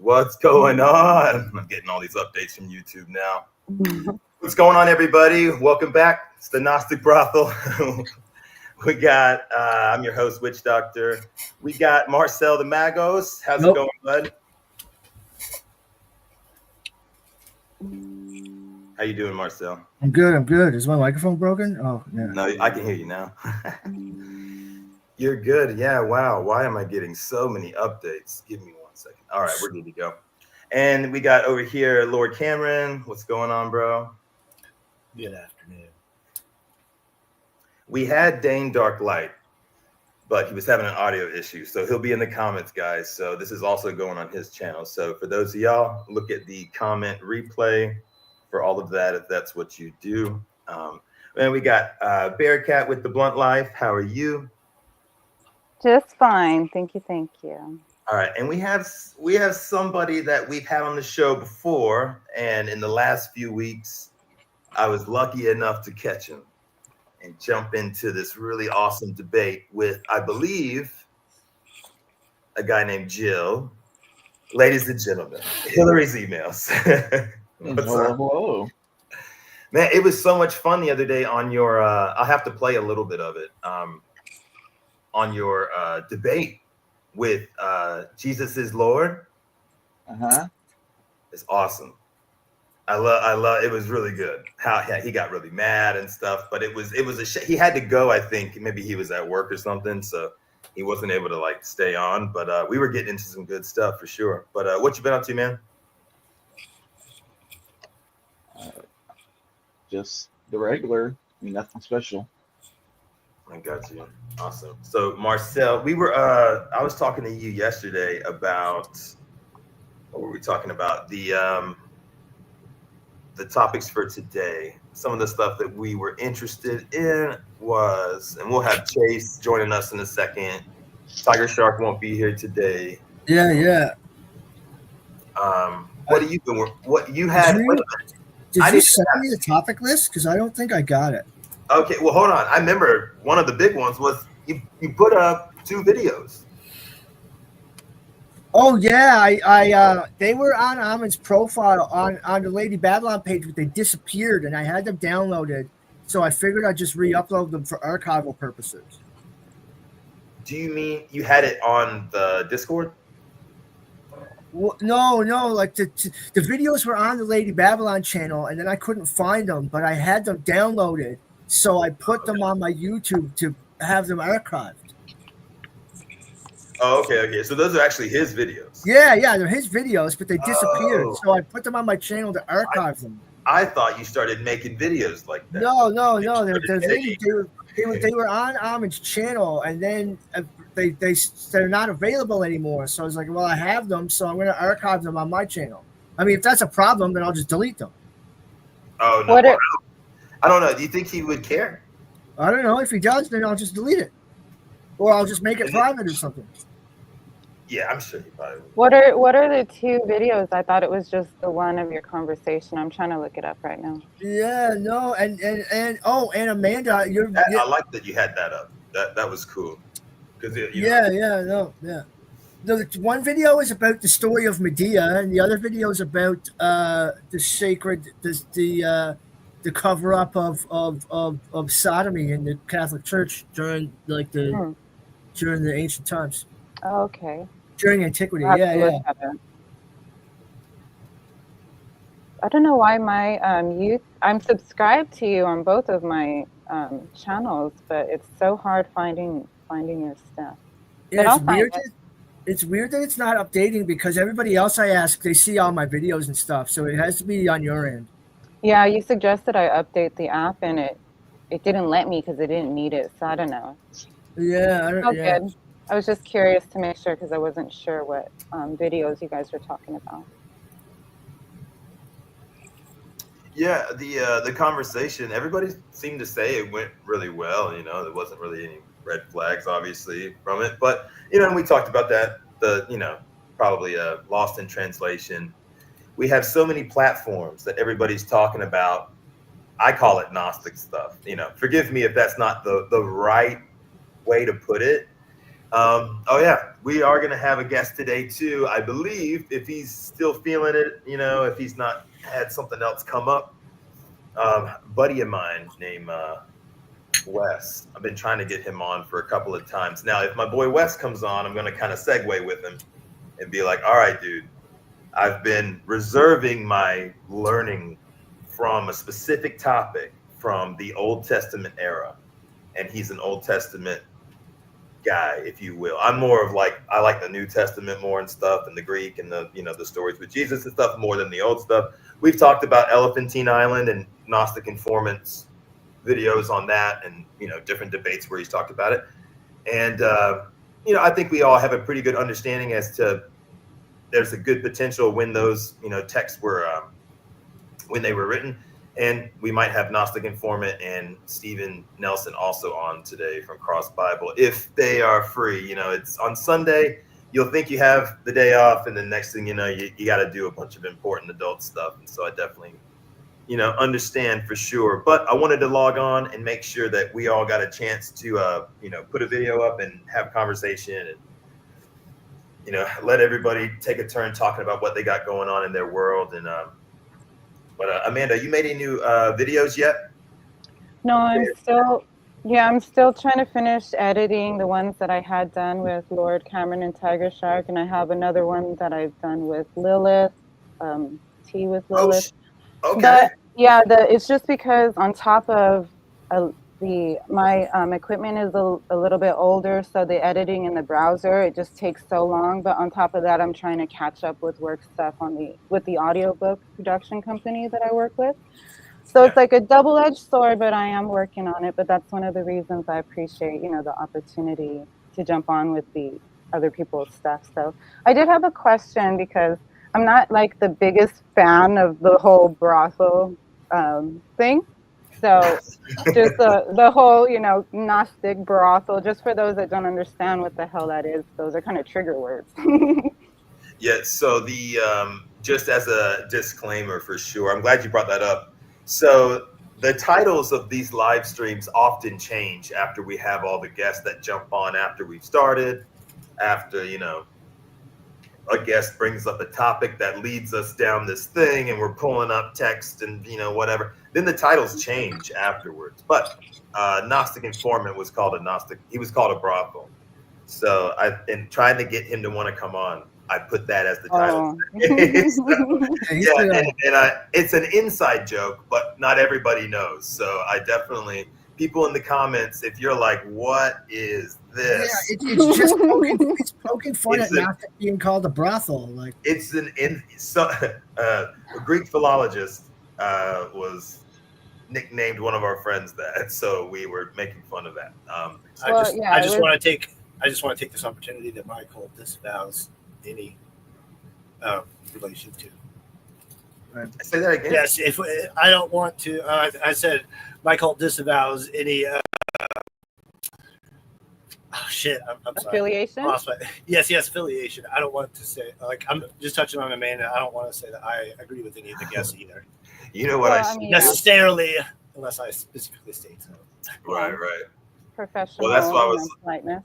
What's going on? I'm getting all these updates from YouTube now. What's going on, everybody? Welcome back. It's the Gnostic Brothel. We got, I'm your host, Witch Doctor. We got Marcel the Magos. How's it going, bud? How you doing, Marcel? I'm good. Is my microphone broken? Oh, yeah. No, I can hear you now. You're good. Yeah, wow. Why am I getting so many updates? Give me 1 second. All right, we're good to go. And we got over here Lord Cameron. What's going on, bro? Good afternoon. We had Dane Darklight, but he was having an audio issue. So he'll be in the comments, guys. So this is also going on his channel. So for those of y'all, look at the comment replay for all of that, if that's what you do. And we got Bearcat with the Blunt Life. How are you? Just fine. Thank you. All right. And we have somebody that we've had on the show before. And in the last few weeks, I was lucky enough to catch him and jump into this really awesome debate with, I believe, a guy named Jill. Ladies and gentlemen, Hillary's emails. Hello. Man, it was so much fun the other day on your, I'll have to play a little bit of it, on your debate with Jesus is Lord. It's awesome. I love. It was really good. How he got really mad and stuff, but it was he had to go. I think maybe he was at work or something, so he wasn't able to like stay on. But we were getting into some good stuff for sure. But what you been up to, man? Just the regular. I mean, nothing special. I got you. Awesome. So Marcel, we were I was talking to you yesterday about, what were we talking about? The topics for today. Some of the stuff that we were interested in was, and we'll have Chase joining us in a second. Tiger Shark won't be here today. Yeah. What do you been? What you had? Did you send me the topic list? Because I don't think I got it. Okay, well, hold on. I remember one of the big ones was you put up 2 videos. Oh yeah, I they were on Amin's profile on the Lady Babylon page, but they disappeared, and I had them downloaded, so I figured I'd just re-upload them for archival purposes. Do you mean you had it on the Discord? Well, no, like the videos were on the Lady Babylon channel, and then I couldn't find them, but I had them downloaded, so I put them on my YouTube to have them archived. Oh, okay. So those are actually his videos. Yeah, they're his videos, but they disappeared. So I put them on my channel to archive them. I thought you started making videos like that. No. They were on Amin's channel, and then they're not available anymore. So I was like, well, I have them, so I'm going to archive them on my channel. I mean, if that's a problem, then I'll just delete them. Oh no, I don't know. Do you think he would care? I don't know. If he does, then I'll just delete it, or I'll just make it private or something. Yeah, I'm sure he probably would. What are the 2 videos? I thought it was just the one of your conversation. I'm trying to look it up right now. Yeah, no, and Amanda, I like that you had that up. That was cool. The one video is about the story of Medea, and the other video is about the cover up of sodomy in the Catholic Church during during the ancient times. Oh, okay. During antiquity, yeah. I don't know why my I'm subscribed to you on both of my channels, but it's so hard finding your stuff. Yeah, it's weird that it's not updating, because everybody else I ask, they see all my videos and stuff, so it has to be on your end. Yeah, you suggested I update the app, and it didn't let me because it didn't need it, so I don't know. Yeah, Good. I was just curious to make sure, because I wasn't sure what videos you guys were talking about. Yeah, the conversation, everybody seemed to say it went really well. There wasn't really any red flags, obviously, from it. But, and we talked about that, probably lost in translation. We have so many platforms that everybody's talking about. I call it Gnostic stuff. Forgive me if that's not the right way to put it. Oh yeah, we are gonna have a guest today too. I believe if he's still feeling it, if he's not had something else come up. Buddy of mine named Wes. I've been trying to get him on for a couple of times. Now, if my boy Wes comes on, I'm gonna kind of segue with him and be like, all right, dude, I've been reserving my learning from a specific topic from the Old Testament era. And he's an Old Testament guy, if you will. I'm more of like, I like the New Testament more and stuff, and the Greek and the stories with Jesus and stuff more than the old stuff. We've talked about Elephantine Island and Gnostic Informants videos on that, and different debates where he's talked about it. And I think we all have a pretty good understanding as to there's a good potential when those texts were when they were written. And we might have Gnostic Informant and Stephen Nelson also on today from Cross Bible if they are free. It's on Sunday. You'll think you have the day off, and the next thing you know, you got to do a bunch of important adult stuff. And so I definitely understand for sure. But I wanted to log on and make sure that we all got a chance to put a video up and have conversation, and let everybody take a turn talking about what they got going on in their world. And but Amanda, you made any new videos yet? No, I'm still trying to finish editing the ones that I had done with Lord Cameron and Tiger Shark, and I have another one that I've done with Lilith, Tea with Lilith. Okay. But yeah, it's just because on top of my equipment is a little bit older, so the editing in the browser, it just takes so long. But on top of that, I'm trying to catch up with work stuff with the audiobook production company that I work with. So It's like a double-edged sword, but I am working on it. But that's one of the reasons I appreciate, the opportunity to jump on with the other people's stuff. So I did have a question, because I'm not like the biggest fan of the whole brothel thing. So just the whole, Gnostic brothel, just for those that don't understand what the hell that is, those are kind of trigger words. Yeah, so the just as a disclaimer for sure, I'm glad you brought that up. So the titles of these live streams often change after we have all the guests that jump on after we've started, after, a guest brings up a topic that leads us down this thing and we're pulling up text and, whatever. Then the titles change afterwards. But Gnostic Informant was called he was called a brothel. So in trying to get him to want to come on, I put that as the title. It's an inside joke, but not everybody knows. So I definitely, people in the comments, if you're like, what is this? Yeah, it's just poking fun at not being called a brothel. Like it's a Greek philologist was nicknamed one of our friends that, so we were making fun of that. I just want to take this opportunity that Michael disavows any relation to. Say that again. Yes, if I don't want to, I said Michael disavows any. Shit, I'm sorry. Affiliation? Yes, affiliation. I don't want to say, I'm just touching on Amanda. I don't want to say that I agree with any of the guests either. You know what necessarily, unless I specifically state so. Right. Professional. Well, that's why I was. Politeness.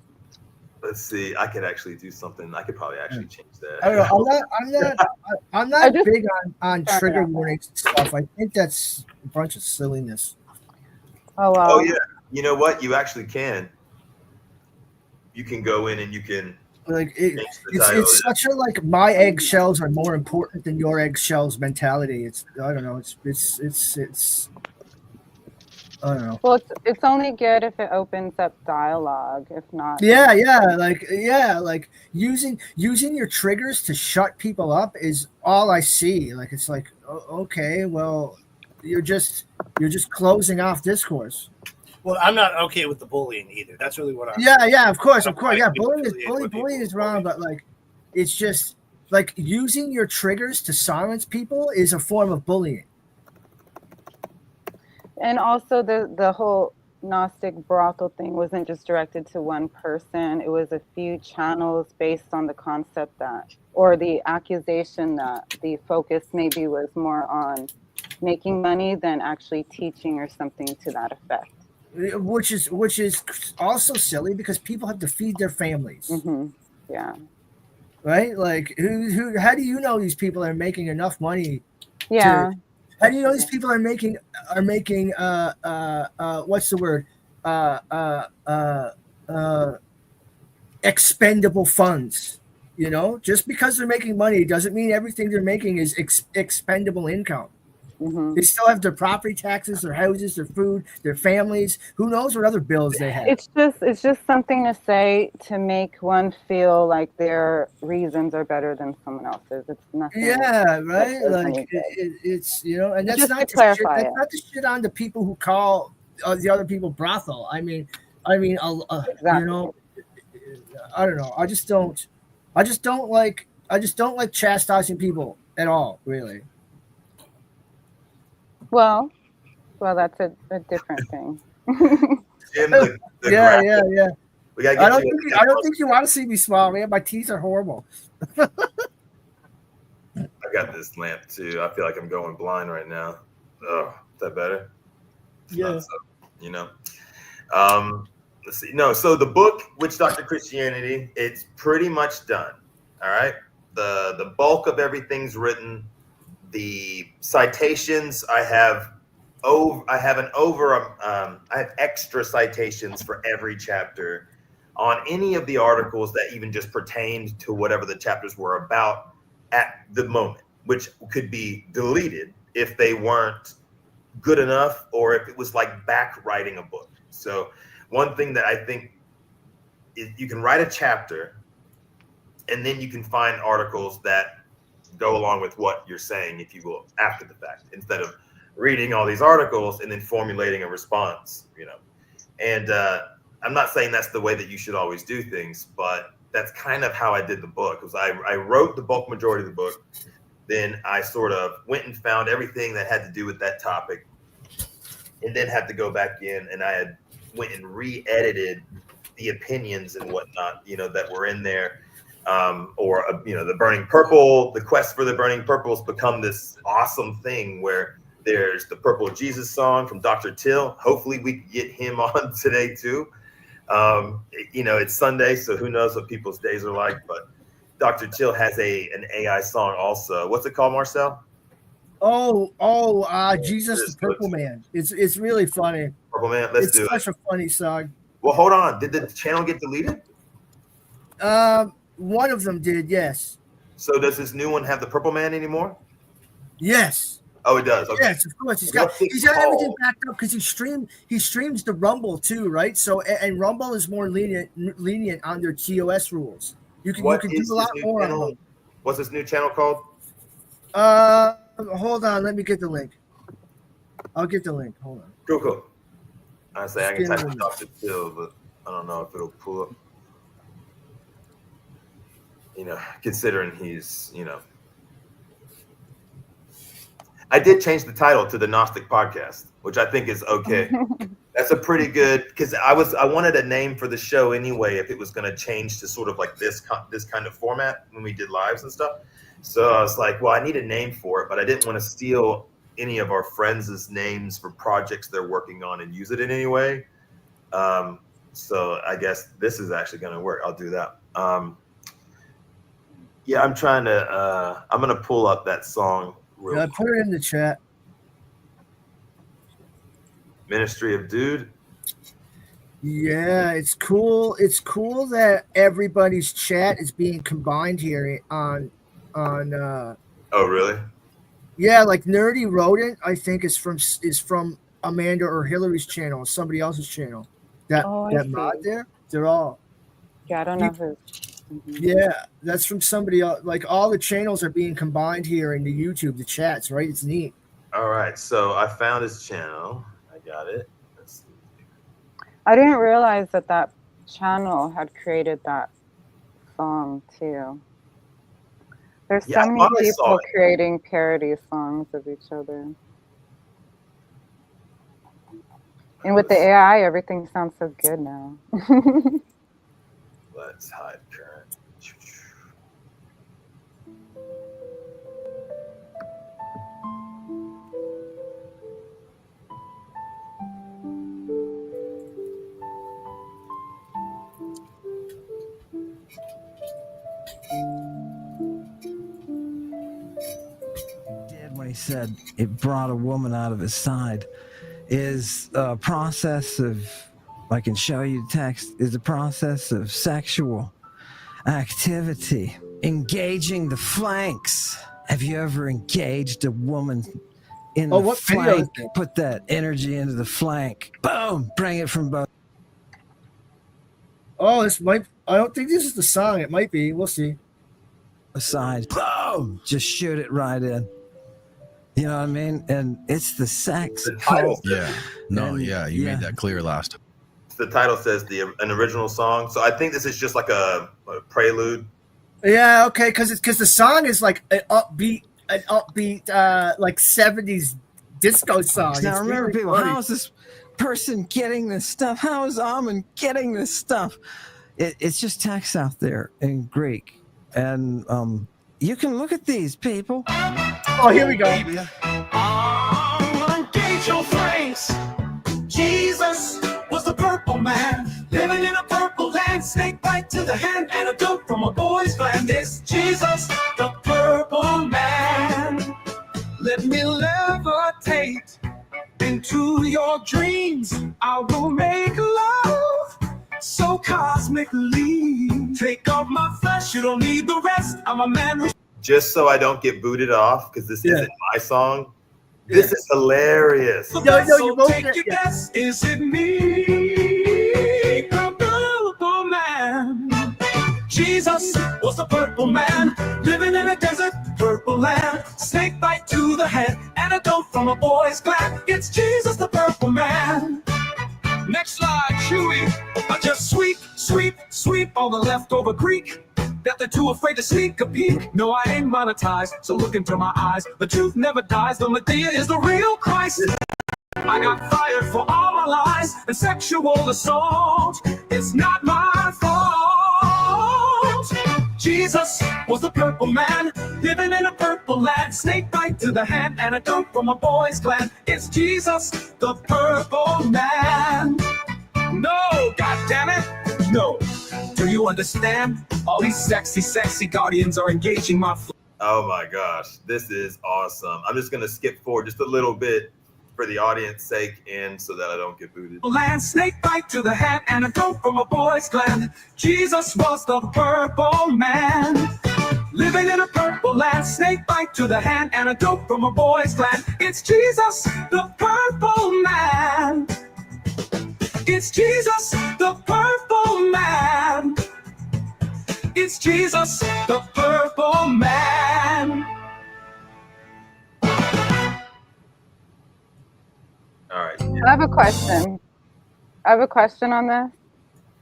Let's see. I could actually do something. I could probably actually change that. I don't know. I'm not big on trigger warnings and stuff. I think that's a bunch of silliness. Oh wow. Oh yeah. You know what? You actually can. You can go in and you can it's such a my eggshells are more important than your eggshells mentality. I don't know. It's I don't know. Well, it's only good if it opens up dialogue. If not, using your triggers to shut people up is all I see. It's like, okay, well, you're just closing off discourse. Well, I'm not okay with the bullying either. That's really what I'm. Yeah, of course. Yeah, bullying is wrong, but it's just using your triggers to silence people is a form of bullying. And also the whole Gnostic brothel thing wasn't just directed to one person. It was a few channels based on the concept that, or the accusation that the focus maybe was more on making money than actually teaching or something to that effect. which is also silly because people have to feed their families, Yeah. right? Like, who? How do you know these people are making enough money? Yeah. How do you know these people are making what's the word? Expendable funds. Just because they're making money doesn't mean everything they're making is expendable income. They still have their property taxes, their houses, their food, their families. Who knows what other bills they have? It's just something to say to make one feel like their reasons are better than someone else's. It's nothing. Yeah, right. Like it's and that's just not to the clarify shit. That's not the shit on the people who call the other people brothel. I mean, Exactly. I don't know. I just don't like chastising people at all. Really. Well, that's a different thing. Jim, the Yeah. we gotta I get don't think you want to see me smile, man. My teeth are horrible. I got this lamp too. I feel like I'm going blind right now. Oh, is that better? It's not so, let's see. No, so the book, Witch Doctor Christianity, it's pretty much done. All right. The bulk of everything's written. The citations I have I have extra citations for every chapter on any of the articles that even just pertained to whatever the chapters were about at the moment, which could be deleted if they weren't good enough or if it was like back writing a book. So one thing that I think is you can write a chapter and then you can find articles that go along with what you're saying, if you will, after the fact, instead of reading all these articles and then formulating a response, And I'm not saying that's the way that you should always do things, but that's kind of how I did the book. Was I wrote the bulk majority of the book, then I sort of went and found everything that had to do with that topic, and then had to go back in and I had went and re-edited the opinions and whatnot, that were in there. The Burning Purple, the quest for the Burning Purple has become this awesome thing where there's the Purple Jesus song from Dr. Till. Hopefully we can get him on today too. It's Sunday, so who knows what people's days are like, but Dr. Till has an AI song also. What's it called, Marcel? Jesus the Purple Man. It's really funny. Purple Man, let's do it. It's such a funny song. Well, hold on. Did the channel get deleted? One of them did, yes. So does this new one have the Purple Man anymore? Yes. Oh, it does. Okay. Yes, of course. He's got everything backed up because he streams the Rumble too, right? So and Rumble is more lenient on their TOS rules. You can do a lot more on Rumble. What's this new channel called? Hold on, let me get the link. I'll get the link. Hold on. Cool. I say I can type in Dr. Till, but I don't know if it'll pull up. Considering he's, I did change the title to the Gnostic PodCast, which I think is okay. That's a pretty good, because I wanted a name for the show anyway if it was going to change to sort of like this kind of format when we did lives and stuff. So I was like, well, I need a name for it, but I didn't want to steal any of our friends' names for projects they're working on and use it in any way. So I guess this is actually going to work. I'll do that. Yeah, I'm trying to. I'm gonna pull up that song. I put it in the chat. Ministry of Dude. Yeah, it's cool. It's cool that everybody's chat is being combined here on. Oh, really? Yeah, like Nerdy Rodent, I think is from Amanda or Hillary's channel, somebody else's channel. That mod there, they're all. Yeah, I don't know who. Yeah, that's from somebody else. Like all the channels are being combined here in the YouTube, the chats, right? It's neat. All right, so I found his channel. I got it. Let's see. I didn't realize that channel had created that song too. There's so many people creating parody songs of each other. And with the AI, everything sounds so good now. Let's hide current. he said it brought a woman out of his side, is a process of, I can show you text, is a process of sexual activity, engaging the flanks. Have you ever engaged a woman in the what video is flank? it? Put that energy into the flank. Boom! Bring it from both Oh, this might. I don't think this is the song. It might be. We'll see. sides. Boom! Just shoot it right in. You know what I mean? And it's the sex The title cult. says, You made that clear last time. the title says an original song. So I think this is just like a prelude. Yeah, okay, because the song is like an upbeat, like 70s disco song. Now It's remember, really people, funny. how is this person getting this stuff? How is Amen getting this stuff? It's just text out there in Greek, and you can look at these people. Oh, here we go. Engage your flanks. Jesus was the purple man, living in a purple land. Snake bite to the hand, and a dope from a boy's gland. This Jesus, the purple man. Let me levitate into your dreams. I will make love so cosmically. Take off my flesh, you don't need the rest. I'm a man. Just so I don't get booted off, because this isn't my song. This is hilarious. No, you won't take get- your guess. Is it me, the purple man? Jesus was the purple man, living in a desert, purple land. Snake bite to the head, and a dope from a boy's gland. It's Jesus, the purple man. Next slide, Chewy. I just sweep all the leftover Greek that they're too afraid to sneak a peek. No, I ain't monetized, so look into my eyes. The truth never dies, the Medea is the real Christ. I got fired for all my lies and sexual assault. It's not my fault. Jesus was the purple man, living in a purple land. Snake bite to the hand, and a dope from a boy's gland. It's Jesus, the purple man. No, goddammit, no. Do you understand? All these sexy guardians are engaging my Oh my gosh, this is awesome. I'm just gonna skip forward just a little bit for the audience sake and so that I don't get booted. land. Snake bite to the hand, and a dope from a boy's gland. Jesus was the purple man, living in a purple land. Snake bite to the hand, and a dope from a boy's gland. It's Jesus, the purple man. It's Jesus, the purple man. It's Jesus, the purple man. All right. I have a question. I have a question on this.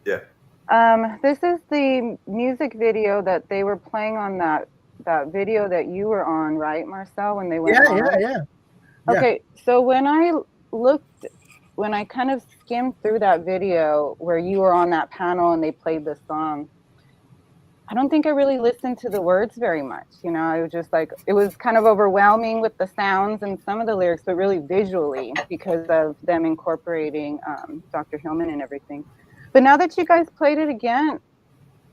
Yeah. This is the music video that they were playing on that video that you were on, right, Marcel, when they went on? Yeah. Okay, so when I kind of skimmed through that video where you were on that panel and they played the song, I don't think I really listened to the words very much. You know, I was just like, it was kind of overwhelming with the sounds and some of the lyrics, but really visually because of them incorporating Dr. Hillman and everything. But now that you guys played it again,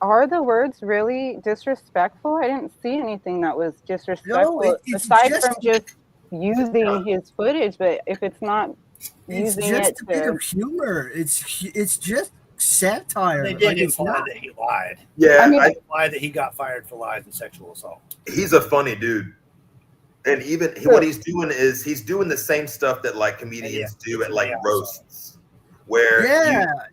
are the words really disrespectful? I didn't see anything that was disrespectful it's aside just- from just using his footage. But if it's not It's using just it a bit to, of humor. It's just satire. They did Like, it's imply not. that he lied. Yeah, I mean- They implied that he got fired for lies and sexual assault. he's a funny dude. And even what he's doing is he's doing the same stuff that like comedians do at like roasts, where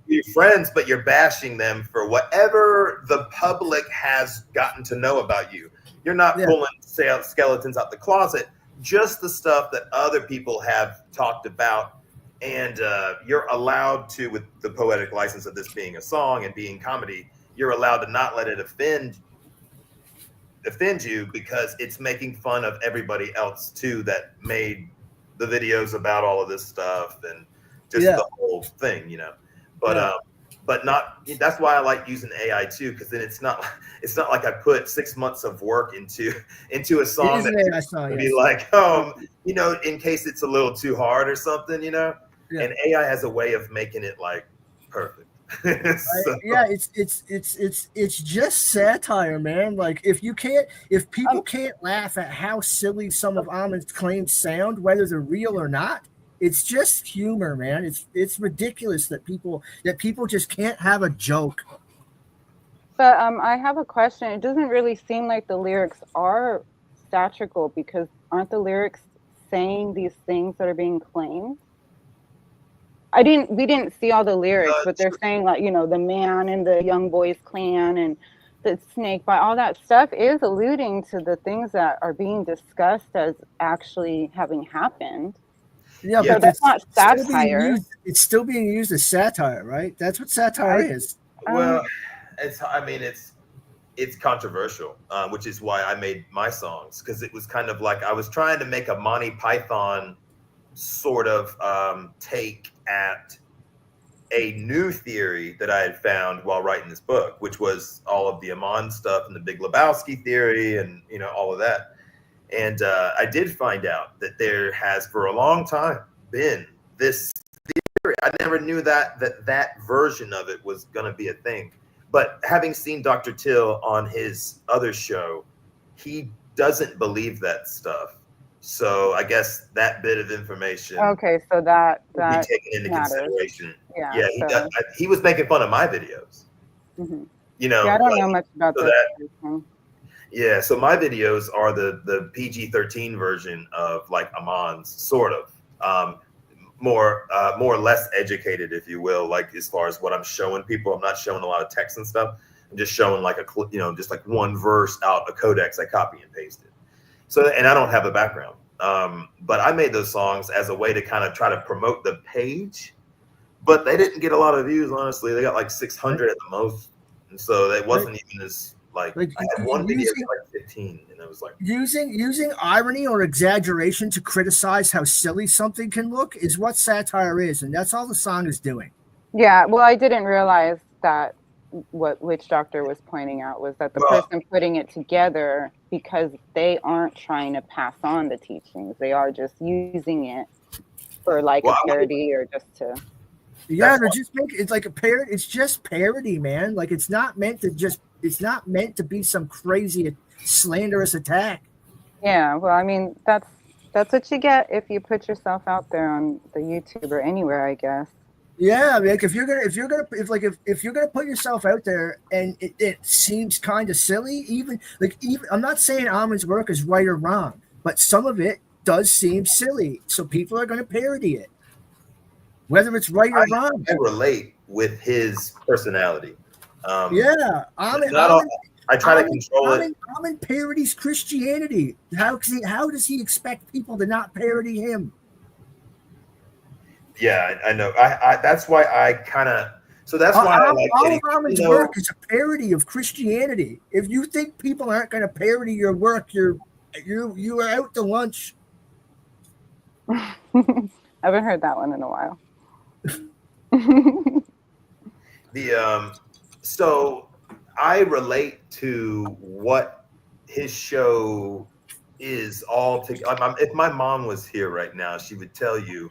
you're friends, but you're bashing them for whatever the public has gotten to know about you. You're not pulling skeletons out the closet, just the stuff that other people have talked about. And you're allowed to, with the poetic license of this being a song and being comedy, you're allowed to not let it offend you because it's making fun of everybody else too that made the videos about all of this stuff and just the whole thing, you know. But not. That's why I like using AI too, because then it's not like I put 6 months of work into a song It is an AI song, would yes. be like, you know, in case it's a little too hard or something, you know. And AI has a way of making it like perfect. So- Yeah, it's just satire, man. Like if people can't laugh at how silly some of Amon's claims sound, whether they're real or not, it's just humor, man. It's ridiculous that people just can't have a joke. But I have a question. It doesn't really seem like the lyrics are satirical, because aren't the lyrics saying these things that are being claimed? We didn't see all the lyrics, but they're saying, like, the man and the young boys clan and the snake bite, all that stuff is alluding to the things that are being discussed as actually having happened. Yeah, so but that's not satire. It's still being used as satire, right? That's what satire is. Well, it's controversial, which is why I made my songs, because it was kind of like I was trying to make a Monty Python sort of take at a new theory that I had found while writing this book, which was all of the Amon stuff and the Big Lebowski theory and all of that. And I did find out that there has for a long time been this theory. I never knew that version of it was going to be a thing. But having seen Dr. Till on his other show, he doesn't believe that stuff. So I guess that bit of information, okay, so that be taken into consideration. Yeah, he was making fun of my videos. Mm-hmm. I don't know much about so this. Yeah, so my videos are the PG-13 version of like Amon's, sort of. More or less educated, if you will, like as far as what I'm showing people. I'm not showing a lot of text and stuff. I'm just showing like just like one verse out a codex I copy and pasted. So, and I don't have a background. But I made those songs as a way to kind of try to promote the page, but they didn't get a lot of views, honestly. They got like 600 at the most. And so it wasn't even as like I had one video like 15, and it was like using irony or exaggeration to criticize how silly something can look is what satire is, and that's all the song is doing. Yeah, well, I didn't realize that what Witch Doctor was pointing out was that the person putting it together, because they aren't trying to pass on the teachings, they are just using it for like a parody or just to. Yeah, they're just making it's like a parody. It's just parody, man. Like it's not meant to be some crazy slanderous attack. Yeah, well, I mean that's what you get if you put yourself out there on the YouTube or anywhere, I guess. Yeah, like if you're gonna put yourself out there and it seems kind of silly, even I'm not saying Amon's work is right or wrong, but some of it does seem silly, so people are gonna parody it, whether it's right or wrong. I relate with his personality. Yeah, I try to control it. Amon parodies Christianity. How does he expect people to not parody him? Yeah, I know. I that's why I kind of. So that's why I like all of Amon's work is a parody of Christianity. If you think people aren't going to parody your work, you are out to lunch. I haven't heard that one in a while. So I relate to what his show is all together. If my mom was here right now, she would tell you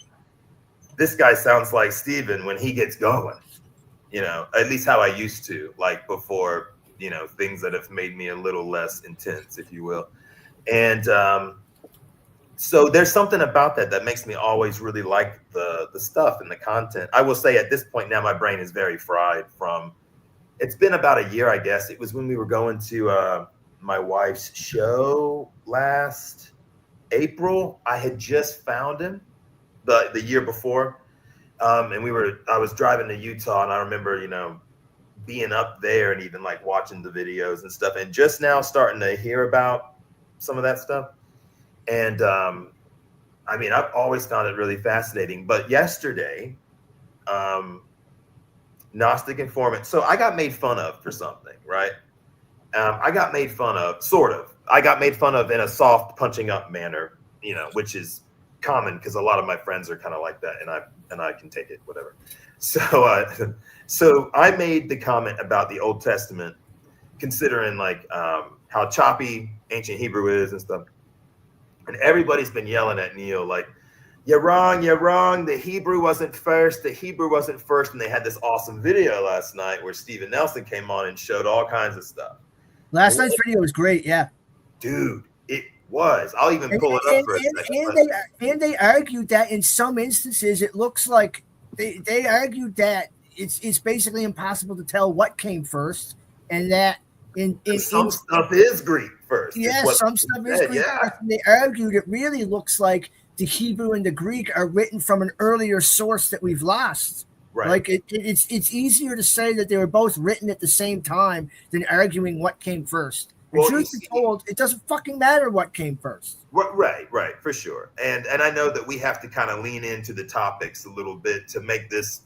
this guy sounds like Steven when he gets going, at least how I used to, like before, things that have made me a little less intense, if you will. And so there's something about that makes me always really like the stuff and the content. I will say at this point now, my brain is very fried from, it's been about a year, I guess. It was when we were going to my wife's show last April. I had just found him the year before. And I was driving to Utah, and I remember, being up there and even like watching the videos and stuff, and just now starting to hear about some of that stuff. And I've always found it really fascinating. But yesterday, Gnostic Informant. So I got made fun of for something, right? I got made fun of, sort of. I got made fun of in a soft punching up manner, which is common because a lot of my friends are kind of like that, and I can take it, whatever. So I made the comment about the Old Testament, considering like how choppy ancient Hebrew is and stuff. And everybody's been yelling at Neil like, You're wrong. You're wrong. The Hebrew wasn't first. The Hebrew wasn't first. And they had this awesome video last night where Steven Nelson came on and showed all kinds of stuff. Last night's video was great. Yeah. Dude, it was. I'll even pull it up for a second. And they argued that in some instances it looks like they argued that it's basically impossible to tell what came first, and that in some stuff is Greek first. Yeah, some stuff is Greek first. And they argued it really looks like the Hebrew and the Greek are written from an earlier source that we've lost. Right. Like it's easier to say that they were both written at the same time than arguing what came first. And truth be told, it doesn't fucking matter what came first. Right, for sure. And I know that we have to kind of lean into the topics a little bit to make this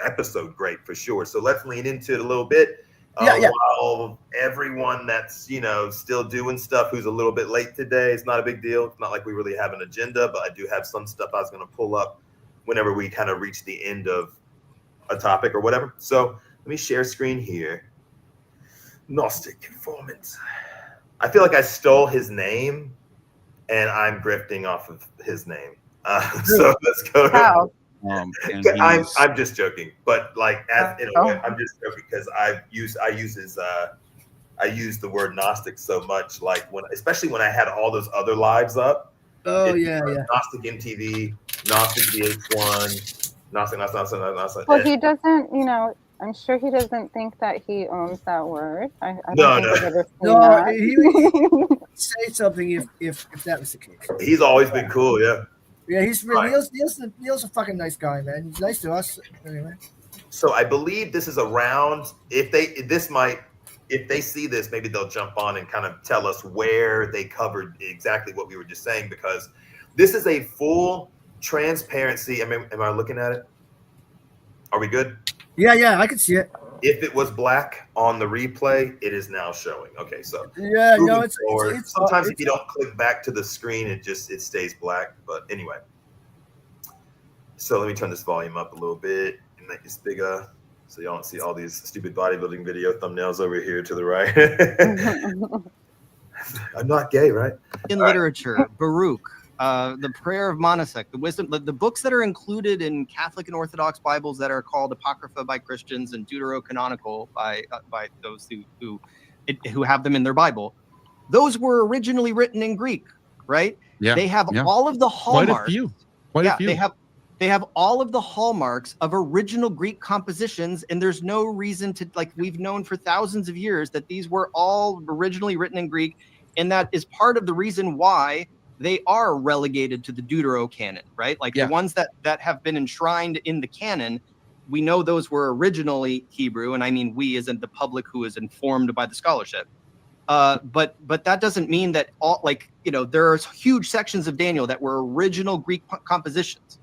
episode great for sure. So let's lean into it a little bit. While everyone that's, still doing stuff who's a little bit late today, it's not a big deal. It's not like we really have an agenda, but I do have some stuff I was going to pull up whenever we kind of reach the end of a topic or whatever. So let me share screen here. Gnostic Conformance. I feel like I stole his name and I'm grifting off of his name. So let's go. How? I'm just joking, but like in a way, I'm just joking because I use the word Gnostic so much, like especially when I had all those other lives up. Gnostic MTV, Gnostic VH1, Gnostic. Well, he doesn't, I'm sure he doesn't think that he owns that word. I No, he would say something if that was the case. He's always been cool, yeah. Yeah, he's really Neil's a fucking nice guy, man. He's nice to us anyway. So I believe this is around. If they see this, maybe they'll jump on and kind of tell us where they covered exactly what we were just saying, because this is a full transparency. Am I looking at it? Are we good? Yeah, I can see it. If it was black on the replay, it is now showing. Okay, so it's sometimes if you don't click back to the screen, it stays black. But anyway, so let me turn this volume up a little bit and make this bigger so you don't see all these stupid bodybuilding video thumbnails over here to the right. I'm not gay, right? In literature, Baruch. The Prayer of Monosec, the wisdom, the books that are included in Catholic and Orthodox Bibles that are called Apocrypha by Christians and Deuterocanonical by those who have them in their Bible, those were originally written in Greek, right? Yeah. They have all of the hallmarks. Quite a few. They have all of the hallmarks of original Greek compositions, and there's no reason to, like, we've known for thousands of years that these were all originally written in Greek, and that is part of the reason why they are relegated to the Deuterocanon, right? Like the ones that have been enshrined in the canon, we know those were originally Hebrew, and I mean we as in the public who is informed by the scholarship. But that doesn't mean that all, there are huge sections of Daniel that were original Greek compositions.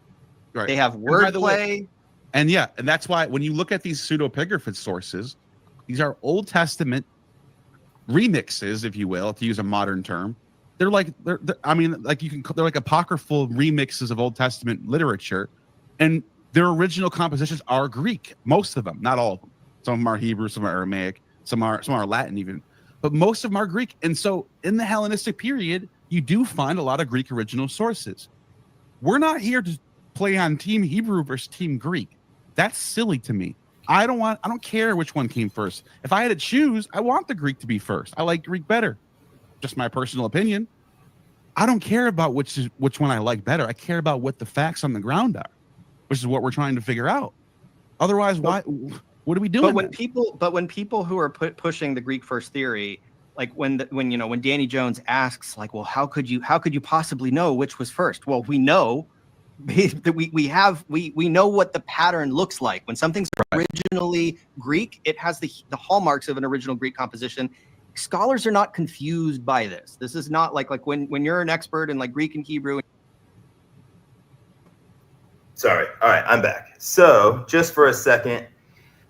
Right. They have wordplay. And that's why when you look at these pseudepigraphid sources, these are Old Testament remixes, if you will, to use a modern term. They're like apocryphal remixes of Old Testament literature, and their original compositions are Greek. Most of them, not all of them. Some of them are Hebrew, some are Aramaic, some are Latin even, but most of them are Greek. And so in the Hellenistic period, you do find a lot of Greek original sources. We're not here to play on Team Hebrew versus Team Greek. That's silly to me. I don't care which one came first. If I had to choose, I want the Greek to be first. I like Greek better. Just my personal opinion. I don't care about which one I like better. I care about what the facts on the ground are, which is what we're trying to figure out. Otherwise, what are we doing? But when people who are pushing the Greek first theory, like when Danny Jones asks, like, well, how could you possibly know which was first? Well, we know that we know what the pattern looks like. When something's originally Greek, it has the hallmarks of an original Greek composition. Scholars are not confused by this. This is not like when you're an expert in like Greek and Hebrew. Sorry. All right, I'm back. So just for a second.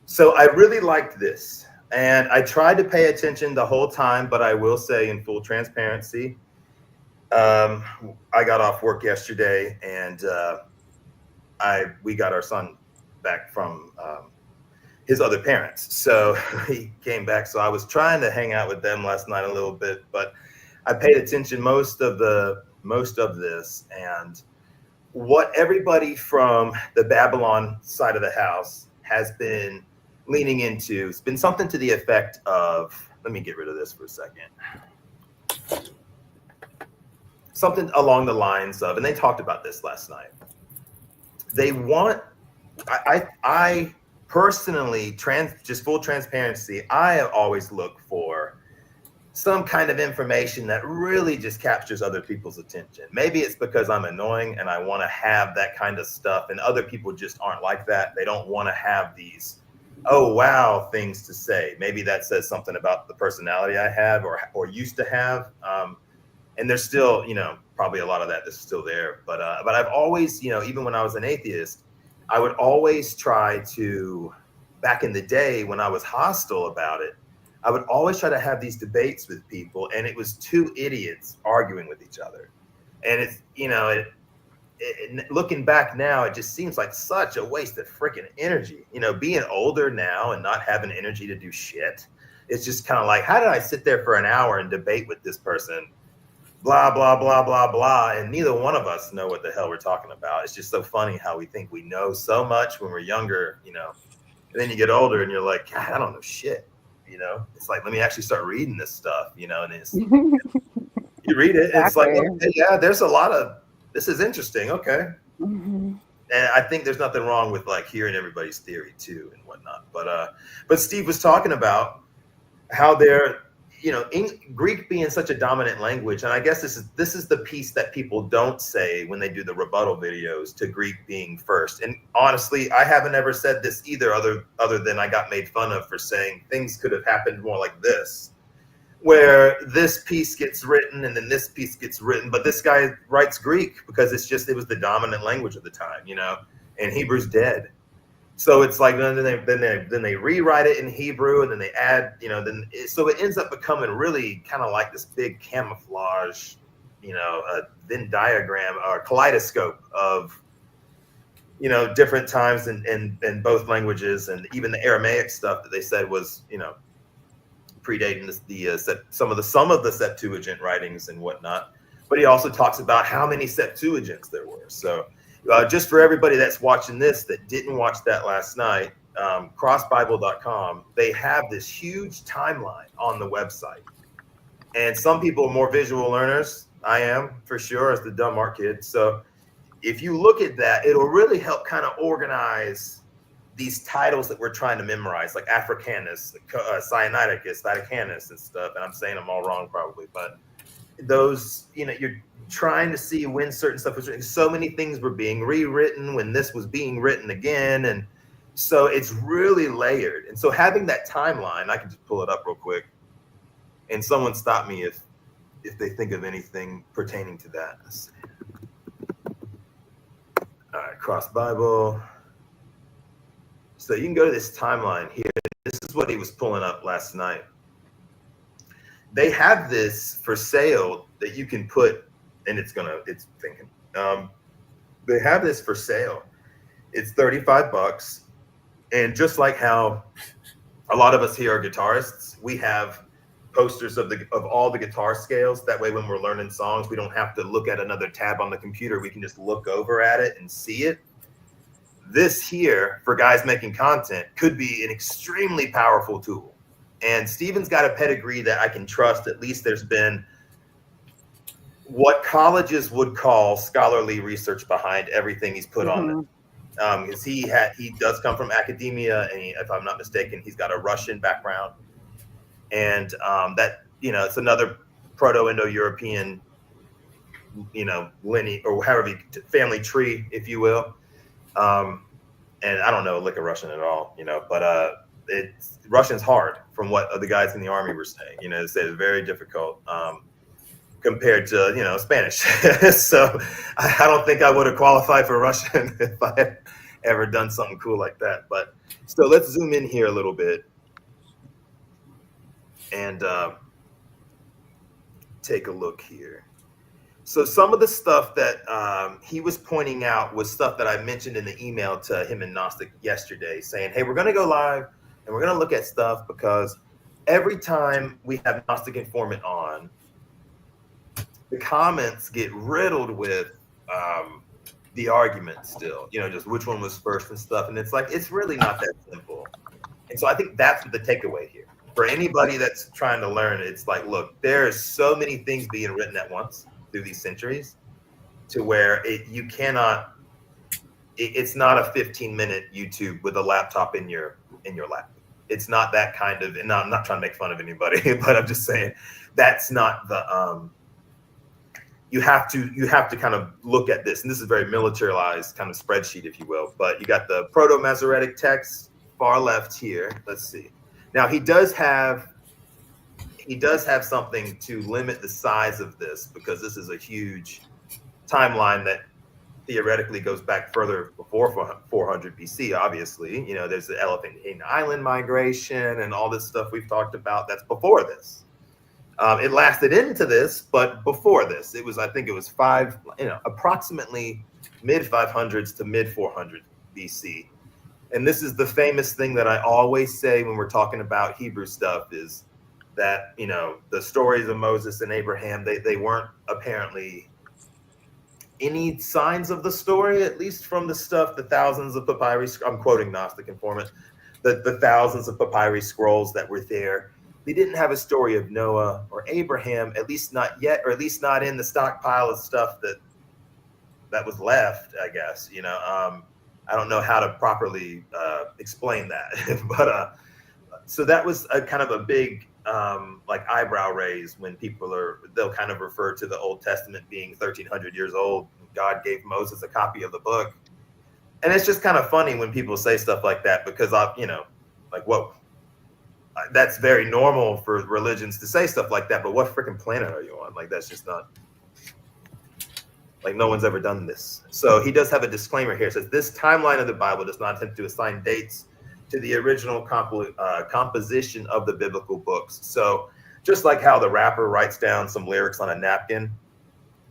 So I really liked this, and I tried to pay attention the whole time, but I will say in full transparency, I got off work yesterday, and we got our son back from his other parents. So he came back. So I was trying to hang out with them last night a little bit, but I paid attention most of this. And what everybody from the Babylon side of the house has been leaning into has been something to the effect of, let me get rid of this for a second. Something along the lines of, and they talked about this last night. They want, I personally, just full transparency, I have always looked for some kind of information that really just captures other people's attention. Maybe it's because I'm annoying and I want to have that kind of stuff, and other people just aren't like that. They don't want to have these, oh wow, things to say. Maybe that says something about the personality I have or used to have. And there's still, probably a lot of that that's still there. But I've always, even when I was an atheist, I would always try to, back in the day when I was hostile about it, I would always try to have these debates with people, and it was two idiots arguing with each other. And it's, looking back now, it just seems like such a waste of freaking energy. Being older now and not having energy to do shit. It's just kind of like, how did I sit there for an hour and debate with this person? Blah, blah, blah, blah, blah. And neither one of us know what the hell we're talking about. It's just so funny how we think we know so much when we're younger, and then you get older and you're like, God, I don't know shit. It's like, let me actually start reading this stuff, and it's, you read it. Exactly. It's like, okay, yeah, there's a lot of, this is interesting. Okay. Mm-hmm. And I think there's nothing wrong with like hearing everybody's theory too and whatnot. But Steve was talking about how they're, Greek being such a dominant language. And I guess this is the piece that people don't say when they do the rebuttal videos to Greek being first. And honestly, I haven't ever said this either, other than I got made fun of for saying things could have happened more like this, where this piece gets written and then this piece gets written, but this guy writes Greek because it was the dominant language at the time, and Hebrew's dead. So it's like then they rewrite it in Hebrew, and then they add, so it ends up becoming really kind of like this big camouflage, a Venn diagram or kaleidoscope of, different times in both languages, and even the Aramaic stuff that they said was, predating some of the Septuagint writings and whatnot. But he also talks about how many Septuagints there were. So. Just for everybody that's watching this that didn't watch that last night, crossbible.com, they have this huge timeline on the website. And some people are more visual learners. I am, for sure, as the dumb art kid. So if you look at that, it'll really help kind of organize these titles that we're trying to memorize, like Africanus, Sinaiticus, Vaticanus, and stuff. And I'm saying them all wrong probably, but those, you're trying to see when certain stuff was written. So many things were being rewritten when this was being written again. And so it's really layered. And so having that timeline, I can just pull it up real quick. And someone stop me if they think of anything pertaining to that. Let's see. All right, Cross Bible. So you can go to this timeline here. This is what he was pulling up last night. They have this for sale that you can put, and it's thinking. They have this for sale. It's $35. And just like how a lot of us here are guitarists, we have posters of all the guitar scales. That way, when we're learning songs, we don't have to look at another tab on the computer. We can just look over at it and see it. This here, for guys making content, could be an extremely powerful tool. And Steven's got a pedigree that I can trust. At least there's been what colleges would call scholarly research behind everything he's put on it. Because he does come from academia, and if I'm not mistaken, he's got a Russian background. And that, it's another Proto-Indo-European, lineage, or however, family tree, if you will. And I don't know a lick of Russian at all, but Russian's hard, from what the guys in the army were saying. They say it's very difficult compared to, Spanish. So I don't think I would have qualified for Russian if I had ever done something cool like that. But so let's zoom in here a little bit and take a look here. So some of the stuff that he was pointing out was stuff that I mentioned in the email to him and Gnostic yesterday, saying, hey, we're going to go live and we're going to look at stuff, because every time we have Gnostic Informant on, the comments get riddled with the argument still, just which one was first and stuff. And it's like, it's really not that simple. And so I think that's the takeaway here. For anybody that's trying to learn, it's like, look, there's so many things being written at once through these centuries to where you cannot, it's not a 15-minute YouTube with a laptop in your lap. It's not that kind of, and I'm not trying to make fun of anybody, but I'm just saying that's not the, you have to kind of look at this, and this is a very militarized kind of spreadsheet, if you will. But you got the Proto-Masoretic text far left here. Let's see. Now he does have something to limit the size of this, because this is a huge timeline that theoretically goes back further before 400 BC. Obviously, there's the Elephant Island migration and all this stuff we've talked about. That's before this. It lasted into this, but before this, I think it was approximately mid 500s to mid 400 BC. And this is the famous thing that I always say when we're talking about Hebrew stuff, is that, the stories of Moses and Abraham, they weren't apparently any signs of the story, at least from the stuff, the thousands of papyri, I'm quoting Gnostic Informant, the thousands of papyri scrolls that were there. They didn't have a story of Noah or Abraham, at least not yet, or at least not in the stockpile of stuff that was left, I guess. I don't know how to properly explain that, but so that was a kind of a big like eyebrow raise when they'll kind of refer to the Old Testament being 1,300 years old. God gave Moses a copy of the book, and it's just kind of funny when people say stuff like that, because like, whoa. That's very normal for religions to say stuff like that, but what freaking planet are you on? Like, that's just not, like, no one's ever done this. So he does have a disclaimer here. It says, this timeline of the Bible does not attempt to assign dates to the original composition of the biblical books. So just like how the rapper writes down some lyrics on a napkin,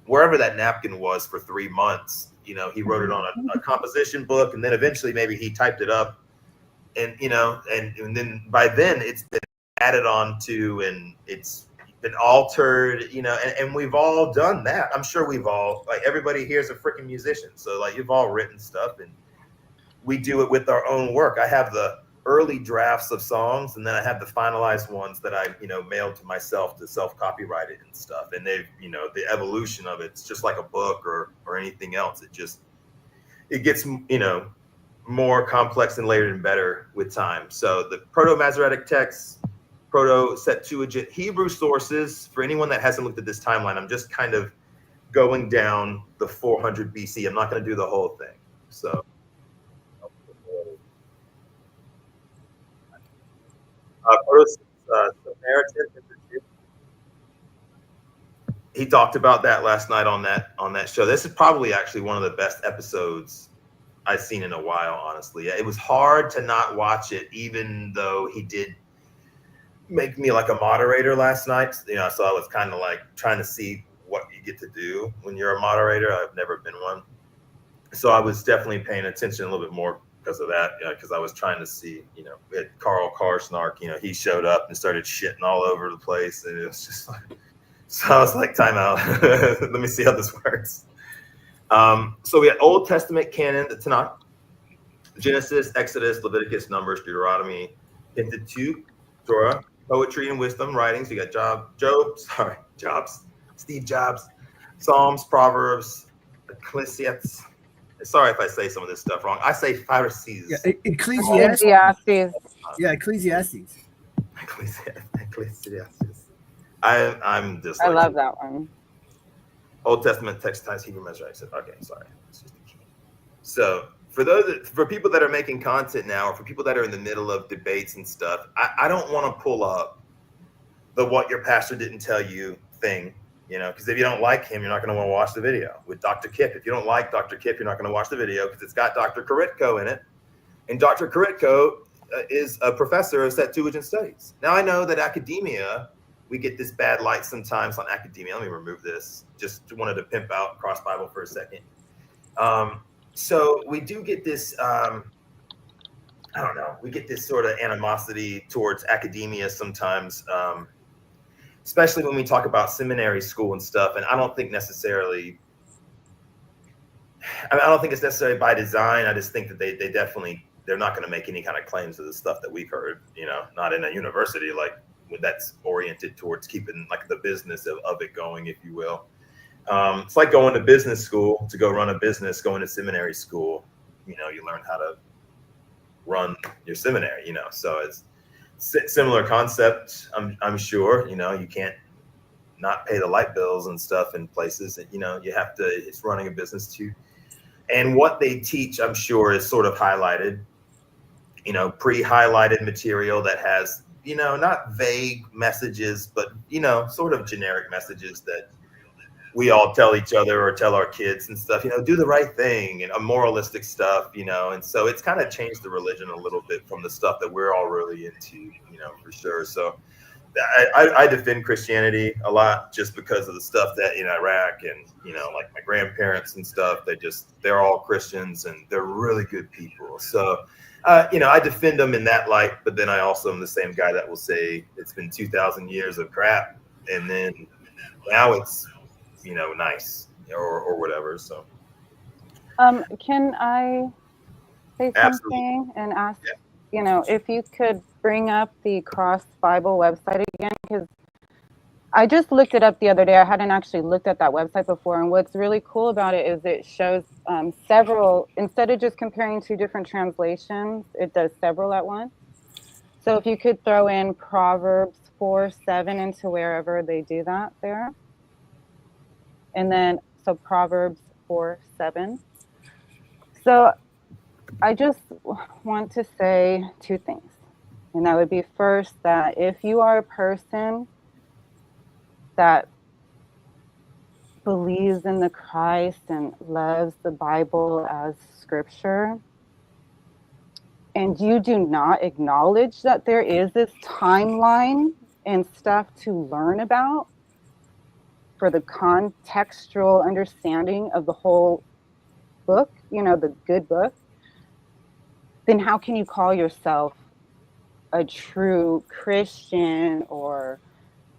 wherever that napkin was for 3 months, he wrote it on a composition book, and then eventually maybe he typed it up. And and then by then it's been added on to, and it's been altered, and we've all done that. I'm sure we've all, like, everybody here is a freaking musician, so like you've all written stuff, and we do it with our own work. I have the early drafts of songs, and then I have the finalized ones that I mailed to myself to self-copyright it and stuff. And they've the evolution of it's just like a book or anything else. It gets more complex and layered and better with time. So the Proto-Masoretic texts, Proto-Septuagint Hebrew sources, for anyone that hasn't looked at this timeline, I'm just kind of going down the 400 BC. I'm not going to do the whole thing. So he talked about that last night on that show. This is probably actually one of the best episodes I've seen in a while, honestly. It was hard to not watch it, even though he did make me like a moderator last night. So I was kind of like trying to see what you get to do when you're a moderator. I've never been one. So I was definitely paying attention a little bit more because of that, because I was trying to see, we had Carl Karsnark, he showed up and started shitting all over the place. And it was just like, so I was like, time out. Let me see how this works. So we had Old Testament canon, the Tanakh, Genesis, Exodus, Leviticus, Numbers, Deuteronomy, Pentateuch, Torah, poetry and wisdom writings. You got Steve Jobs, Psalms, Proverbs, Ecclesiastes. Sorry if I say some of this stuff wrong. I say Pharisees. Yeah, Ecclesiastes. Yeah, Ecclesiastes. Ecclesiastes. I'm just. I love that one. Old Testament text times Hebrew Masoretic. Okay, sorry. It's just a key. So for people that are making content now, or for people that are in the middle of debates and stuff, I don't want to pull up the "what your pastor didn't tell you" thing, because if you don't like him, you're not going to want to watch the video. With Dr. Kip, if you don't like Dr. Kip, you're not going to watch the video because it's got Dr. Karitko in it, and Dr. Karitko is a professor of Septuagint studies. Now I know that academia, we get this bad light sometimes on academia. Let me remove this. Just wanted to pimp out Cross Bible for a second. So we do get this, I don't know, we get this sort of animosity towards academia sometimes, especially when we talk about seminary school and stuff. And I don't think necessarily, I mean, I don't think it's necessarily by design. I just think that they definitely, they're not going to make any kind of claims to the stuff that we've heard, you know, not in a university like that's oriented towards keeping like the business of it going, if you will. It's like going to business school to go run a business, going to seminary school, you know, you learn how to run your seminary, you know, so it's similar concept. I'm sure, you know, you can't not pay the light bills and stuff in places that, you know, you have to, it's running a business too. And what they teach, I'm sure, is sort of highlighted, you know, pre-highlighted material that has, you know, not vague messages, but, you know, sort of generic messages that we all tell each other or tell our kids and stuff, you know, do the right thing and moralistic stuff, you know. And so it's kind of changed the religion a little bit from the stuff that we're all really into, you know, for sure. So I defend Christianity a lot just because of the stuff that in Iraq and, you know, like my grandparents and stuff, they're all Christians and they're really good people. So, you know, I defend them in that light, but then I also am the same guy that will say it's been 2,000 years of crap. And then now it's, you know, nice or whatever. So, can I say something and ask, you know, if you could bring up the Cross Bible website again, because I just looked it up the other day. I hadn't actually looked at that website before. And what's really cool about it is it shows several, instead of just comparing two different translations, it does several at once. So if you could throw in Proverbs 4:7 into wherever they do that there. And then, so Proverbs 4:7. So I just want to say two things. And that would be first, that if you are a person that believes in the Christ and loves the Bible as scripture, and you do not acknowledge that there is this timeline and stuff to learn about for the contextual understanding of the whole book, you know, the good book, then how can you call yourself a true Christian or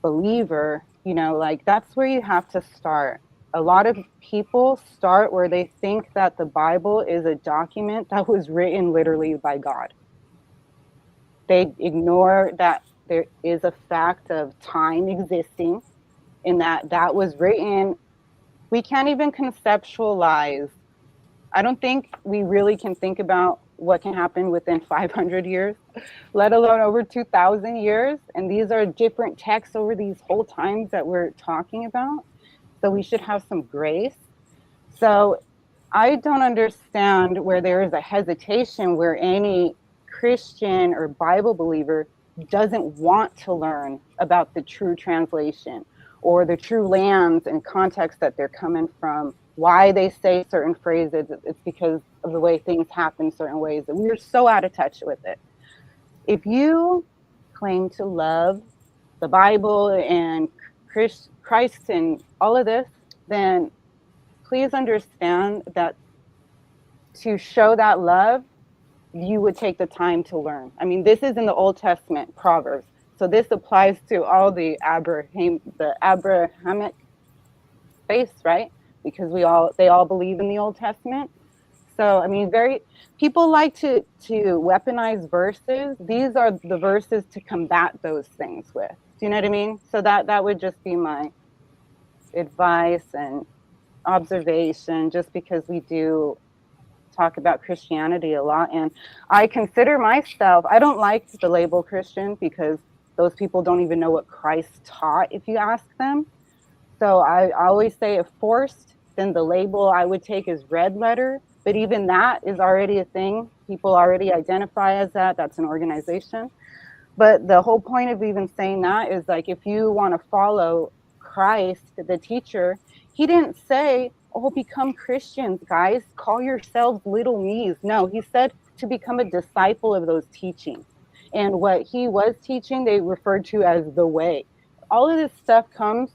believer? You know, like that's where you have to start. A lot of people start where they think that the Bible is a document that was written literally by God. They ignore that there is a fact of time existing and that was written. We can't even conceptualize. I don't think we really can think about what can happen within 500 years, let alone over 2,000 years. And these are different texts over these whole times that we're talking about. So we should have some grace. So I don't understand where there is a hesitation where any Christian or Bible believer doesn't want to learn about the true translation or the true lands and context that they're coming from, why they say certain phrases. It's because of the way things happen certain ways, and we're so out of touch with it. If you claim to love the Bible and Christ and all of this, then please understand that to show that love, you would take the time to learn. I mean, this is in the Old Testament, Proverbs. So this applies to all the Abrahamic faiths, right? Because they all believe in the Old Testament. So, I mean, people like to weaponize verses. These are the verses to combat those things with. Do you know what I mean? So that would just be my advice and observation, just because we do talk about Christianity a lot. And I consider myself, I don't like the label Christian because those people don't even know what Christ taught if you ask them. So I always say if forced, then the label I would take is red letter. But even that is already a thing. People already identify as that. That's an organization. But the whole point of even saying that is, like, if you want to follow Christ, the teacher, he didn't say, oh, become Christians, guys. Call yourselves little me's. No, he said to become a disciple of those teachings. And what he was teaching, they referred to as the way. All of this stuff comes.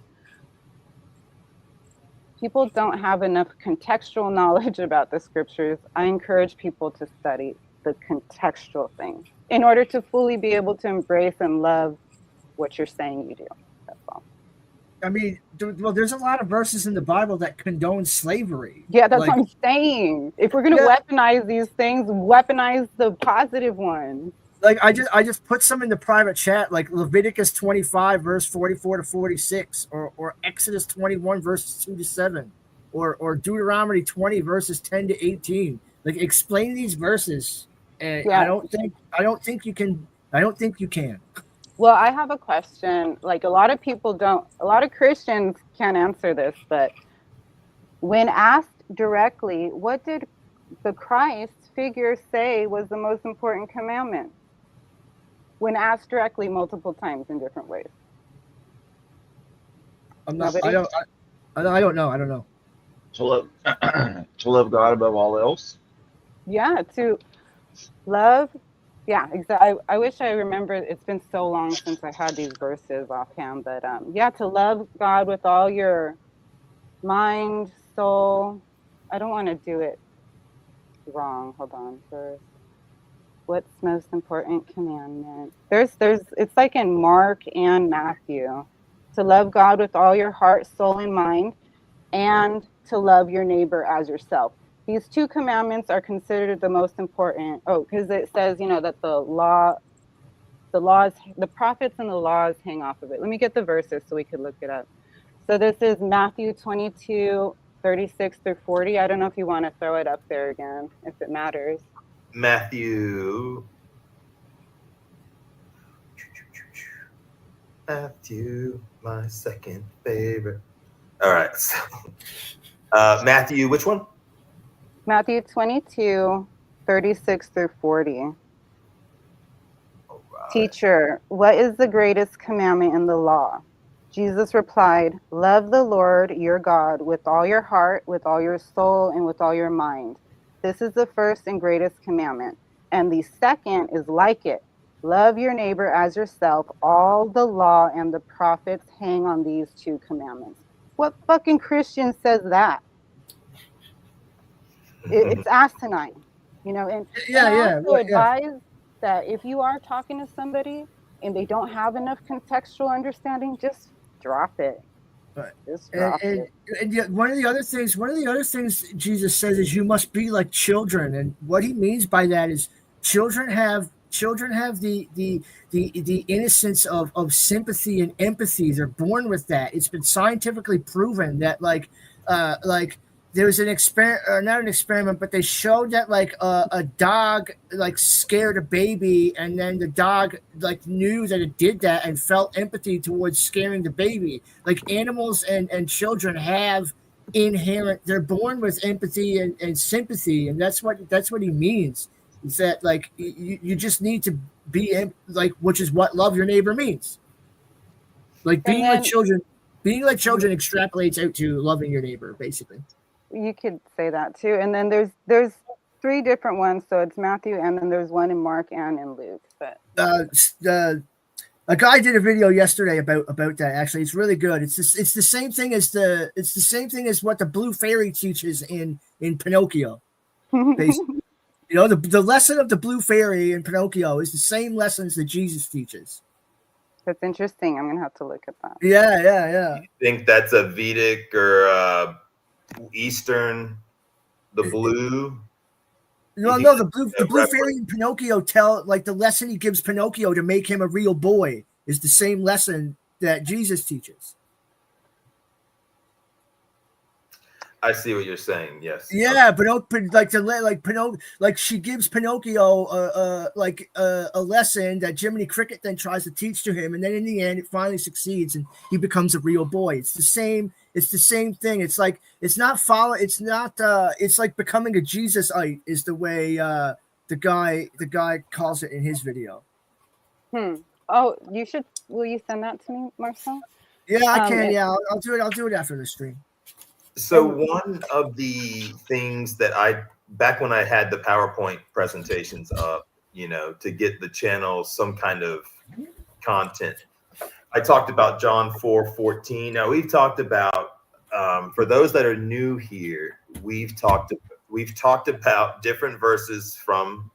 People don't have enough contextual knowledge about the scriptures. I encourage people to study the contextual things in order to fully be able to embrace and love what you're saying you do. That's all. I mean, there's a lot of verses in the Bible that condone slavery. Yeah, that's what I'm saying. If we're gonna weaponize these things, weaponize the positive ones. Like I just put some in the private chat, like Leviticus 25 verse 44 to 46, or Exodus 21 verses 2 to 7, or Deuteronomy 20 verses 10 to 18. Like explain these verses, and I don't think you can. Well, I have a question. Like a lot of Christians can't answer this, but when asked directly, what did the Christ figure say was the most important commandment? When asked directly multiple times in different ways. I don't know. To love God above all else. Yeah, to love. Yeah, exactly. I wish I remembered. It's been so long since I had these verses offhand, but to love God with all your mind, soul. I don't want to do it wrong. Hold on. First, what's most important commandment? It's like in Mark and Matthew, to love God with all your heart, soul, and mind, and to love your neighbor as yourself. These two commandments are considered the most important. Oh, because it says, that the prophets and the laws hang off of it. Let me get the verses so we could look it up. So this is Matthew 22, 36 through 40. I don't know if you want to throw it up there again, if it matters. Matthew, my second favorite. All right. So, Matthew, which one? Matthew 22, 36 through 40. Right. Teacher, what is the greatest commandment in the law? Jesus replied, love the Lord your God with all your heart, with all your soul, and with all your mind. This is the first and greatest commandment. And the second is like it. Love your neighbor as yourself. All the law and the prophets hang on these two commandments. What fucking Christian says that? It's asinine, and I also advise that if you are talking to somebody and they don't have enough contextual understanding, just drop it. Right. And one of the other things Jesus says is you must be like children, and what he means by that is children have the innocence of sympathy and empathy. They're born with that. It's been scientifically proven that like there was not an experiment, but they showed that like a dog like scared a baby, and then the dog like knew that it did that and felt empathy towards scaring the baby. Like animals and children have they're born with empathy and sympathy, and that's what he means. Is that like you just need to be like, which is what love your neighbor means. Like being like children extrapolates out to loving your neighbor, basically. You could say that too. And then there's three different ones. So it's Matthew, and then there's one in Mark and in Luke. But a guy did a video yesterday about that. Actually, it's really good. It's the same thing as what the Blue Fairy teaches in Pinocchio. Basically. The lesson of the Blue Fairy in Pinocchio is the same lessons that Jesus teaches. That's interesting. I'm gonna have to look at that. Yeah. You think that's a Vedic or Eastern? The blue? No, the blue fairy in Pinocchio the lesson he gives Pinocchio to make him a real boy is the same lesson that Jesus teaches. I see what you're saying. Yes. Yeah, but she gives Pinocchio a lesson that Jiminy Cricket then tries to teach to him, and then in the end, it finally succeeds, and he becomes a real boy. It's the same thing. It's like it's like becoming a Jesusite is the way the guy calls it in his video. Oh, will you send that to me, Marcel? Yeah, I can. Yeah, I'll do it after the stream. So one of the things that back when I had the PowerPoint presentations up, to get the channel some kind of content, I talked about John 4:14. Now we've talked about, for those that are new here, we've talked about different verses from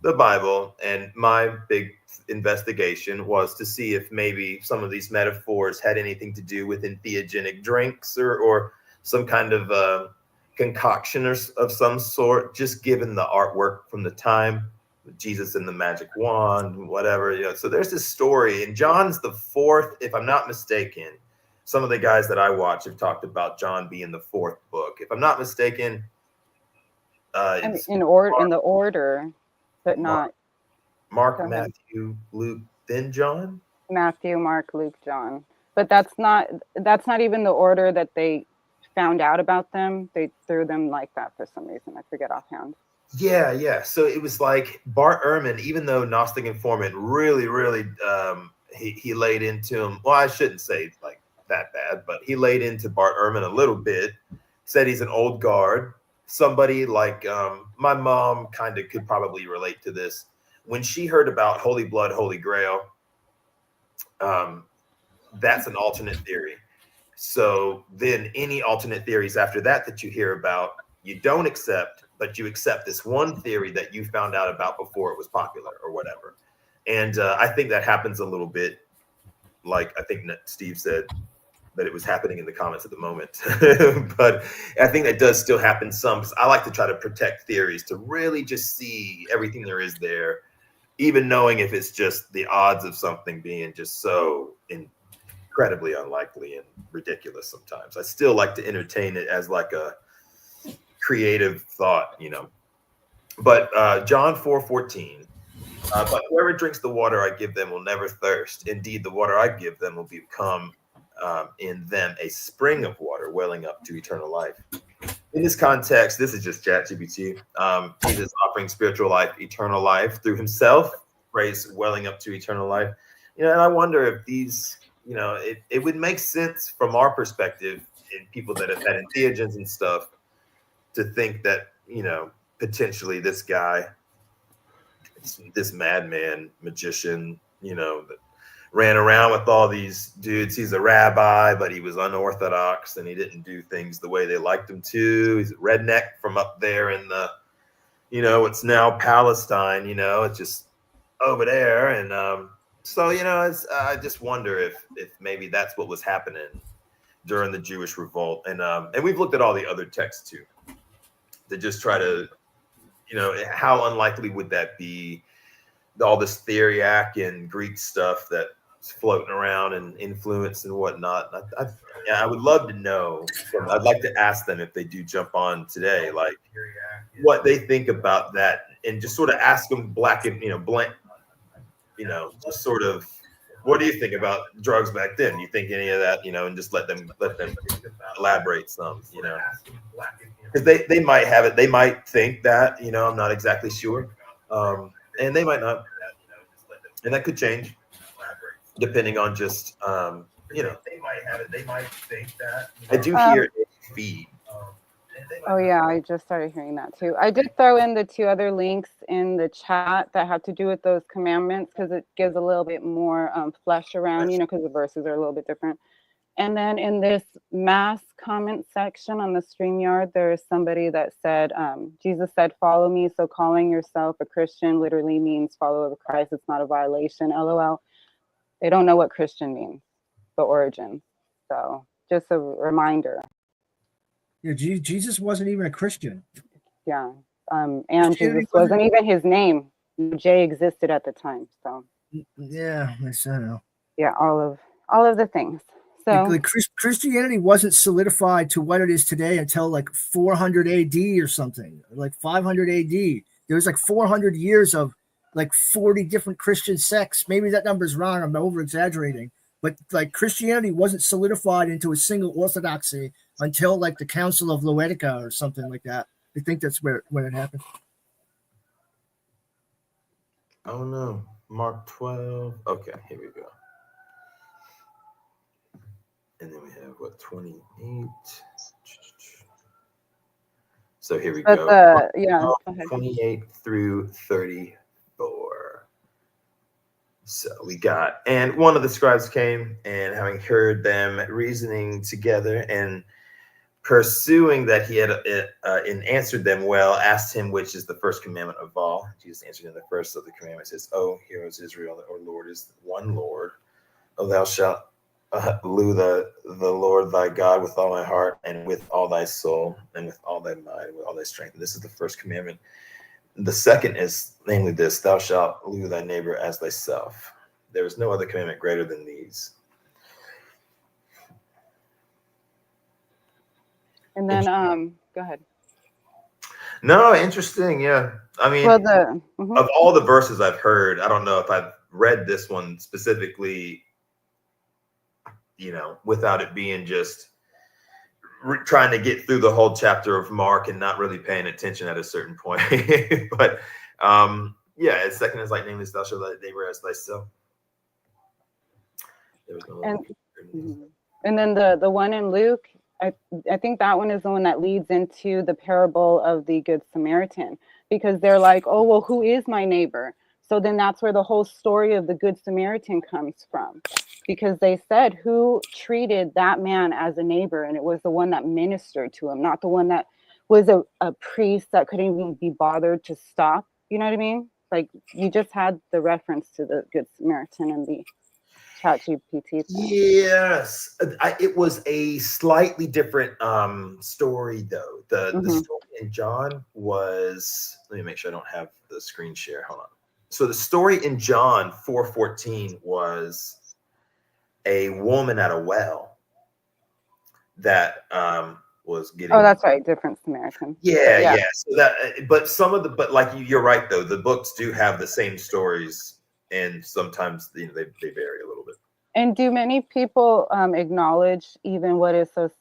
the Bible, and my big investigation was to see if maybe some of these metaphors had anything to do with entheogenic drinks or some kind of concoction of some sort, just given the artwork from the time, Jesus and the magic wand, whatever. You know, so there's this story, and John's the fourth, if I'm not mistaken. Some of the guys that I watch have talked about John being the fourth book. If I'm not mistaken, it's in the order, but not Mark, Matthew, Luke, then John. Matthew, Mark, Luke, John. But that's not even the order that they found out about them. They threw them like that for some reason. I forget offhand. Yeah. So it was like Bart Ehrman, even though Gnostic Informant really, he laid into him. Well, I shouldn't say like that bad, but he laid into Bart Ehrman a little bit. Said he's an old guard. Somebody like my mom kind of could probably relate to this. When she heard about Holy Blood, Holy Grail, that's an alternate theory. So then any alternate theories after that you hear about, you don't accept, but you accept this one theory that you found out about before it was popular or whatever. And I think that happens a little bit, like I think Steve said, that it was happening in the comments at the moment. But I think that does still happen some, because I like to try to protect theories, to really just see everything there is there, even knowing if it's just the odds of something being just so incredibly unlikely and ridiculous sometimes. I still like to entertain it as like a creative thought, you know. But John 4:14, but whoever drinks the water I give them will never thirst. Indeed, the water I give them will become in them a spring of water welling up to eternal life. In this context, this is just ChatGPT. Jesus offering spiritual life, eternal life through himself, praise welling up to eternal life. You know, and I wonder if these, you know, it would make sense from our perspective, in people that have had entheogens and stuff, to think that, you know, potentially this guy, this madman magician, you know, that ran around with all these dudes. He's a rabbi, but he was unorthodox and he didn't do things the way they liked him to. He's a redneck from up there in the, you know, it's now Palestine, you know, it's just over there. And so, you know, I just wonder if maybe that's what was happening during the Jewish revolt. And we've looked at all the other texts too, to just try to, you know, how unlikely would that be? All this Syriac and Greek stuff that's floating around and influence and whatnot. I would love to know. I'd like to ask them if they do jump on today, like what they think about that, and just sort of ask them blank, you know, just sort of, what do you think about drugs back then? Do you think any of that, you know, and just let them elaborate some, you know, because they might have it. They might think that, you know, I'm not exactly sure. And they might not, and that could change depending on just, you know, they might have it. They might think that. I do hear a feed. Oh yeah, I just started hearing that too. I did throw in the 2 other links in the chat that have to do with those commandments, because it gives a little bit more flesh around, you know, because the verses are a little bit different. And then in this mass comment section on the StreamYard, there's somebody that said, Jesus said, follow me. So calling yourself a Christian literally means follower of Christ. It's not a violation, LOL. They don't know what Christian means, the origin. So just a reminder. Yeah, Jesus wasn't even a Christian. Yeah. And Jesus wasn't even his name. J existed at the time. So yeah, I don't know. Yeah, all of the things. So like Christianity wasn't solidified to what it is today until like 400 AD or something, like 500 AD. There was like 400 years of like 40 different Christian sects. Maybe that number's wrong. I'm over exaggerating. But like Christianity wasn't solidified into a single orthodoxy until like the Council of Laodicea or something like that. I think that's when it happened. Oh no, Mark 12. Okay, here we go. And then we have what, 28. So here we go. 28 through 34. So we got, and one of the scribes came, and having heard them reasoning together and pursuing that he had and answered them well, asked him which is the first commandment of all. Jesus answered in the first of the commandments says, "Oh, hear, O Israel, our Lord is one Lord. Oh, thou shalt love the Lord thy God with all thy heart and with all thy soul and with all thy mind and with all thy strength." And this is the first commandment. The second is namely this: thou shalt love thy neighbor as thyself. There is no other commandment greater than these. And then, go ahead. No, interesting. Yeah. I mean, Well, of all the verses I've heard, I don't know if I've read this one specifically, without it being just trying to get through the whole chapter of Mark and not really paying attention at a certain point. But yeah, second is like, namely, thou shalt love thy neighbor as thyself. There was no and then the one in Luke, I think that one is the one that leads into the parable of the Good Samaritan, because they're like, oh, well, who is my neighbor? So then that's where the whole story of the Good Samaritan comes from, because they said, who treated that man as a neighbor? And it was the one that ministered to him, not the one that was a priest that couldn't even be bothered to stop. You know what I mean? Like, you just had the reference to the Good Samaritan in the ChatGPT thing. Yes, it was a slightly different story though. The story in John was, let me make sure I don't have the screen share. Hold on. So the story in John 4:14 was a woman at a well that was getting. Oh, that's right, different Samaritan. Yeah. So but some of but like you're right though. The books do have the same stories, and sometimes they vary a little bit. And do many people acknowledge even what is so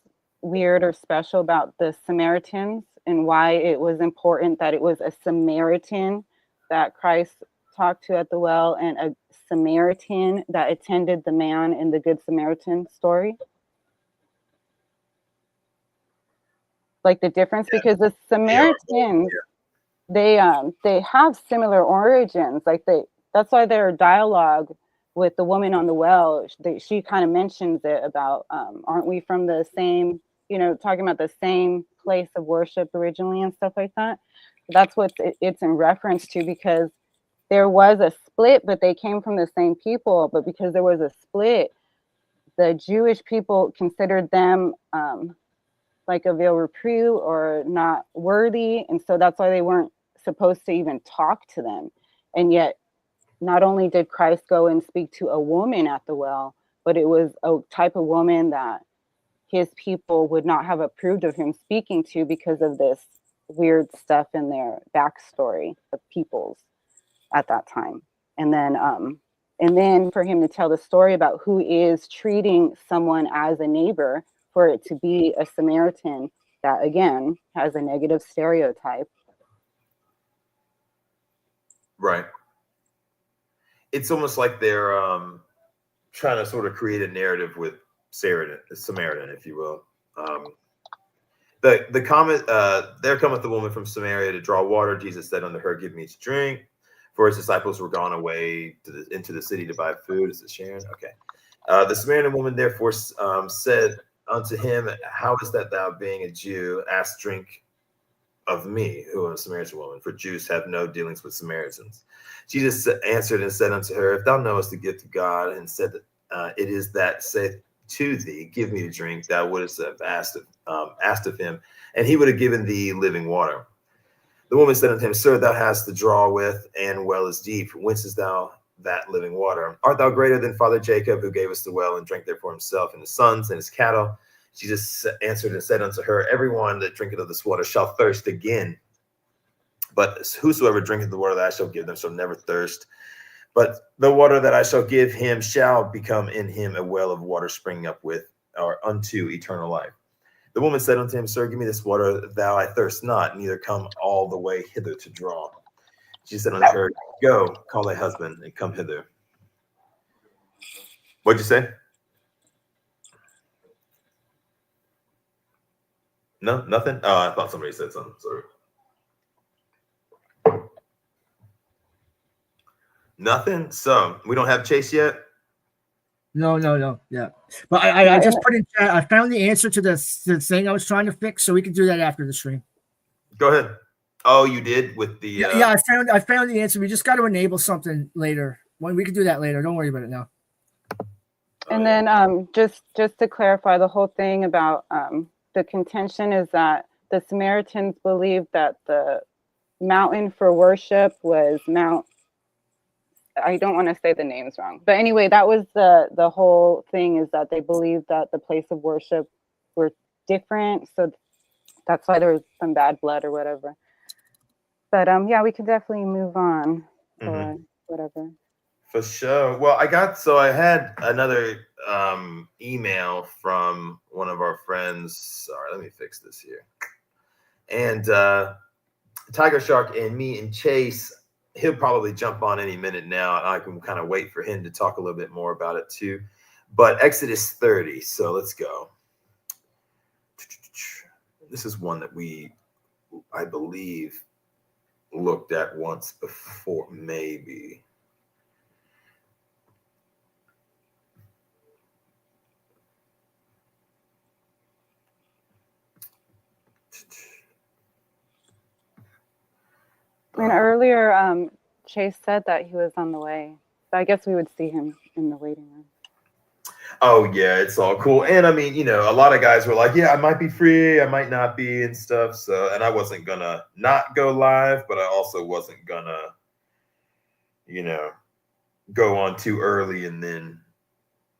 weird or special about the Samaritans and why it was important that it was a Samaritan that Christ talked to at the well and a Samaritan that attended the man in the Good Samaritan story? Like the difference, because the Samaritans, they have similar origins. Like that's why their dialogue with the woman on the well, she kind of mentions it about, aren't we from the same, talking about the same place of worship originally and stuff like that. That's what it's in reference to, because there was a split, but they came from the same people. But because there was a split, the Jewish people considered them like a veil reprove or not worthy. And so that's why they weren't supposed to even talk to them. And yet, not only did Christ go and speak to a woman at the well, but it was a type of woman that his people would not have approved of him speaking to because of this weird stuff in their backstory of peoples at that time. And then for him to tell the story about who is treating someone as a neighbor, for it to be a Samaritan that, again, has a negative stereotype. Right. It's almost like they're trying to sort of create a narrative with Samaritan, if you will. The comment, there cometh the woman from Samaria to draw water. Jesus said unto her, give me to drink. For his disciples were gone away into the city to buy food. Is it Sharon? Okay. The Samaritan woman therefore said unto him, how is that thou, being a Jew, ask drink of me, who am a Samaritan woman? For Jews have no dealings with Samaritans. Jesus answered and said unto her, if thou knowest the gift of God, and said that it is that saith to thee, give me to drink, thou wouldst have asked of him, and he would have given thee living water. The woman said unto him, sir, thou hast the draw with, and well is deep. Whence is thou that living water? Art thou greater than Father Jacob, who gave us the well, and drank there for himself and his sons and his cattle? Jesus answered and said unto her, everyone that drinketh of this water shall thirst again. But whosoever drinketh the water that I shall give them shall never thirst. But the water that I shall give him shall become in him a well of water springing up with, or unto eternal life. The woman said unto him, sir, give me this water, thou I thirst not, neither come all the way hither to draw. She said unto her, go, call thy husband, and come hither. What'd you say? No, nothing? Oh, I thought somebody said something. Sorry. Nothing? So, we don't have Chase yet? No. Yeah, but I just put in chat. I found the answer to the thing I was trying to fix, so we can do that after the stream. Go ahead. Oh, you did with the. Yeah, I found the answer. We just got to enable something later. When we can do that later. Don't worry about it now. And then just to clarify, the whole thing about the contention is that the Samaritans believed that the mountain for worship was Mount. I don't want to say the names wrong, but anyway, that was the whole thing, is that they believed that the place of worship were different, so that's why there was some bad blood or whatever. But yeah, we could definitely move on or whatever. For sure. Well, I had another email from one of our friends. Sorry, let me fix this here. And Tiger Shark and me and Chase, he'll probably jump on any minute now. I can kind of wait for him to talk a little bit more about it too. But Exodus 30. So let's go. This is one that I believe, looked at once before, maybe. And earlier, Chase said that he was on the way. So I guess we would see him in the waiting room. Oh yeah, it's all cool. And I mean, a lot of guys were like, yeah, I might be free, I might not be and stuff. So, and I wasn't gonna not go live, but I also wasn't gonna, go on too early and then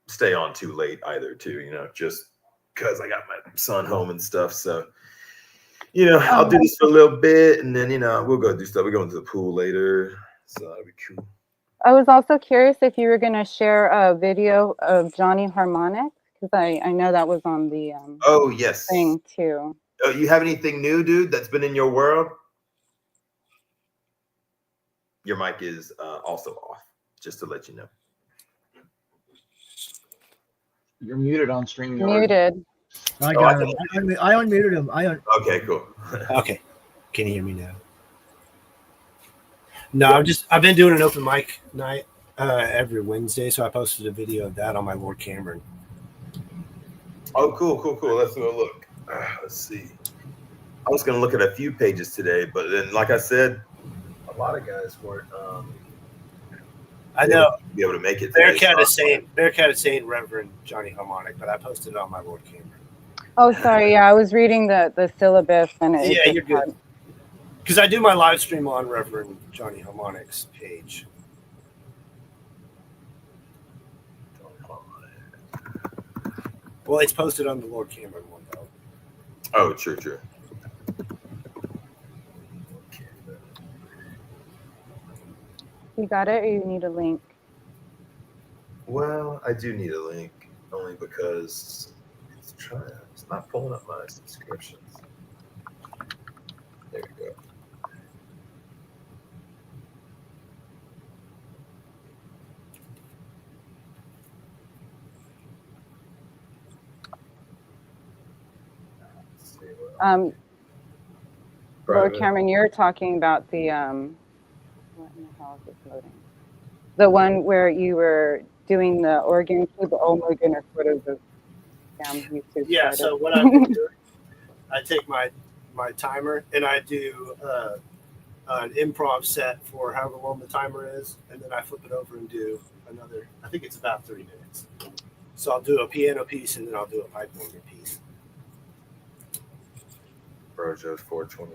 stay on too late either too, just because I got my son home and stuff. So, I'll do this for a little bit and then, we'll go do stuff. We're going to the pool later. So that'll be cool. I was also curious if you were going to share a video of Johnny Harmonic, because I know that was on the oh yes thing too. Oh, you have anything new, dude, that's been in your world? Your mic is also off, just to let you know. You're muted on StreamYard. Muted. I got him. I unmuted him. Okay, cool. Okay, can you hear me now? No, I've been doing an open mic night every Wednesday, so I posted a video of that on my Lord Cameron. Oh, cool. Let's go look. Let's see. I was going to look at a few pages today, but then, like I said, a lot of guys weren't. I know. Be able to make it. Bearcat is saying Reverend Johnny Harmonic, but I posted it on my Lord Cameron. Oh, sorry. Yeah, I was reading the syllabus and it. Yeah, you're good. Because I do my live stream on Reverend Johnny Harmonic's page. Well, it's posted on the Lord Cameron one, though. Oh, true. You got it, or you need a link? Well, I do need a link, only because it's not pulling up my subscriptions. There we go. Lord Cameron, you're talking about the what in the hell is this loading? The one where you were doing the organ key, the oh my goodness, what is this? YouTube yeah, started. So what I've been doing, I take my timer and I do an improv set for however long the timer is, and then I flip it over and do another, I think it's about 30 minutes. So I'll do a piano piece and then I'll do a pipe organ piece. Brojo's 420.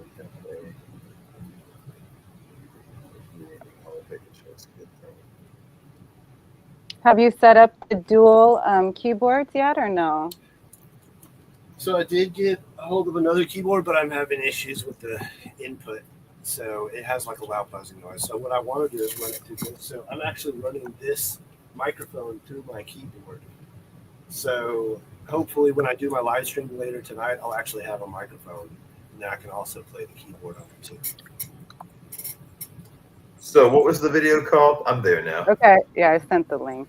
Have you set up the dual keyboards yet, or no? So I did get a hold of another keyboard, but I'm having issues with the input. So it has like a loud buzzing noise. So what I want to do is run it through this. So I'm actually running this microphone through my keyboard. So hopefully when I do my live stream later tonight, I'll actually have a microphone. And then I can also play the keyboard on it too. So what was the video called? I'm there now. Okay, yeah, I sent the link.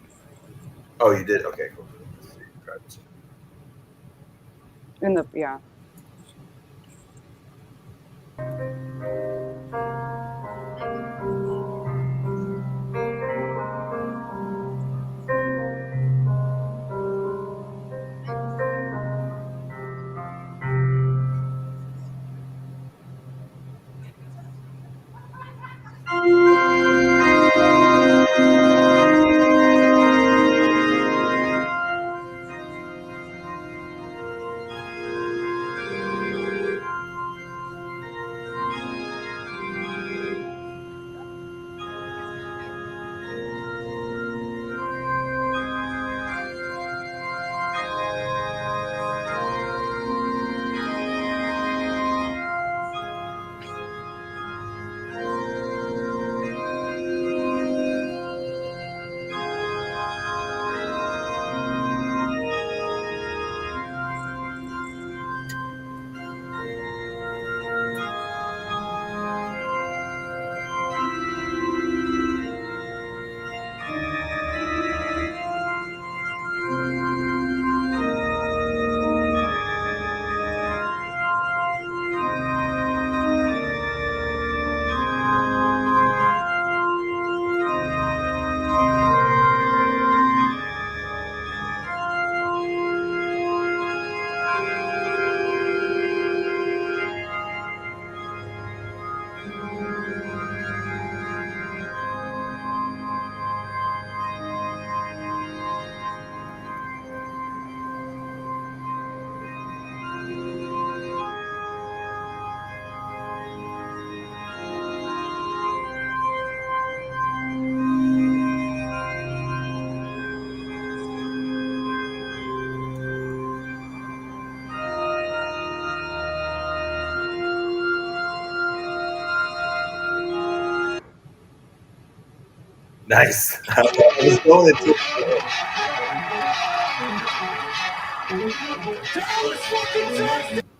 Oh, you did? Okay, cool. Yeah. Nice. I was going into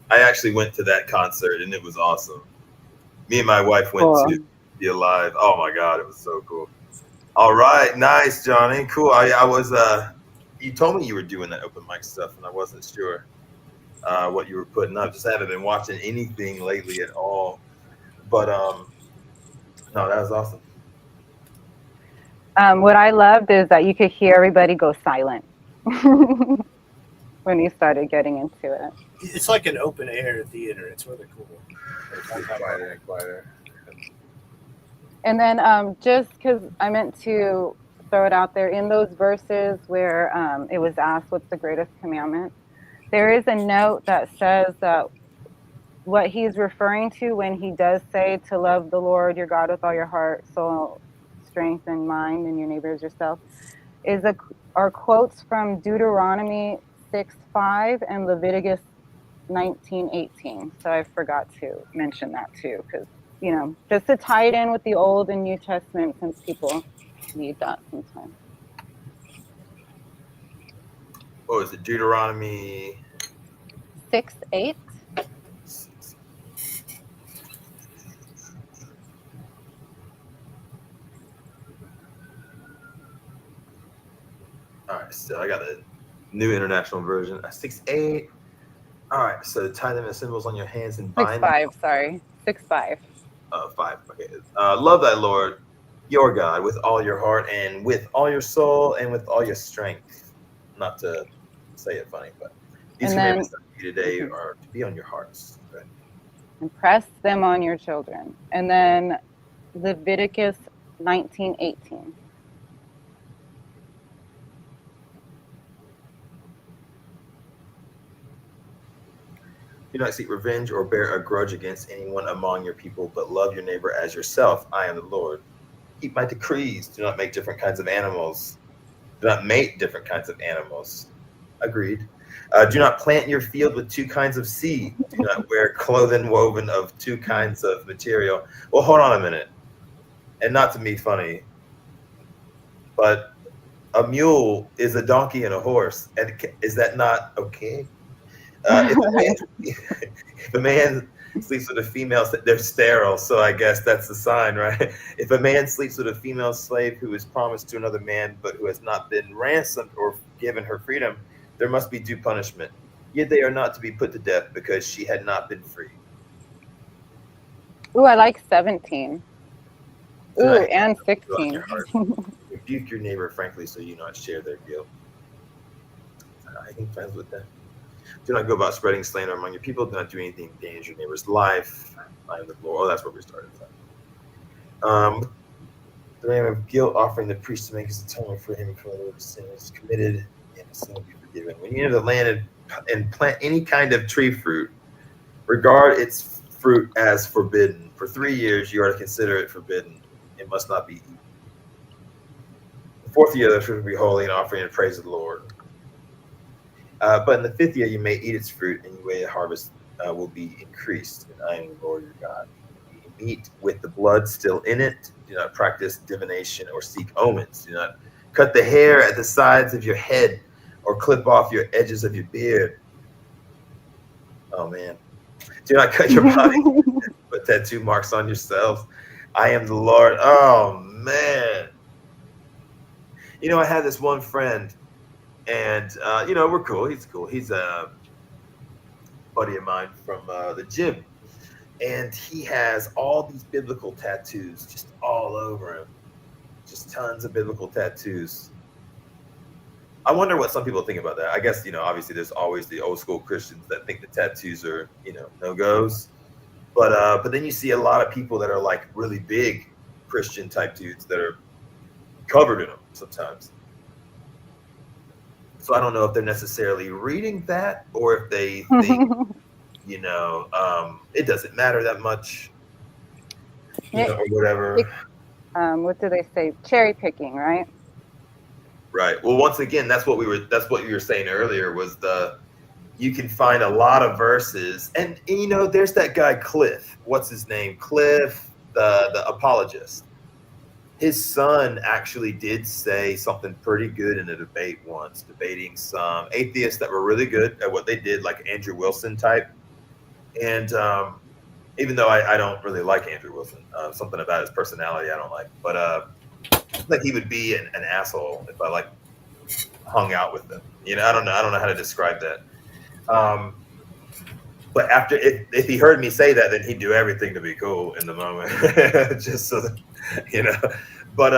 I actually went to that concert and it was awesome. Me and my wife went Cool. to Be Alive. Oh my God, it was so cool. All right, nice, Johnny. Cool. I was you told me you were doing that open mic stuff and I wasn't sure what you were putting up. Just haven't been watching anything lately at all. But no, that was awesome. What I loved is that you could hear everybody go silent when you started getting into it. It's like an open air theater. It's really cool. Quieter and quieter. And then just because I meant to throw it out there, in those verses where it was asked, what's the greatest commandment? There is a note that says that what he's referring to when he does say to love the Lord your God with all your heart, soul, strength, and mind, and your neighbor as yourself, are quotes from Deuteronomy 6:5 and Leviticus 19:18. So I forgot to mention that too, because just to tie it in with the Old and New Testament, since people need that sometimes. What was it? Deuteronomy 6:8. All right, so I got a new international version. 6:8. All right, so tie them as symbols on your hands and bind 6:5. Sorry, 6:5. 5. Okay. Love thy Lord, your God, with all your heart and with all your soul and with all your strength. Not to say it funny, but these commandments that I give you today are to be on your hearts. Okay? Impress them on your children. And then Leviticus 19:18. Do not seek revenge or bear a grudge against anyone among your people, but love your neighbor as yourself. I am the Lord. Keep my decrees. Do not make different kinds of animals. Do not mate different kinds of animals. Agreed. Do not plant your field with two kinds of seed. Do not wear clothing woven of two kinds of material. Well, hold on a minute. And not to be funny, but a mule is a donkey and a horse. And is that not okay? If a man sleeps with a female, they're sterile. So I guess that's the sign, right? If a man sleeps with a female slave who is promised to another man, but who has not been ransomed or given her freedom, there must be due punishment. Yet they are not to be put to death because she had not been free. Ooh, I like 17. Ooh, and 16. Rebuke your neighbor frankly so you not share their guilt. I can friends with them. Do not go about spreading slander among your people. Do not do anything to endanger your neighbor's life. I am the Lord. Oh, that's where we started. The name of guilt, offering the priest to make his atonement for him for the sin is committed, and his sin will be forgiven. When you enter the land and plant any kind of tree fruit, regard its fruit as forbidden. For 3 years you are to consider it forbidden. It must not be eaten. The 4th year the fruit will be holy, and offering and praise of the Lord. But in the 5th year you may eat its fruit, and your way of harvest will be increased. And I am the Lord your God. You meat with the blood still in it. Do not practice divination or seek omens. Do not cut the hair at the sides of your head or clip off your edges of your beard. Oh man. Do not cut your body, put tattoo marks on yourselves. I am the Lord. Oh man. I had this one friend, and we're cool. He's cool. He's a buddy of mine from the gym, and he has all these biblical tattoos just all over him. Just tons of biblical tattoos. I wonder what some people think about that. I guess, obviously there's always the old school Christians that think the tattoos are, no-goes. But then you see a lot of people that are like really big Christian type dudes that are covered in them sometimes. So I don't know if they're necessarily reading that or if they think, it doesn't matter that much, or whatever. What do they say? Cherry picking, right? Right. Well, once again, that's what you were saying earlier was you can find a lot of verses, and there's that guy Cliff. What's his name? Cliff, the apologist. his son actually did say something pretty good in a debate once, debating some atheists that were really good at what they did, like Andrew Wilson type. And even though I don't really like Andrew Wilson, something about his personality I don't like. But like he would be an asshole if I like hung out with him. You know, I don't know how to describe that. But after, if he heard me say that, then he'd do everything to be cool in the moment, just so that, you know. But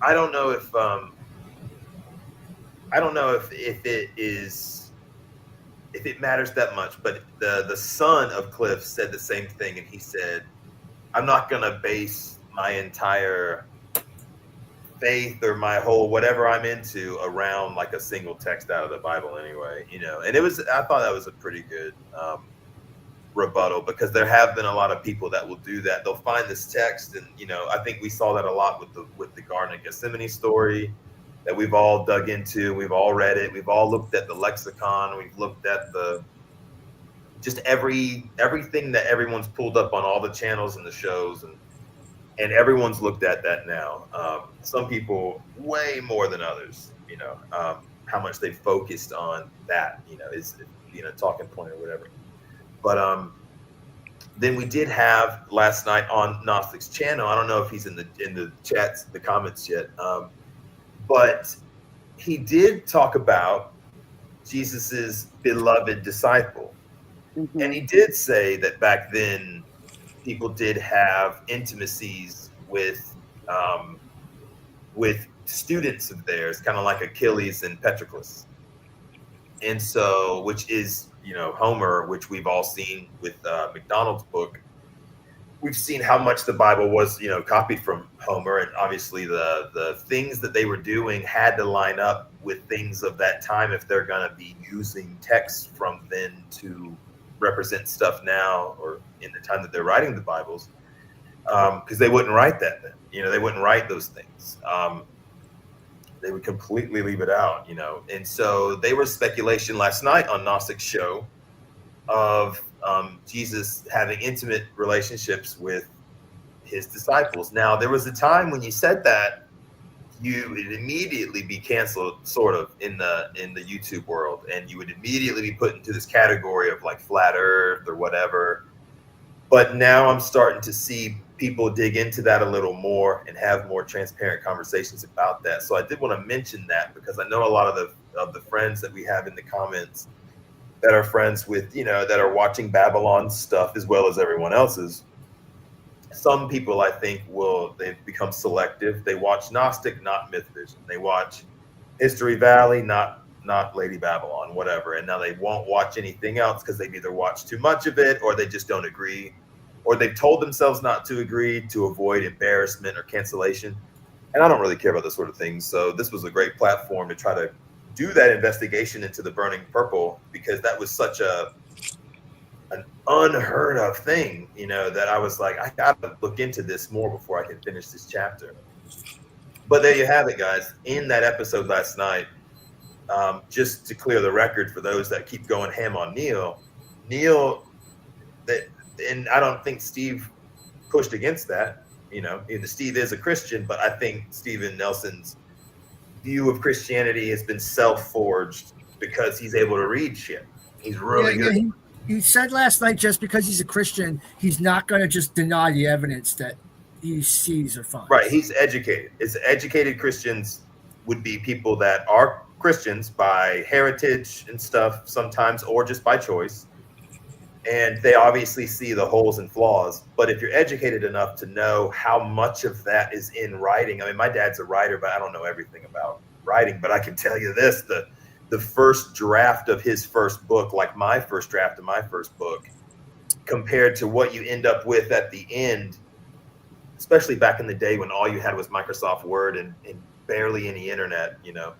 I don't know if it matters that much. But the son of Cliff said the same thing, and he said, "I'm not gonna base my entire faith or my whole whatever I'm into around like a single text out of the Bible anyway." You know, and I thought that was a pretty good rebuttal, because there have been a lot of people that will do that. They'll find this text, and you know, I think we saw that a lot with the Garden of Gethsemane story that we've all dug into. We've all read it. We've all looked at the lexicon. We've looked at just everything that everyone's pulled up on all the channels and the shows, and everyone's looked at that now. Some people way more than others. You know, how much they focused on that. You know, is talking point or whatever. But then we did have last night on Gnostic's channel. I don't know if he's in the chats, the comments yet, but he did talk about Jesus's beloved disciple, and he did say that back then people did have intimacies with students of theirs, kind of like Achilles and Patroclus, and so which is. You know, Homer, which we've all seen with McDonald's book. We've seen how much the Bible was, you know, copied from Homer, and obviously the things that they were doing had to line up with things of that time if they're going to be using texts from then to represent stuff now or in the time that they're writing the Bibles, because they wouldn't write that then. You know, they wouldn't write those things. They would completely leave it out, you know. And so there was speculation last night on Gnostic's show of Jesus having intimate relationships with his disciples. Now, there was a time when you said that, you would immediately be canceled, sort of, in the YouTube world, and you would immediately be put into this category of like flat Earth or whatever. But now I'm starting to see people dig into that a little more and have more transparent conversations about that. So I did want to mention that, because I know a lot of the friends that we have in the comments that are friends with, you know, that are watching Babylon stuff as well as everyone else's. Some people, I think, they've become selective. They watch Gnostic, not Myth Vision. They watch History Valley, not Lady Babylon, whatever. And now they won't watch anything else because they've either watched too much of it, or they just don't agree, or they've told themselves not to agree to avoid embarrassment or cancellation. And I don't really care about this sort of things. So this was a great platform to try to do that investigation into the burning purple, because that was such an unheard of thing, you know, that I was like, I gotta look into this more before I can finish this chapter. But there you have it, guys. In that episode last night, just to clear the record for those that keep going ham on Neil, and I don't think Steve pushed against that. You know, Steve is a Christian, but I think Stephen Nelson's view of Christianity has been self-forged because he's able to read shit. He's really good. Yeah, he said last night, just because he's a Christian, he's not going to just deny the evidence that he sees or finds. Right. He's educated. Educated Christians would be people that are Christians by heritage and stuff sometimes, or just by choice. And they obviously see the holes and flaws. But if you're educated enough to know how much of that is in writing, I mean, my dad's a writer, but I don't know everything about writing. But I can tell you this, the first draft of his first book, like my first draft of my first book, compared to what you end up with at the end, especially back in the day when all you had was Microsoft Word and barely any internet, you know,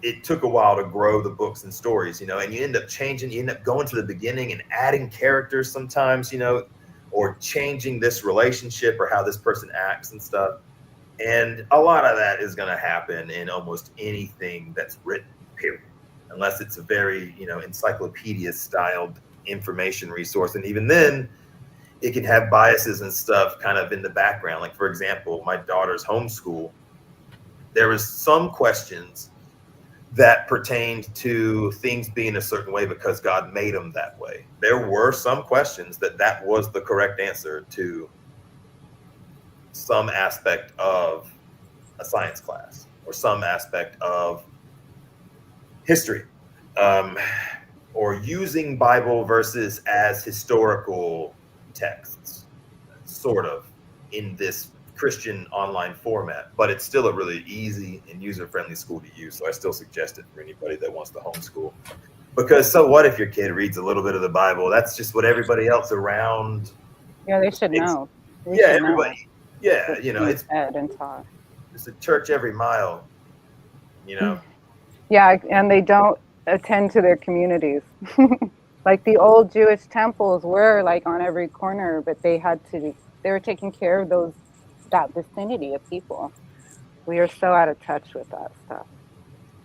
it took a while to grow the books and stories, you know, and you end up changing, you end up going to the beginning and adding characters sometimes, you know, or changing this relationship or how this person acts and stuff. And a lot of that is going to happen in almost anything that's written, period, unless it's a very, you know, encyclopedia styled information resource. And even then, it can have biases and stuff kind of in the background. Like, for example, my daughter's homeschool, there was some questions that pertained to things being a certain way because God made them that way. There were some questions that was the correct answer to some aspect of a science class or some aspect of history, or using Bible verses as historical texts, sort of, in this Christian online format, but it's still a really easy and user-friendly school to use. So I still suggest it for anybody that wants to homeschool. Because so what if your kid reads a little bit of the Bible? That's just what everybody else around. Yeah, they should know. They Yeah, should know everybody. Yeah, what's you know, being it's said and taught. a church every mile. You know. Yeah, and they don't attend to their communities. Like the old Jewish temples were like on every corner, but they were taking care of that vicinity of people. We are so out of touch with that stuff.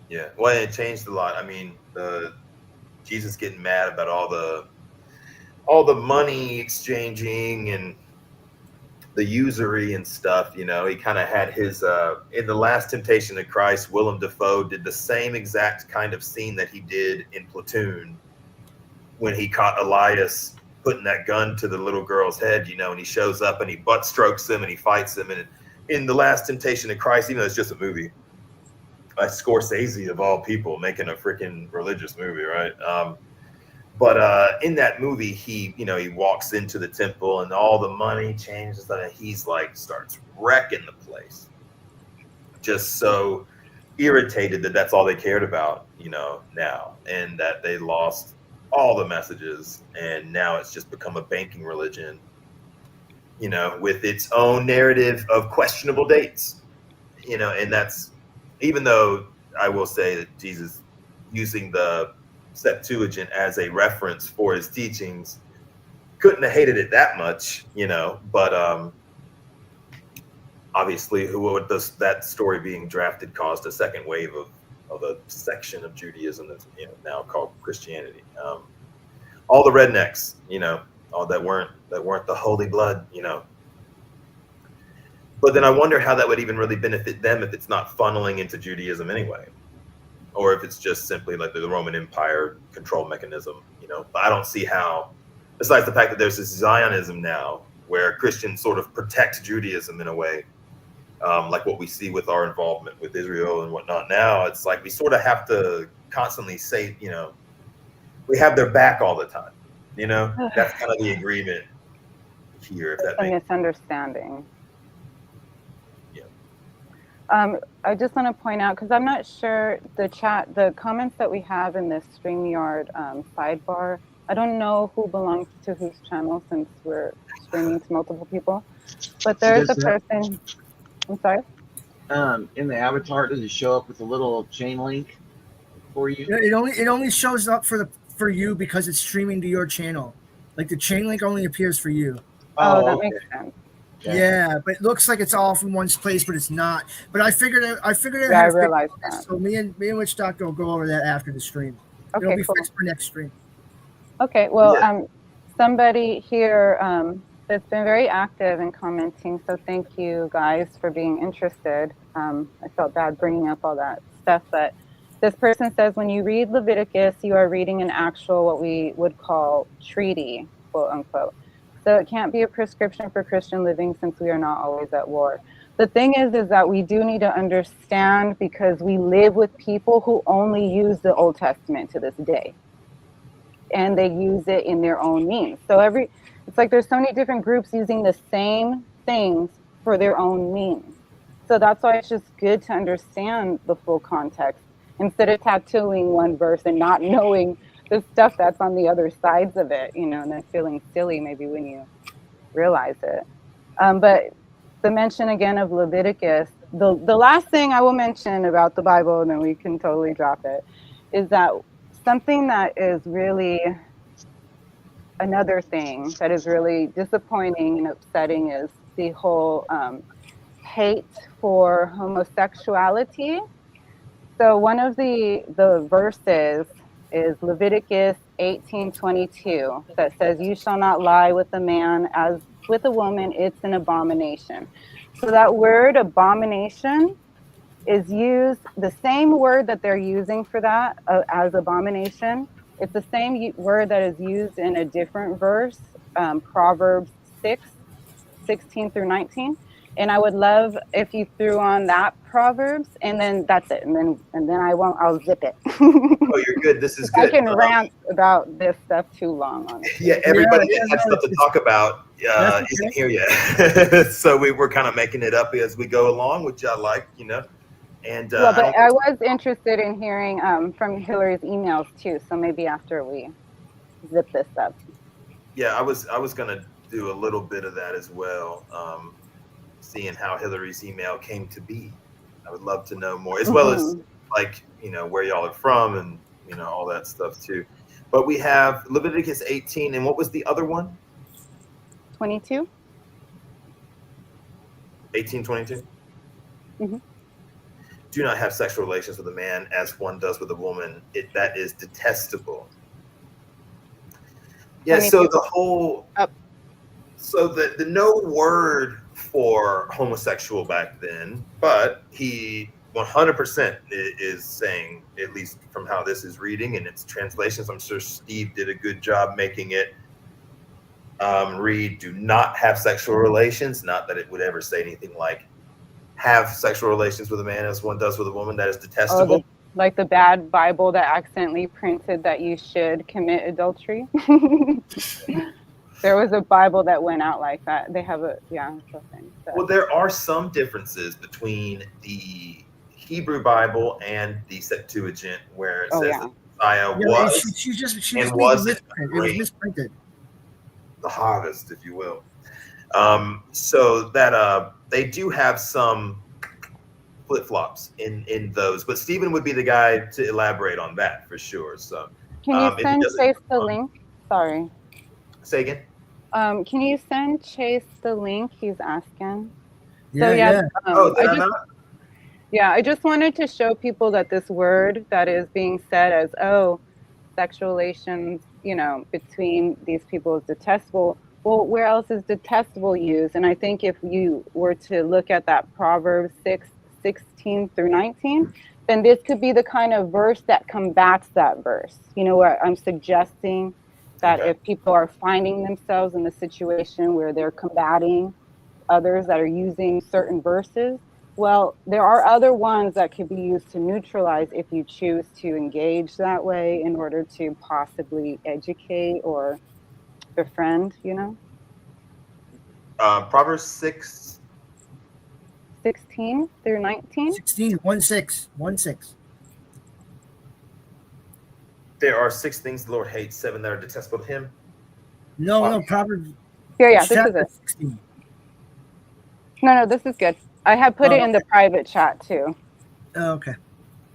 Yeah, well, it changed a lot. I mean, Jesus getting mad about all the money exchanging and the usury and stuff. You know, he kind of had his in the Last Temptation of Christ. Willem Dafoe did the same exact kind of scene that he did in Platoon when he caught Elias putting that gun to the little girl's head. You know, and he shows up and he butt strokes him and he fights him. And in the Last Temptation of Christ, even though it's just a movie, Scorsese of all people making a freaking religious movie, right? But in that movie, he walks into the temple and all the money changes, and he's like starts wrecking the place. Just so irritated that that's all they cared about, now, and that they lost all the messages, and now it's just become a banking religion, with its own narrative of questionable dates, and that's, even though I will say that Jesus using the Septuagint as a reference for his teachings couldn't have hated it that much, but obviously that story being drafted caused a second wave of a section of Judaism that's now called Christianity. All the rednecks, all that weren't the holy blood, But then I wonder how that would even really benefit them if it's not funneling into Judaism anyway, or if it's just simply like the Roman Empire control mechanism, But I don't see how, besides the fact that there's this Zionism now where Christians sort of protect Judaism in a way, like what we see with our involvement with Israel and whatnot now. It's like we sort of have to constantly say, we have their back all the time, That's kind of the agreement here. If that A makes misunderstanding. Yeah. I just want to point out, because I'm not sure the comments that we have in this StreamYard sidebar, I don't know who belongs to whose channel since we're streaming to multiple people, but there's a person. I'm sorry? In the avatar, does it show up with a little chain link for you? It only shows up for you because it's streaming to your channel. Like the chain link only appears for you. Oh, that makes sense. Okay. Yeah, but it looks like it's all from one place, but it's not. But I figured it. Yeah, I realized that. So me and Witch Doctor will go over that after the stream. Okay, it'll be cool. fixed for next stream. Okay, well, somebody here that's been very active in commenting, so thank you guys for being interested. I felt bad bringing up all that stuff, but this person says, when you read Leviticus, you are reading an actual, what we would call treaty, quote unquote. So it can't be a prescription for Christian living since we are not always at war. The thing is that we do need to understand, because we live with people who only use the Old Testament to this day. And they use it in their own means. So it's like there's so many different groups using the same things for their own means. So that's why it's just good to understand the full context instead of tattooing one verse and not knowing the stuff that's on the other sides of it, and then feeling silly maybe when you realize it. But the mention again of Leviticus, the last thing I will mention about the Bible, and then we can totally drop it, is that something that is really another thing that is really disappointing and upsetting is the whole hate for homosexuality. So one of the verses is Leviticus 18:22 that says, "You shall not lie with a man as with a woman; it's an abomination." So that word abomination is used, the same word that they're using for that as abomination. It's the same word that is used in a different verse, Proverbs 6:16 through 19. And I would love if you threw on that Proverbs, and then that's it. And then I'll zip it. Oh, you're good. This is I good. can rant about this stuff too long, honestly. Yeah, everybody Yeah, that had no, stuff to talk about that's isn't okay. here yet. So we're kind of making it up as we go along, which I like, you know. And Well, I but don't. I was interested in hearing from Hillary's emails too. So maybe after we zip this up. Yeah, I was gonna do a little bit of that as well. Seeing how Hillary's email came to be, I would love to know more, as well as like, you know, where y'all are from and, you know, all that stuff too. But we have Leviticus 18, and what was the other one? 22. 18:22. Mm-hmm. Do not have sexual relations with a man as one does with a woman. That is detestable. Yeah, 22. so the whole, so the no word for homosexual back then, but he 100% is saying, at least from how this is reading and its translations, I'm sure Steve did a good job making it read, do not have sexual relations. Not that it would ever say anything like have sexual relations with a man as one does with a woman. That is detestable. Like the bad Bible that accidentally printed that you should commit adultery. There was a Bible that went out like that. They have it's a thing. So. Well, there are some differences between the Hebrew Bible and the Septuagint, where it says that Messiah was she just and wasn't wasn't it was misprinted. the hottest, if you will. So that they do have some flip-flops in those, but Stephen would be the guy to elaborate on that for sure. So can you send Chase the link? Sorry. Say again. Can you send Chase the link? He's asking. Yeah. I just wanted to show people that this word that is being said as, sexual relations, between these people is detestable. Well, where else is detestable used? And I think if you were to look at that Proverbs 6:16 through 19, then this could be the kind of verse that combats that verse. Where I'm suggesting that if people are finding themselves in a situation where they're combating others that are using certain verses, well, there are other ones that could be used to neutralize if you choose to engage that way in order to possibly educate or befriend, Proverbs 16 through 19? 16, 1:6. There are 6 things the Lord hates, 7 that are detestable to him. No, Proverbs. Yeah, this is it. 16. No, this is good. I have put it in the private chat too. Oh, okay.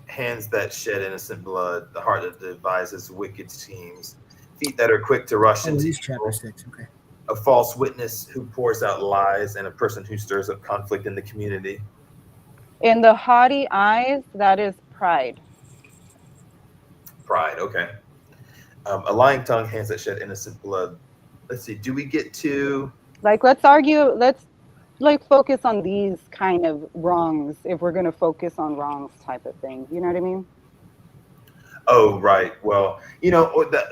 Hands that shed innocent blood, the heart that devises wicked schemes, feet that are quick to rush into these chapter 6. Okay. A false witness who pours out lies, and a person who stirs up conflict in the community. In the haughty eyes, that is pride. Pride, okay. A lying tongue, hands that shed innocent blood. Let's see, do we get to... Let's focus on these kind of wrongs if we're going to focus on wrongs type of thing. You know what I mean? Oh, right. Well,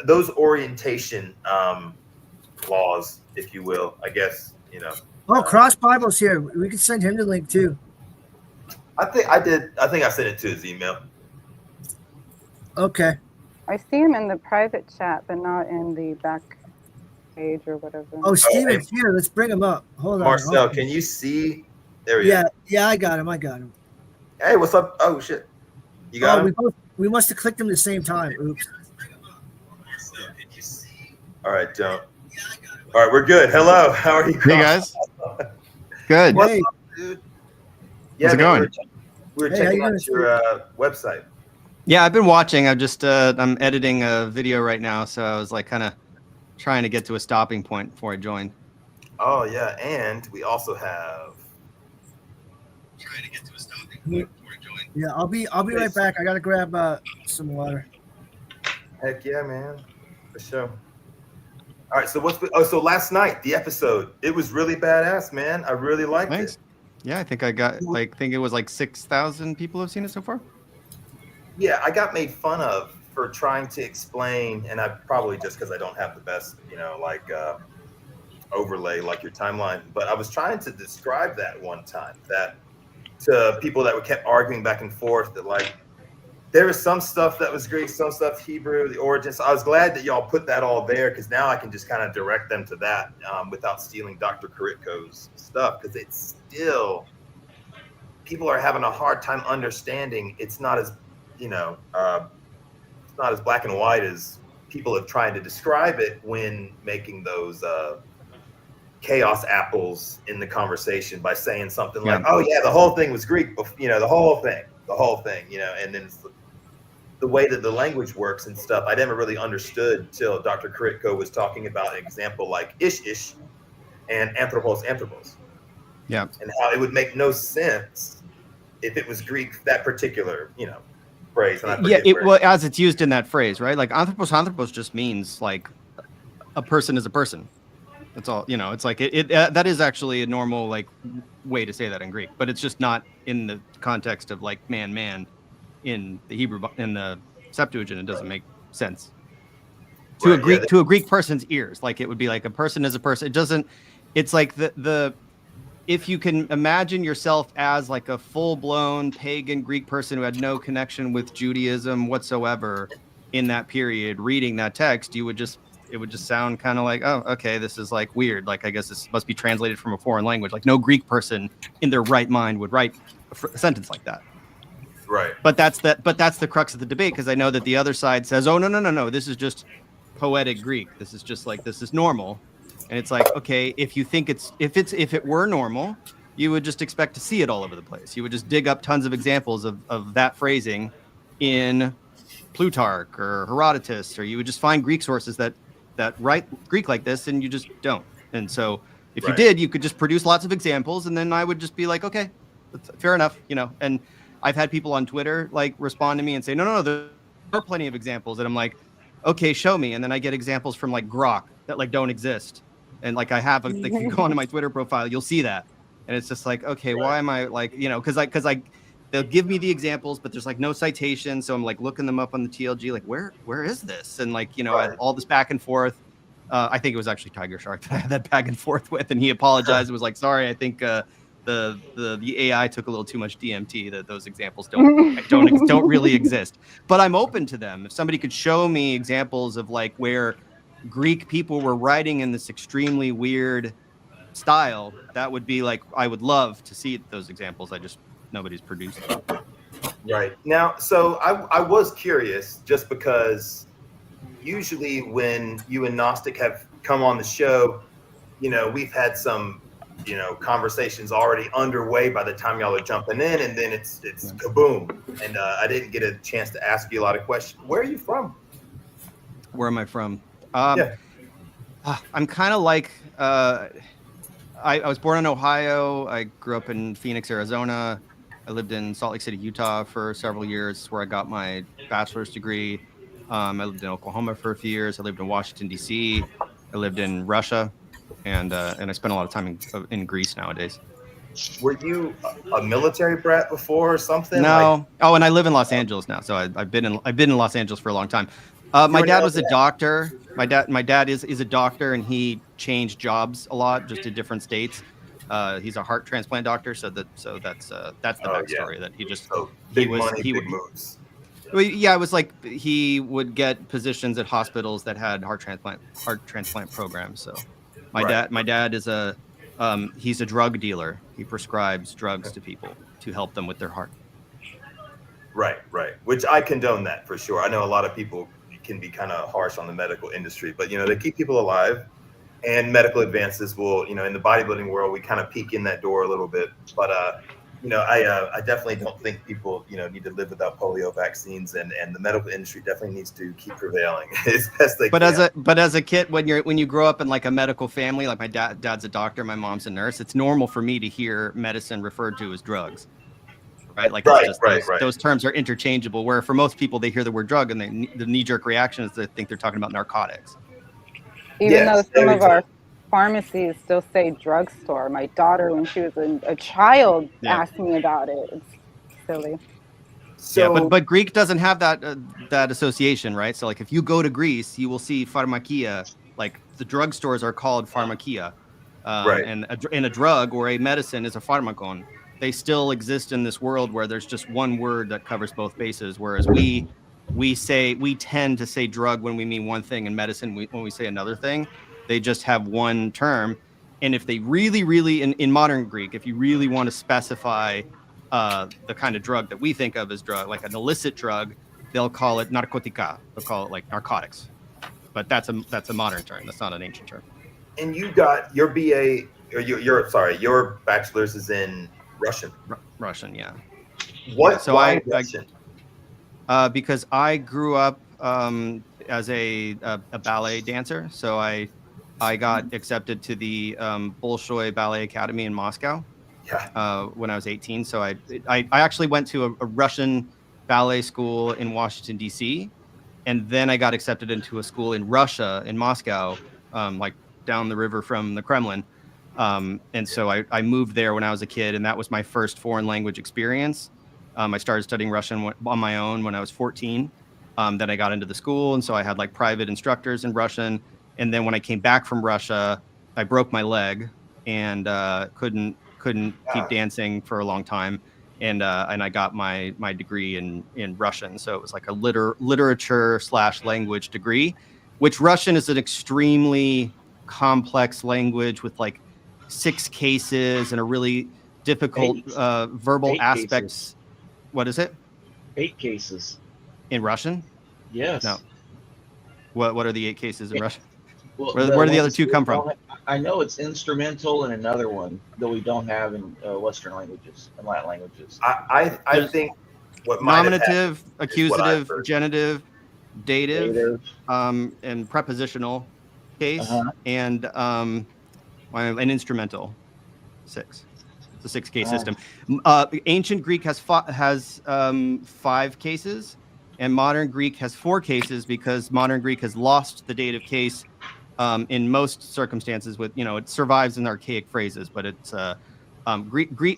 those orientation laws, if you will, I guess, Oh, Cross Bible's here. We can send him the link too. I think I sent it to his email. Okay. I see him in the private chat, but not in the back page or whatever. Oh, Steven's here. Let's bring him up. Hold on. Marcel, can you see? There he is. Yeah, I got him. Hey, what's up? Oh, shit. You got him? We must have clicked him at the same time. Oops. All right, don't. All right, we're good. Hello. How are you? Hey, guys. Good. What's up, dude? Yeah, how's it going? We were checking out your website. Yeah, I've been watching. I'm editing a video right now, so I was like kind of trying to get to a stopping point before I joined. Oh yeah, and we also have trying to get to a stopping point before I join. Yeah, I'll be right back. I gotta grab some water. Heck yeah, man. For sure. All right, so so last night, the episode, it was really badass, man. I really liked it. Yeah, I think I got it was like 6,000 people have seen it so far. Yeah, I got made fun of for trying to explain, and I probably just because I don't have the best, overlay like your timeline, but I was trying to describe that one time that to people that kept arguing back and forth that like there was some stuff that was Greek, some stuff Hebrew, the origins. So I was glad that y'all put that all there because now I can just kind of direct them to that without stealing Dr. Karitko's stuff because it's still people are having a hard time understanding. It's not as it's not as black and white as people have tried to describe it when making those chaos apples in the conversation by saying something like, "Oh yeah, the whole thing was Greek," the whole thing, and then it's the way that the language works and stuff. I never really understood till Dr. Karitko was talking about an example like ish and anthropos, yeah, and how it would make no sense if it was Greek that particular phrase. And well, as it's used in that phrase, right? Like anthropos just means like a person is a person. That's all. It's like it that is actually a normal like way to say that in Greek, but it's just not in the context of like man in the Hebrew, in the Septuagint. It doesn't make sense to a Greek person's ears. Like it would be like a person is a person. It doesn't. It's like the if you can imagine yourself as like a full-blown pagan Greek person who had no connection with Judaism whatsoever in that period, reading that text, it would just sound kind of like, oh, okay, this is like weird. Like, I guess this must be translated from a foreign language. Like no Greek person in their right mind would write a sentence like that. Right. But that's the crux of the debate, because I know that the other side says, oh, no, this is just poetic Greek. This is just like, this is normal. And it's like, okay, if you think if it were normal, you would just expect to see it all over the place. You would just dig up tons of examples of that phrasing in Plutarch or Herodotus, or you would just find Greek sources that write Greek like this, and you just don't. And so if you did, you could just produce lots of examples, and then I would just be like, okay, fair enough, And I've had people on Twitter like respond to me and say, no, there are plenty of examples. And I'm like, okay, show me. And then I get examples from like Grok that like don't exist. And like I have, if you go onto my Twitter profile, you'll see that. And it's just like, okay, why am I like, because they'll give me the examples, but there's like no citation. So I'm like looking them up on the TLG, like where is this? And like, all this back and forth. I think it was actually Tiger Shark that I had that back and forth with, and he apologized. It was like, sorry, I think the AI took a little too much DMT. That those examples don't really exist. But I'm open to them. If somebody could show me examples of like where Greek people were writing in this extremely weird style, that would be like, I would love to see those examples. Nobody's produced them. Right. Now, so I was curious, just because usually when you and Gnostic have come on the show, we've had some, conversations already underway by the time y'all are jumping in, and then it's kaboom. And I didn't get a chance to ask you a lot of questions. Where are you from? Where am I from? I'm kind of like, I was born in Ohio. I grew up in Phoenix, Arizona. I lived in Salt Lake City, Utah for several years, where I got my bachelor's degree. I lived in Oklahoma for a few years. I lived in Washington, D.C. I lived in Russia, and I spent a lot of time in Greece nowadays. Were you a military brat before or something? No. And I live in Los Angeles now, so I've been in Los Angeles for a long time. My dad was a doctor. My dad is a doctor, and he changed jobs a lot, just to different states. He's a heart transplant doctor, so that's the backstory. That big moves. Well, yeah, it was like he would get positions at hospitals that had heart transplant programs. So my dad is he's a drug dealer. He prescribes drugs to people to help them with their heart. Right. Which I condone that for sure. I know a lot of people can be kind of harsh on the medical industry, but they keep people alive, and medical advances will, in the bodybuilding world, we kind of peek in that door a little bit. But I definitely don't think people need to live without polio vaccines, and the medical industry definitely needs to keep prevailing as best they can. But as a kid, when you grow up in like a medical family, like my dad's a doctor, my mom's a nurse, it's normal for me to hear medicine referred to as drugs. right? Like Right, it's just right, right. those terms are interchangeable. Where for most people, they hear the word drug and the knee-jerk reaction is they think they're talking about narcotics. Even Yes, though some every of our time. pharmacies still say drugstore. My daughter, when she was a child, Yeah. asked me about it. It's silly. Yeah, So but Greek doesn't have that that association, right? So like if you go to Greece, you will see pharmakia. Like the drugstores are called pharmakia, right. and a drug or a medicine is a pharmakon. They still exist in this world where there's just one word that covers both bases. Whereas we tend to say drug when we mean one thing, and medicine when we say another thing. They just have one term. And if they really in modern Greek, if you really want to specify the kind of drug that we think of as drug, like an illicit drug, they'll call it narcotica. They'll call it like narcotics. But that's a modern term. That's not an ancient term. And you got your BA or your bachelor's is in Russian. Russian, yeah. What? Yeah, so Why Russian? Because I grew up as a ballet dancer. So I got accepted to the Bolshoi Ballet Academy in Moscow. Yeah. When I was 18. So I actually went to a Russian ballet school in Washington, D.C. And then I got accepted into a school in Russia, in Moscow, like down the river from the Kremlin. And so I moved there when I was a kid, and that was my first foreign language experience. I started studying Russian on my own when I was 14. Then I got into the school, and so I had like private instructors in Russian. And then when I came back from Russia, I broke my leg and couldn't keep dancing for a long time, and I got my degree in Russian. So it was like a literature / language degree, which Russian is an extremely complex language with like 6 cases and a really difficult verbal 8 aspects. Cases. What is it? 8 cases. In Russian? Yes. No. What are the 8 cases in Russian? Well, where do the other 2 come from? I know it's instrumental and another one that we don't have in Western languages and Latin languages. I think what nominative, accusative, genitive, dative, and prepositional case, and an instrumental. 6. It's a 6-case system. Ancient Greek has 5 cases, and modern Greek has 4 cases because modern Greek has lost the dative case. In most circumstances, with it survives in archaic phrases, but it's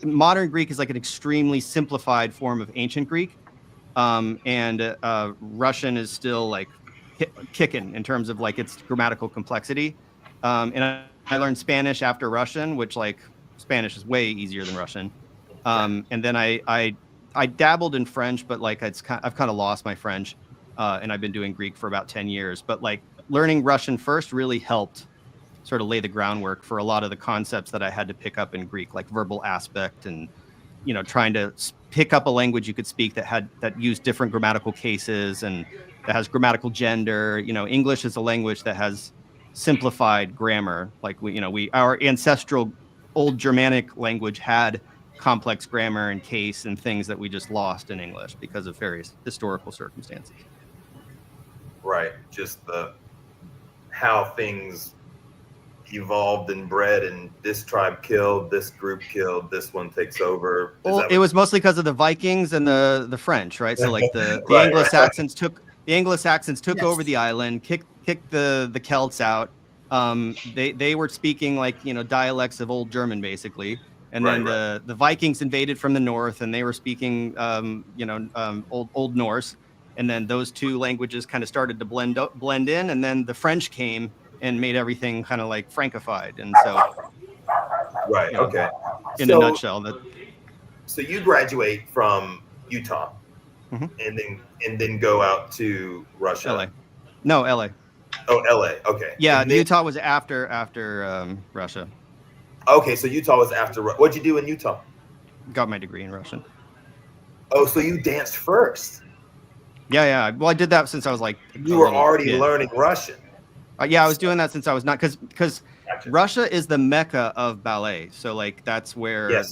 modern Greek is like an extremely simplified form of ancient Greek, and Russian is still like kicking in terms of like its grammatical complexity. And I learned Spanish after Russian, which like Spanish is way easier than Russian. And then I dabbled in French, but like I've kind of lost my French, and I've been doing Greek for about 10 years. But like learning Russian first really helped sort of lay the groundwork for a lot of the concepts that I had to pick up in Greek, like verbal aspect and, trying to pick up a language you could speak that used different grammatical cases and that has grammatical gender. English is a language that has simplified grammar. Like our ancestral old Germanic language had complex grammar and case and things that we just lost in English because of various historical circumstances. Right. Just how things evolved and bred, and this tribe killed, this group killed, this one takes over. Well, it was mostly because of the Vikings and the French, right? So like the Right, Anglo-Saxons took yes. over the island, kicked the Celts out. They were speaking like dialects of old German basically, and then the Vikings invaded from the north, and they were speaking old Norse. And then those 2 languages kind of started to blend in, and then the French came and made everything kind of like Frankified. And so, okay. In a nutshell, so you graduate from Utah, and then go out to Russia. LA. No, LA. Oh, LA. Okay. Yeah, Utah was after Russia. Okay, so Utah was after. What'd you do in Utah? Got my degree in Russian. Oh, so you danced first? Yeah. Well, I did that since I was like. You were already learning Russian. Yeah, I was doing that since I was not because Russia is the mecca of ballet. So like that's where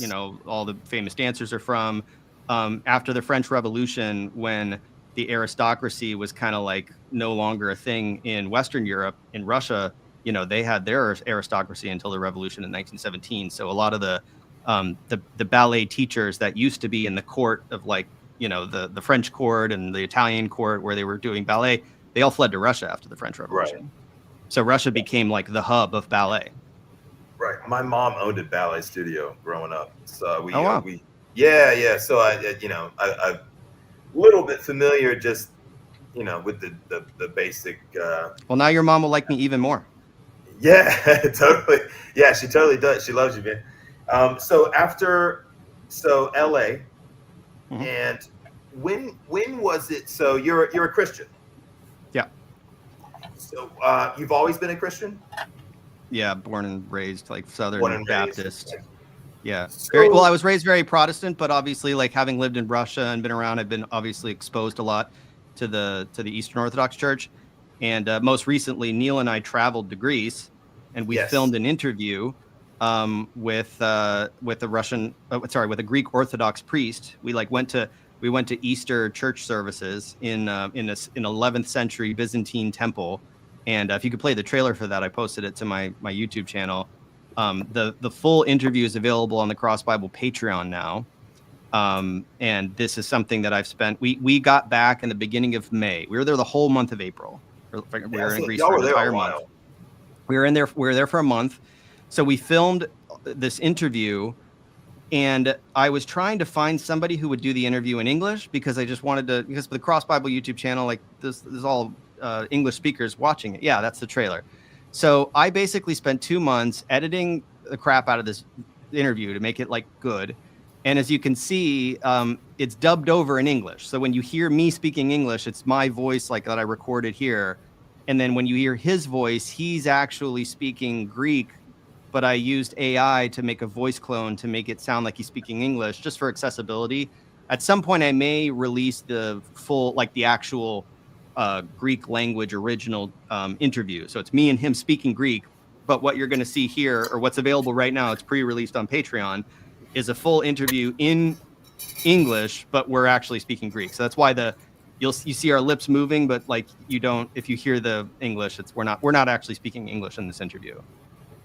all the famous dancers are from. After the French Revolution, when the aristocracy was kind of like no longer a thing in Western Europe, in Russia, they had their aristocracy until the revolution in 1917. So a lot of the the ballet teachers that used to be in the court of like, you know, the French court and the Italian court where they were doing ballet, they all fled to Russia after the French Revolution. Right. So Russia became like the hub of ballet. Right. My mom owned a ballet studio growing up. So we, Oh, wow. yeah. So I'm a little bit familiar just, you know, with the basic. Well, now your mom will like me even more. Yeah, totally. Yeah, she totally does. She loves you, man. So LA, Mhm. and when was it? So you're a Christian. Yeah. So you've always been a Christian? Yeah, born and raised like Southern Born and Baptist. raised. Yeah. So- Very well. I was raised very Protestant, but obviously, like having lived in Russia and been around, I've been obviously exposed a lot to the Eastern Orthodox Church. And most recently, Neil and I traveled to Greece, and we Yes. filmed an interview with a Greek Orthodox priest. We went to Easter church services in an 11th century Byzantine temple. And if you could play the trailer for that, I posted it to my YouTube channel. The full interview is available on the Cross Bible Patreon now. And this is something that I've spent. We got back in the beginning of May. We were there the whole month of April. We were in Greece for an entire month. We were there for a month. So we filmed this interview, and I was trying to find somebody who would do the interview in English because I just wanted to, because for the Cross Bible YouTube channel, like this is all English speakers watching it. Yeah, that's the trailer. So I basically spent 2 months editing the crap out of this interview to make it like good. And as you can see, it's dubbed over in English. So when you hear me speaking English, it's my voice like that I recorded here. And then when you hear his voice, he's actually speaking Greek, but I used AI to make a voice clone to make it sound like he's speaking English just for accessibility. At some point, I may release the full, like the actual Greek language original interview. So it's me and him speaking Greek. But what you're going to see here, or what's available right now, it's pre-released on Patreon, is a full interview in English, but we're actually speaking Greek. So that's why you see our lips moving, but like you don't, if you hear the English, we're not actually speaking English in this interview.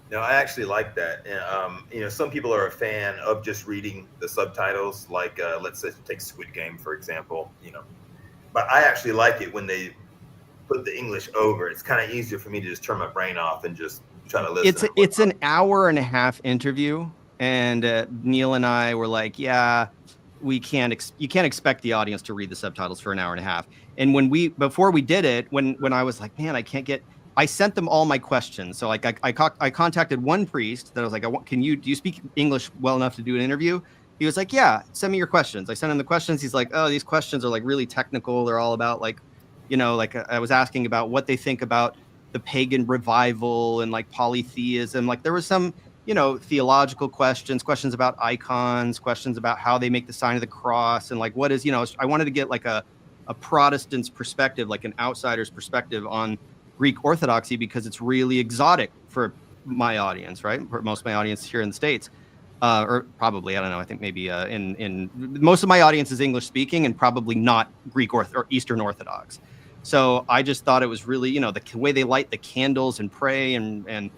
No, I actually like that. You know, some people are a fan of just reading the subtitles, like let's say take Squid Game, for example, you know, but I actually like it when they put the English over. It's kind of easier for me to just turn my brain off and just try to listen. It's an hour and a half interview. And Neil and I were like, yeah, you can't expect the audience to read the subtitles for an hour and a half. And before we did it, when I was like, man, I sent them all my questions. So like I contacted one priest that I was like, do you speak English well enough to do an interview? He was like, yeah, send me your questions. I sent him the questions. He's like, oh, these questions are like really technical. They're all about like, you know, like I was asking about what they think about the pagan revival and like polytheism. Like there was some, you know, theological questions about icons, questions about how they make the sign of the cross, and like what is, you know, I wanted to get like a Protestant's perspective, like an outsider's perspective on Greek Orthodoxy, because it's really exotic for my audience, right? For most of my audience here in the States, or probably, I don't know, I think maybe in most of my audience is English speaking and probably not Greek or Eastern Orthodox. So I just thought it was really, you know, the way they light the candles and pray and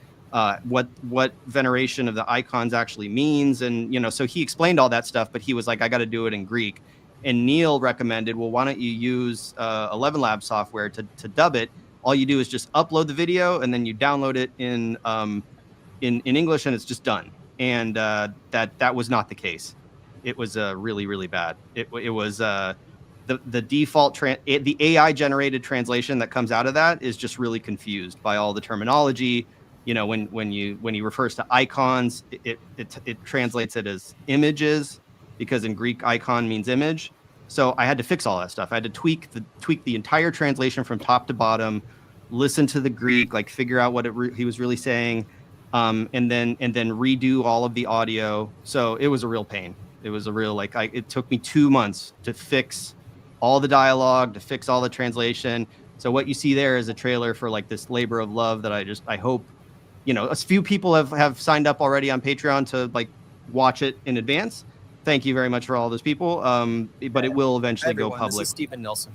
what veneration of the icons actually means. And, you know, so he explained all that stuff, but he was like, I got to do it in Greek. And Neil recommended, well, why don't you use 11 Lab software to dub it? All you do is just upload the video and then you download it in English and it's just done. And that was not the case. It was really, really bad. It was the default the AI generated translation that comes out of that is just really confused by all the terminology. You know, when he refers to icons, it translates it as images, because in Greek icon means image. So I had to fix all that stuff. I had to tweak the entire translation from top to bottom, listen to the Greek, like figure out what he was really saying, and then redo all of the audio. So it was a real pain. It was a real it took me 2 months to fix all the dialogue, to fix all the translation. So what you see there is a trailer for like this labor of love that I hope, you know, a few people have signed up already on Patreon to like watch it in advance. Thank you very much for all those people. But it will eventually go public. This is Stephen Nelson.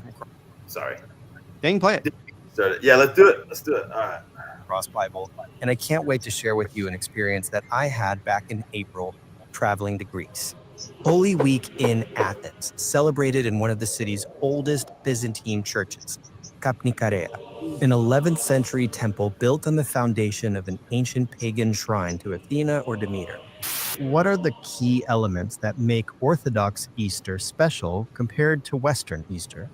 Sorry. They can play it. Yeah, let's do it. All right. Cross Bible. And I can't wait to share with you an experience that I had back in April traveling to Greece. Holy Week in Athens, celebrated in one of the city's oldest Byzantine churches, Kapnikarea, an 11th century temple built on the foundation of an ancient pagan shrine to Athena or Demeter. What are the key elements that make Orthodox Easter special compared to Western Easter?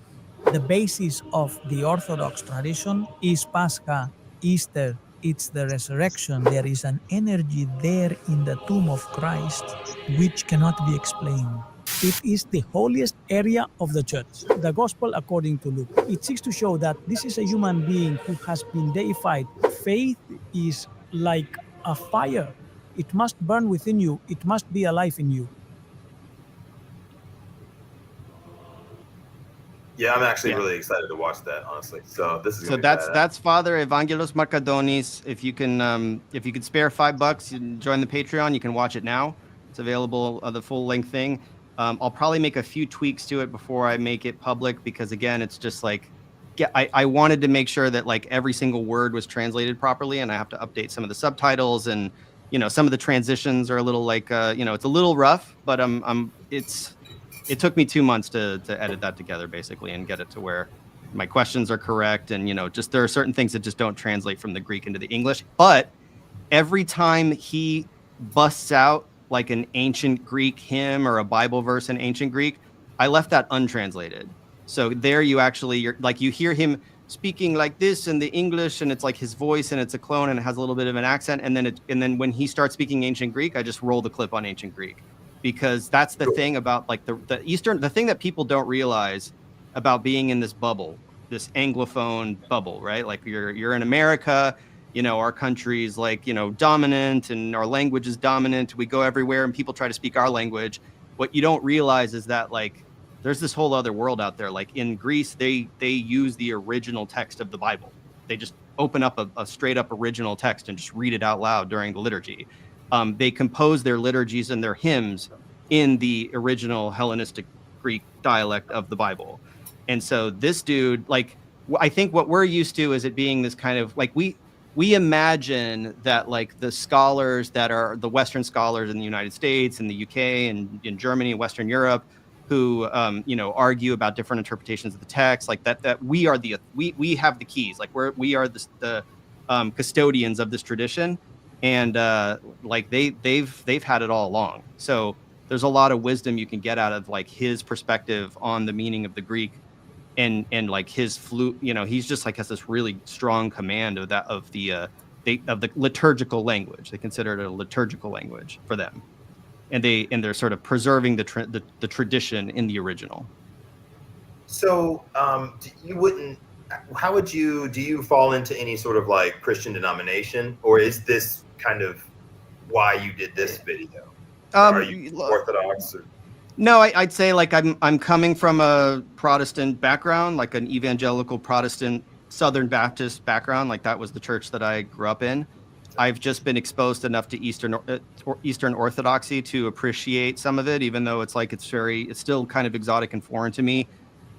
The basis of the Orthodox tradition is Pascha, Easter. It's the resurrection. There is an energy there in the tomb of Christ which cannot be explained. It is the holiest area of the church. The gospel according to Luke. It seeks to show that this is a human being who has been deified. Faith is like a fire. It must burn within you. It must be alive in you. Yeah, I'm actually really excited to watch that, honestly. So this is So gonna be that's Father Evangelos Markadonis. If you could spare $5, you can join the Patreon. You can watch it now. It's available, the full length thing. I'll probably make a few tweaks to it before I make it public because again, it's just like, I wanted to make sure that like every single word was translated properly, and I have to update some of the subtitles, and some of the transitions are a little like it's a little rough, but it took me 2 months to edit that together basically and get it to where my questions are correct. And, just there are certain things that just don't translate from the Greek into the English. But every time he busts out like an ancient Greek hymn or a Bible verse in ancient Greek, I left that untranslated. So there you hear him speaking like this in the English, and it's like his voice and it's a clone and it has a little bit of an accent. And then when he starts speaking ancient Greek, I just roll the clip on ancient Greek. Because that's the thing about like the Eastern, the thing that people don't realize about being in this bubble, this Anglophone bubble, right? Like you're in America, our country's like, dominant and our language is dominant. We go everywhere and people try to speak our language. What you don't realize is that like, there's this whole other world out there. Like in Greece, they use the original text of the Bible. They just open up a straight up original text and just read it out loud during the liturgy. They compose their liturgies and their hymns in the original Hellenistic Greek dialect of the Bible. And so this dude, like, I think what we're used to is it being this kind of like, we imagine that like the scholars that are the Western scholars in the United States and the UK and in Germany and Western Europe who, argue about different interpretations of the text, like that we have the keys, like we are the custodians of this tradition. And like they've had it all along. So there's a lot of wisdom you can get out of like his perspective on the meaning of the Greek, and like his he's just like has this really strong command of the liturgical language. They consider it a liturgical language for them, and they're sort of preserving the tradition in the original. So do you fall into any sort of like Christian denomination, or is this kind of why you did this video? Are you Orthodox? Or? No, I'd say like I'm coming from a Protestant background, like an evangelical Protestant Southern Baptist background. Like that was the church that I grew up in. I've just been exposed enough to Eastern Orthodoxy to appreciate some of it, even though it's like it's still kind of exotic and foreign to me.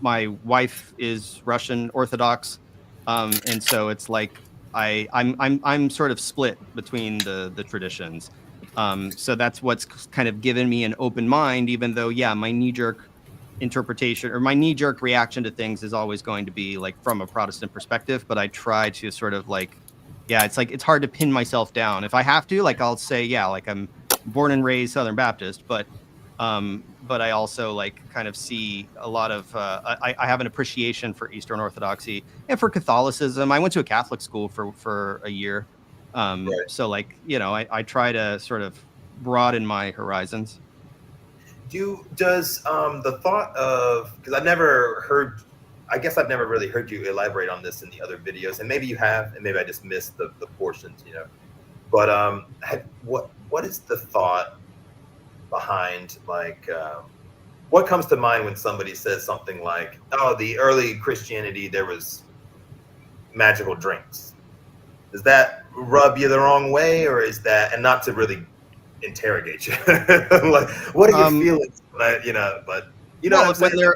My wife is Russian Orthodox, and so it's like I'm sort of split between the traditions. So that's what's kind of given me an open mind, even though, my knee-jerk interpretation or my knee-jerk reaction to things is always going to be like from a Protestant perspective. But I try to sort of like, it's like it's hard to pin myself down. If I have to, like I'll say, like I'm born and raised Southern Baptist, but I also like kind of see a lot of I have an appreciation for Eastern Orthodoxy and for Catholicism. I went to a Catholic school for a year. Right. So like, I try to sort of broaden my horizons. Does the thought of, because I've never really heard you elaborate on this in the other videos, and maybe you have, and maybe I just missed the portions, but what is the thought behind like what comes to mind when somebody says something like, oh, the early Christianity, there was magical drinks? Does that rub you the wrong way, or is that, and not to really interrogate you, like what are your feelings?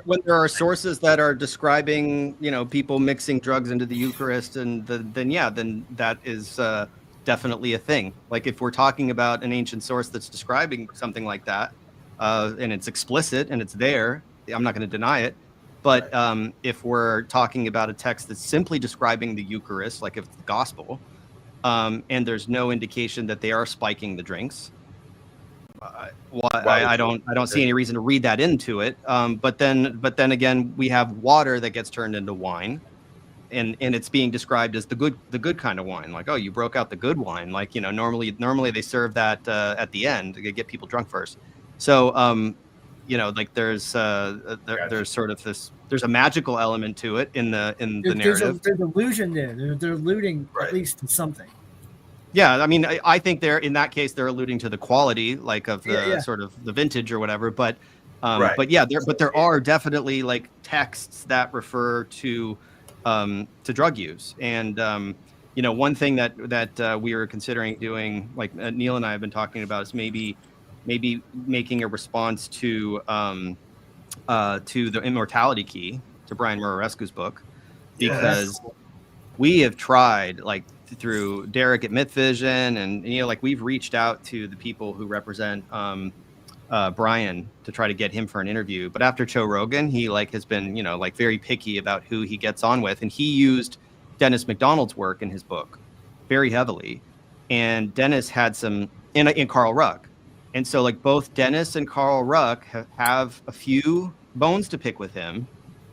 When there are sources that are describing, people mixing drugs into the Eucharist, and then that is definitely a thing. Like if we're talking about an ancient source that's describing something like that, and it's explicit and it's there, I'm not going to deny it. But if we're talking about a text that's simply describing the Eucharist, like if it's the gospel, and there's no indication that they are spiking the drinks, I don't see any reason to read that into it. But then again, we have water that gets turned into wine, and it's being described as the good kind of wine. Like, oh, you broke out the good wine. Like, you know, normally they serve that at the end to get people drunk first. So you know, like there's sort of this, there's a magical element to it in the narrative. There's illusion there. They're alluding at least to something. Yeah, I mean, I think in that case they're alluding to the quality, like of the sort of the vintage or whatever. But yeah, there are definitely like texts that refer to drug use. And you know, one thing that we were considering doing, like Neil and I have been talking about, is maybe making a response to the Immortality Key, to Brian Murarescu's book, because we have tried, like, through Derek at Myth Vision, and you know, like, we've reached out to the people who represent Brian to try to get him for an interview. But after Joe Rogan, he like has been, you know, like very picky about who he gets on with, and he used Dennis McDonald's work in his book very heavily, and Dennis had some in Carl Ruck, and so like both Dennis and Carl Ruck have a few bones to pick with him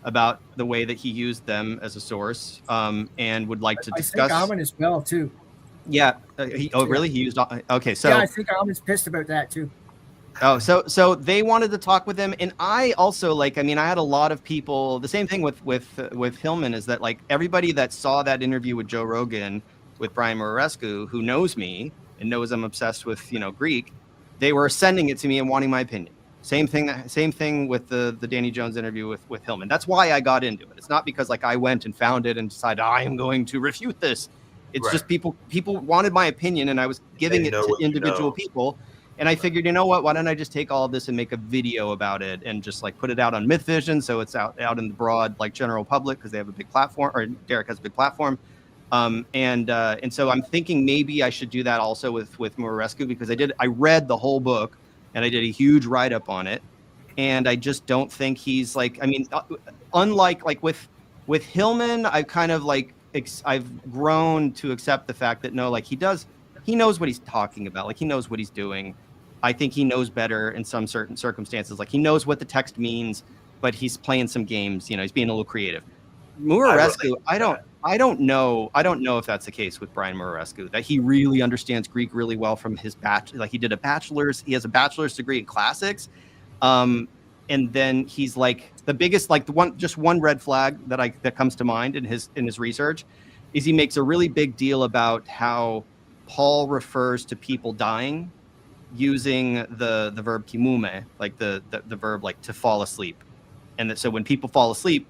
about the way that he used them as a source, and would like to discuss. I think Amon as well too. Yeah. Really? He used. Okay. So yeah, I think Amon's pissed about that too. Oh, so they wanted to talk with him, and I also, like, I mean, I had a lot of people. The same thing with Hillman is that, like, everybody that saw that interview with Joe Rogan with Brian Murarescu, who knows me and knows I'm obsessed with, you know, Greek, they were sending it to me and wanting my opinion. Same thing with the Danny Jones interview with Hillman. That's why I got into it. It's not because like I went and found it and decided I am going to refute this. It's just people wanted my opinion, and I was giving it to individual people. And I figured, you know what? Why don't I just take all of this and make a video about it and just like put it out on Myth Vision, so it's out in the broad, like, general public, because they have a big platform, or Derek has a big platform. And so I'm thinking maybe I should do that also with Murarescu, because I read the whole book and I did a huge write up on it, and I just don't think he's like, I mean, unlike like with Hillman, I've kind of like I've grown to accept the fact that no, like he knows what he's talking about, like he knows what he's doing. I think he knows better in some certain circumstances. Like he knows what the text means, but he's playing some games. You know, he's being a little creative. Murarescu, I don't know if that's the case with Brian Murarescu, that he really understands Greek really well from his like he has a bachelor's degree in classics. And then he's like the biggest, like one red flag that comes to mind in his research is he makes a really big deal about how Paul refers to people dying using the verb kimume, like the verb like to fall asleep. And so when people fall asleep,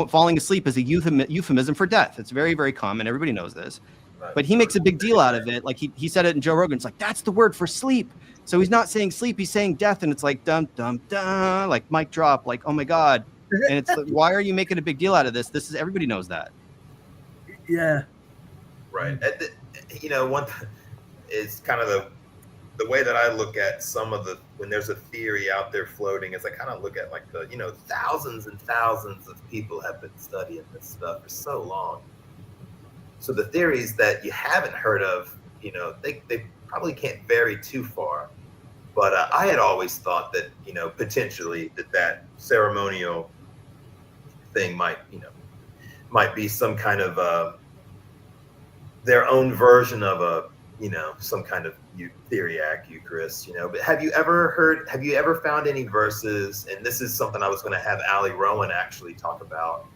falling asleep is a euphemism for death. It's very, very common. Everybody knows this. Right. But he makes a big deal out of it. Like he said it in Joe Rogan. It's like, that's the word for sleep. So he's not saying sleep, he's saying death. And it's like, dum, dum, dum, like mic drop, like, oh my God. And it's like, why are you making a big deal out of this? Everybody knows that. Yeah. Right. You know, one is kind of the way that I look at some of when there's a theory out there floating, is I kind of look at like thousands and thousands of people have been studying this stuff for so long. So the theories that you haven't heard of, you know, they probably can't vary too far. But I had always thought that, you know, potentially that ceremonial thing might be some kind of their own version of some kind of Theriac Eucharist, you know. But have you ever found any verses, and this is something I was going to have Allie Rowan actually talk about.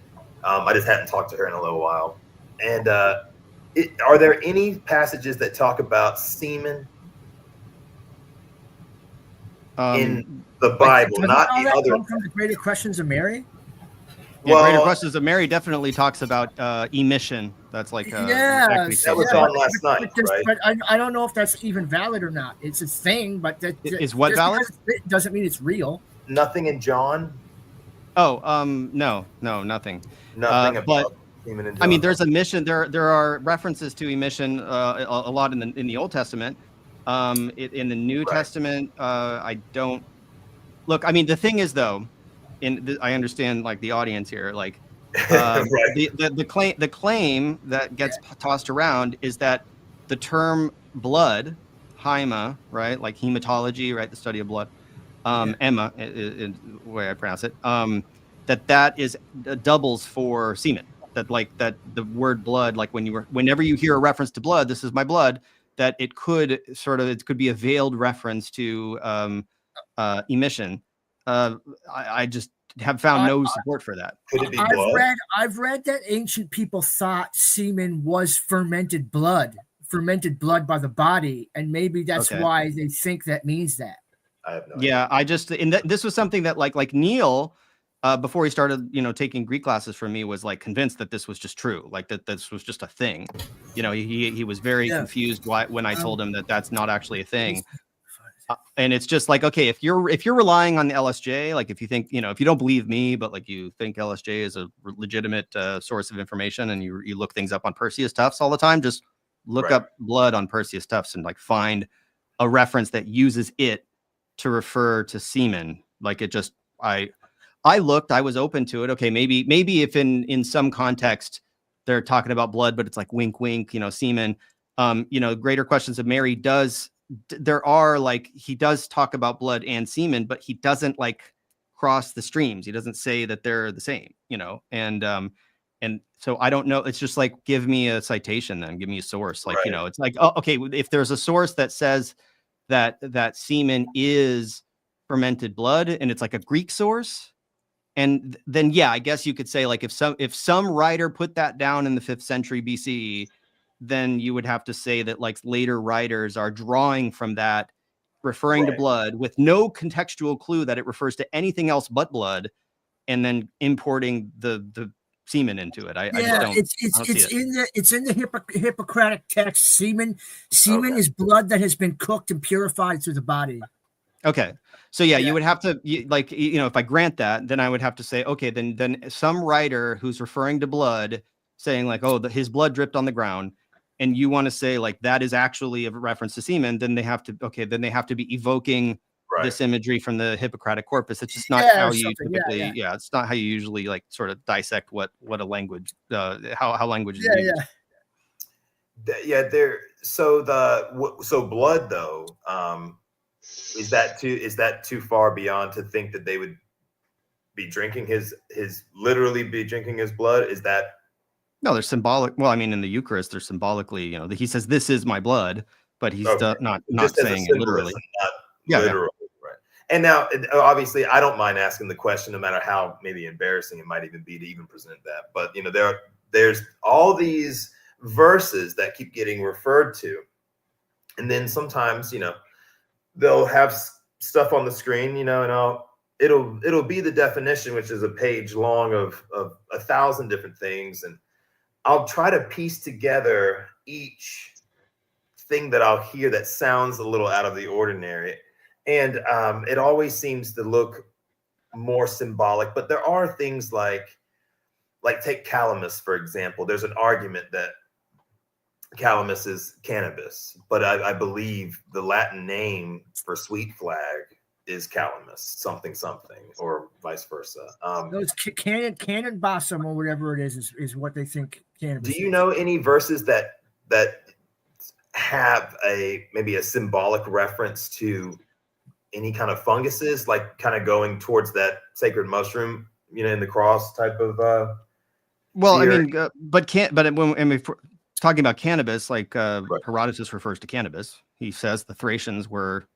I just hadn't talked to her in a little while. And are there any passages that talk about semen in the Bible, not the other? Come from the Greater Questions of Mary? Yeah, Greater Questions of Mary definitely talks about emission. That's like that was on last night, right? But I don't know if that's even valid or not. It's a thing, but is what valid? It doesn't mean it's real. Nothing in John. Oh, no, nothing. Nothing about. I mean, there's emission. There are references to emission a lot in the Old Testament. In the New Testament, I don't look. I mean, the thing is though, I understand like the audience here, like the claim that gets tossed around is that the term blood, haima, right, like hematology, right, the study of blood, Emma, in the way I pronounce it, that is doubles for semen. That the word blood, like whenever you hear a reference to blood, this is my blood, that it could be a veiled reference to emission. I just have found no support for that. Could it be blood? I've read that ancient people thought semen was fermented blood by the body, and maybe that's why they think that means that. I have no idea. Yeah, I just this was something that like Neil, before he started, taking Greek classes from me, was like convinced that this was just true, like that this was just a thing. He was very confused when I told him that that's not actually a thing. And it's just like, okay, if you're relying on the LSJ, like if you think, if you don't believe me, but like you think LSJ is a legitimate source of information, and you look things up on Perseus Tufts all the time, just look up blood on Perseus Tufts and like find a reference that uses it to refer to semen. Like it just, I looked, I was open to it. Okay, maybe if in some context they're talking about blood, but it's like wink, wink, semen. Greater Questions of Mary there are like, he does talk about blood and semen, but he doesn't like cross the streams. He doesn't say that they're the same, and so I don't know. It's just like, give me a citation, then give me a source. Like, it's like, oh, okay, if there's a source that says that semen is fermented blood, and it's like a Greek source, and then I guess you could say like, if some writer put that down in the 5th century BCE, then you would have to say that like later writers are drawing from that, referring to blood with no contextual clue that it refers to anything else but blood, and then importing the semen into it. I just don't. It's in the Hippocratic text. Semen is blood that has been cooked and purified through the body. Okay. So you would have to if I grant that, then I would have to say, okay, then some writer who's referring to blood, saying like, oh, his blood dripped on the ground, and you want to say like that is actually a reference to semen, then they have to be evoking this imagery from the Hippocratic corpus. It's just not how you typically, it's not how you usually like sort of dissect what a language, how language is used. So blood though, is that too far beyond to think that they would be drinking his blood? Is that? No, they're symbolic. Well, I mean, in the Eucharist, they're symbolically, he says, "This is my blood," but he's not saying it literally. Literally, right. And now, obviously, I don't mind asking the question, no matter how maybe embarrassing it might even be to even present that. But there's all these verses that keep getting referred to, and then sometimes, they'll have stuff on the screen, and it'll be the definition, which is a page long of 1,000 different things, and I'll try to piece together each thing that I'll hear that sounds a little out of the ordinary. And it always seems to look more symbolic, but there are things like take calamus, for example. There's an argument that calamus is cannabis, but I believe the Latin name for sweet flag is calamus, something, or vice versa. Those cannon balsam or whatever it is what they think cannabis. Do you know any verses that have maybe a symbolic reference to any kind of funguses, like kind of going towards that sacred mushroom, in the cross type of? Well, theory? I mean, but when we're talking about cannabis, like Herodotus refers to cannabis. He says the Thracians were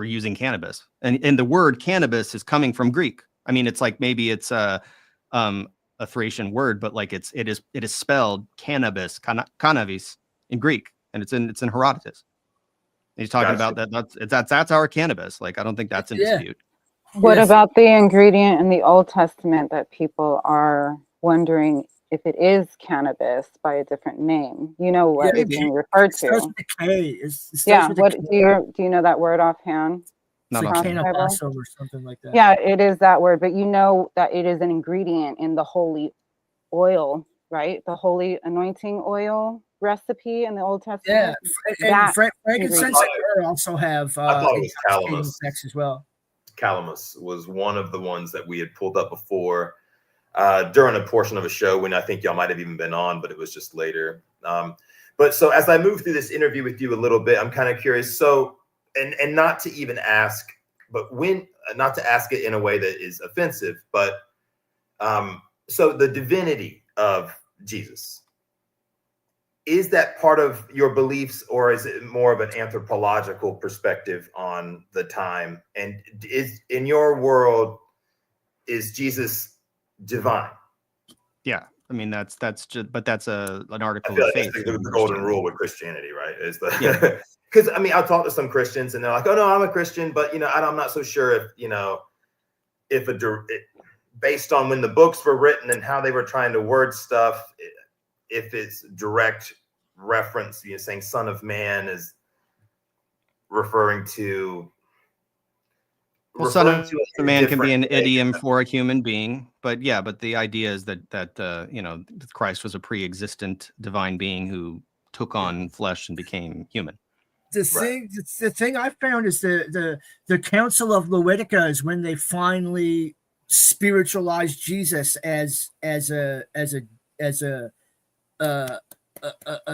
using cannabis, and the word cannabis is coming from Greek. I mean, it's like maybe it's a Thracian word, but like it is spelled cannabis, cannabis in Greek, and it's in Herodotus. And he's talking about that's our cannabis. Like I don't think that's in dispute. What about the ingredient in the Old Testament that people are wondering if it is cannabis by a different name? You know what it's being referred to. What do you know that word offhand? It's like cannabasso or something like that. Yeah, it is that word, but you know that it is an ingredient in the holy oil, right? The holy anointing oil recipe in the Old Yeah, Testament. and That frankincense ingredient. and myrrh also have I thought it was intoxicating calamus. effects as well. Calamus was one of the ones that we had pulled up before during a portion of a show when I think y'all might have even been on, but it was just later. But so as I move through this interview with you a little bit, I'm kind of curious. So, and not to even ask, but when not to ask it in a way that is offensive, but so the divinity of Jesus, is that part of your beliefs, or is it more of an anthropological perspective on the time? And is in your world, is Jesus divine? Yeah, I mean that's just, but that's an article I feel of like faith. that's the golden rule with Christianity, right? Is the Yeah. because I mean, I talk to some Christians and they're like, "Oh no, I'm a Christian," but I'm not so sure if if based on when the books were written and how they were trying to word stuff, if it's direct reference, saying "Son of Man" is referring to. Well, son of a man can be an different way. idiom for a human being, but yeah, but the idea is that Christ was a pre-existent divine being who took on flesh and became human. The thing I found is the Council of Laodicea is when they finally spiritualized Jesus as a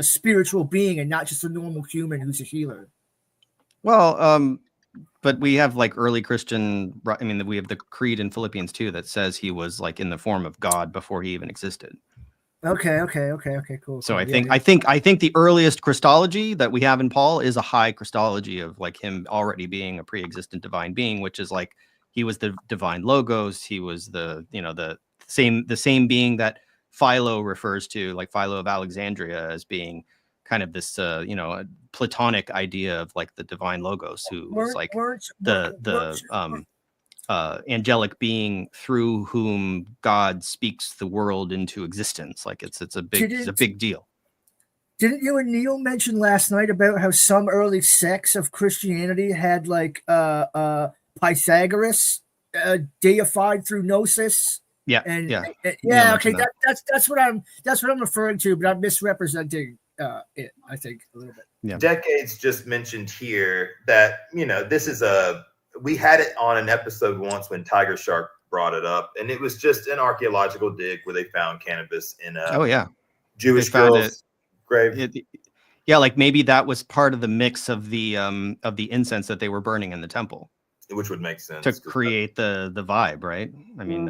spiritual being and not just a normal human who's a healer. Well, but we have like early Christian. I mean, we have the creed in Philippians 2 that says he was like in the form of God before he even existed. Okay, cool. So cool. I think the earliest Christology that we have in Paul is a high Christology of like him already being a pre-existent divine being, which is like he was the divine logos. He was the same being that Philo refers to, like Philo of Alexandria, as being kind of this a Platonic idea of like the divine logos, who was like angelic being through whom God speaks the world into existence. Like it's a big deal. Didn't you and Neil mention last night about how some early sects of Christianity had like Pythagoras deified through gnosis? Yeah, Okay, that's what I'm referring to, but I'm misrepresenting it, I think, a little bit. Yeah. Decades just mentioned here that this is we had it on an episode once when Tiger Shark brought it up, and it was just an archaeological dig where they found cannabis in a Jewish girl's grave. Like maybe that was part of the mix of the incense that they were burning in the temple, which would make sense to create the vibe, right? I mean,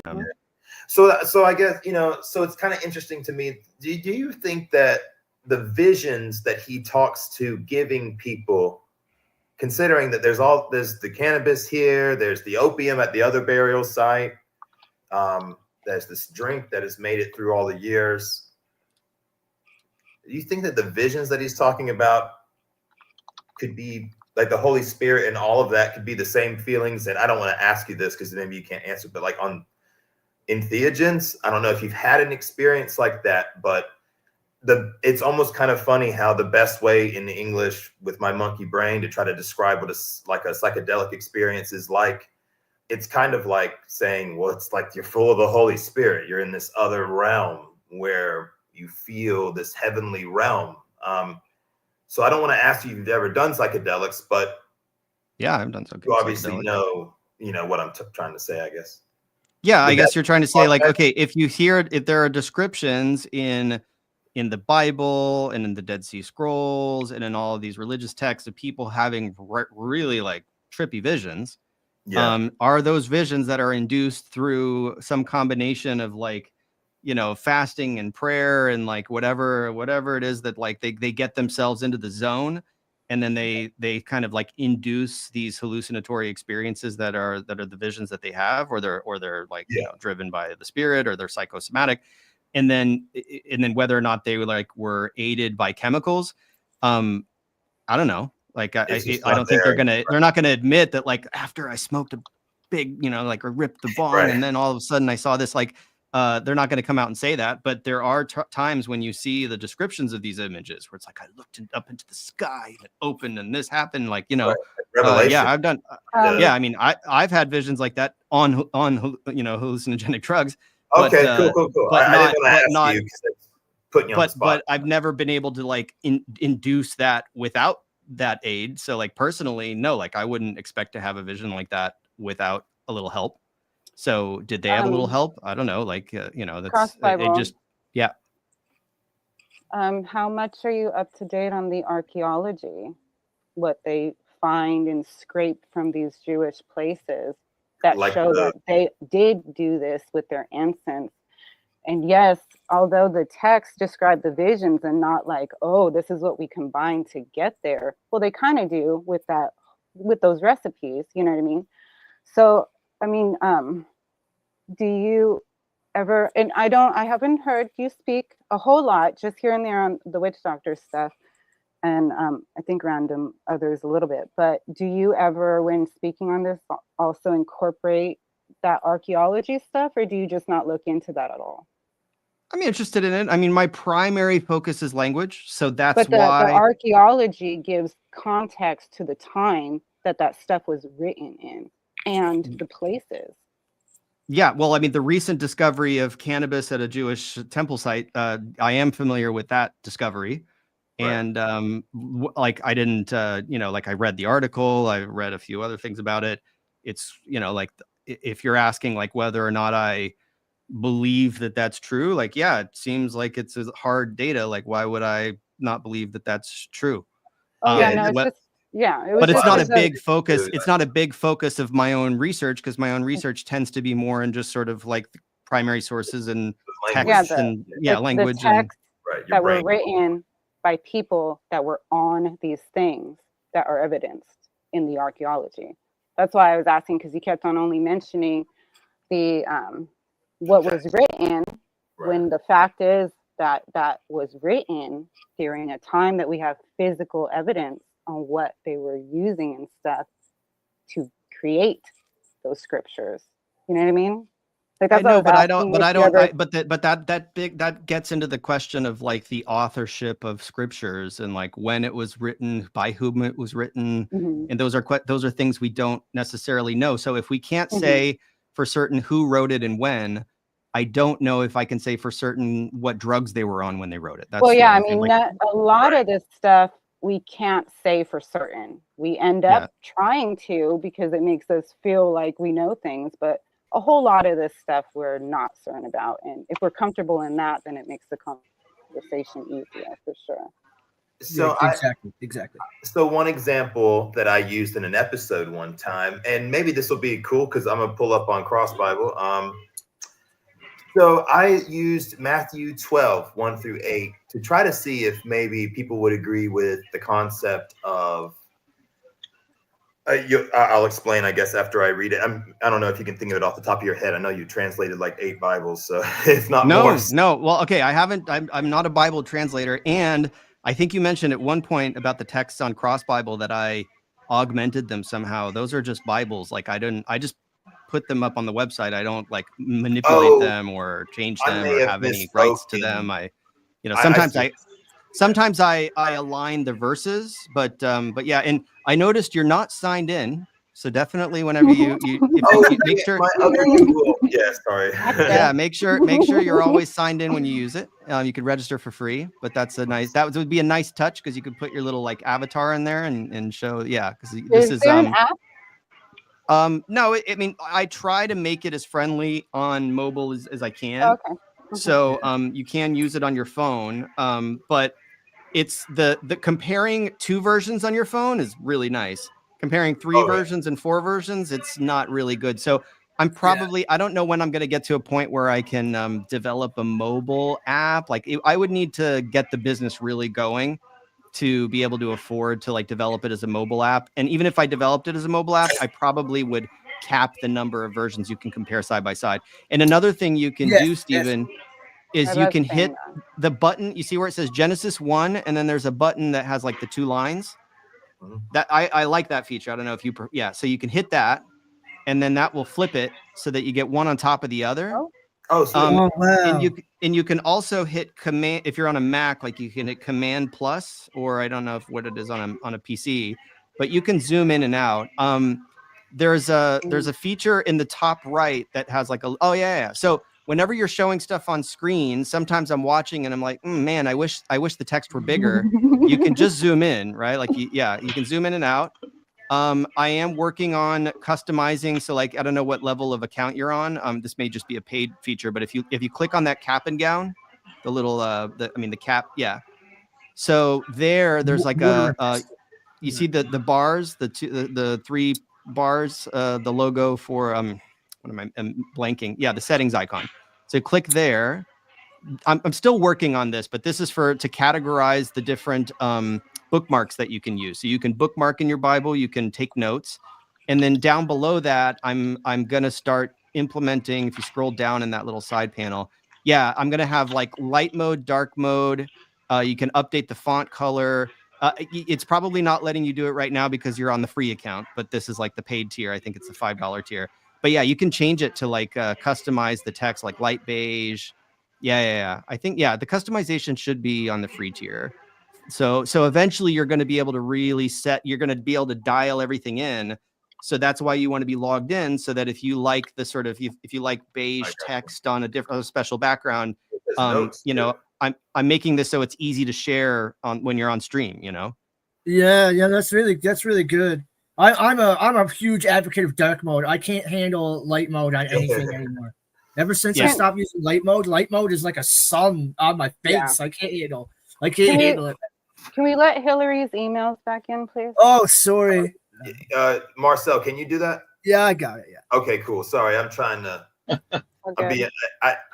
so I guess so it's kind of interesting to me. Do you think that the visions that he talks to giving people, considering that there's the cannabis here, there's the opium at the other burial site, there's this drink that has made it through all the years, do you think that the visions that he's talking about could be like the Holy Spirit, and all of that could be the same feelings? And I don't want to ask you this because maybe you can't answer, but like in Theogens, I don't know if you've had an experience like that, but it's almost kind of funny how the best way in English with my monkey brain to try to describe what a psychedelic experience is like, it's kind of like saying, well, it's like you're full of the Holy Spirit. You're in this other realm where you feel this heavenly realm. So I don't want to ask you if you've ever done psychedelics, but yeah, I've done psychedelics. You obviously know what I'm trying to say, I guess. Yeah, I guess you're trying to say, like, okay, if there are descriptions in the Bible and in the Dead Sea Scrolls and in all of these religious texts of people having really like trippy visions, are those visions that are induced through some combination of like, fasting and prayer and like whatever it is that like they get themselves into the zone, and then they kind of like induce these hallucinatory experiences that are the visions that they have, or they're like driven by the spirit, or they're psychosomatic, and then whether or not they were aided by chemicals, I don't know. Like I don't think they're not gonna admit that, like, after I smoked a big, like I ripped the bong and then all of a sudden I saw this, like they're not going to come out and say that, but there are times when you see the descriptions of these images where it's like, I looked up into the sky and it opened and this happened, like, I've done, I mean, I've had visions like that on hallucinogenic drugs, Okay, cool. But I not, didn't want to but ask not, you because it's putting you on the spot. but I've never been able to like induce that without that aid. So like personally, no, like I wouldn't expect to have a vision like that without a little help. So did they have a little help? I don't know. Like, that's Cross Bible. it just, yeah. How much are you up to date on the archaeology? What they find and scrape from these Jewish places that Like show that they did do this with their incense. And yes, although the text described the visions and not like, oh, this is what we combined to get there. Well, they kind of do with those recipes, you know what I mean? So, I mean, do you ever, and I haven't heard you speak a whole lot, just here and there on the witch doctor stuff. And I think random others a little bit, but do you ever, when speaking on this, also incorporate that archaeology stuff, or do you just not look into that at all? I'm interested in it. I mean, my primary focus is language, so that's but the why archaeology gives context to the time that stuff was written in and the places. Yeah, well, I mean, the recent discovery of cannabis at a Jewish temple site, I am familiar with that discovery. Right. And like I didn't, like I read the article, I read a few other things about it. It's, like if you're asking like whether or not I believe that that's true, like, yeah, it seems like it's a hard data. Like, why would I not believe that that's true? Oh, yeah, no, it's just, yeah. But it's not a big focus. It's not a big focus of my own research, because my own research tends to be more in just sort of like the primary sources and text and language. The text that were written by people that were on these things that are evidenced in the archaeology. That's why I was asking, because you kept on only mentioning the what was written, when the fact is that was written during a time that we have physical evidence on what they were using and stuff to create those scriptures. You know what I mean? Like, I know, but that gets into the question of like the authorship of scriptures and like when it was written, by whom it was written, and those are things we don't necessarily know. So if we can't say for certain who wrote it and when, I don't know if I can say for certain what drugs they were on when they wrote it. That's I mean, a lot of this stuff we can't say for certain. We end up trying to, because it makes us feel like we know things, but a whole lot of this stuff we're not certain about. And if we're comfortable in that, then it makes the conversation easier for sure. So exactly. So one example that I used in an episode one time, and maybe this will be cool because I'm gonna pull up on Cross Bible. So I used Matthew 12, 1-8 to try to see if maybe people would agree with the concept of I'll explain, I guess, after I read it. I don't know if you can think of it off the top of your head. I know you translated like 8 Bibles, so if not more. No. Well, okay, I haven't. I'm not a Bible translator, and I think you mentioned at one point about the texts on Cross Bible that I augmented them somehow. Those are just Bibles. Like I just put them up on the website. I don't like manipulate them or change them or have any rights to them. Sometimes I align the verses, but yeah, and I noticed you're not signed in, so definitely whenever you make sure. My other Google, sorry. Yeah, make sure you're always signed in when you use it. You could register for free, but that would be a nice touch, because you could put your little like avatar in there and show. Yeah, because this is there an app? No, I mean, I try to make it as friendly on mobile as I can. Okay. So you can use it on your phone, but it's the comparing 2 versions on your phone is really nice. Comparing 3 versions and 4 versions, it's not really good. So I'm probably I don't know when I'm going to get to a point where I can develop a mobile app. Like I would need to get the business really going to be able to afford to like develop it as a mobile app. And even if I developed it as a mobile app, I probably would cap the number of versions you can compare side by side. And another thing you can do, Stephen, is you can hit the button. You see where it says Genesis 1, and then there's a button that has like the 2 lines. That I like that feature. I don't know if you so you can hit that, and then that will flip it so that you get one on top of the other. Wow. And you can also hit command if you're on a Mac, like you can hit Command Plus, or I don't know what it is on a PC, but you can zoom in and out. There's a feature in the top right that has like so whenever you're showing stuff on screen, sometimes I'm watching and I'm like, man, I wish the text were bigger. You can just zoom in, right? Like, you can zoom in and out. I am working on customizing. So like, I don't know what level of account you're on. This may just be a paid feature, but if you click on that cap and gown, the little, the cap. Yeah. So there's like you see the bars, the three bars, the logo for, what am I blanking? Yeah. The settings icon. So click there. I'm still working on this, but this is to categorize the different bookmarks that you can use. So you can bookmark in your Bible, you can take notes, and then down below that, I'm gonna start implementing. If you scroll down in that little side panel, I'm gonna have like light mode, dark mode. You can update the font color. It's probably not letting you do it right now because you're on the free account, but this is like the paid tier. I think it's the $5 tier. But yeah, you can change it to like customize the text, like light beige. Yeah. I think, the customization should be on the free tier. So eventually you're going to be able to you're going to be able to dial everything in. So that's why you want to be logged in, so that if you like the sort of, if you like beige text on a special background, I'm making this so it's easy to share when you're on stream, Yeah, that's really good. I'm a huge advocate of dark mode. I can't handle light mode on anything anymore. Ever since I stopped using light mode is like a sun on my face. I can't handle it. Can we let Hillary's emails back in, please? Oh, sorry. Marcel, can you do that? Yeah, I got it. Yeah. Okay, cool. Sorry, I'm trying to.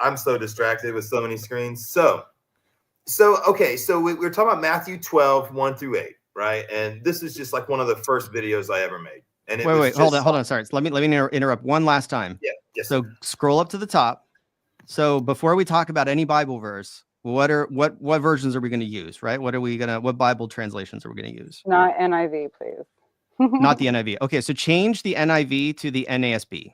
I'm so distracted with so many screens. So we're talking about Matthew 12, 1-8, right? And this is just like one of the first videos I ever made. And wait, hold on. Sorry. Let me interrupt one last time. Yeah. Yes. So scroll up to the top. So before we talk about any Bible verse, what versions are we going to use, right? What Bible translations are we going to use? Not NIV, please. Not the NIV. Okay, so change the NIV to the NASB.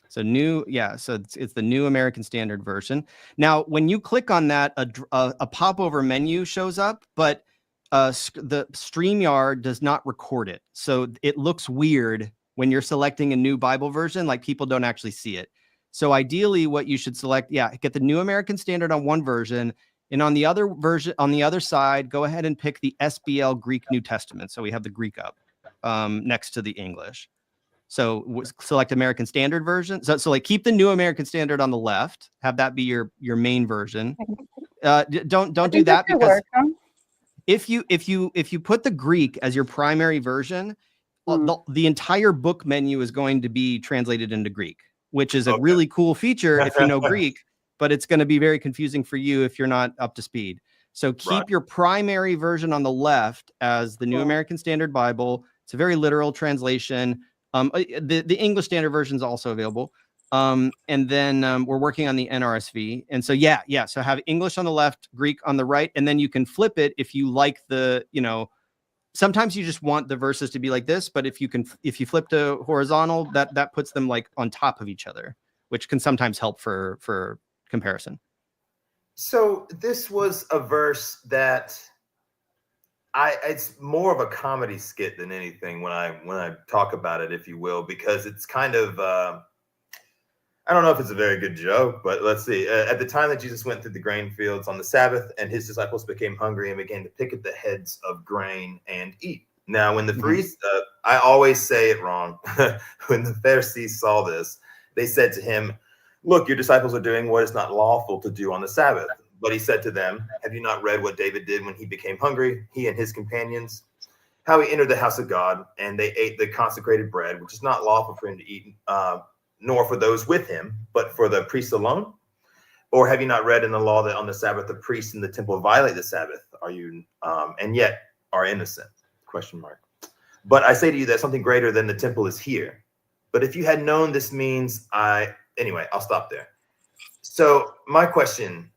So it's the New American Standard Version. Now, when you click on that, a popover menu shows up, but the StreamYard does not record it. So it looks weird when you're selecting a new Bible version, like people don't actually see it. So ideally what you should select, get the New American Standard on one version, and on the other version, on the other side, go ahead and pick the SBL Greek New Testament. So we have the Greek up next to the English. So select American Standard Version. So like keep the New American Standard on the left, have that be your main version. Don't do that, because if you put the Greek as your primary version, the entire book menu is going to be translated into Greek, which is a really cool feature if you know Greek, but it's going to be very confusing for you if you're not up to speed. So keep your primary version on the left as the New American Standard Bible. It's a very literal translation. The English Standard Version is also available. And then we're working on the NRSV. And so, so have English on the left, Greek on the right, and then you can flip it if you like sometimes you just want the verses to be like this, but if you flip to horizontal, that puts them like on top of each other, which can sometimes help for comparison. So this was a verse that it's more of a comedy skit than anything when I talk about it, if you will, because it's kind of I don't know if it's a very good joke, but let's see. At the time that Jesus went through the grain fields on the Sabbath, and his disciples became hungry and began to pick at the heads of grain and eat. Now, when the priests, I always say it wrong, when the Pharisees saw this, they said to him, "Look, your disciples are doing what is not lawful to do on the Sabbath." But he said to them, "Have you not read what David did when he became hungry, he and his companions? How he entered the house of God, and they ate the consecrated bread, which is not lawful for him to eat, nor for those with him, but for the priests alone? Or have you not read in the law that on the Sabbath the priests in the temple violate the Sabbath? Are you and yet are innocent?" ? But I say to you that something greater than the temple is here. But if you had known this means, anyway, I'll stop there. So my question: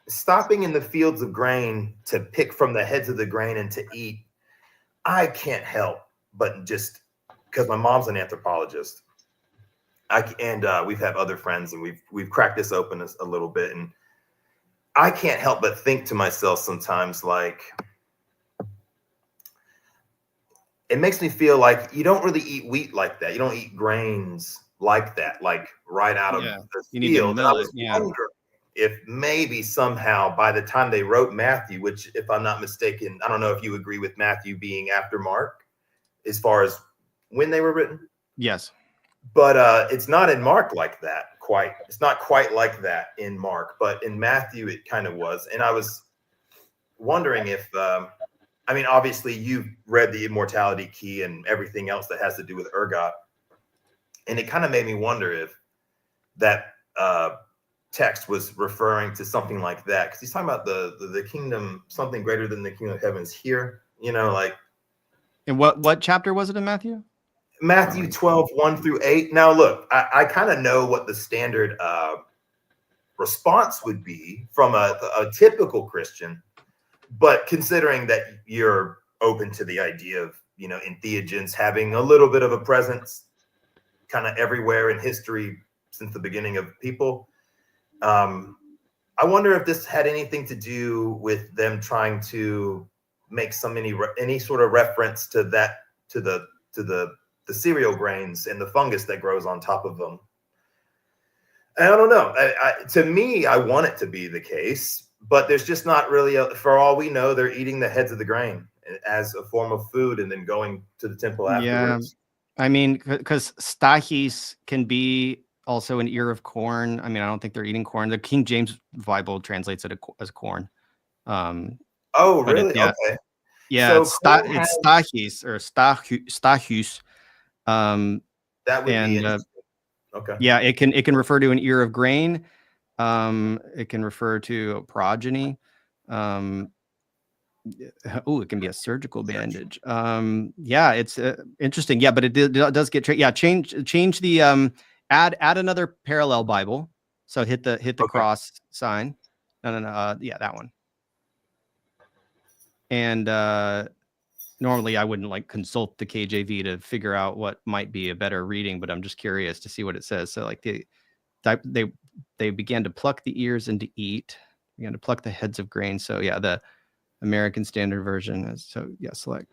stopping in the fields of grain to pick from the heads of the grain and to eat, I can't help but just, because my mom's an anthropologist, we've had other friends, and we've cracked this open a little bit, and I can't help but think to myself sometimes, like, it makes me feel like you don't really eat wheat like that. You don't eat grains like that, like right out of Yeah, the you need to field. And I mill it. was Yeah. wondering if maybe somehow by the time they wrote Matthew, which if I'm not mistaken, I don't know if you agree with Matthew being after Mark as far as when they were written. Yes. But it's not in Mark like that quite. It's not quite like that in Mark, but in Matthew it kind of was. And I was wondering if I mean, obviously you've read the Immortality Key and everything else that has to do with ergot. And it kind of made me wonder if that text was referring to something like that. Because he's talking about the kingdom, something greater than the kingdom of heaven is here. You know, like. And what chapter was it in Matthew? Matthew 12, 1-8. Now, look, I kind of know what the standard response would be from a typical Christian. But considering that you're open to the idea of, you know, entheogens having a little bit of a presence kind of everywhere in history since the beginning of people, I wonder if this had anything to do with them trying to make any sort of reference to that, to the cereal grains and the fungus that grows on top of them. And I don't know. To me, I want it to be the case. But there's just not really, for all we know, they're eating the heads of the grain as a form of food and then going to the temple afterwards. Yeah, I mean, because stachys can be also an ear of corn. I mean, I don't think they're eating corn. The King James Bible translates it as corn. Oh, really? Okay. Yeah, So it's stachys or stachys. That would be interesting. Okay. Yeah, it can refer to an ear of grain. It can refer to progeny. It can be a surgical bandage. Yeah, it's interesting. Yeah, but it does get change the add another parallel Bible. So hit the cross sign. No. Yeah, that one. And normally I wouldn't like consult the KJV to figure out what might be a better reading, but I'm just curious to see what it says. So like they began to pluck the ears and to eat, began to pluck the heads of grain. So yeah, the American Standard Version is, so yeah, select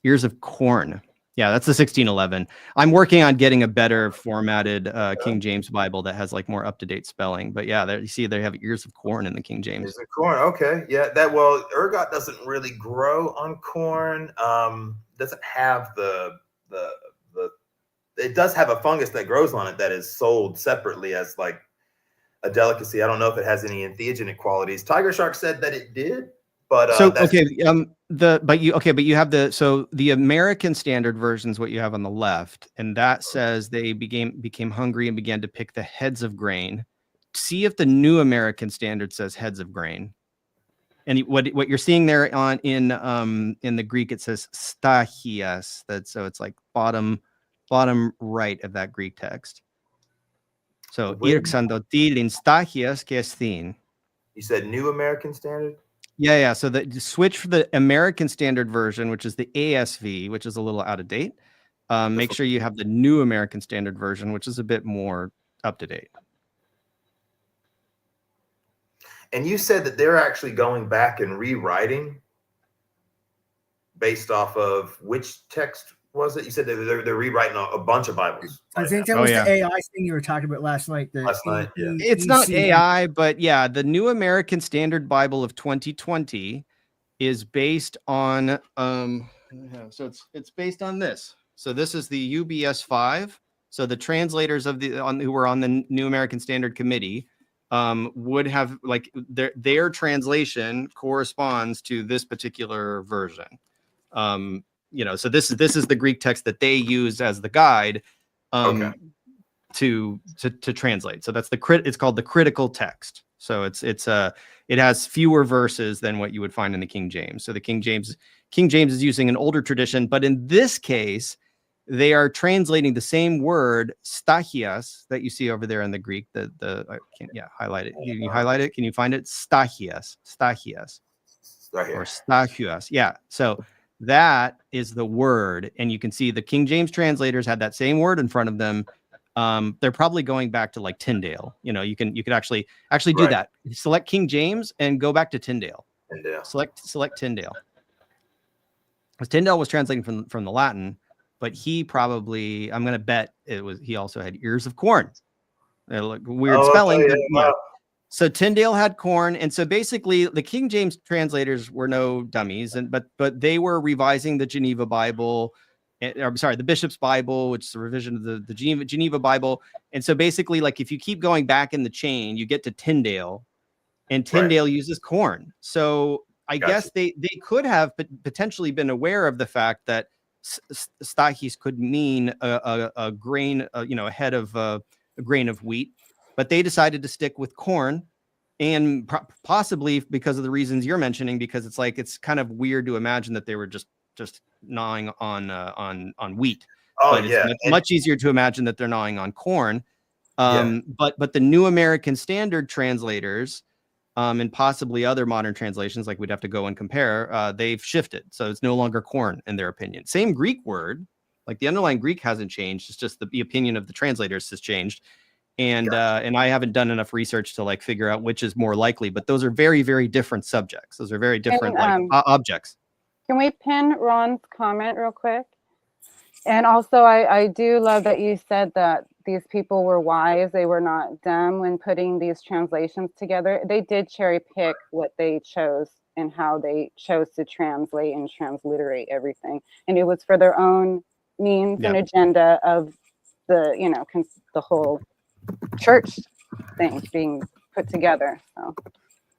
ears of corn. Yeah, that's the 1611. I'm working on getting a better formatted King James Bible that has like more up-to-date spelling. But yeah, there you see they have ears of corn in the King James. Ears of corn. Okay. Yeah, ergot doesn't really grow on corn. Doesn't have it does have a fungus that grows on it that is sold separately as like a delicacy. I don't know if it has any entheogenic qualities. Tiger Shark said that it did, but so okay, but you have the American Standard Version is what you have on the left, and that says they became hungry and began to pick the heads of grain. See if the New American Standard says heads of grain. And what you're seeing there in the Greek, it says stachias. So it's like bottom right of that Greek text. So irxandotilin stachias kestin. You said New American Standard? Yeah. So switch for the American Standard Version, which is the ASV, which is a little out of date. Make sure you have the New American Standard Version, which is a bit more up to date. And you said that they're actually going back and rewriting based off of which text was it? You said they're rewriting a bunch of Bibles. I think that was the AI thing you were talking about last night. Yeah. It's not AI, but yeah, the New American Standard Bible of 2020 is based on so it's based on this. So this is the UBS 5. So the translators who were on the New American Standard Committee would have like their translation corresponds to this particular version. So this is the Greek text that they use as the guide to translate. So that's it's called the critical text. So it has fewer verses than what you would find in the King James. So the King James is using an older tradition, but in this case, they are translating the same word stachias that you see over there in the Greek. I can't highlight it. Can you highlight it? Can you find it? Stachias or stachias. Yeah. So that is the word, and you can see the King James translators had that same word in front of them. They're probably going back to like Tyndale. You could actually do that. Select King James and go back to Tyndale. Select Tyndale. because Tyndale was translating from the Latin, but he probably, I'm going to bet he also had ears of corn. Weird spelling, okay, but yeah. yeah. So Tyndale had corn, and so basically the King James translators were no dummies, but they were revising the Geneva Bible, or sorry, the Bishop's Bible, which is a revision of the Geneva Bible. And so basically, like if you keep going back in the chain, you get to Tyndale, and Tyndale uses corn. So I guess they could have potentially been aware of the fact that stachys could mean a grain, a head of a grain of wheat, but they decided to stick with corn, and possibly because of the reasons you're mentioning, because it's kind of weird to imagine that they were just gnawing on wheat. But it's much easier to imagine that they're gnawing on corn. But the New American Standard translators, and possibly other modern translations, like we'd have to go and compare, they've shifted. So it's no longer corn in their opinion. Same Greek word, like the underlying Greek hasn't changed. It's just the opinion of the translators has changed. And I haven't done enough research to like figure out which is more likely, but those are very, very different subjects. Those are very different objects. Can we pin Ron's comment real quick? And also, I do love that you said that these people were wise. They were not dumb when putting these translations together. They did cherry pick what they chose and how they chose to translate and transliterate everything. And it was for their own means and agenda of the, the whole church thing being put together. So.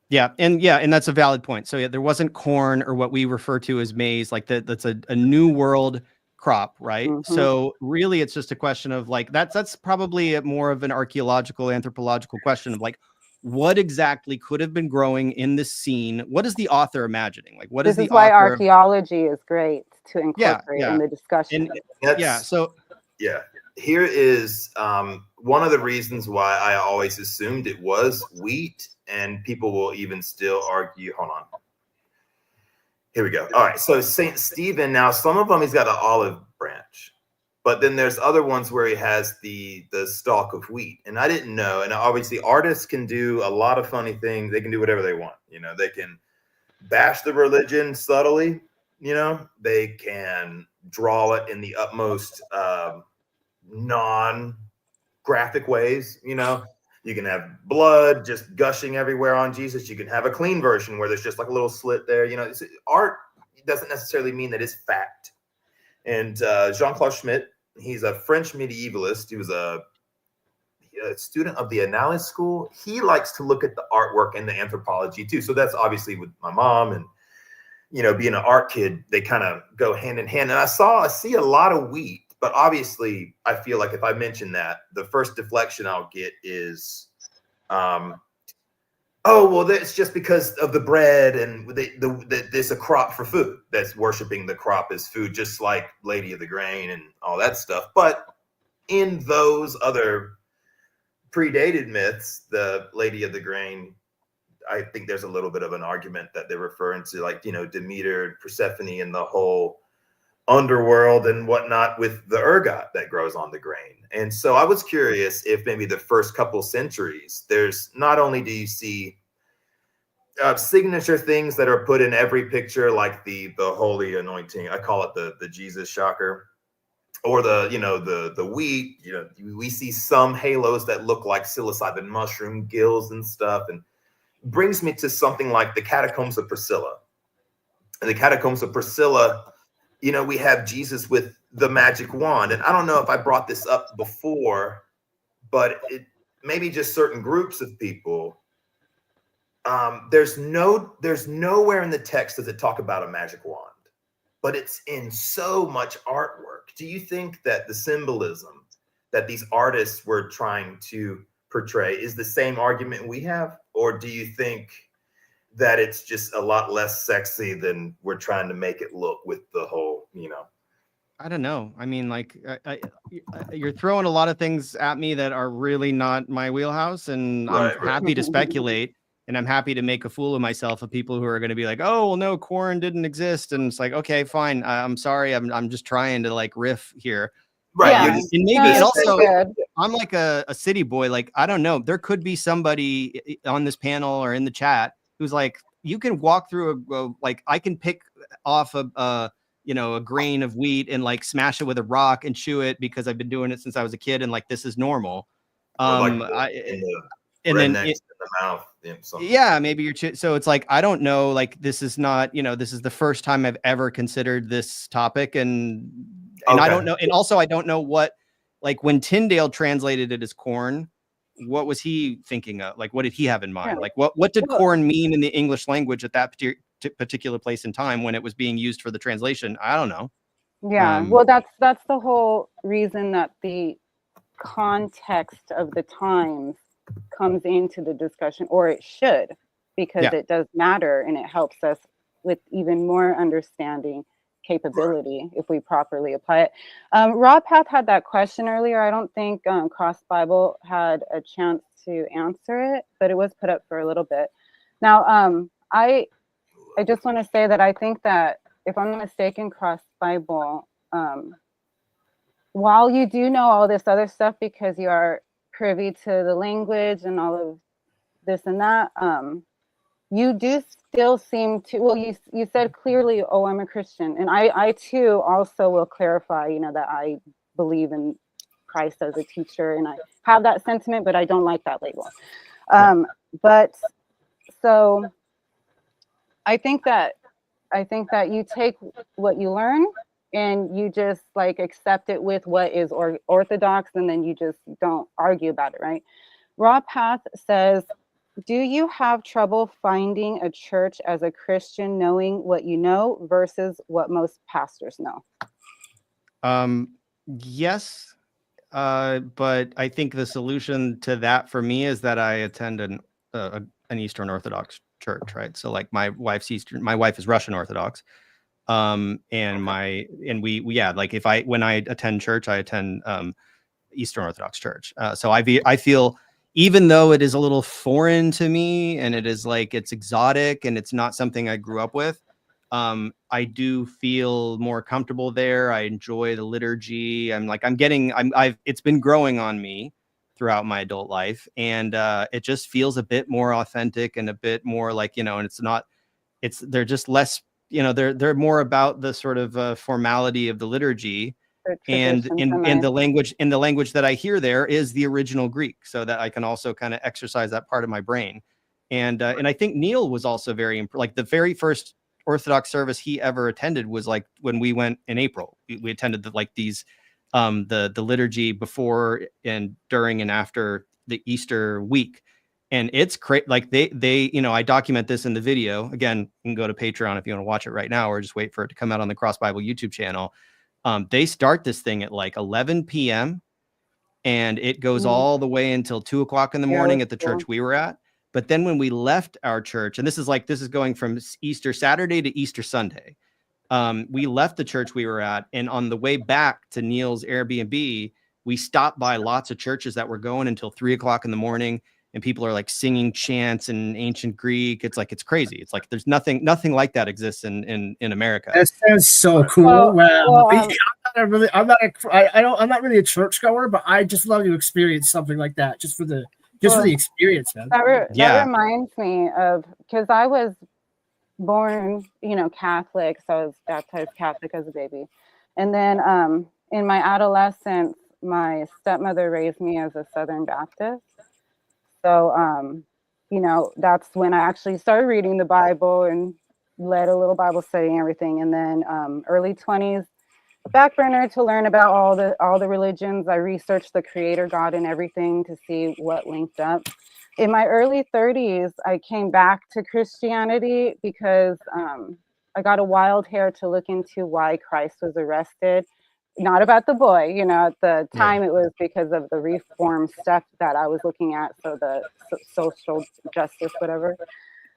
Yeah, and that's a valid point. So there wasn't corn or what we refer to as maize, like that's a new world crop, right? Mm-hmm. So really it's just a question of like that's probably more of an archaeological, anthropological question of like what exactly could have been growing in this scene. What is the author imagining? Like what is the author? This is why archaeology is great to incorporate in the discussion. Here is one of the reasons why I always assumed it was wheat, and people will even still argue. Hold on. Here we go. All right. So St. Stephen, now some of them he's got an olive branch, but then there's other ones where he has the stalk of wheat. And I didn't know. And obviously artists can do a lot of funny things. They can do whatever they want. They can bash the religion subtly. They can draw it in the utmost non-graphic ways. You can have blood just gushing everywhere on Jesus. You can have a clean version where there's just like a little slit there. Art doesn't necessarily mean that it's fact. And Jean-Claude Schmitt, he's a French medievalist. He was a student of the Annales School. He likes to look at the artwork and the anthropology too. So that's obviously with my mom and, being an art kid, they kind of go hand in hand. And I see a lot of wheat. But obviously, I feel like if I mention that, the first deflection I'll get is, it's just because of the bread and there's a crop for food that's worshiping the crop as food, just like Lady of the Grain and all that stuff. But in those other predated myths, the Lady of the Grain, I think there's a little bit of an argument that they're referring to, like, Demeter and Persephone and the whole underworld and whatnot with the ergot that grows on the grain. And so I was curious if maybe the first couple centuries, there's not only do you see signature things that are put in every picture, like the holy anointing, I call it the Jesus shocker, or the wheat. We see some halos that look like psilocybin mushroom gills and stuff, and brings me to something like the Catacombs of Priscilla. And the Catacombs of Priscilla, we have Jesus with the magic wand. And I don't know if I brought this up before, but maybe just certain groups of people. There's nowhere in the text does it talk about a magic wand, but it's in so much artwork. Do you think that the symbolism that these artists were trying to portray is the same argument we have? Or do you think that it's just a lot less sexy than we're trying to make it look with the whole, I don't know. I mean, like, you're throwing a lot of things at me that are really not my wheelhouse, and I'm happy to speculate, and I'm happy to make a fool of myself of people who are going to be like, oh, well, no, corn didn't exist. And it's like, okay, fine. I'm sorry. I'm just trying to like riff here. Right. Yeah. And maybe it also, I'm like a city boy. Like, I don't know. There could be somebody on this panel or in the chat who's like, you can walk through like I can pick off a grain of wheat and like smash it with a rock and chew it because I've been doing it since I was a kid and like this is normal. In the mouth. Yeah, maybe so it's like I don't know, like this is not, this is the first time I've ever considered this topic, and I don't know, and also I don't know what, like when Tyndale translated it as corn, what was he thinking of? Like what did he have in mind? Like what did corn mean in the English language at that particular place in time when it was being used for the translation? I don't know. Yeah, well, that's the whole reason that the context of the times comes into the discussion, or it should, because it does matter and it helps us with even more understanding capability if we properly apply it. Rob Path had that question earlier. I don't think Cross Bible had a chance to answer it, but it was put up for a little bit. Now, I just want to say that I think that if I'm not mistaken, Cross Bible, while you do know all this other stuff because you are privy to the language and all of this and that, you do still seem to, well, you said clearly, oh, I'm a Christian. And I too also will clarify, that I believe in Christ as a teacher and I have that sentiment, but I don't like that label. But so I think that you take what you learn and you just like accept it with what is orthodox, and then you just don't argue about it, right? Raw Path says, do you have trouble finding a church as a Christian knowing what you know versus what most pastors know? Yes, but I think the solution to that for me is that I attend an Eastern Orthodox church, right? So like my wife is Russian Orthodox. When I attend church, I attend Eastern Orthodox church. So I feel, even though it is a little foreign to me and it is like it's exotic and it's not something I grew up with, I do feel more comfortable there. I enjoy the liturgy. It's been growing on me throughout my adult life, and it just feels a bit more authentic and a bit more like, and they're just less, they're more about the sort of formality of the liturgy, and in the language that I hear there is the original Greek, so that I can also kind of exercise that part of my brain. And I think Neil was also like the very first Orthodox service he ever attended was like when we went in April. We attended the liturgy before and during and after the Easter week. And it's great. Like they, I document this in the video. Again, you can go to Patreon if you want to watch it right now, or just wait for it to come out on the Cross Bible YouTube channel. They start this thing at like 11 p.m. and it goes all the way until 2 o'clock in the morning at the church we were at. But then when we left our church, and this is going from Easter Saturday to Easter Sunday, we left the church we were at, and on the way back to Neil's Airbnb, we stopped by lots of churches that were going until 3 o'clock in the morning. And people are like singing chants in ancient Greek. It's crazy. It's like there's nothing like that exists in America. That sounds so cool. Wow. I'm not really a churchgoer, but I just love to experience something like that, just for the experience, man. That reminds me of, because I was born, Catholic, so I was baptized Catholic as a baby, and then in my adolescence, my stepmother raised me as a Southern Baptist. So, that's when I actually started reading the Bible and led a little Bible study and everything. And then early 20s, back burner to learn about all the religions. I researched the Creator God and everything to see what linked up. In my early 30s, I came back to Christianity because I got a wild hair to look into why Christ was arrested. Not about the boy, at the time it was because of the reform stuff that I was looking at. So the social justice, whatever.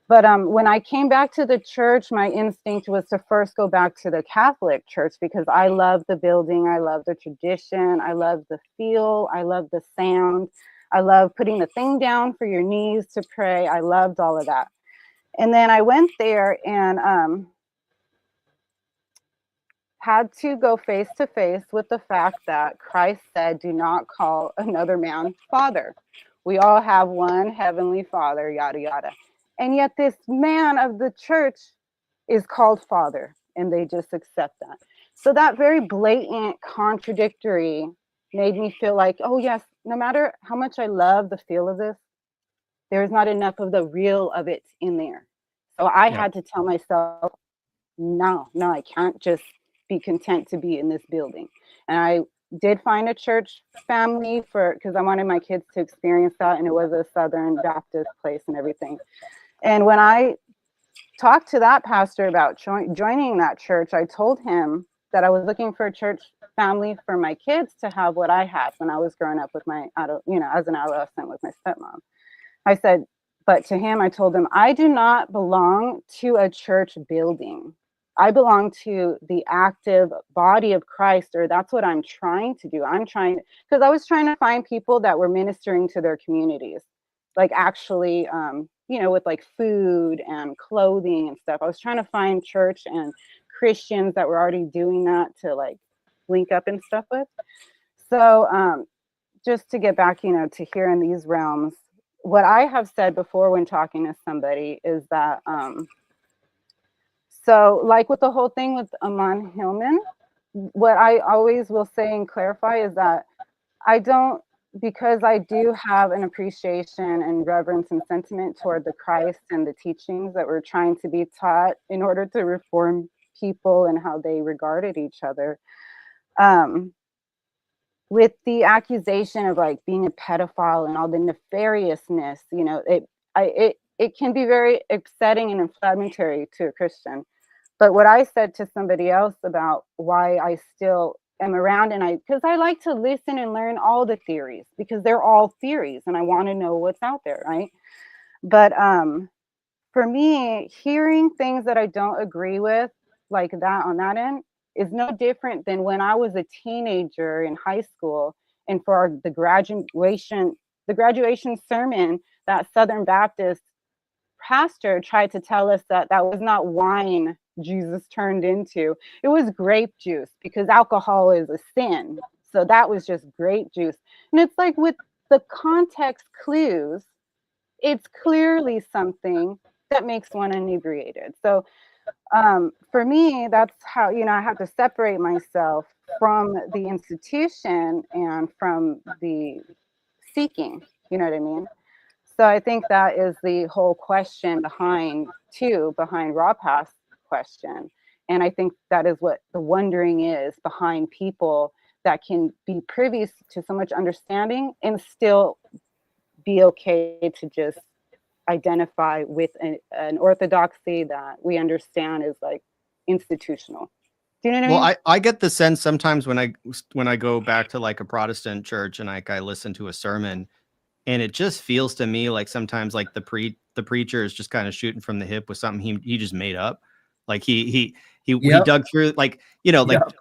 But when I came back to the church, my instinct was to first go back to the Catholic church because I love the building. I love the tradition. I love the feel. I love the sound. I love putting the thing down for your knees to pray. I loved all of that. And then I went there and had to go face to face with the fact that Christ said, do not call another man father. We all have one heavenly Father, yada, yada. And yet this man of the church is called father. and they just accept that. So that very blatant contradictory made me feel like, oh yes, no matter how much I love the feel of this, there's not enough of the real of it in there. So I had to tell myself, no, I can't just be content to be in this building. And I did find a church family because I wanted my kids to experience that, and it was a Southern Baptist place and everything. And when I talked to that pastor about joining that church, I told him that I was looking for a church family for my kids to have what I had when I was growing up with my as an adolescent with my stepmom. I said, but to him, I told him, I do not belong to a church building. I belong to the active body of Christ, or that's what I'm trying to do. Because I was trying to find people that were ministering to their communities, like actually, with like food and clothing and stuff. I was trying to find church and Christians that were already doing that to like link up and stuff with. So just to get back, to here in these realms, what I have said before when talking to somebody is that, so like with the whole thing with Amon Hillman, what I always will say and clarify is that because I do have an appreciation and reverence and sentiment toward the Christ and the teachings that we're trying to be taught in order to reform people and how they regarded each other. With the accusation of like being a pedophile and all the nefariousness, it can be very upsetting and inflammatory to a Christian. But what I said to somebody else about why I still am around, because I like to listen and learn all the theories, because they're all theories and I want to know what's out there, right? But for me, hearing things that I don't agree with like that on that end is no different than when I was a teenager in high school, and for the graduation sermon, that Southern Baptist pastor tried to tell us that was not wine Jesus turned into. It was grape juice, because alcohol is a sin. So that was just grape juice. And it's like with the context clues, it's clearly something that makes one inebriated. So for me, that's how, I have to separate myself from the institution and from the seeking, you know what I mean? So I think that is the whole question behind Rawpath's question. And I think that is what the wondering is behind people that can be privy to so much understanding and still be okay to just identify with an orthodoxy that we understand is like institutional. Do you know what I mean? Well, I get the sense sometimes when I go back to like a Protestant church and like I listen to a sermon, and it just feels to me like sometimes like the preacher is just kind of shooting from the hip with something he just made up. Like he dug through, like,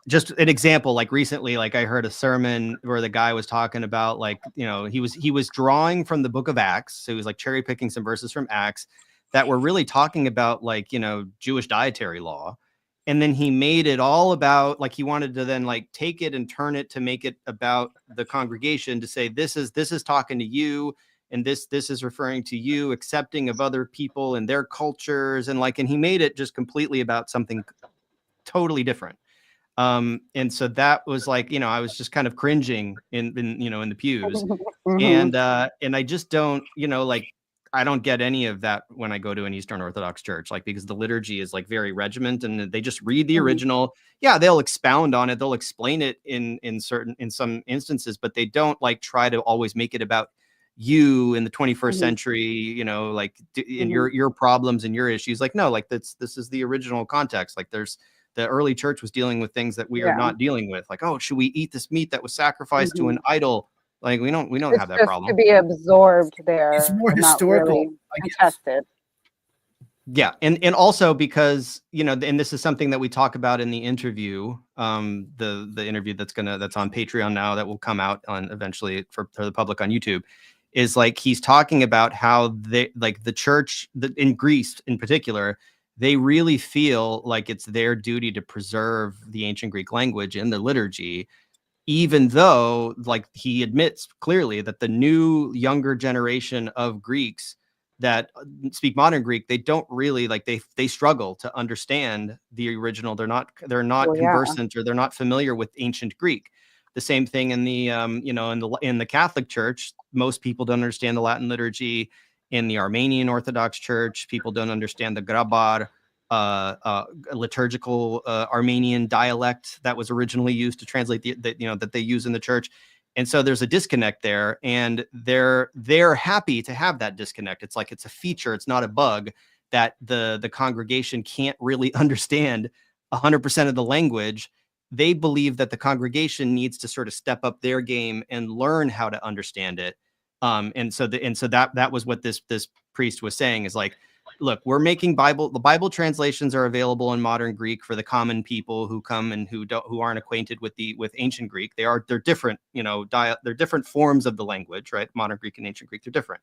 just an example, like recently, like I heard a sermon where the guy was talking about like, he was drawing from the book of Acts. So he was like cherry picking some verses from Acts that were really talking about like, Jewish dietary law. And then he made it all about, like, he wanted to then like take it and turn it to make it about the congregation, to say, this is talking to you. And this is referring to you accepting of other people and their cultures. And like, and he made it just completely about something totally different. And so that was like, I was just kind of cringing in the pews. And I just don't, like, I don't get any of that when I go to an Eastern Orthodox church, like, because the liturgy is like very regiment and they just read the original. Yeah, they'll expound on it. They'll explain it in some instances, but they don't like try to always make it about you in the 21st century, like in your problems and your issues. Like, no, like this is the original context. Like the early church was dealing with things that we are not dealing with. Like, oh, should we eat this meat that was sacrificed to an idol? Like, we don't have that problem. To be absorbed there. It's more historical, really contested. Yeah, and also because and this is something that we talk about in the interview, the interview that's on Patreon now, that will come out on eventually for the public on YouTube, is like he's talking about how they, like the church in Greece in particular, they really feel like it's their duty to preserve the ancient Greek language in the liturgy, even though, like, he admits clearly that the new younger generation of Greeks that speak modern Greek, they don't really like they struggle to understand the original. They're not Well, yeah. conversant, or they're not familiar with ancient Greek. The same thing in the in the Catholic Church, most people don't understand the Latin liturgy. In the Armenian Orthodox Church, people don't understand the Grabar liturgical Armenian dialect that was originally used to translate that they use in the church. And so there's a disconnect there, and they're happy to have that disconnect. It's like it's a feature, it's not a bug, that the congregation can't really understand 100% of the language. They believe that the congregation needs to sort of step up their game and learn how to understand it. And so that was what this priest was saying, is like, look, we're making the Bible translations are available in modern Greek for the common people who come and who aren't acquainted with ancient Greek. They're different, they're different forms of the language, right? Modern Greek and ancient Greek, they're different.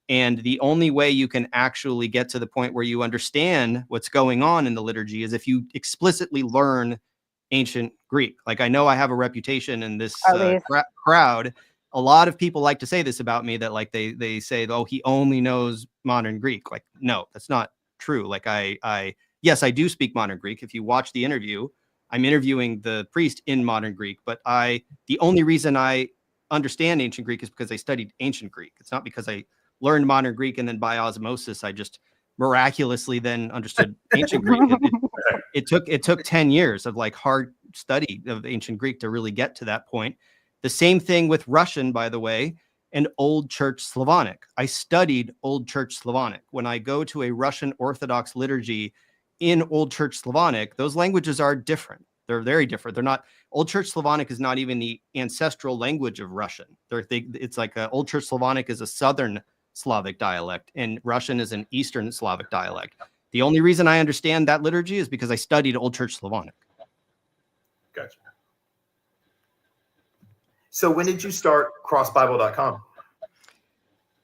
And the only way you can actually get to the point where you understand what's going on in the liturgy is if you explicitly learn ancient Greek. Like, I know I have a reputation in this crowd. A lot of people like to say this about me, that like they say, oh, he only knows modern Greek. Like, no, that's not true. Like yes, I do speak modern Greek. If you watch the interview, I'm interviewing the priest in modern Greek, but the only reason I understand ancient Greek is because I studied ancient Greek. It's not because I learned modern Greek and then by osmosis, I just miraculously then understood ancient Greek. It took 10 years of like hard study of ancient Greek to really get to that point. The same thing with Russian, by the way, and Old Church Slavonic. I studied Old Church Slavonic. When I go to a Russian Orthodox liturgy in Old Church Slavonic, those languages are different. They're very different. They're not, Old Church Slavonic is not even the ancestral language of Russian. It's like Old Church Slavonic is a Southern Slavic dialect, and Russian is an Eastern Slavic dialect. The only reason I understand that liturgy is because I studied Old Church Slavonic. Gotcha. So when did you start crossbible.com?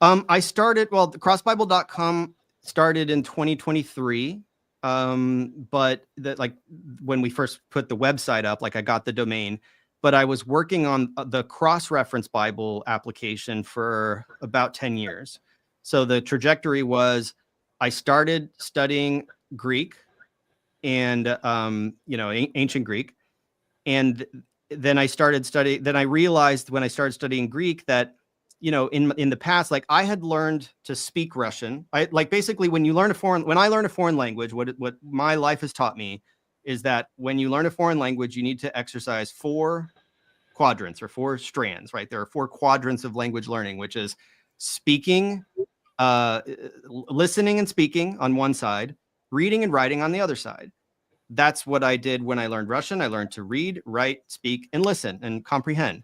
I started, crossbible.com started in 2023. But like when we first put the website up, like I got the domain, but I was working on the cross-reference Bible application for about 10 years. So the trajectory was, I started studying Greek and, ancient Greek. And then I realized when I started studying Greek that, in the past, like I had learned to speak Russian. Basically when I learn a foreign language, what my life has taught me is that when you learn a foreign language, you need to exercise 4 quadrants or 4 strands, right? There are 4 quadrants of language learning, which is speaking, listening and speaking on one side, reading and writing on the other side. That's what I did when I learned Russian. I learned to read, write, speak, and listen and comprehend.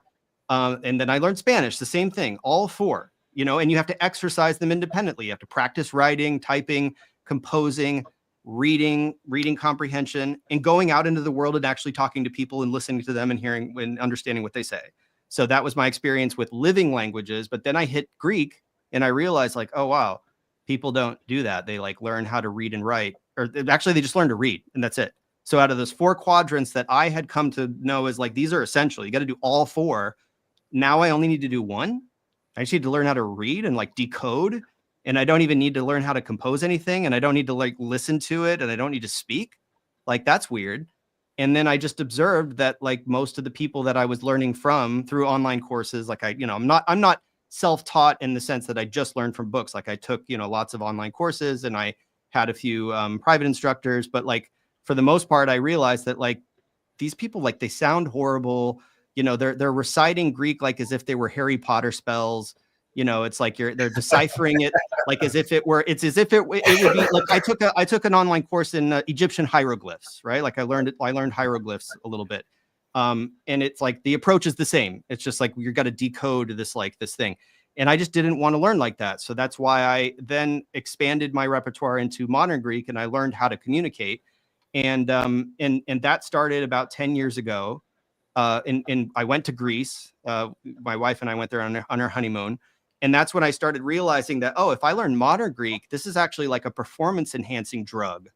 And then I learned Spanish, the same thing, all 4, and you have to exercise them independently. You have to practice writing, typing, composing, reading comprehension, and going out into the world and actually talking to people and listening to them and hearing and understanding what they say. So that was my experience with living languages. But then I hit Greek and I realized like, oh, wow, people don't do that. They like learn how to read and write, or actually they just learn to read and that's it. So out of those 4 quadrants that I had come to know as like, these are essential, you got to do all 4. Now I only need to do 1. I just need to learn how to read and like decode. And I don't even need to learn how to compose anything. And I don't need to like listen to it. And I don't need to speak. Like, that's weird. And then I just observed that like most of the people that I was learning from through online courses, like I'm not self-taught in the sense that I just learned from books. Like I took, lots of online courses and I had a few private instructors, but like for the most part, I realized that like these people, like they sound horrible. They're reciting Greek like as if they were Harry Potter spells. It's like they're deciphering it like as if it would be like I took an online course in Egyptian hieroglyphs, right? Like I learned hieroglyphs a little bit. And it's like the approach is the same. It's just like you got to decode this thing. And I just didn't want to learn like that. So that's why I then expanded my repertoire into modern Greek and I learned how to communicate. And that started about 10 years ago. And I went to Greece. My wife and I went there on our honeymoon. And that's when I started realizing that, if I learn modern Greek, this is actually like a performance enhancing drug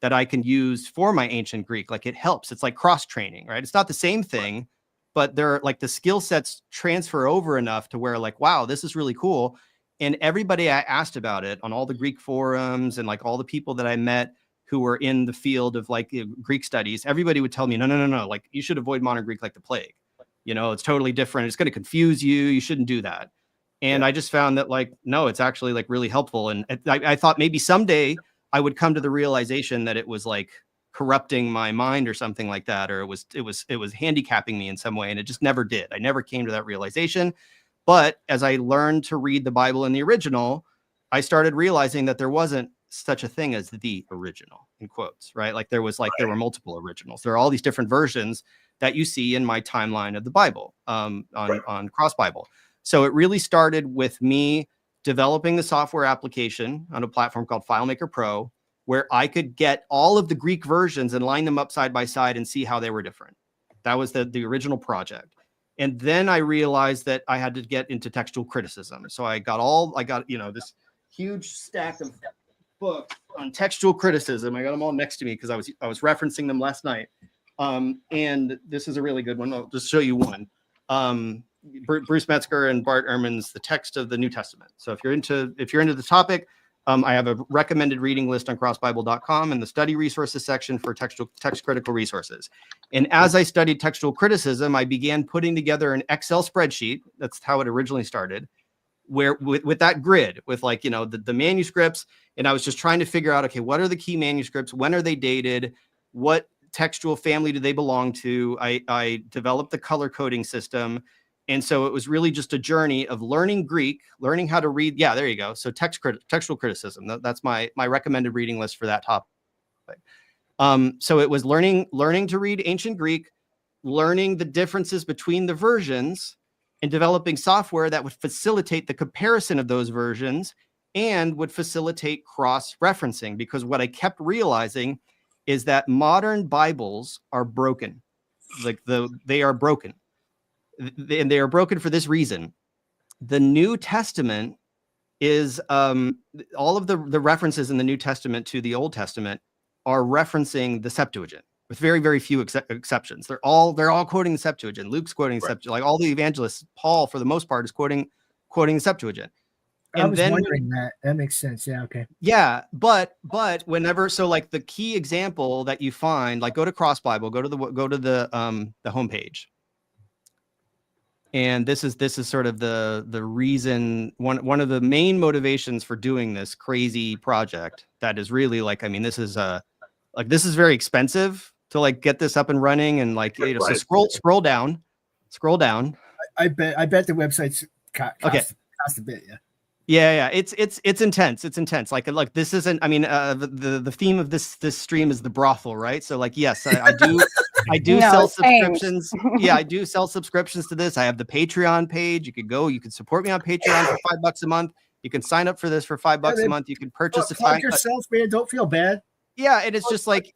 that I can use for my ancient Greek. Like it helps. It's like cross training, right? It's not the same thing, but they're like the skill sets transfer over enough to where like, wow, this is really cool. And everybody I asked about it on all the Greek forums and like all the people that I met who were in the field of like Greek studies, everybody would tell me, no, like you should avoid modern Greek like the plague. It's totally different. It's going to confuse you. You shouldn't do that. And I just found that like, no, it's actually like really helpful. And I thought maybe someday I would come to the realization that it was like corrupting my mind or something like that, or it was handicapping me in some way. And it just never did. I never came to that realization. But as I learned to read the Bible in the original, I started realizing that there wasn't such a thing as the original, in quotes, right? Like there were multiple originals. There are all these different versions that you see in my timeline of the Bible on Cross Bible. So it really started with me developing the software application on a platform called FileMaker Pro, where I could get all of the Greek versions and line them up side by side and see how they were different. That was the original project. And then I realized that I had to get into textual criticism. So I got this huge stack of books on textual criticism. I got them all next to me because I was referencing them last night. And this is a really good one. I'll just show you one. Bruce Metzger and Bart Ehrman's The Text of the New Testament. So if you're into the topic, I have a recommended reading list on crossbible.com and the study resources section for text critical resources. And as I studied textual criticism, I began putting together an Excel spreadsheet. That's how it originally started, where with that grid, with like, the manuscripts. And I was just trying to figure out, okay, what are the key manuscripts? When are they dated? What textual family do they belong to? I developed the color coding system. And so it was really just a journey of learning Greek, learning how to read. Yeah, there you go. So textual criticism. That's my recommended reading list for that topic. So it was learning to read ancient Greek, learning the differences between the versions, and developing software that would facilitate the comparison of those versions and would facilitate cross-referencing. Because what I kept realizing is that modern Bibles are broken. They are broken. And they are broken for this reason. The New Testament is all of the references in the New Testament to the Old Testament are referencing the Septuagint, with very, very few exceptions. They're all quoting the Septuagint. Luke's quoting the Septuagint. Like all the evangelists, Paul, for the most part, is quoting the Septuagint. I was wondering that. That makes sense. Yeah. Okay. Yeah, but whenever, so like the key example that you find, like go to Cross Bible, go to the homepage. And this is sort of the reason, one of the main motivations for doing this crazy project that is really like, I mean, this is very expensive to like get this up and running and like, so scroll down. I bet the website's cost a bit. Yeah. Yeah. It's intense. It's intense. Like this isn't, I mean, the theme of this stream is the brothel, right? So like, yes, I do sell subscriptions. Yeah, I do sell subscriptions to this. I have the Patreon page. You can support me on Patreon for $5 a month. You can sign up for this for $5 a month. You can purchase a time. Yourself, man. Don't feel bad. Yeah, and it's just like,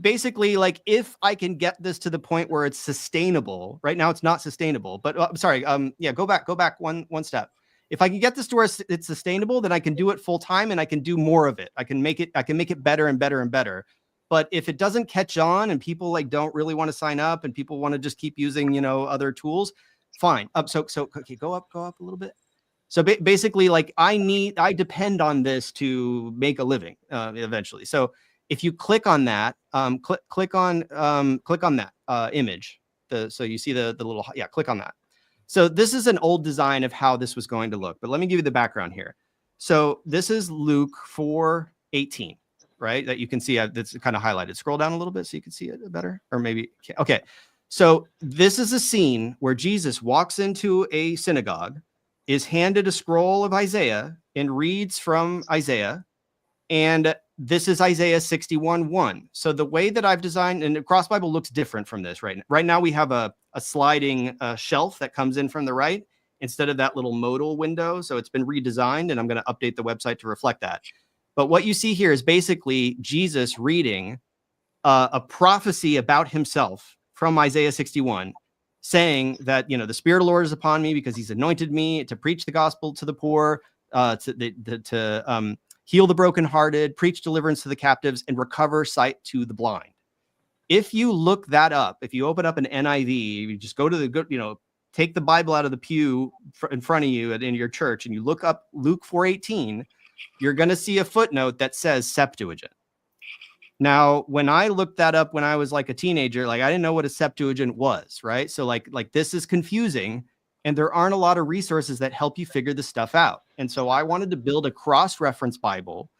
basically, like if I can get this to the point where it's sustainable. Right now, it's not sustainable. But I'm sorry. Go back one step. If I can get this to where it's sustainable, then I can do it full time and I can do more of it. I can make it better and better and better. But if it doesn't catch on and people like don't really want to sign up and people want to just keep using, other tools, fine. So okay, go up a little bit. So basically, like I depend on this to make a living eventually. So if you click on that, click on that image. So you see the little, click on that. So this is an old design of how this was going to look, but let me give you the background here. So this is Luke 4:18, right? That you can see that's kind of highlighted. Scroll down a little bit so you can see it better, or maybe, okay. So this is a scene where Jesus walks into a synagogue, is handed a scroll of Isaiah and reads from Isaiah. And this is Isaiah 61:1. So the way that I've designed, and Cross Bible looks different from this right now. We have a sliding shelf that comes in from the right instead of that little modal window. So it's been redesigned, and I'm going to update the website to reflect that. But what you see here is basically Jesus reading a prophecy about himself from Isaiah 61, saying that, the Spirit of the Lord is upon me because he's anointed me to preach the gospel to the poor, to heal the brokenhearted, preach deliverance to the captives, and recover sight to the blind. If you look that up, if you open up an NIV, you just go to the take the Bible out of the pew in front of you in your church and you look up Luke 4:18, you're going to see a footnote that says Septuagint. Now, when I looked that up when I was like a teenager, like I didn't know what a Septuagint was, right? So like this is confusing, and there aren't a lot of resources that help you figure this stuff out. And so I wanted to build a cross-reference Bible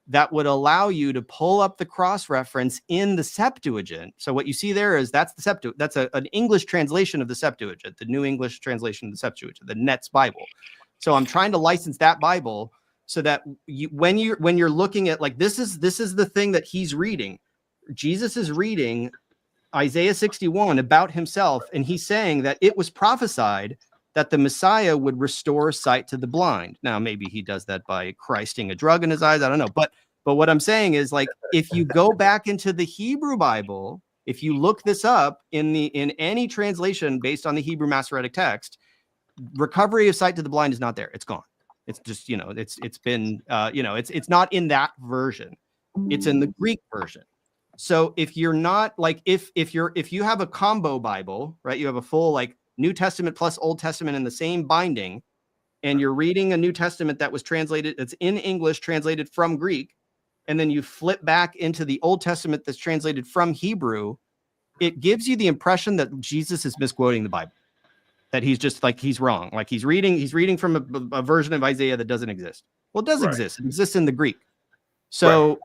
that would allow you to pull up the cross-reference in the Septuagint. So what you see there is that's the Septuagint. That's an English translation of the Septuagint, the New English translation of the Septuagint, the Net's Bible. So I'm trying to license that Bible so that when you're looking at like this is the thing that he's reading. Jesus is reading Isaiah 61 about himself, and he's saying that it was prophesied that the Messiah would restore sight to the blind. Now, maybe he does that by Christing a drug in his eyes. I don't know. But what I'm saying is, like, if you go back into the Hebrew Bible, if you look this up in any translation based on the Hebrew Masoretic text, recovery of sight to the blind is not there. It's gone. It's just, it's been, it's not in that version. It's in the Greek version. So if you're not like, if you have a combo Bible, right, you have a full like New Testament plus Old Testament in the same binding, and you're reading a New Testament that was translated, it's in English, translated from Greek, and then you flip back into the Old Testament that's translated from Hebrew, it gives you the impression that Jesus is misquoting the Bible, that he's just like, he's wrong. Like he's reading from a version of Isaiah that doesn't exist. Well, it does exist. It exists in the Greek. So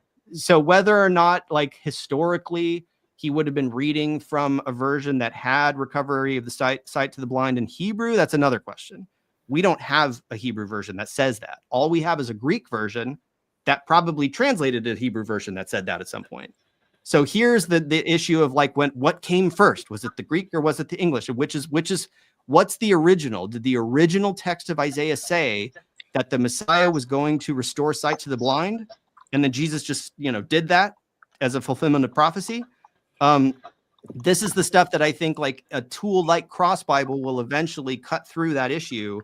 whether or not like historically he would have been reading from a version that had recovery of the sight to the blind in Hebrew, that's another question. We don't have a Hebrew version that says that. All we have is a Greek version that probably translated a Hebrew version that said that at some point. So here's the issue of like what came first? Was it the Greek or was it the English? What's the original? Did the original text of Isaiah say that the Messiah was going to restore sight to the blind? And then Jesus just, did that as a fulfillment of prophecy. This is the stuff that I think like a tool like Cross Bible will eventually cut through that issue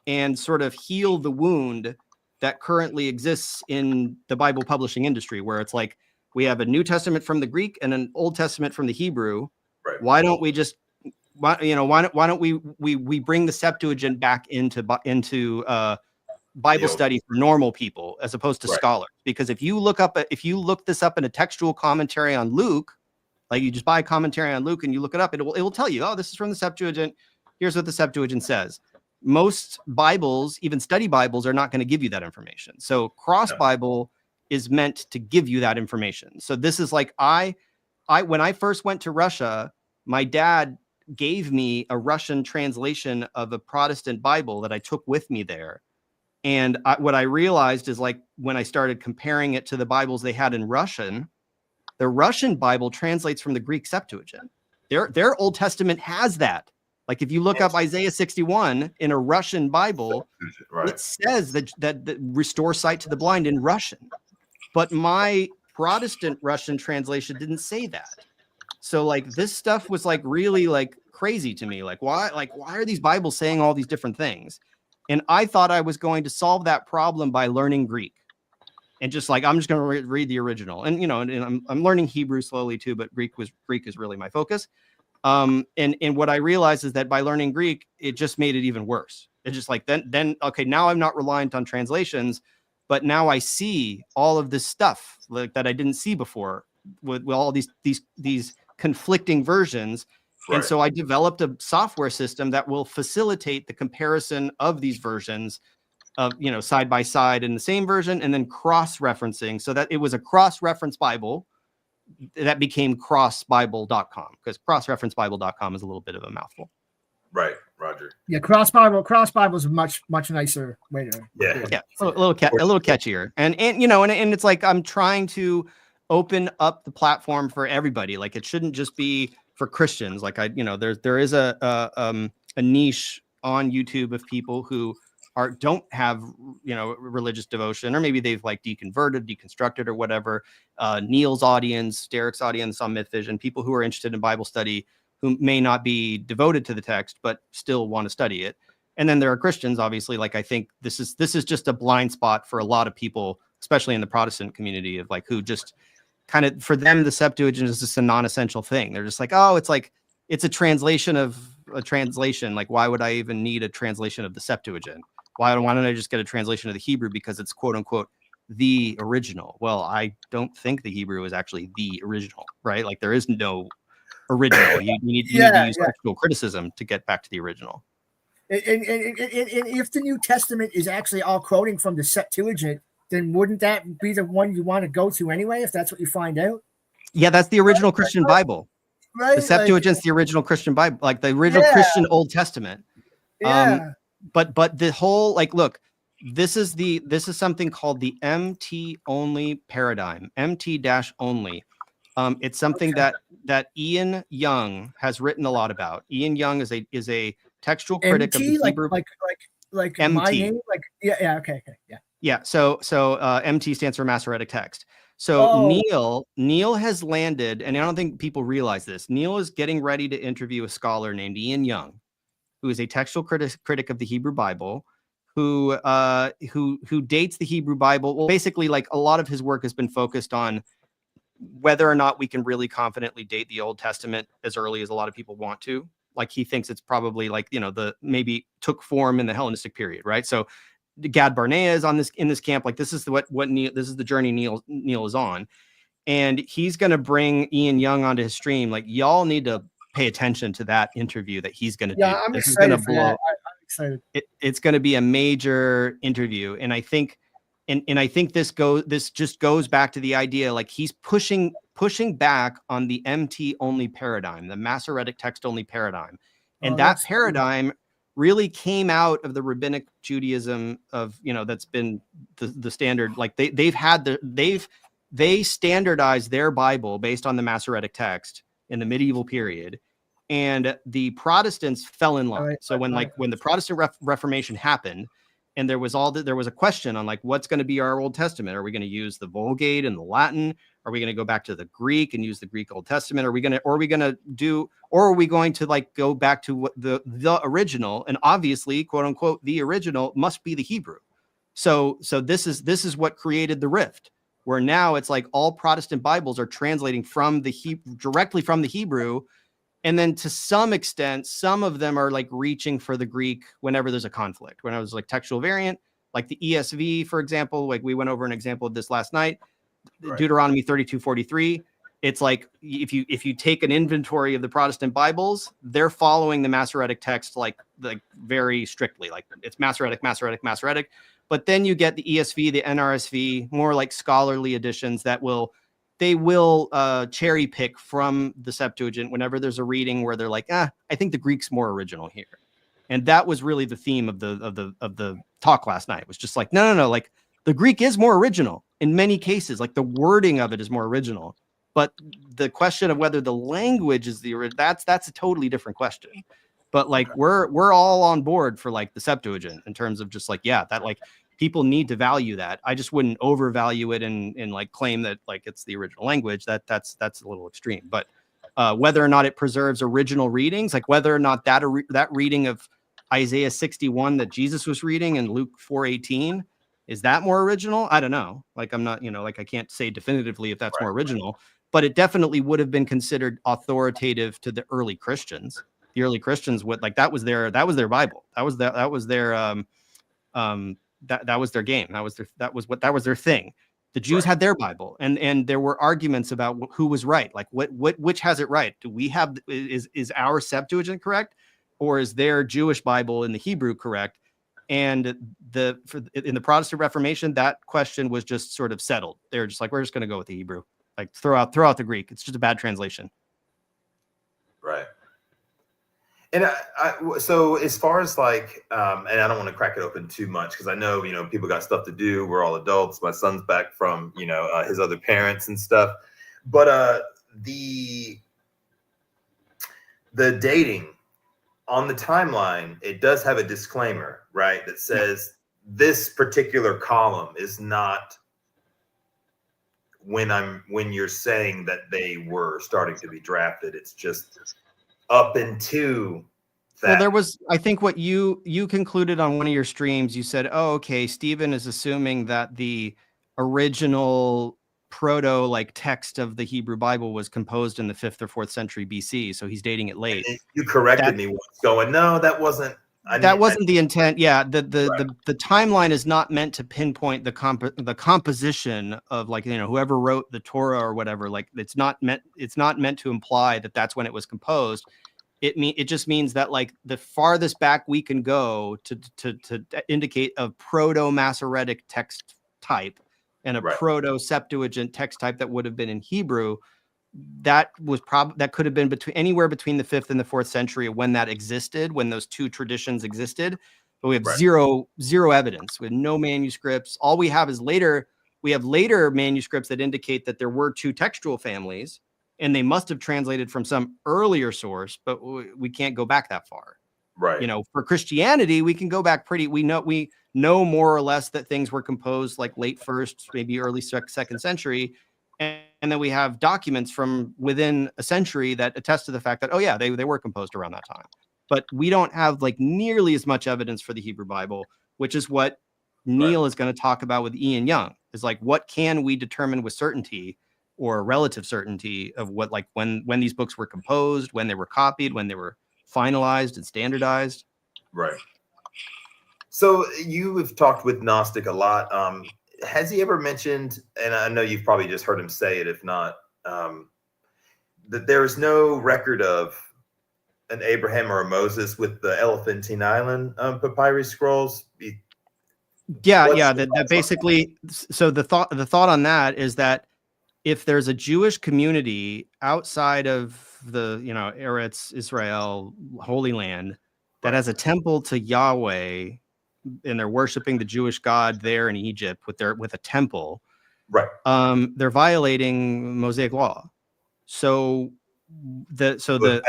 and sort of heal the wound that currently exists in the Bible publishing industry, where it's like we have a New Testament from the Greek and an Old Testament from the Hebrew. Right. Why don't we just, why don't we bring the Septuagint back into Bible study for normal people as opposed to scholars? Because if you look this up in a textual commentary on Luke, like you just buy a commentary on Luke and you look it up, it will tell you, oh, this is from the Septuagint. Here's what the Septuagint says. Most Bibles, even study Bibles, are not going to give you that information. So Cross Bible is meant to give you that information. So this is like when I first went to Russia, my dad gave me a Russian translation of a Protestant Bible that I took with me there. And what I realized is like when I started comparing it to the Bibles they had in Russian, the Russian Bible translates from the Greek Septuagint. Their Old Testament has that. Like if you look up Isaiah 61 in a Russian Bible, it says that restore sight to the blind in Russian. But my Protestant Russian translation didn't say that. So like this stuff was like really like crazy to me. Like why are these Bibles saying all these different things? And I thought I was going to solve that problem by learning Greek. And just like, I'm just going to read the original. And, and I'm learning Hebrew slowly too, but Greek is really my focus. And what I realized is that by learning Greek, it just made it even worse. It's just like, then, okay, now I'm not reliant on translations, but now I see all of this stuff like that I didn't see before with all these conflicting versions. And so I developed a software system that will facilitate the comparison of these versions of, side by side in the same version, and then cross-referencing, so that it was a cross-reference Bible that became crossbible.com, because crossreferencebible.com is a little bit of a mouthful. Right, Roger. Yeah, Cross Bible is a much nicer way to. Yeah, a little catchier, and it's like I'm trying to open up the platform for everybody. Like it shouldn't just be for Christians. Like there is a niche on YouTube of people who don't have religious devotion, or maybe they've like deconstructed or whatever. Neil's audience, Derek's audience on Myth Vision, people who are interested in Bible study who may not be devoted to the text but still want to study it. And then there are Christians, obviously. Like I think this is just a blind spot for a lot of people, especially in the Protestant community, of like who just kind of, for them the Septuagint is just a non-essential thing. They're just like, oh, it's a translation of a translation, like why would I even need a translation of the Septuagint? Why don't I just get a translation of the Hebrew because it's quote unquote the original? Well, I don't think the Hebrew is actually the original, right? Like there is no original. You need to use textual criticism to get back to the original. And if the New Testament is actually all quoting from the Septuagint, then wouldn't that be the one you want to go to anyway, if that's what you find out? Yeah, that's the original Christian Bible. Right? The Septuagint's the original Christian Bible, like the original Christian Old Testament. Yeah. But the whole, like, look, this is something called the MT only paradigm, MT-only. It's something that Ian Young has written a lot about. Ian Young is a textual critic of the Hebrew. Like MT. my name, like okay, yeah. Yeah, so MT stands for Masoretic text. So Neil has landed, and I don't think people realize this. Neil is getting ready to interview a scholar named Ian Young, who is a textual critic of the Hebrew Bible, who dates the Hebrew Bible. Well, basically, like a lot of his work has been focused on whether or not we can really confidently date the Old Testament as early as a lot of people want to. Like he thinks it's probably like, the maybe took form in the Hellenistic period, right? So Gad Barnea is in this camp. Like this is what Neil, this is the journey Neil is on, and he's going to bring Ian Young onto his stream. Like y'all need to pay attention to that interview that he's going to do. I'm excited for that. I'm excited. It's going to be a major interview, and I think, and I think this just goes back to the idea, like he's pushing back on the MT only paradigm, the Masoretic text only paradigm, and that paradigm really came out of the rabbinic Judaism of, that's been the standard. Like they standardized their Bible based on the Masoretic text in the medieval period, and the Protestants fell in line. So when the Protestant Reformation happened, and there was a question on like, what's going to be our Old Testament? Are we going to use the Vulgate and the Latin? Are we going to go back to the Greek and use the Greek Old Testament? Are we going to like go back to what the original? And obviously, quote unquote, the original must be the Hebrew. So this is what created the rift, where now it's like all Protestant Bibles are translating directly from the Hebrew. And then to some extent, some of them are like reaching for the Greek whenever there's a conflict. When I was like textual variant, like the ESV, for example, like we went over an example of this last night, right. Deuteronomy 32:43. It's like if you take an inventory of the Protestant Bibles, they're following the Masoretic text like very strictly. Like it's Masoretic. But then you get the ESV, the NRSV, more like scholarly editions that will cherry pick from the Septuagint whenever there's a reading where they're like, I think the Greek's more original here. And that was really the theme of the talk last night. It was just like, no, like the Greek is more original in many cases. Like the wording of it is more original, but the question of whether the language is that's a totally different question. But like we're all on board for like the Septuagint in terms of just like, that like people need to value that. I just wouldn't overvalue it and like claim that like it's the original language. That's a little extreme. But whether or not it preserves original readings, like whether or not that reading of Isaiah 61 that Jesus was reading in Luke 4:18, is that more original? I don't know. Like I'm not, like I can't say definitively if that's more original, but it definitely would have been considered authoritative to the early Christians. The early Christians would like that was their Bible. That was their game. That was their thing. The Jews had their Bible, and there were arguments about who was right. Like which has it right? Do we have is our Septuagint correct, or is their Jewish Bible in the Hebrew correct? And in the Protestant Reformation, that question was just sort of settled. They were just like, we're just going to go with the Hebrew. Like throw out the Greek. It's just a bad translation. Right. And so as far as like, and I don't want to crack it open too much because I know, people got stuff to do. We're all adults. My son's back from, his other parents and stuff. But the dating on the timeline, it does have a disclaimer, right? That says this particular column is not when you're saying that they were starting to be drafted. It's just up into that. Well, there was, I think what you concluded on one of your streams, you said, okay, Stephen is assuming that the original proto like text of the Hebrew Bible was composed in the 5th or 4th century BC. So he's dating it late. You corrected me once, going, no, that wasn't. That wasn't the intent. Yeah, the timeline is not meant to pinpoint the composition of, like, you know, whoever wrote the Torah or whatever. Like, it's not meant to imply that that's when it was composed. It just means that, like, the farthest back we can go to indicate a proto-Masoretic text type and a proto-Septuagint text type that would have been in Hebrew. That could have been anywhere between the 5th and the 4th century when that existed, when those two traditions existed. But we have zero evidence. We have no manuscripts. All we have is later manuscripts that indicate that there were two textual families, and they must have translated from some earlier source, but we can't go back that far. Right. You know, for Christianity, we can go back we know more or less that things were composed like late 1st, maybe early 2nd century. And then we have documents from within a century that attest to the fact that, oh yeah, they were composed around that time. But we don't have like nearly as much evidence for the Hebrew Bible, which is what Neil is going to talk about with Ian Young, is like, what can we determine with certainty or relative certainty of what, like, when these books were composed, when they were copied, when they were finalized and standardized. Right. So you have talked with Gnostic a lot. Has he ever mentioned, and I know you've probably just heard him say it, if not, that there is no record of an Abraham or a Moses with the Elephantine Island papyrus scrolls? That basically. So the thought on that is that if there's a Jewish community outside of the, you know, Eretz Israel, Holy Land, that has a temple to Yahweh, and they're worshiping the Jewish God there in Egypt with a temple, right? They're violating Mosaic law. So the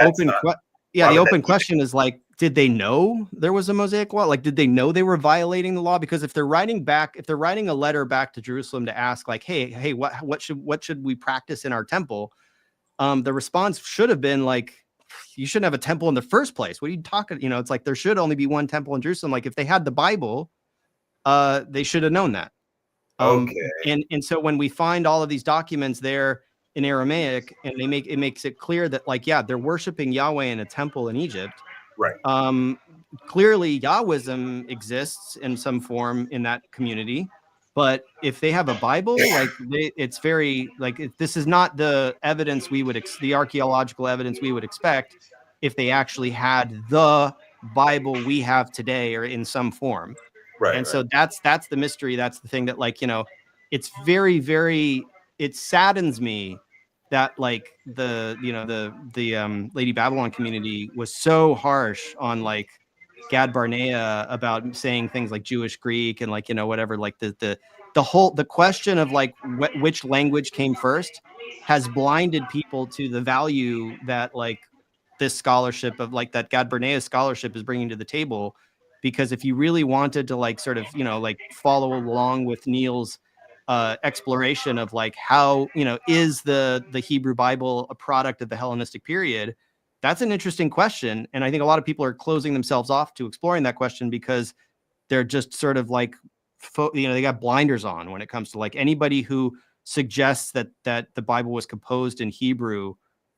open question is, like, did they know there was a Mosaic law? Like, did they know they were violating the law? Because if they're writing a letter back to Jerusalem to ask, like, hey, what should we practice in our temple? The response should have been like, you shouldn't have a temple in the first place. What are you talking? You know, it's like, there should only be one temple in Jerusalem. Like, if they had the Bible, they should have known that. And so when we find all of these documents there in Aramaic, and it makes it clear that, like, yeah, they're worshiping Yahweh in a temple in Egypt. Right. Clearly Yahwism exists in some form in that community. But if they have a Bible, like, it's very, like, this is not the evidence the archaeological evidence we would expect if they actually had the Bible we have today, or in some form. Right. And so that's the mystery. That's the thing that, like, you know, it's very, very, it saddens me that, like, the Lady Babylon community was so harsh on, like, Gad Barnea about saying things like Jewish Greek and, like, you know, whatever, like the question of, like, which language came first has blinded people to the value that, like, this scholarship of, like, that Gad Barnea's scholarship is bringing to the table. Because if you really wanted to, like, sort of, you know, like, follow along with Neil's exploration of, like, how, you know, is the Hebrew Bible a product of the Hellenistic period? That's an interesting question. And I think a lot of people are closing themselves off to exploring that question because they're just sort of like, you know, they got blinders on when it comes to, like, anybody who suggests that the Bible was composed in Hebrew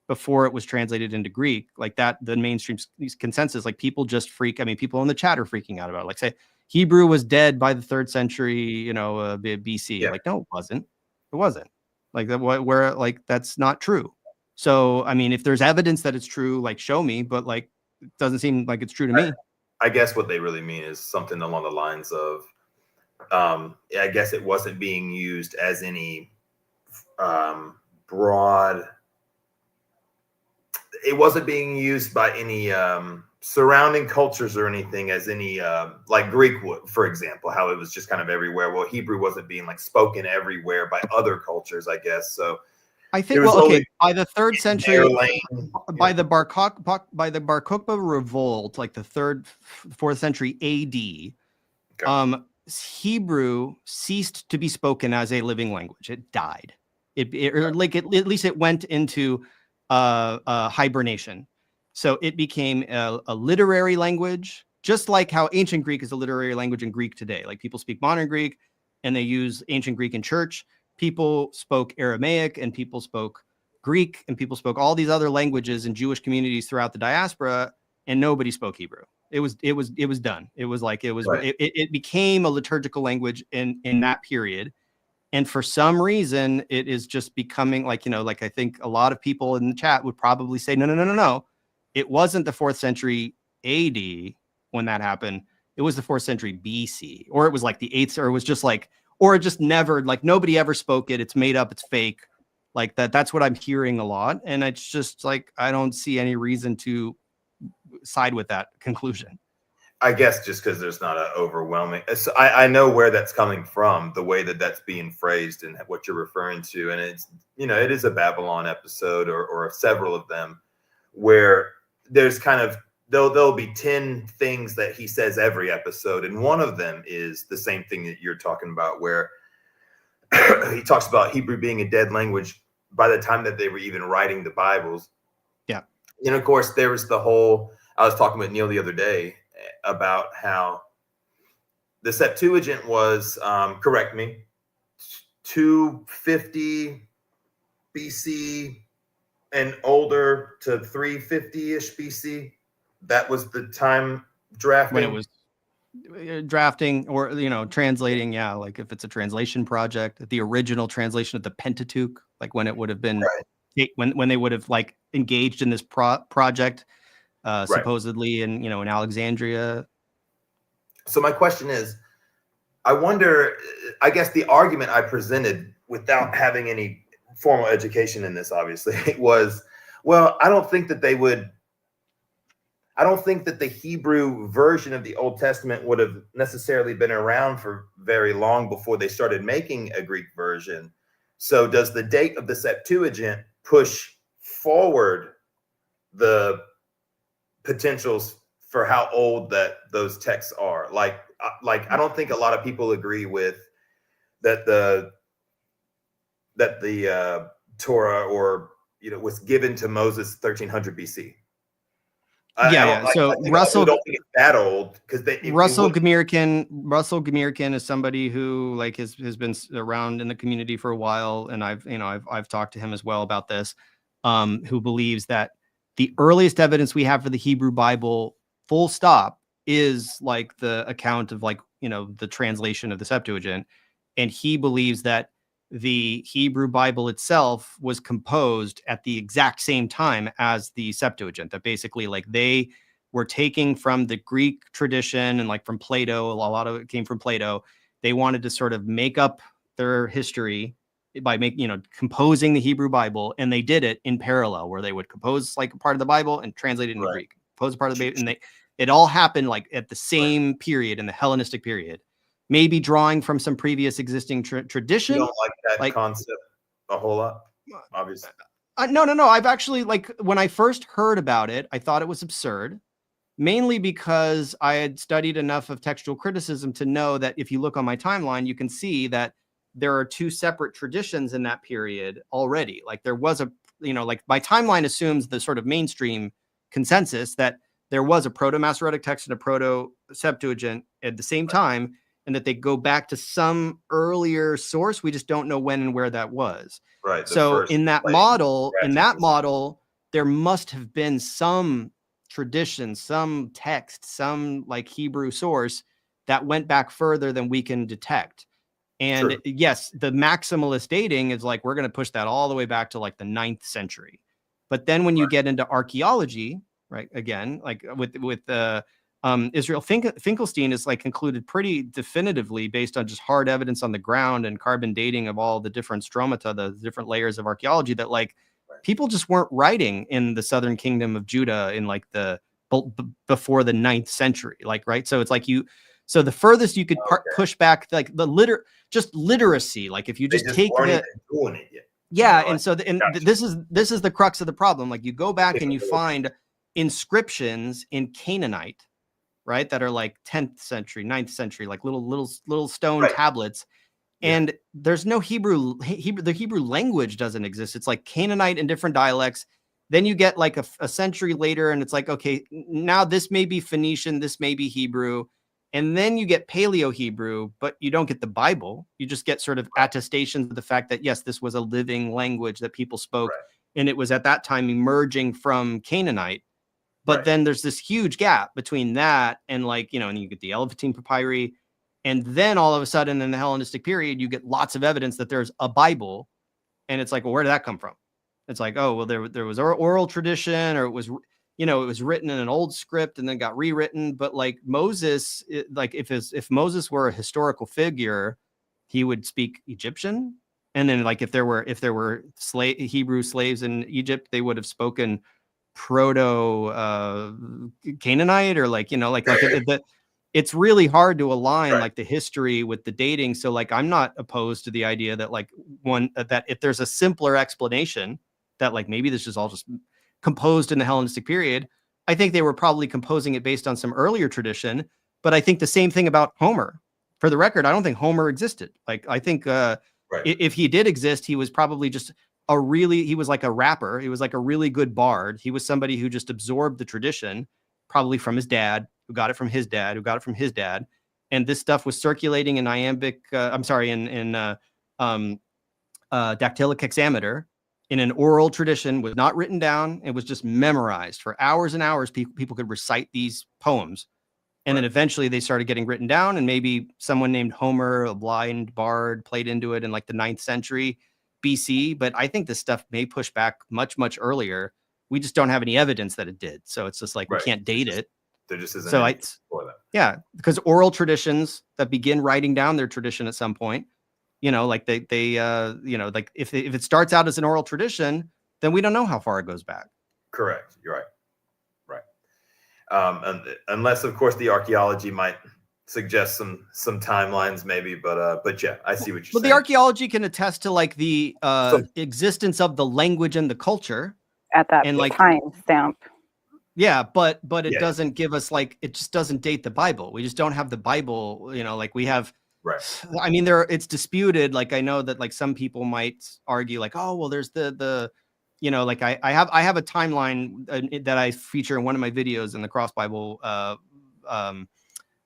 before it was translated into Greek, like that, the mainstream consensus, like, people just people in the chat are freaking out about it. Like, say Hebrew was dead by the 3rd century, you know, BC. Yeah. Like, no, it wasn't. It wasn't. Like, like, that's not true. So, I mean, if there's evidence that it's true, like, show me, but, like, it doesn't seem like it's true to me. I guess what they really mean is something along the lines of, I guess it wasn't being used as any broad, it wasn't being used by any surrounding cultures or anything as any, like Greek would, for example, how it was just kind of everywhere. Well, Hebrew wasn't being, like, spoken everywhere by other cultures, I guess. So I think, by the 3rd century, by the Bar Kokhba revolt, like the 3rd, 4th century AD, Hebrew ceased to be spoken as a living language. It died. At least it went into hibernation. So it became a literary language, just like how ancient Greek is a literary language in Greek today. Like, people speak modern Greek and they use ancient Greek in church. people spoke Aramaic and people spoke Greek and people spoke all these other languages in Jewish communities throughout the diaspora, and nobody spoke Hebrew. It was done. It was like Right. it became a liturgical language in that period. And for some reason, it is just becoming like, like I think a lot of people in the chat would probably say, no. It wasn't the 4th century AD when that happened. It was the 4th century BC, or it was like the 8th, or it was just like, or it just never, like nobody ever spoke it. It's made up. It's fake. Like that. That's what I'm hearing a lot. And it's just like, I don't see any reason to side with that conclusion. I guess just because there's not an overwhelming, I know where that's coming from, the way that that's being phrased and what you're referring to. And it's, it is a Babylon episode or several of them where there's kind of, there'll be 10 things that he says every episode. And one of them is the same thing that you're talking about, where he talks about Hebrew being a dead language by the time that they were even writing the Bibles. Yeah. And of course, there was the whole, I was talking with Neil the other day about how the Septuagint was, correct me, 250 BC and older to 350-ish BC. That was the time drafting. When it was drafting or, translating. Yeah. Like if it's a translation project, the original translation of the Pentateuch, like when it would have been, when they would have like engaged in this project, supposedly in Alexandria. So my question is, I wonder, I guess the argument I presented without having any formal education in this, obviously, was, well, I don't think that the Hebrew version of the Old Testament would have necessarily been around for very long before they started making a Greek version. So does the date of the Septuagint push forward the potentials for how old that those texts are? Like I don't think a lot of people agree with that the Torah or was given to Moses 1300 BC. So Russell don't think it's that old because Russell Gamirkin is somebody who like has been around in the community for a while, and I've talked to him as well about this. Who believes that the earliest evidence we have for the Hebrew Bible, full stop, is like the account of the translation of the Septuagint, and he believes that the Hebrew Bible itself was composed at the exact same time as the Septuagint, that basically like they were taking from the Greek tradition and like from Plato, a lot of it came from Plato. They wanted to sort of make up their history by composing the Hebrew Bible, and they did it in parallel, where they would compose like a part of the Bible and translate it into Greek, compose a part of the Bible, and it all happened like at the same period in the Hellenistic period. Maybe drawing from some previous existing tradition. You don't like that concept a whole lot, obviously. No. I've actually, like, when I first heard about it, I thought it was absurd, mainly because I had studied enough of textual criticism to know that if you look on my timeline, you can see that there are two separate traditions in that period already. Like there was like my timeline assumes the sort of mainstream consensus that there was a Proto-Masoretic text and a Proto-Septuagint at the same time, and that they go back to some earlier source. We just don't know when and where that was. Right. So in that model, there must have been some tradition, some text, some like Hebrew source that went back further than we can detect. And yes, the maximalist dating is like, we're going to push that all the way back to like the 9th century. But then when you get into archaeology, right, again, like with Israel Finkelstein is like concluded pretty definitively based on just hard evidence on the ground and carbon dating of all the different stromata, the different layers of archaeology, that like people just weren't writing in the southern kingdom of Judah in like the before the 9th century, like, right. So it's like so the furthest you could push back, like the literacy, like if you just take the doing it yet. Yeah, and so this is the crux of the problem. Like you go back and you find inscriptions in Canaanite, right, that are like 10th century, 9th century, like little stone tablets, and there's no Hebrew. The Hebrew language doesn't exist. It's like Canaanite in different dialects. Then you get like a century later, and it's like, okay, now this may be Phoenician, this may be Hebrew, And then you get Paleo Hebrew, but you don't get the Bible. You just get sort of attestations of the fact that, yes, this was a living language that people spoke. Right. And it was at that time emerging from Canaanite. But then there's this huge gap between that and like, you know, and you get the Elephantine papyri. And then all of a sudden in the Hellenistic period, you get lots of evidence that there's a Bible. And it's like, well, where did that come from? It's like, oh, well, there was oral tradition, or it was, you know, it was written in an old script and then got rewritten. But like Moses, like if Moses were a historical figure, he would speak Egyptian. And then like if there were Hebrew slaves in Egypt, they would have spoken proto Canaanite, or like, you know, like it's really hard to align like the history with the dating. So like, I'm not opposed to the idea that like that if there's a simpler explanation that like maybe this is all just composed in the Hellenistic period, I think they were probably composing it based on some earlier tradition. But I think the same thing about Homer. For the record, I don't think Homer existed. Like, I think if he did exist, he was probably just he was like a rapper. He was like a really good bard. He was somebody who just absorbed the tradition, probably from his dad, who got it from his dad, who got it from his dad. And this stuff was circulating in iambic, in dactylic hexameter, in an oral tradition, was not written down. It was just memorized for hours and hours. People could recite these poems. And then eventually they started getting written down, and maybe someone named Homer, a blind bard, played into it in like the 9th century BC. But I think this stuff may push back much, much earlier. We just don't have any evidence that it did. So it's just like, we can't date it. There just isn't. So yeah, because oral traditions that begin writing down their tradition at some point, you know, like they you know, like if it starts out as an oral tradition, then we don't know how far it goes back. Correct. You're right. Unless of course the archaeology might suggest some timelines maybe, but yeah, I see what you're saying. Well, the archaeology can attest to like the existence of the language and the culture at that and like time stamp. Yeah, but it doesn't give us like, it just doesn't date the Bible. We just don't have the Bible, you know, like we have. Right. I mean, it's disputed. Like, I know that like some people might argue like, oh, well, there's the you know, like I have a timeline that I feature in one of my videos in the Cross Bible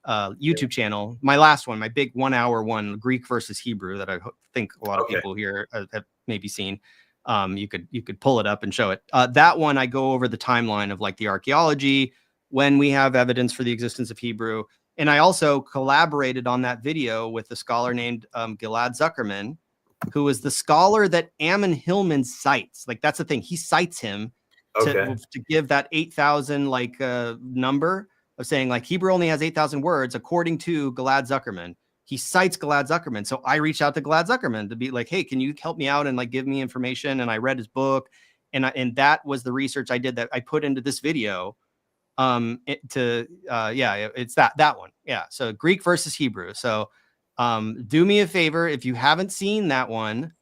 YouTube channel. My last one, my big 1 hour one, Greek versus Hebrew, that I think a lot of people here have maybe seen. You could pull it up and show it. That one, I go over the timeline of like the archaeology, when we have evidence for the existence of Hebrew. And I also collaborated on that video with a scholar named Gilad Zuckerman, who is the scholar that Ammon Hillman cites. Like, that's the thing. He cites him to give that 8,000 like number of saying like Hebrew only has 8,000 words, according to Gilad Zuckerman. He cites Gilad Zuckerman. So I reached out to Gilad Zuckerman to be like, hey, can you help me out and like give me information? And I read his book, and that was the research I did that I put into this video. It's that one. Yeah. So Greek versus Hebrew. So do me a favor, if you haven't seen that one,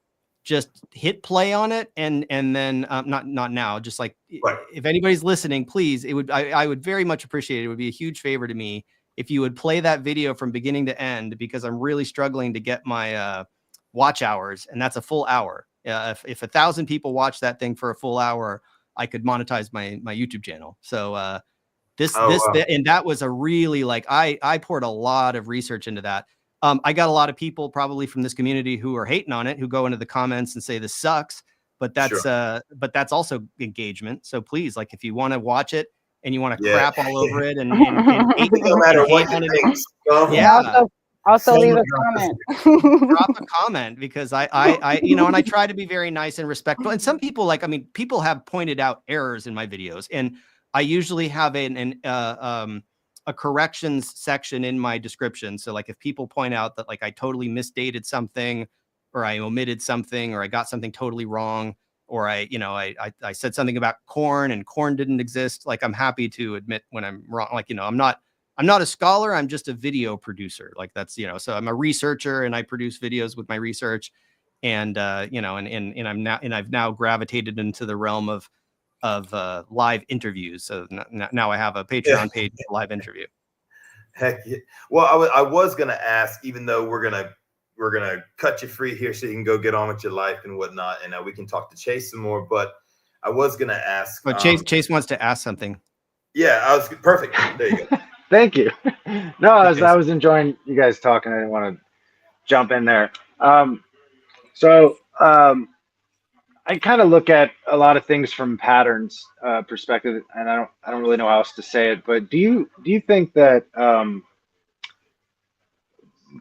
just hit play on it, and then not now, just like if anybody's listening, please, I would very much appreciate it. It would be a huge favor to me if you would play that video from beginning to end, because I'm really struggling to get my watch hours, and that's a full hour. If 1,000 people watch that thing for a full hour, I could monetize my YouTube channel. So and that was a really like, I poured a lot of research into that. I got a lot of people probably from this community who are hating on it, who go into the comments and say this sucks, but that's also engagement. So please, like, if you want to watch it and you want to crap all over it and no matter what you think, also leave a comment. Drop a comment, because I you know, and I try to be very nice and respectful. And some people, like, I mean, people have pointed out errors in my videos, and I usually have a corrections section in my description. So like, if people point out that like I totally misdated something, or I omitted something, or I got something totally wrong, or I said something about corn and corn didn't exist, like, I'm happy to admit when I'm wrong. Like, you know, I'm not a scholar, I'm just a video producer. Like, that's, you know, so I'm a researcher and I produce videos with my research, and you know, and I've now gravitated into the realm of live interviews. So now I have a Patreon page for live interview. Heck yeah. Well, I was gonna ask, even though we're gonna cut you free here so you can go get on with your life and whatnot, and we can talk to Chase some more. But I was gonna ask. But Chase wants to ask something. Yeah, perfect. There you go. Thank you. No, I was enjoying you guys talking. I didn't want to jump in there. So I kind of look at a lot of things from patterns perspective, and I don't really know how else to say it. But do you think that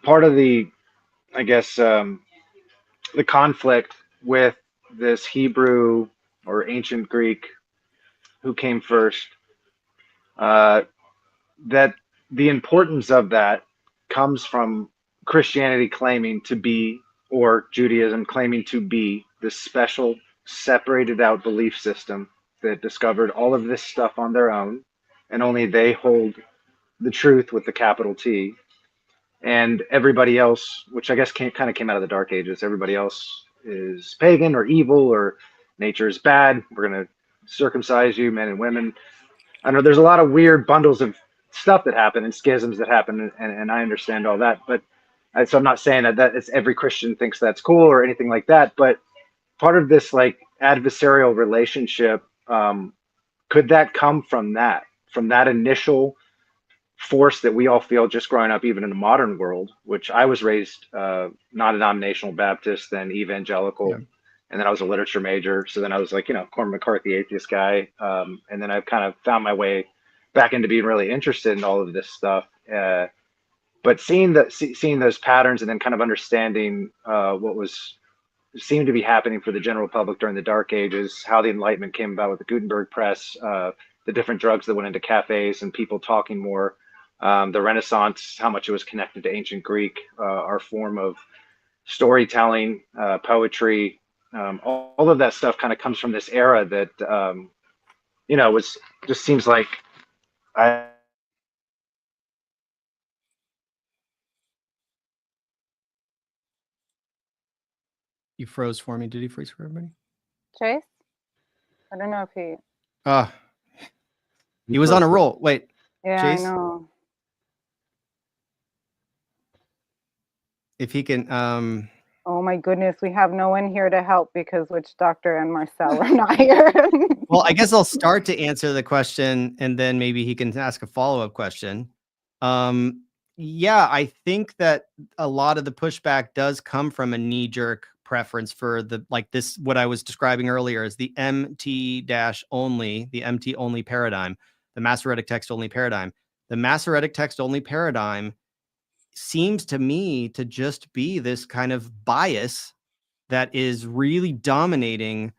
part of the, I guess, the conflict with this Hebrew or ancient Greek, who came first, that the importance of that comes from Christianity claiming to be, or Judaism claiming to be, this special separated out belief system that discovered all of this stuff on their own, and only they hold the truth with the capital T, and everybody else, which I guess kind of came out of the Dark Ages, everybody else is pagan or evil or nature is bad. We're going to circumcise you, men and women. I know there's a lot of weird bundles of stuff that happen and schisms that happen, and I understand all that. But so I'm not saying that it's every Christian thinks that's cool or anything like that. But part of this like adversarial relationship, could that come from that initial force that we all feel just growing up, even in the modern world, which I was raised non-denominational Baptist, then evangelical. Yeah. And then I was a literature major. So then I was like, Cormac McCarthy, atheist guy. And then I've kind of found my way back into being really interested in all of this stuff. But seeing those patterns and then kind of understanding what seemed to be happening for the general public during the Dark Ages, how the Enlightenment came about with the Gutenberg press, the different drugs that went into cafes and people talking more, the Renaissance, how much it was connected to ancient Greek, our form of storytelling, poetry, all of that stuff kind of comes from this era that, was just seems like You froze for me. Did he freeze for everybody? Chase? I don't know if he... He was on a roll. Wait. Yeah, Chase? I know. If he can... Oh my goodness, we have no one here to help because Witch Doctor and Marcel are not here. Well, I guess I'll start to answer the question and then maybe he can ask a follow-up question. Yeah, I think that a lot of the pushback does come from a knee-jerk preference for what I was describing earlier as the MT-only, the MT-only paradigm, the Masoretic text-only paradigm. The Masoretic text-only paradigm seems to me to just be this kind of bias that is really dominating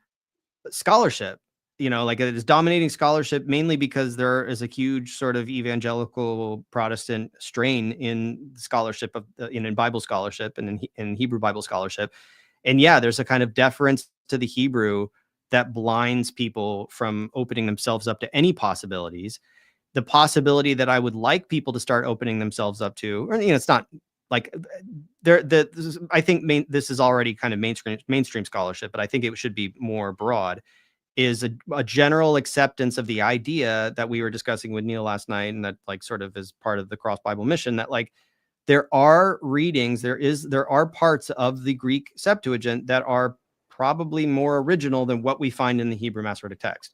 scholarship. It is dominating scholarship mainly because there is a huge sort of evangelical Protestant strain in scholarship in Bible scholarship and in Hebrew Bible scholarship. And yeah, there's a kind of deference to the Hebrew that blinds people from opening themselves up to any possibilities. The possibility that I would like people to start opening themselves up to, or it's not like I think this is already kind of mainstream scholarship, but I think it should be more broad, is a general acceptance of the idea that we were discussing with Neil last night, and that sort of is part of the Cross Bible mission, that there are readings, there are parts of the Greek Septuagint that are probably more original than what we find in the Hebrew Masoretic text.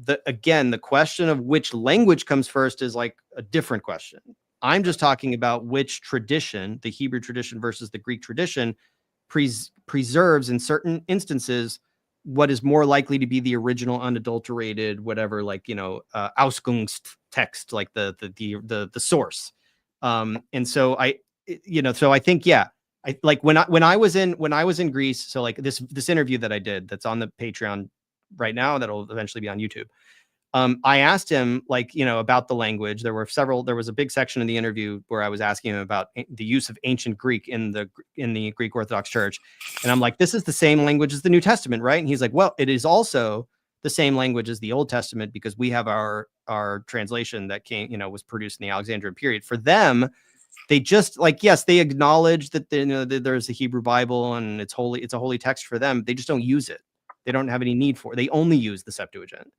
The question of which language comes first is a different question. I'm just talking about which tradition, the Hebrew tradition versus the Greek tradition, preserves in certain instances what is more likely to be the original unadulterated, whatever, Auskunft text, the source. And so I think, yeah, when I was in Greece, so this interview that I did that's on the Patreon right now, that'll eventually be on YouTube. I asked him about the language. There was a big section in the interview where I was asking him about the use of ancient Greek in the Greek Orthodox Church. And I'm like, this is the same language as the New Testament, right? And he's like, well, it is also the same language as the Old Testament because we have our translation that was produced in the Alexandrian period. For them, they just yes, they acknowledge that there's a Hebrew Bible and it's a holy text for them. They just don't use it. They don't have any need for it. They only use the Septuagint,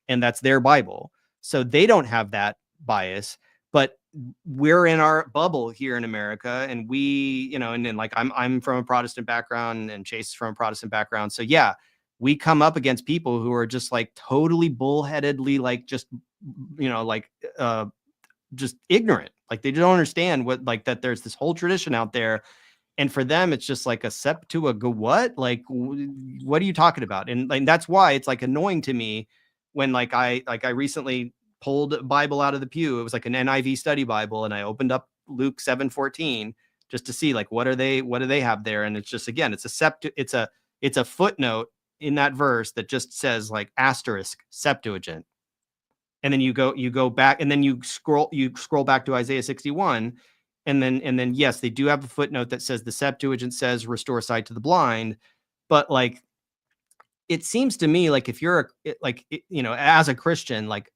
and that's their Bible. So they don't have that bias, but we're in our bubble here in America, and we, and then I'm from a Protestant background and Chase is from a Protestant background. So yeah, we come up against people who are just totally bullheadedly, just ignorant. Like they don't understand what, like, that there's this whole tradition out there. And for them, it's just like a Septuagint. What? Like, what are you talking about? And like, that's why it's like annoying to me when I recently pulled a Bible out of the pew. It was like an NIV study Bible, and I opened up Luke 7:14 just to see like what do they have there. And it's just, again, it's a footnote in that verse that just says like asterisk Septuagint. And then you go back, and then you scroll back to Isaiah 61. And then yes, they do have a footnote that says the Septuagint says restore sight to the blind. But like, it seems to me like if you're as a Christian, like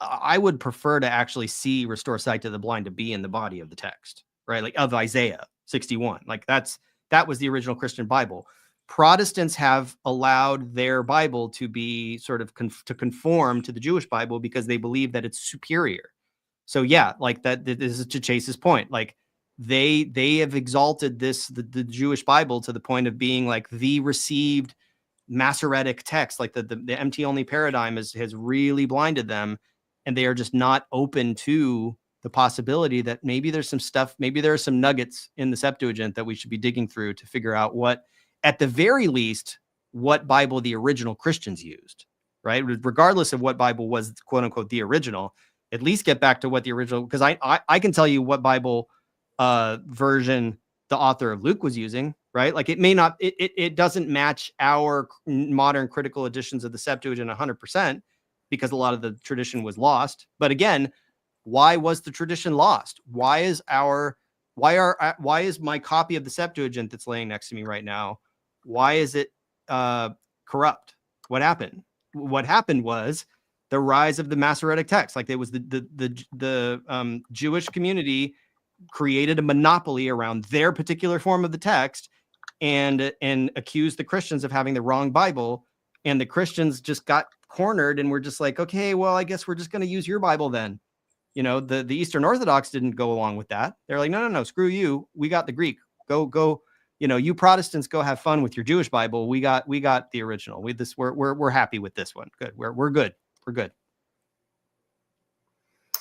I would prefer to actually see restore sight to the blind to be in the body of the text, right? Like of Isaiah 61. Like that was the original Christian Bible. Protestants have allowed their Bible to be sort of to conform to the Jewish Bible because they believe that it's superior. So yeah, like that. This is to Chase's point. Like they have exalted the Jewish Bible to the point of being like the received Masoretic text. Like the MT only paradigm has really blinded them, and they are just not open to the possibility that maybe there's some stuff, maybe there are some nuggets in the Septuagint that we should be digging through to figure out what, at the very least, what Bible the original Christians used, right? Regardless of what Bible was, quote unquote, the original, at least get back to what the original, because I can tell you what Bible version the author of Luke was using, right? Like it may not, it doesn't match our modern critical editions of the Septuagint 100% because a lot of the tradition was lost. But again, why was the tradition lost? Why is my copy of the Septuagint that's laying next to me right now, why is it corrupt? What happened? What happened was the rise of the Masoretic text. Like it was the Jewish community created a monopoly around their particular form of the text and accused the Christians of having the wrong Bible. And the Christians just got cornered and were just like, okay, well, I guess we're just going to use your Bible then. You know, the Eastern Orthodox didn't go along with that. They're like, no, screw you. We got the Greek. Go. You know, you Protestants go have fun with your Jewish Bible. We got the original. We're happy with this one. Good. We're good. We're good.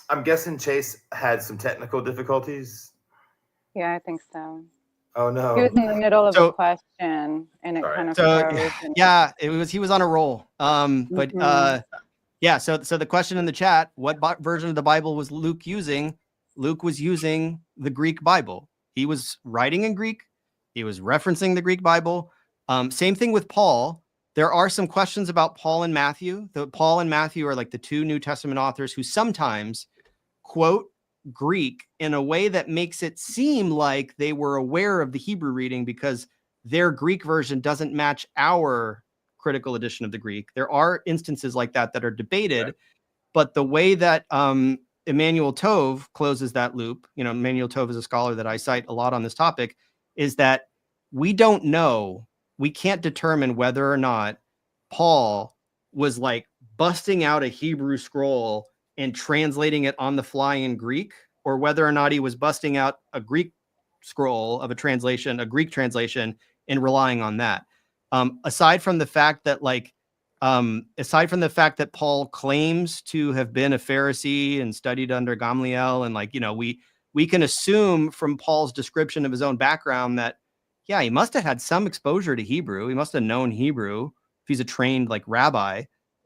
I'm guessing Chase had some technical difficulties. Yeah, I think so. Oh no. He was in the middle of a question and it kind of froze. Yeah, he was on a roll. Yeah, so the question in the chat, what version of the Bible was Luke using? Luke was using the Greek Bible. He was writing in Greek. He was referencing the Greek Bible. Same thing with Paul. There are some questions about Paul and Matthew. Paul and Matthew are like the two New Testament authors who sometimes quote Greek in a way that makes it seem like they were aware of the Hebrew reading because their Greek version doesn't match our critical edition of the Greek. There are instances like that are debated, right. But the way that Emmanuel Tove closes that loop, you know, Emmanuel Tove is a scholar that I cite a lot on this topic, is that we don't know, we can't determine whether or not Paul was like busting out a Hebrew scroll and translating it on the fly in Greek, or whether or not he was busting out a Greek scroll of a translation, a Greek translation, and relying on that. Aside from the fact that Paul claims to have been a Pharisee and studied under Gamaliel, and like, you know, we can assume from Paul's description of his own background that, yeah, he must have had some exposure to Hebrew. He must have known Hebrew if he's a trained like rabbi,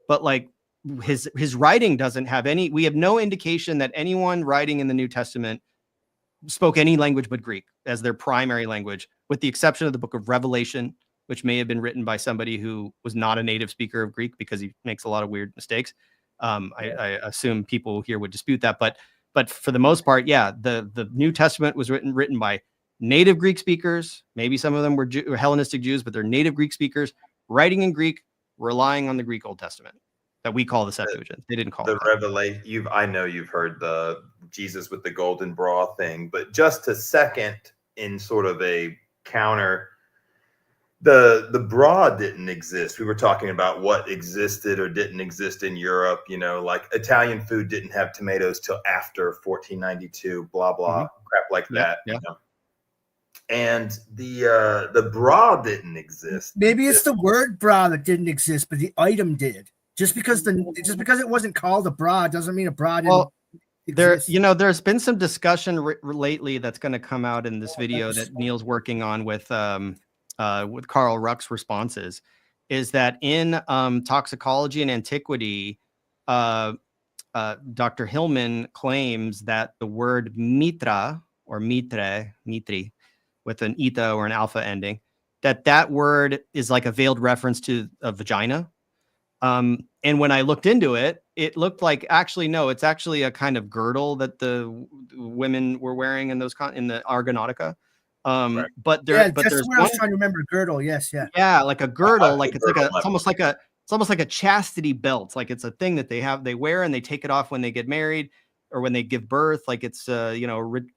but like his writing doesn't have any, we have no indication that anyone writing in the New Testament spoke any language but Greek as their primary language, with the exception of the book of Revelation, which may have been written by somebody who was not a native speaker of Greek because he makes a lot of weird mistakes. I assume people here would dispute that, but for the most part, yeah, the New Testament was written by native Greek speakers. Maybe some of them were Hellenistic Jews, but they're native Greek speakers writing in Greek, relying on the Greek Old Testament that we call the Septuagint. They didn't call it the Revelation. I know you've heard the Jesus with the golden bra thing, but just a second, in sort of a counter, the bra didn't exist. We were talking about what existed or didn't exist in Europe. You know, like Italian food didn't have tomatoes till after 1492. Blah blah crap like that. Yeah. You know? And the bra didn't exist. Maybe it's the word bra that didn't exist, but the item did. Just because it wasn't called a bra doesn't mean a bra didn't. exists. There's been some discussion lately that's going to come out in this video that Neil's working on with Carl Ruck's responses, is that in toxicology and antiquity, Dr. Hillman claims that the word mitra or mitri, with an eta or an alpha ending, that word is like a veiled reference to a vagina. And when I looked into it, it looked like no, it's actually a kind of girdle that the women were wearing in in the Argonautica. Right. But that's there's what I was trying to remember. Girdle, yes, yeah, like a girdle, like it's almost like a chastity belt. Like it's a thing that they wear and they take it off when they get married or when they give birth. Like it's a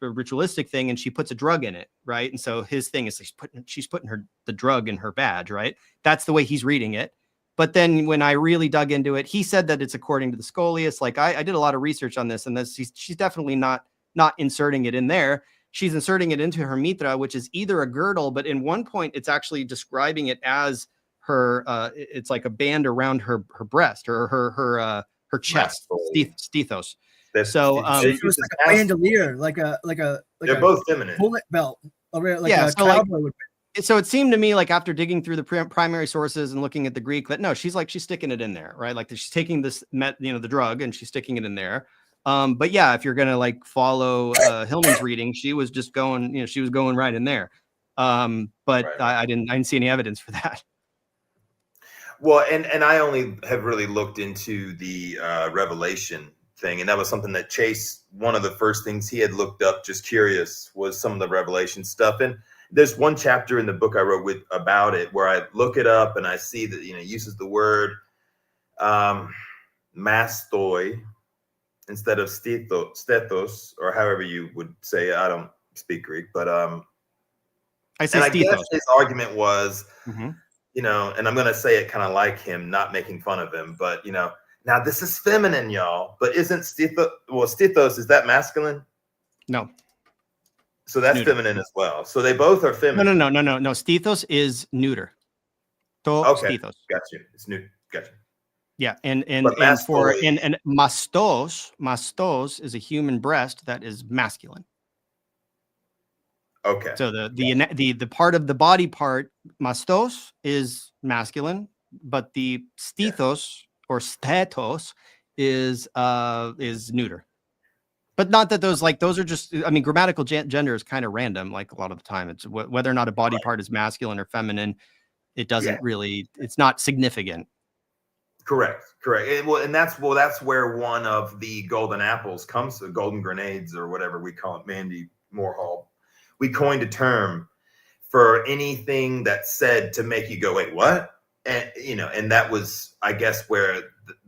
ritualistic thing, and she puts a drug in it, right? And so his thing is she's putting the drug in her badge, right? That's the way he's reading it. But then when I really dug into it, he said that it's according to the Scholiast. Like I did a lot of research on this, and she's definitely not inserting it in there. She's inserting it into her mitra, which is either a girdle, but in one point it's actually describing it as her. It's like a band around her breast or her chest, stethos. So it was like a bandolier, like a they're both feminine bullet belt, like yeah, a so cowboy would. So it seemed to me like after digging through the primary sources and looking at the Greek that no, she's sticking it in there, right? Like she's taking this, the drug and she's sticking it in there. But yeah, if you're gonna like follow Hillman's reading, she was just going, she was going right in there. But right. I didn't see any evidence for that. Well, and I only have really looked into the Revelation thing, and that was something that Chase, one of the first things he had looked up, just curious, was some of the Revelation stuff. And there's one chapter in the book I wrote about it where I look it up and I see that it uses the word mastoi instead of stetos, or however you would say it. I don't speak Greek, but I say and I stetos. guess his argument was, and I'm gonna say it kind of like him, not making fun of him, but now this is feminine, y'all. But isn't stetos, is that masculine? No. So that's neuter. Feminine as well. So they both are feminine. No. Stethos is neuter. Okay, stethos. Got you. It's neuter. Got you. Yeah, and mastos is a human breast that is masculine. Okay. So the part of the body part, mastos, is masculine, but the stethos or stetos is neuter. But not that those are just, grammatical gender is kind of random. Like a lot of the time, it's whether or not a body part is masculine or feminine. It doesn't really, it's not significant. Correct. And that's where one of the golden apples comes, the golden grenades or whatever we call it. Mandy Moorhall, we coined a term for anything that's said to make you go, wait, what? And and that was, I guess, where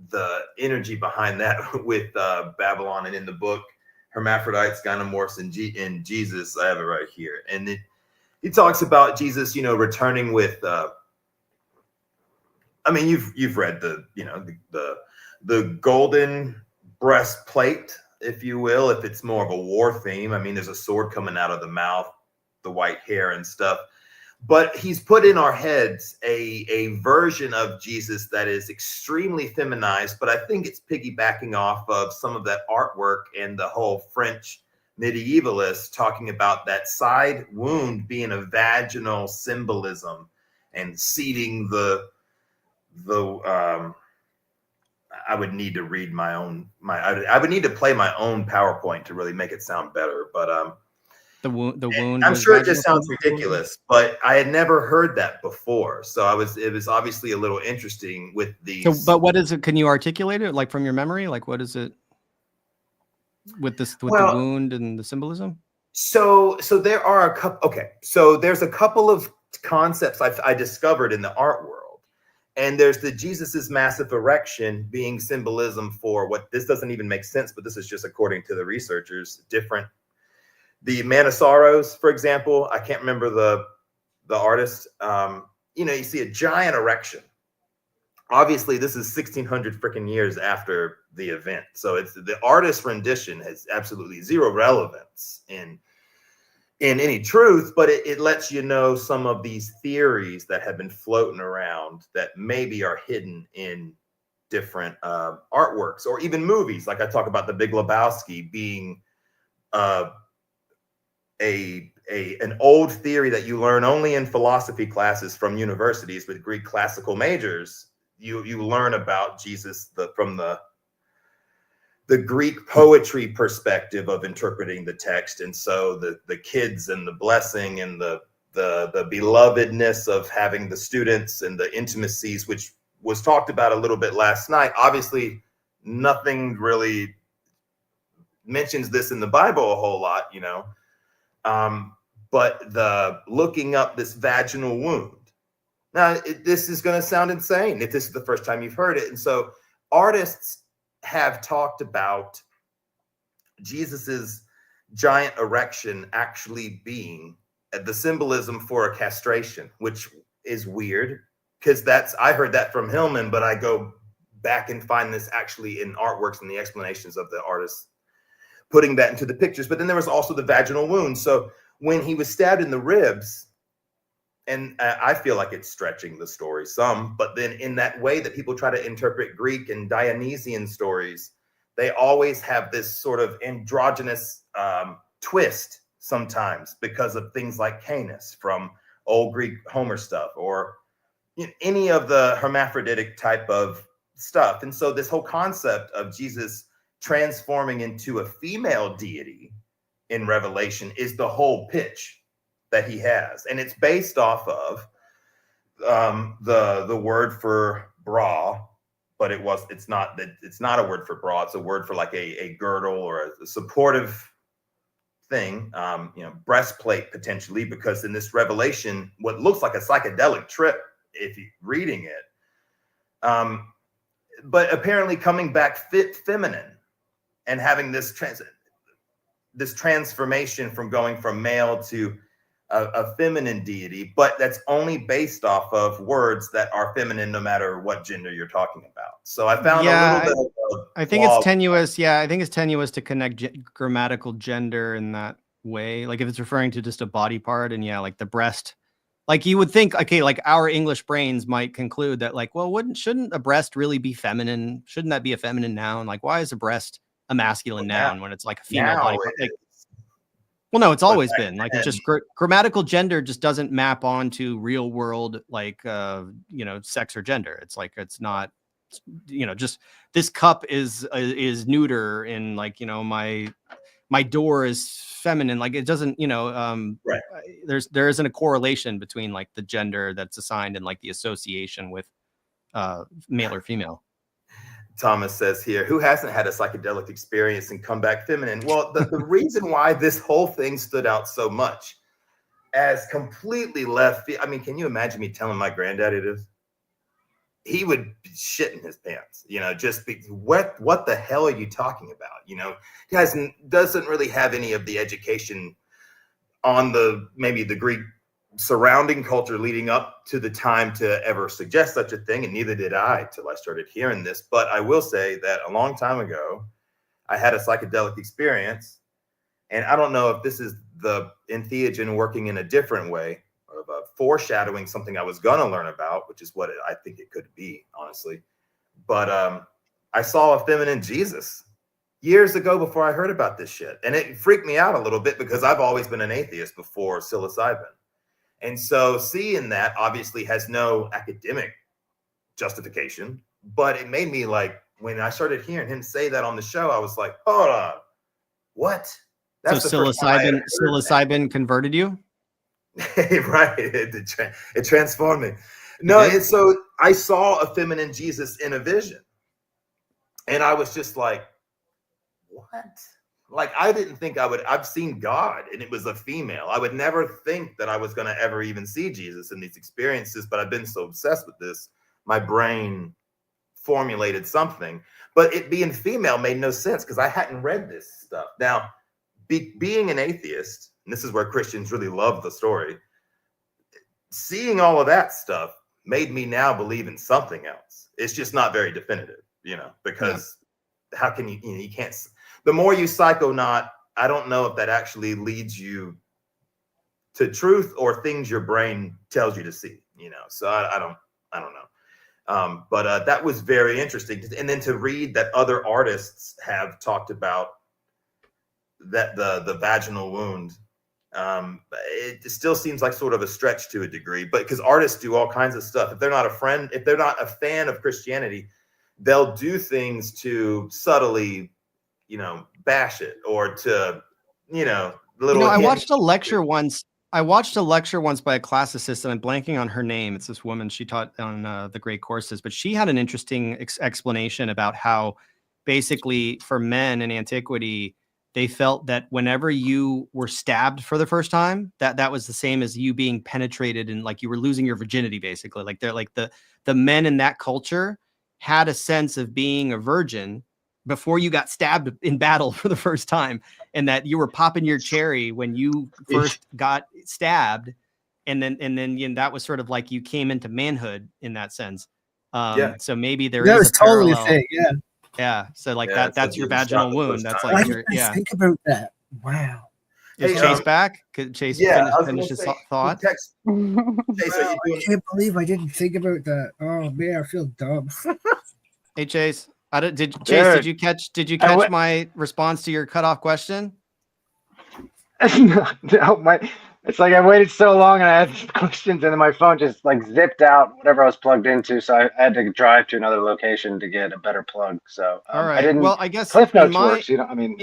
the energy behind that with Babylon, and in the book Hermaphrodites, Gynomorphs, and Jesus, I have it right here, and he talks about Jesus, returning with. You've read the golden breastplate, if you will, if it's more of a war theme. There's a sword coming out of the mouth, the white hair and stuff. But he's put in our heads a version of Jesus that is extremely feminized, but I think it's piggybacking off of some of that artwork and the whole French medievalists talking about that side wound being a vaginal symbolism and seating I would need to read I would need to play my own PowerPoint to really make it sound better, but the wound. I'm sure it just sounds ridiculous, but I had never heard that before. So it was obviously a little interesting with these. So, but what is it? Can you articulate it like from your memory? Like what is it with the wound and the symbolism? So there are a couple. Okay. So there's a couple of concepts I discovered in the art world, and there's the Jesus's massive erection being symbolism for what this doesn't even make sense, but this is just according to the researchers, different. The Manisaros, for example, I can't remember the artist. You see a giant erection. Obviously, this is 1600 freaking years after the event. So it's the artist's rendition has absolutely zero relevance in any truth, but it lets you know some of these theories that have been floating around that maybe are hidden in different artworks, or even movies. Like I talk about The Big Lebowski being an old theory that you learn only in philosophy classes from universities with Greek classical majors. You learn about Jesus from the Greek poetry perspective of interpreting the text, and so the kids and the blessing and the belovedness of having the students and the intimacies, which was talked about a little bit last night. Obviously, nothing really mentions this in the Bible a whole lot, you know. But the looking up this vaginal wound. Now, this is going to sound insane if this is the first time you've heard it. And so artists have talked about Jesus's giant erection actually being the symbolism for a castration, which is weird because I heard that from Hillman, but I go back and find this actually in artworks and the explanations of the artists putting that into the pictures. But then there was also the vaginal wound. So when he was stabbed in the ribs, and I feel like it's stretching the story some, but then in that way that people try to interpret Greek and Dionysian stories, they always have this sort of androgynous twist sometimes because of things like Canis from old Greek Homer stuff, or any of the hermaphroditic type of stuff. And so this whole concept of Jesus transforming into a female deity in Revelation is the whole pitch that he has, and it's based off of the word for bra, but it's not a word for bra. It's a word for like a girdle or a supportive thing, breastplate potentially, because in this Revelation, what looks like a psychedelic trip if you're reading it, but apparently coming back feminine and having this transformation from going from male to a feminine deity, but that's only based off of words that are feminine no matter what gender you're talking about. So I found a little bit of I think it's tenuous. Yeah, I think it's tenuous to connect grammatical gender in that way. Like if it's referring to just a body part, and yeah, like the breast, like you would think, okay, like our English brains might conclude that like, well, shouldn't a breast really be feminine? Shouldn't that be a feminine noun? Like, why is a breast a masculine noun when it's like a female body part? Like, well, no, it's always been like, it's just grammatical gender just doesn't map onto real world, like, sex or gender. It's like, it's not, just this cup is neuter, and like, my door is feminine. Like it doesn't, right. There isn't a correlation between like the gender that's assigned and like the association with male or female. Thomas says here, who hasn't had a psychedelic experience and come back feminine? Well, the reason why this whole thing stood out so much as completely left, I mean, can you imagine me telling my granddaddy this? He would be shitting his pants, just be, what the hell are you talking about? He doesn't really have any of the education on maybe the Greek surrounding culture leading up to the time to ever suggest such a thing, and neither did I till I started hearing this. But I will say that a long time ago, I had a psychedelic experience, and I don't know if this is the entheogen working in a different way, of foreshadowing something I was going to learn about, which is what I think it could be, honestly. But I saw a feminine Jesus years ago before I heard about this shit, and it freaked me out a little bit because I've always been an atheist before psilocybin. And so seeing that obviously has no academic justification, but it made me like, when I started hearing him say that on the show, I was like, hold on, what? That's so psilocybin converted you? Right. It transformed me. No, so I saw a feminine Jesus in a vision, and I was just like, what? Like, I didn't think I've seen God, and it was a female. I would never think that I was going to ever even see Jesus in these experiences, but I've been so obsessed with this, my brain formulated something. But it being female made no sense because I hadn't read this stuff. Now, being an atheist, and this is where Christians really love the story, seeing all of that stuff made me now believe in something else. It's just not very definitive, because how can you can't. The more you psychonaut, I don't know if that actually leads you to truth or things your brain tells you to see, So I don't know. But that was very interesting. And then to read that other artists have talked about that the vaginal wound, it still seems like sort of a stretch to a degree, but because artists do all kinds of stuff. If they're not a fan of Christianity, they'll do things to subtly, bash it, or to, little. I watched a lecture once. I watched a lecture once by a class assistant. I'm blanking on her name. It's this woman. She taught on the Great Courses, but she had an interesting explanation about how basically for men in antiquity, they felt that whenever you were stabbed for the first time, that was the same as you being penetrated, and like you were losing your virginity, basically. Like they're like the men in that culture had a sense of being a virgin before you got stabbed in battle for the first time, and that you were popping your cherry when you first got stabbed. And then that was sort of like you came into manhood in that sense. So maybe there is a totally parallel. a thing, yeah. Yeah. So like that's your vaginal wound. That's like, why didn't I think about that? Wow. Is Chase back? Could Chase finish his thought? Chase, I can't believe I didn't think about that. Oh man, I feel dumb. Hey Chase, did you catch my response to your cutoff question? No, it's like I waited so long and I had questions, and then my phone just like zipped out whatever I was plugged into, so I had to drive to another location to get a better plug. So all right. I didn't. Well, I guess Cliff Notes works. I mean,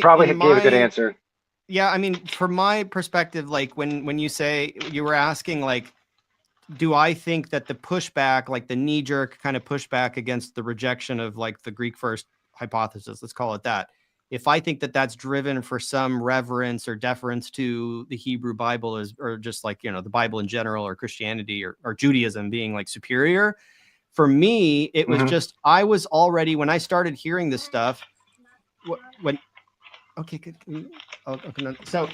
probably gave a good answer. Yeah, I mean, from my perspective, like when you say you were asking, like, do I think that the pushback, like the knee-jerk kind of pushback against the rejection of like the Greek first hypothesis, let's call it that, if I think that that's driven for some reverence or deference to the Hebrew Bible, or just like, the Bible in general, or Christianity or Judaism being like superior, for me, it was just, I was already, when I started hearing this stuff, so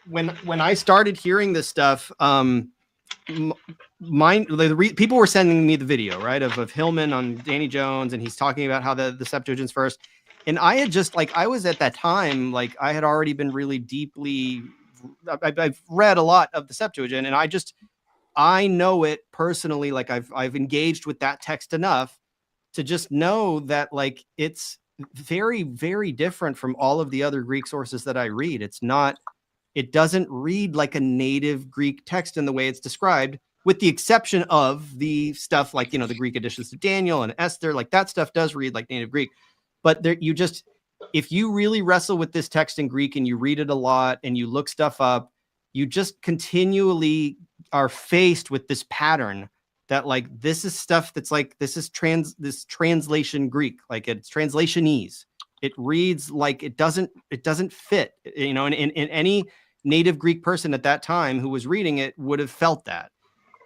when I started hearing this stuff, people were sending me the video, right, of Hillman on Danny Jones, and he's talking about how the Septuagint's first. And I had just I was at that time, like I had already been really deeply, I've read a lot of the Septuagint, and I know it personally. Like I've engaged with that text enough to just know that like it's very, very different from all of the other Greek sources that I read. It doesn't read like a native Greek text in the way it's described, with the exception of the stuff like, the Greek additions to Daniel and Esther, like that stuff does read like native Greek. But if you really wrestle with this text in Greek and you read it a lot and you look stuff up, you just continually are faced with this pattern that like, this is stuff that's like, this translation Greek, like it's translationese. It reads like it doesn't fit, and any native Greek person at that time who was reading it would have felt that.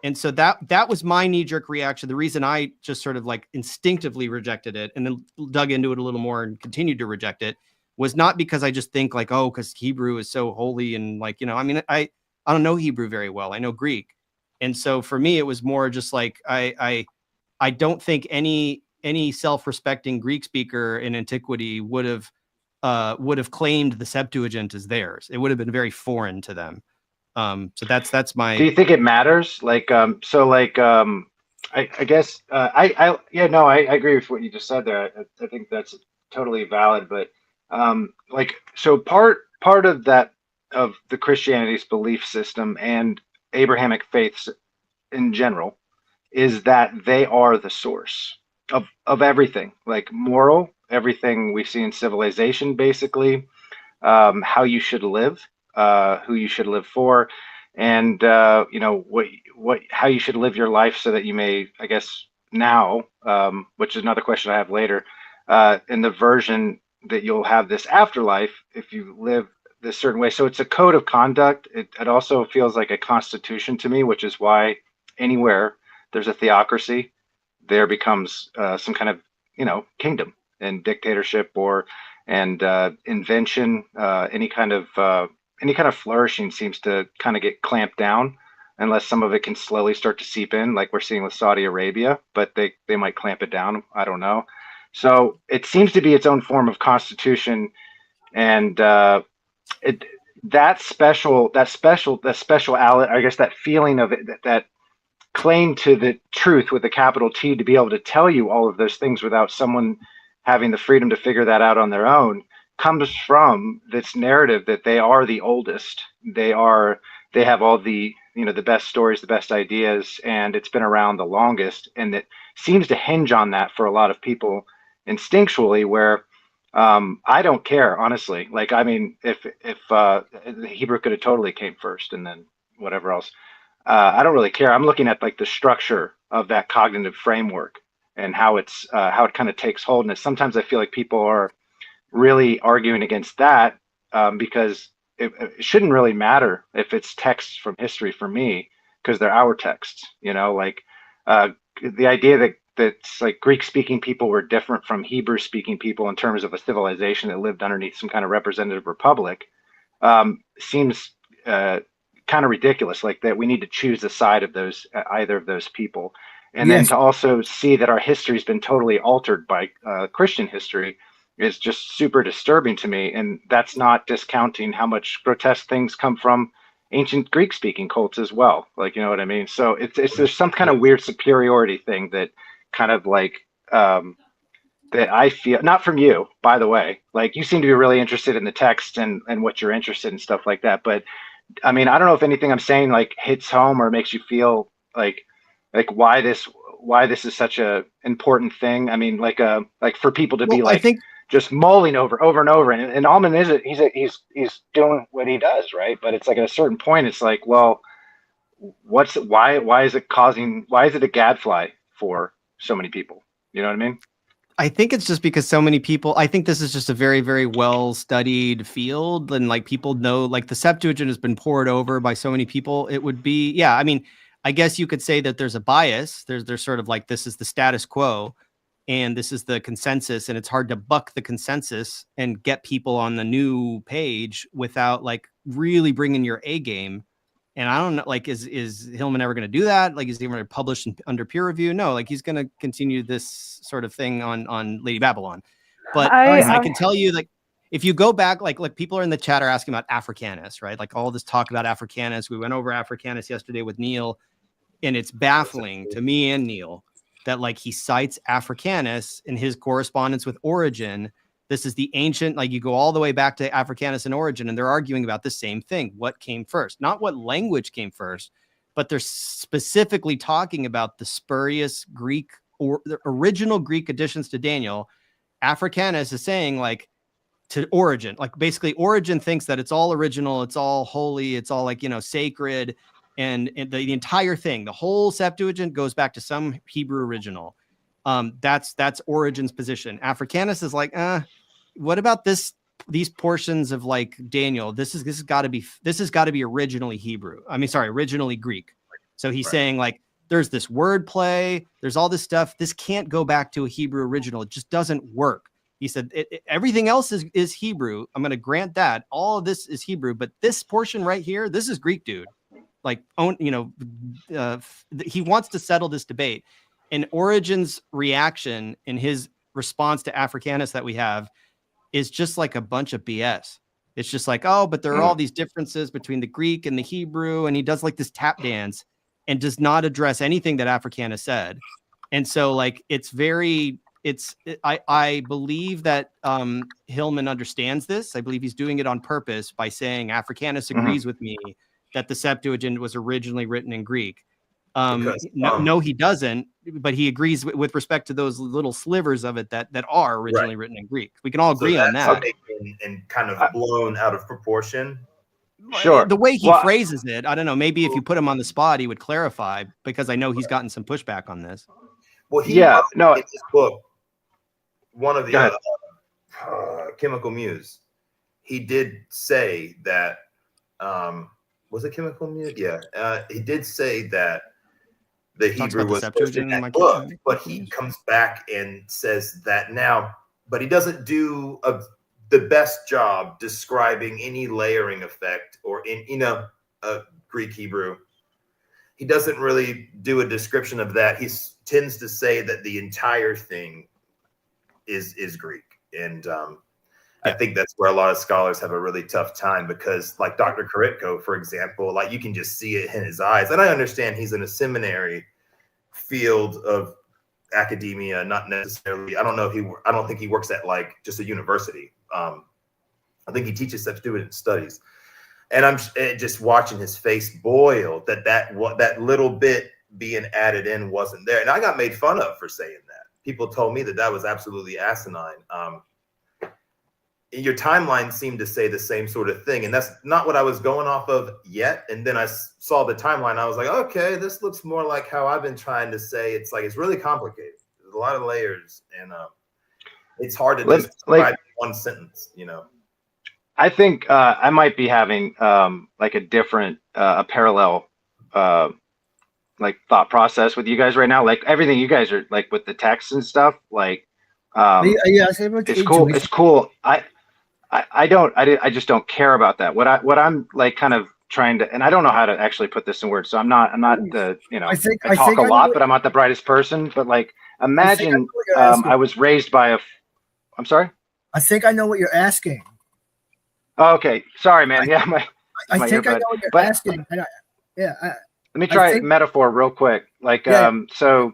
And so that was my knee-jerk reaction. The reason I just sort of like instinctively rejected it and then dug into it a little more and continued to reject it was not because I just think like, because Hebrew is so holy and like, I mean, I don't know Hebrew very well. I know Greek. And so for me, it was more just like, I don't think any self-respecting Greek speaker in antiquity would have claimed the Septuagint as theirs. It would have been very foreign to them. So that's my. Do you think it matters? I guess I agree with what you just said there. I think that's totally valid. But so part of that, of the Christianity's belief system and Abrahamic faiths in general, is that they are the source of everything, like moral, everything we see in civilization, basically, how you should live, who you should live for, and how you should live your life so that you may, I guess now, which is another question I have later, in the version that you'll have this afterlife if you live this certain way. So it's a code of conduct. It also feels like a constitution to me, which is why anywhere there's a theocracy, there becomes some kind of kingdom and dictatorship and invention. Any kind of flourishing seems to kind of get clamped down, unless some of it can slowly start to seep in, like we're seeing with Saudi Arabia. But they might clamp it down. I don't know. So it seems to be its own form of constitution, and that special, I guess, that feeling of it, that claim to the truth with a capital T to be able to tell you all of those things without someone having the freedom to figure that out on their own comes from this narrative that they are the oldest. They have all the, the best stories, the best ideas, and it's been around the longest. And it seems to hinge on that for a lot of people instinctually, where I don't care, honestly. Like, I mean, if the Hebrew could have totally came first and then whatever else, I don't really care. I'm looking at like the structure of that cognitive framework and how it kind of takes hold. And sometimes I feel like people are really arguing against that because it shouldn't really matter if it's texts from history for me, because they're our texts. Like the idea that's like Greek speaking people were different from Hebrew speaking people in terms of a civilization that lived underneath some kind of representative republic seems kind of ridiculous. Like that we need to choose the side of those either of those people, and then to also see that our history has been totally altered by Christian history is just super disturbing to me. And that's not discounting how much grotesque things come from ancient Greek speaking cults as well. Like, you know what I mean? So it's there's some kind of weird superiority thing that kind of like that I feel, not from you, by the way. Like, you seem to be really interested in the text and what you're interested in, stuff like that. But I mean, I don't know if anything I'm saying like hits home or makes you feel like why this is such a important thing. I mean, like for people to be like, I think just mulling over and over. And Alman he's doing what he does, right? But it's like at a certain point, it's like, well, why is it a gadfly for so many people? You know what I mean? I think it's just because so many people, I think this is just a very, very well studied field. And like people know, like the Septuagint has been poured over by so many people. It would be, yeah. I mean, I guess you could say that there's a bias. There's sort of like, this is the status quo and this is the consensus, and it's hard to buck the consensus and get people on the new page without like really bringing your A game. And I don't know, like, is Hillman ever going to do that? Like, is he going to publish under peer review? No, like he's going to continue this sort of thing on Lady Babylon. But I can tell you, like, if you go back, like people are in the chat are asking about Africanus, right? Like all this talk about Africanus. We went over Africanus yesterday with Neil, and it's baffling to me and Neil that like he cites Africanus in his correspondence with Origen. This is the ancient, like you go all the way back to Africanus and Origen, and they're arguing about the same thing. What came first? Not what language came first, but they're specifically talking about the spurious Greek or the original Greek additions to Daniel. Africanus is saying like to Origen, like basically Origen thinks that it's all original, it's all holy, it's all like, sacred. And the entire thing, the whole Septuagint goes back to some Hebrew original. That's Origen's position. Africanus is like, what about these portions of like Daniel? This has got to be originally Hebrew. I mean, sorry, originally Greek. So he's saying like, there's this word play, there's all this stuff. This can't go back to a Hebrew original. It just doesn't work. He said everything else is Hebrew. I'm going to grant that all of this is Hebrew, but this portion right here, this is Greek, dude. Like, he wants to settle this debate. And Origen's reaction in his response to Africanus that we have is just like a bunch of BS. It's just like, oh, but there are all these differences between the Greek and the Hebrew. And he does like this tap dance and does not address anything that Africanus said. And so like, I believe that Hillman understands this. I believe he's doing it on purpose by saying Africanus agrees with me that the Septuagint was originally written in Greek. No, he doesn't, but he agrees with respect to those little slivers of it that are originally written in Greek. We can all agree on that. And kind of blown out of proportion. Sure. The way he phrases it, I don't know. Maybe if you put him on the spot, he would clarify, because I know he's gotten some pushback on this. Well, in his book, one of the Chemical Muse, he did say that. Was it Chemical Muse? Yeah, he did say that the Hebrew was first in that book, but he comes back and says that now, but he doesn't do the best job describing any layering effect or in Greek Hebrew. He doesn't really do a description of that. He tends to say that the entire thing is Greek, and I think that's where a lot of scholars have a really tough time, because like Dr. Karitko, for example, like you can just see it in his eyes. And I understand he's in a seminary field of academia, not necessarily, I don't think he works at like just a university. I think he teaches such student studies. And I'm just watching his face boil that little bit being added in wasn't there. And I got made fun of for saying that. People told me that was absolutely asinine. Your timeline seemed to say the same sort of thing, and that's not what I was going off of yet. And then I saw the timeline. I was like, okay, this looks more like how I've been trying to say. It's like, it's really complicated. There's a lot of layers, and it's hard to just describe one sentence, you know. I think I might be having like a different, a parallel like thought process with you guys right now. Like everything you guys are like with the text and stuff, like it's cool. It's cool. I just don't care about that. What I'm like kind of trying to, and I don't know how to actually put this in words. So I'm not the, I talk a lot, but I'm not the brightest person. But like, imagine I was raised by I'm sorry? I think I know what you're asking. Oh, okay. Sorry, man. Yeah. I think I know what you're asking. Let me try a metaphor real quick. Like, so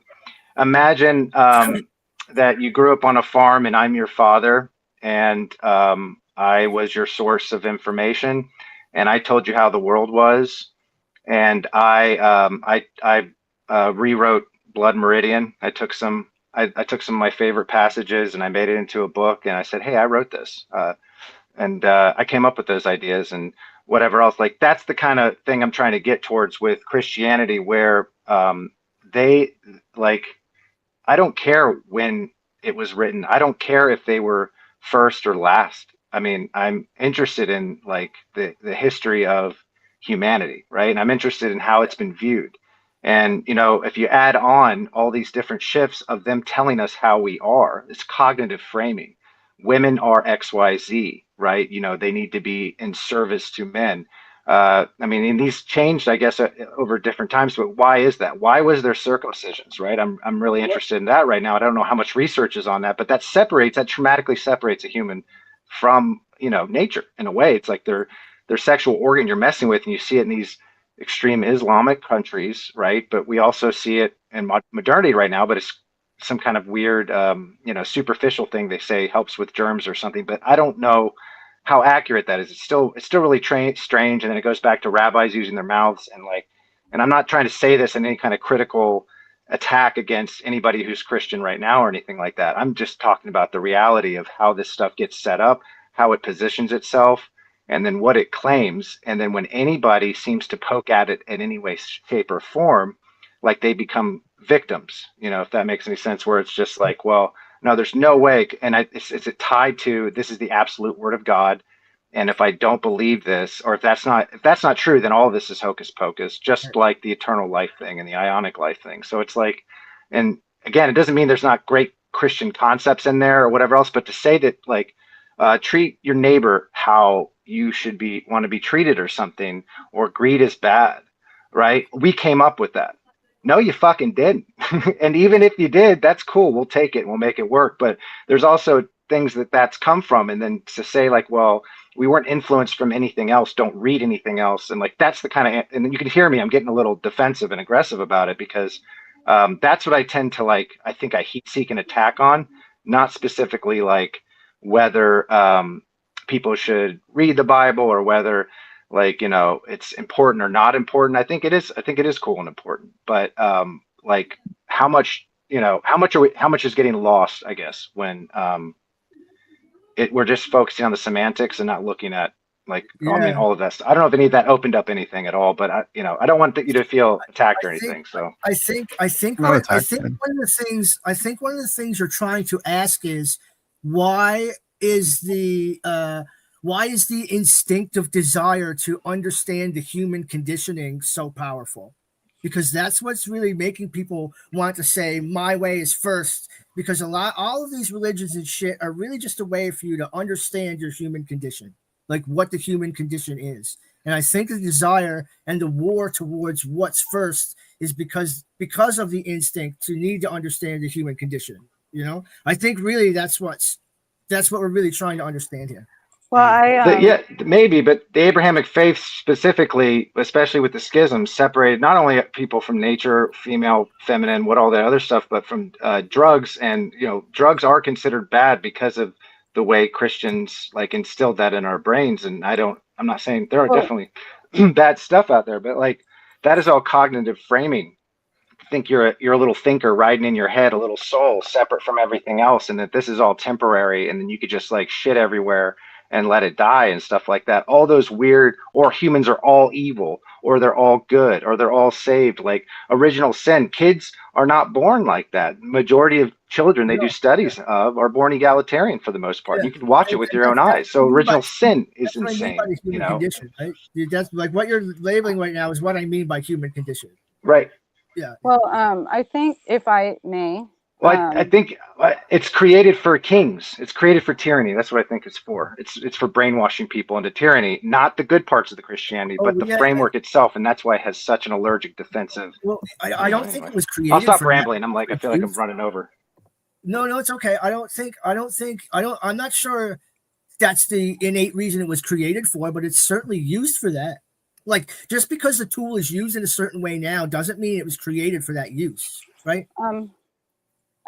imagine that you grew up on a farm and I'm your father, and I was your source of information, and I told you how the world was, and I rewrote Blood Meridian. I took some of my favorite passages and I made it into a book, and I said, hey, I wrote this, and I came up with those ideas and whatever else. Like, that's the kind of thing I'm trying to get towards with Christianity, where they like, I don't care when it was written. I don't care if they were first or last. I mean, I'm interested in like the history of humanity, right? And I'm interested in how it's been viewed. And, if you add on all these different shifts of them telling us how we are, it's cognitive framing. Women are XYZ, right? They need to be in service to men. I mean, and these changed, I guess, over different times, but why is that? Why was there circumcisions, right? I'm really interested in that right now. I don't know how much research is on that, but that dramatically separates a human from, nature in a way. It's like their sexual organ you're messing with, and you see it in these extreme Islamic countries, right? But we also see it in modernity right now, but it's some kind of weird, superficial thing they say helps with germs or something, but I don't know how accurate that is. It's still really strange. And then it goes back to rabbis using their mouths, and I'm not trying to say this in any kind of critical attack against anybody who's Christian right now or anything like that. I'm just talking about the reality of how this stuff gets set up, how it positions itself, and then what it claims. And then when anybody seems to poke at it in any way, shape, or form, like they become victims, if that makes any sense, where it's just like, well, no, there's no way. And it's tied to, this is the absolute word of God. And if I don't believe this, or if that's not true, then all of this is hocus pocus, just like the eternal life thing and the ionic life thing. So it's like, and again, it doesn't mean there's not great Christian concepts in there or whatever else, but to say that like, treat your neighbor how you should want to be treated or something, or greed is bad, right? We came up with that. No, you fucking didn't. And even if you did, that's cool. We'll take it and we'll make it work. But there's also things that's come from. And then to say like, well, we weren't influenced from anything else. Don't read anything else. And like, that's the kind of, and then you can hear me, I'm getting a little defensive and aggressive about it, because that's what I tend to like, I think I heat seek and attack on, not specifically like whether people should read the Bible or whether like, it's important or not important. I think it is cool and important, but like how much is getting lost, I guess, when we're just focusing on the semantics and not looking at like, I mean, all of that stuff. I don't know if any of that opened up anything at all, but I don't want you to feel attacked or anything. So I think one of the things you're trying to ask is, why is the instinctive desire to understand the human conditioning so powerful? Because that's what's really making people want to say my way is first, because all of these religions and shit are really just a way for you to understand your human condition, like what the human condition is. And I think the desire and the war towards what's first is because of the instinct to need to understand the human condition. I think really that's what's That's what we're really trying to understand here. Well, Yeah, maybe, but the Abrahamic faith specifically, especially with the schisms, separated not only people from nature, female, feminine, what all that other stuff, but from drugs. And drugs are considered bad because of the way Christians like instilled that in our brains. And I'm not saying there are definitely bad stuff out there, but like that is all cognitive framing. Think you're a little thinker riding in your head, a little soul separate from everything else, and that this is all temporary, and then you could just like shit everywhere and let it die and stuff like that. All those weird, or humans are all evil, or they're all good, or they're all saved. Like original sin, kids are not born like that. Majority of children they do studies of are born egalitarian for the most part. You can watch it with your own eyes. So original sin is that's what I mean by insane. the human condition, right? That's like what you're labeling right now is what I mean by human condition. Right. Yeah. Well, I think if I may. Well, I think it's created for kings. It's created for tyranny. That's what I think it's for. It's for brainwashing people into tyranny, not the good parts of the Christianity, but the framework itself. And that's why it has such an allergic defensive. Well, I don't think it was created. I'll stop for rambling. that. I feel like I'm running over. No, it's okay. I'm not sure that's the innate reason it was created for, but it's certainly used for that. Like just because the tool is used in a certain way now doesn't mean it was created for that use, right?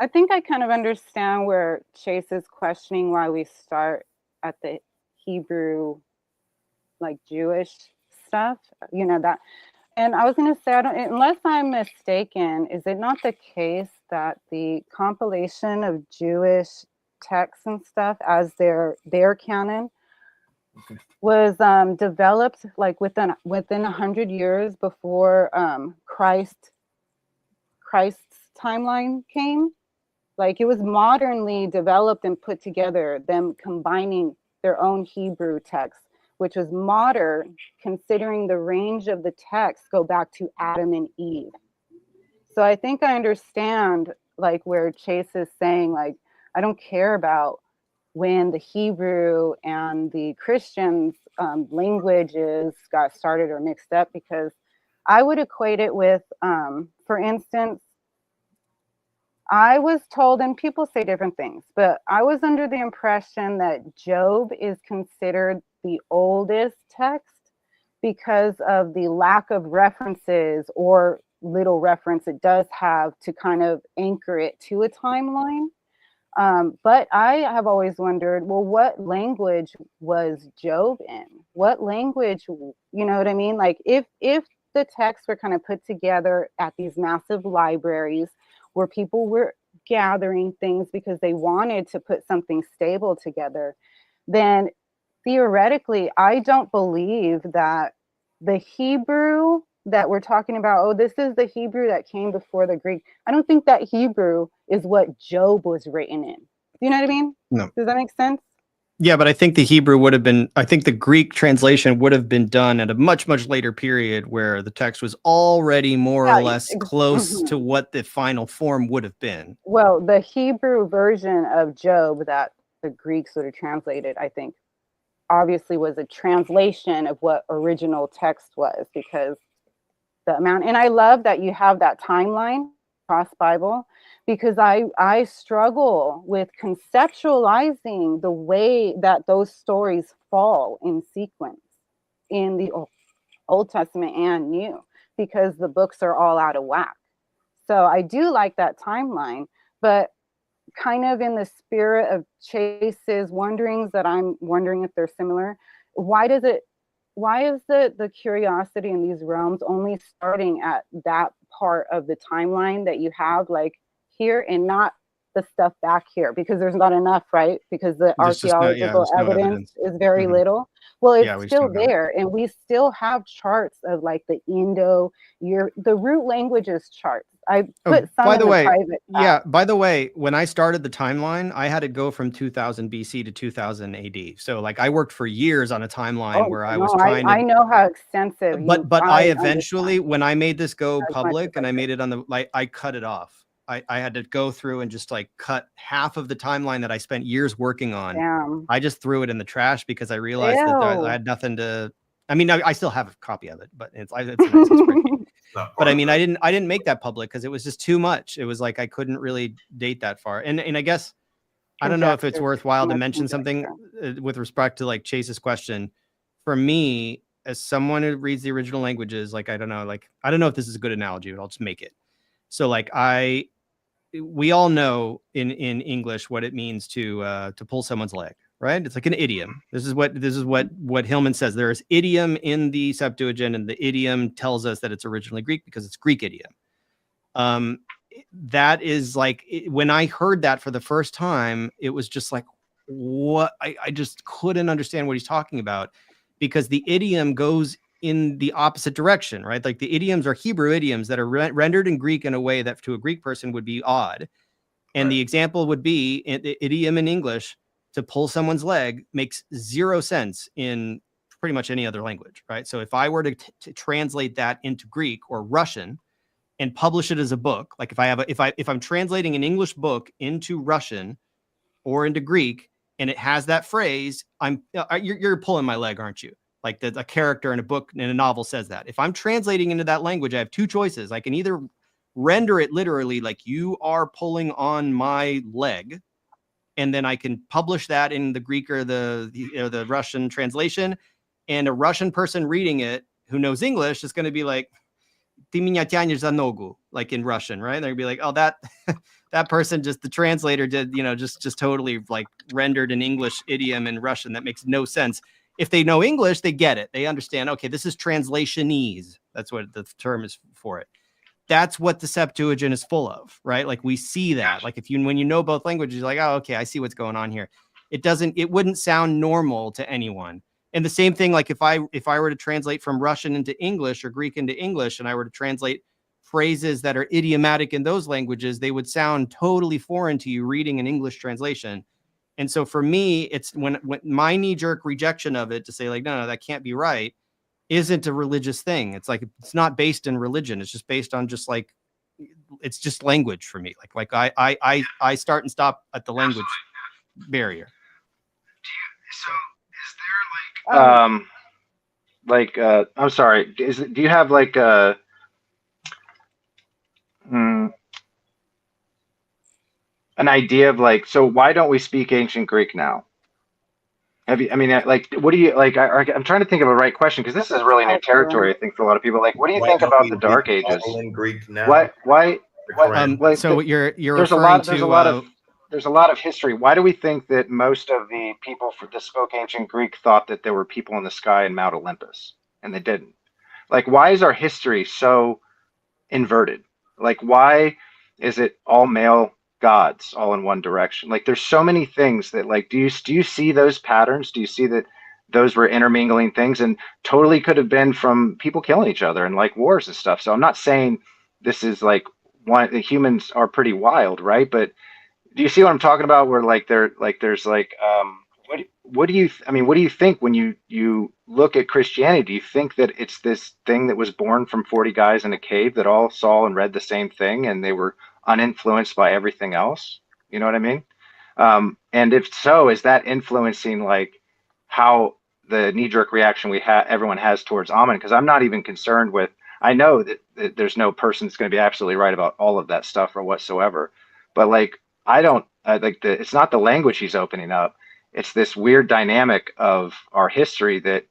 I think I kind of understand where Chase is questioning why we start at the Hebrew, like Jewish stuff, that. And I was going to say, unless I'm mistaken, is it not the case that the compilation of Jewish texts and stuff as their canon was developed like within 100 years before Christ's timeline came? Like it was modernly developed and put together, them combining their own Hebrew text, which was modern considering the range of the text go back to Adam and Eve. So I think I understand like where Chase is saying, like, I don't care about when the Hebrew and the Christians languages got started or mixed up, because I would equate it with, for instance, I was told, and people say different things, but I was under the impression that Job is considered the oldest text because of the lack of references or little reference it does have to kind of anchor it to a timeline. But I have always wondered, well, what language was Job in? What language, you know what I mean? Like if the texts were kind of put together at these massive libraries where people were gathering things because they wanted to put something stable together, then theoretically, I don't believe that the Hebrew that we're talking about, oh, this is the Hebrew that came before the Greek. I don't think that Hebrew is what Job was written in. You know what I mean? No. Does that make sense? Yeah, but I think the Hebrew would have been, I think the Greek translation would have been done at a much, much later period where the text was already more or less close to what the final form would have been. Well, the Hebrew version of Job that the Greeks would have translated, I think, obviously was a translation of what original text was, because the amount, and I love that you have that timeline across Bible, because I struggle with conceptualizing the way that those stories fall in sequence in the Old Testament and New, because the books are all out of whack. So I do like that timeline, but kind of in the spirit of Chase's wonderings that I'm wondering if they're similar, why is the curiosity in these realms only starting at that part of the timeline that you have like here and not the stuff back here? Because there's not enough, right? Because the archaeological evidence is very little. Well, it's still there, and we still have charts of like the the root languages charts. I put some in the private. Yeah, by the way, when I started the timeline, I had to go from 2000 BC to 2000 AD. So like I worked for years on a timeline where I was trying to... I know how extensive. But I eventually, when I made this go public and I made it on the, like, I cut it off. I had to go through and just like cut half of the timeline that I spent years working on. Damn. I just threw it in the trash because I realized that I had nothing to, I mean, I still have a copy of it, but it's a nice spreadsheet. But I mean, I didn't make that public because it was just too much. It was like I couldn't really date that far. And I guess I don't know if it's conjecture worthwhile to much mention something conjecture. with respect to like Chase's question. For me, as someone who reads the original languages, like I don't know if this is a good analogy, but I'll just make it. So like we all know in English what it means to pull someone's leg, right? It's like an idiom. This is what Hillman says. There is idiom in the Septuagint, and the idiom tells us that it's originally Greek because it's Greek idiom. That is like when I heard that for the first time, it was just like, what? I just couldn't understand what he's talking about, because the idiom goes in the opposite direction, right? Like the idioms are Hebrew idioms that are rendered in Greek in a way that to a Greek person would be odd. And the example would be the idiom in English to pull someone's leg makes zero sense in pretty much any other language, right? So if I were to translate that into Greek or Russian and publish it as a book, like if I'm translating an English book into Russian or into Greek, and it has that phrase, you're pulling my leg, aren't you? Like a character in a book, in a novel says that. If I'm translating into that language, I have two choices. I can either render it literally like you are pulling on my leg, and then I can publish that in the Greek or the Russian translation, and a Russian person reading it who knows English is going to be like, "Ty меня тянешь за ногу," like in Russian, right? They're gonna be like, "Oh, that person just the translator did, just totally like rendered an English idiom in Russian that makes no sense." If they know English, they get it. They understand, okay, this is translationese. That's what the term is for it. That's what the Septuagint is full of, right? Like we see that. Like when you know both languages, you're like, oh, okay, I see what's going on here. It wouldn't sound normal to anyone. And the same thing, like if I were to translate from Russian into English or Greek into English, and I were to translate phrases that are idiomatic in those languages, they would sound totally foreign to you reading an English translation. And so for me, it's when my knee-jerk rejection of it to say like, no, that can't be right, isn't a religious thing. It's like, it's not based in religion. It's just based on just like, it's just language for me. Like I start and stop at the language barrier. So is there like, I'm sorry, do you have like an idea of like, so why don't we speak ancient Greek now? Have you, I mean, like, what do you like? I'm trying to think of a right question, because this is really new territory, I think, for a lot of people. Like, what do you think about the Dark Ages? In Greek now? Why so you're there's referring there's a lot of history. Why do we think that most of the people that spoke ancient Greek thought that there were people in the sky in Mount Olympus, and they didn't? Like, why is our history so inverted? Like, why is it all male gods all in one direction? Like, there's so many things that, like, do you see those patterns? Do you see that those were intermingling things, and totally could have been from people killing each other and like wars and stuff? So I'm not saying this is like the humans are pretty wild, right? But do you see what I'm talking about? Where like there's like what do you think when you look at Christianity? Do you think that it's this thing that was born from 40 guys in a cave that all saw and read the same thing, and they were uninfluenced by everything else? You know what I mean? And if so, is that influencing like how the knee-jerk reaction everyone has towards Amen? Because I'm not even concerned with, I know that there's no person that's going to be absolutely right about all of that stuff or whatsoever, but like it's not the language he's opening up. It's this weird dynamic of our history that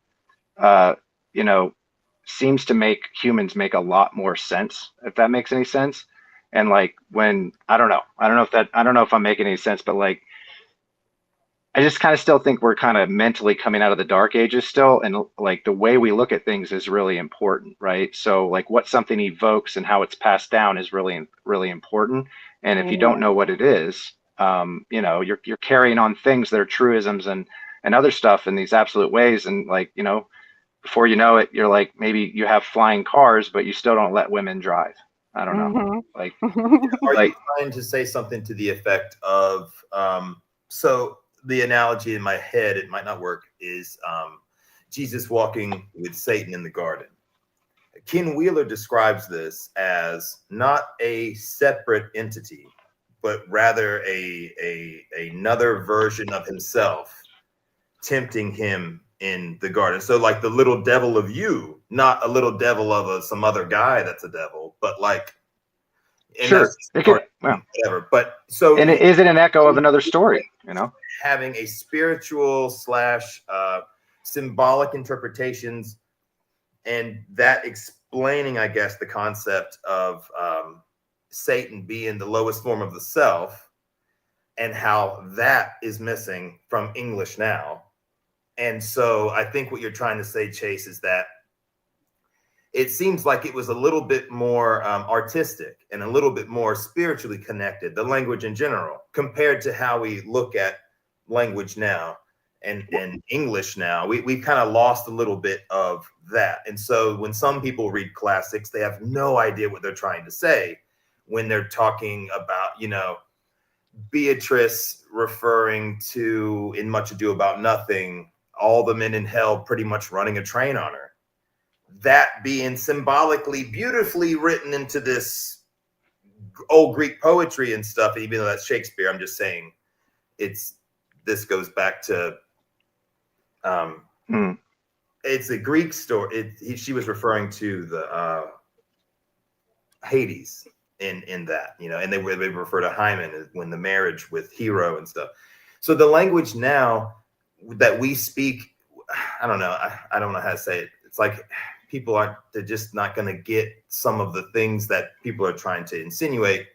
seems to make humans make a lot more sense, if that makes any sense. And like when I don't know if I'm making any sense, but like I just kind of still think we're kind of mentally coming out of the Dark Ages still, and like the way we look at things is really important, right? So like what something evokes and how it's passed down is really, really important. And if you don't know what it is, you're carrying on things that are truisms and other stuff in these absolute ways, and like before you know it, you're like, maybe you have flying cars, but you still don't let women drive. I don't know. Like, are you trying to say something to the effect of so the analogy in my head, it might not work, is Jesus walking with Satan in the garden. Ken Wheeler describes this as not a separate entity, but rather another version of himself tempting him in the garden. So like the little devil of you, not a little devil of some other guy that's a devil, but like and Sure. that's just whatever. But so, and is it an echo of another story? You know, having a spiritual / symbolic interpretations, and that explaining, I guess, the concept of Satan being the lowest form of the self, and how that is missing from English now. And so I think what you're trying to say, Chase, is that it seems like it was a little bit more artistic and a little bit more spiritually connected, the language in general, compared to how we look at language now and English now. We kind of lost a little bit of that. And so when some people read classics, they have no idea what they're trying to say when they're talking about, Beatrice referring to, in Much Ado About Nothing, all the men in hell pretty much running a train on her. That being symbolically beautifully written into this old Greek poetry and stuff, even though that's Shakespeare, I'm just saying this goes back to it's a Greek story. She was referring to the Hades in that, and they refer to Hymen when the marriage with Hero and stuff. So the language now that we speak, I don't know. I don't know how to say it. It's like they're just not going to get some of the things that people are trying to insinuate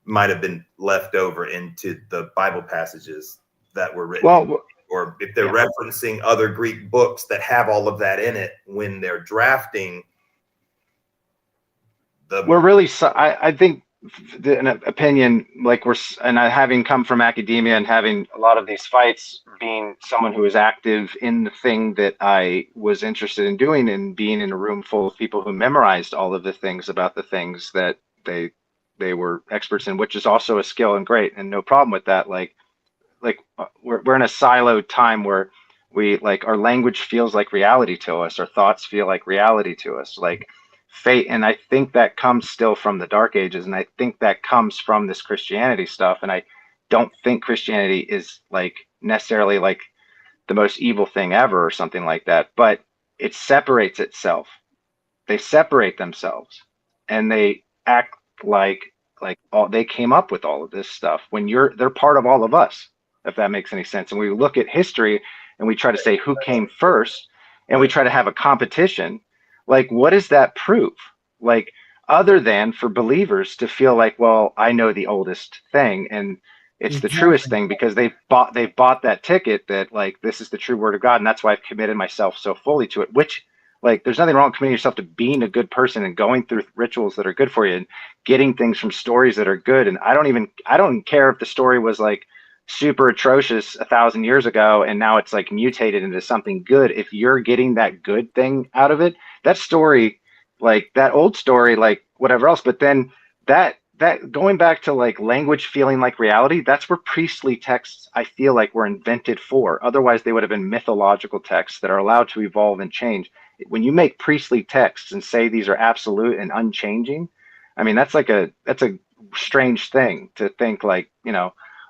might have been left over into the Bible passages that were written. Well, or if they're referencing other Greek books that have all of that in it when they're drafting. We're really, I think, an opinion, like having come from academia and having a lot of these fights, being someone who is active in the thing that I was interested in doing, and being in a room full of people who memorized all of the things about the things that they were experts in, which is also a skill and great, and no problem with that. Like we're in a siloed time where our language feels like reality to us, our thoughts feel like reality to us, like fate. And I think that comes still from the Dark Ages, and I think that comes from this Christianity stuff. And I don't think Christianity is necessarily the most evil thing ever or something like that, but it separates itself. They separate themselves, and they act like they came up with all of this stuff when they're part of all of us, if that makes any sense. And we look at history and we try to say who came first, and we try to have a competition. What does that prove? Other than for believers to feel like, well, I know the oldest thing, and it's the truest thing because they've bought that ticket that this is the true word of God, and that's why I've committed myself so fully to it. Which there's nothing wrong with committing yourself to being a good person and going through rituals that are good for you and getting things from stories that are good. And I don't care if the story was super atrocious 1,000 years ago and now it's mutated into something good. If you're getting that good thing out of it, that story, that old story, whatever else. But then that going back to language feeling like reality, that's where priestly texts, I feel were invented for. Otherwise they would have been mythological texts that are allowed to evolve and change. When you make priestly texts and say these are absolute and unchanging, I mean, that's a strange thing to think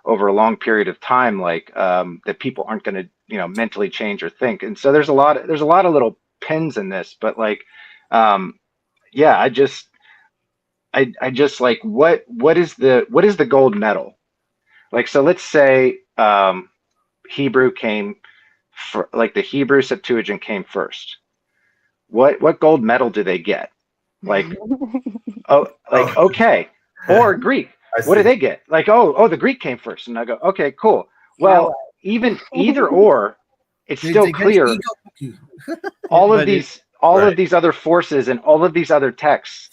over a long period of time, that people aren't going to, mentally change or think. And so there's a lot of little pins in this, but I just what is the gold medal? So let's say Hebrew came for, the Hebrew Septuagint came first. What gold medal do they get? Okay. Or Greek. What do they get? The Greek came first. And I go, okay, cool. Well, either or, it's still clear. All of these other forces and all of these other texts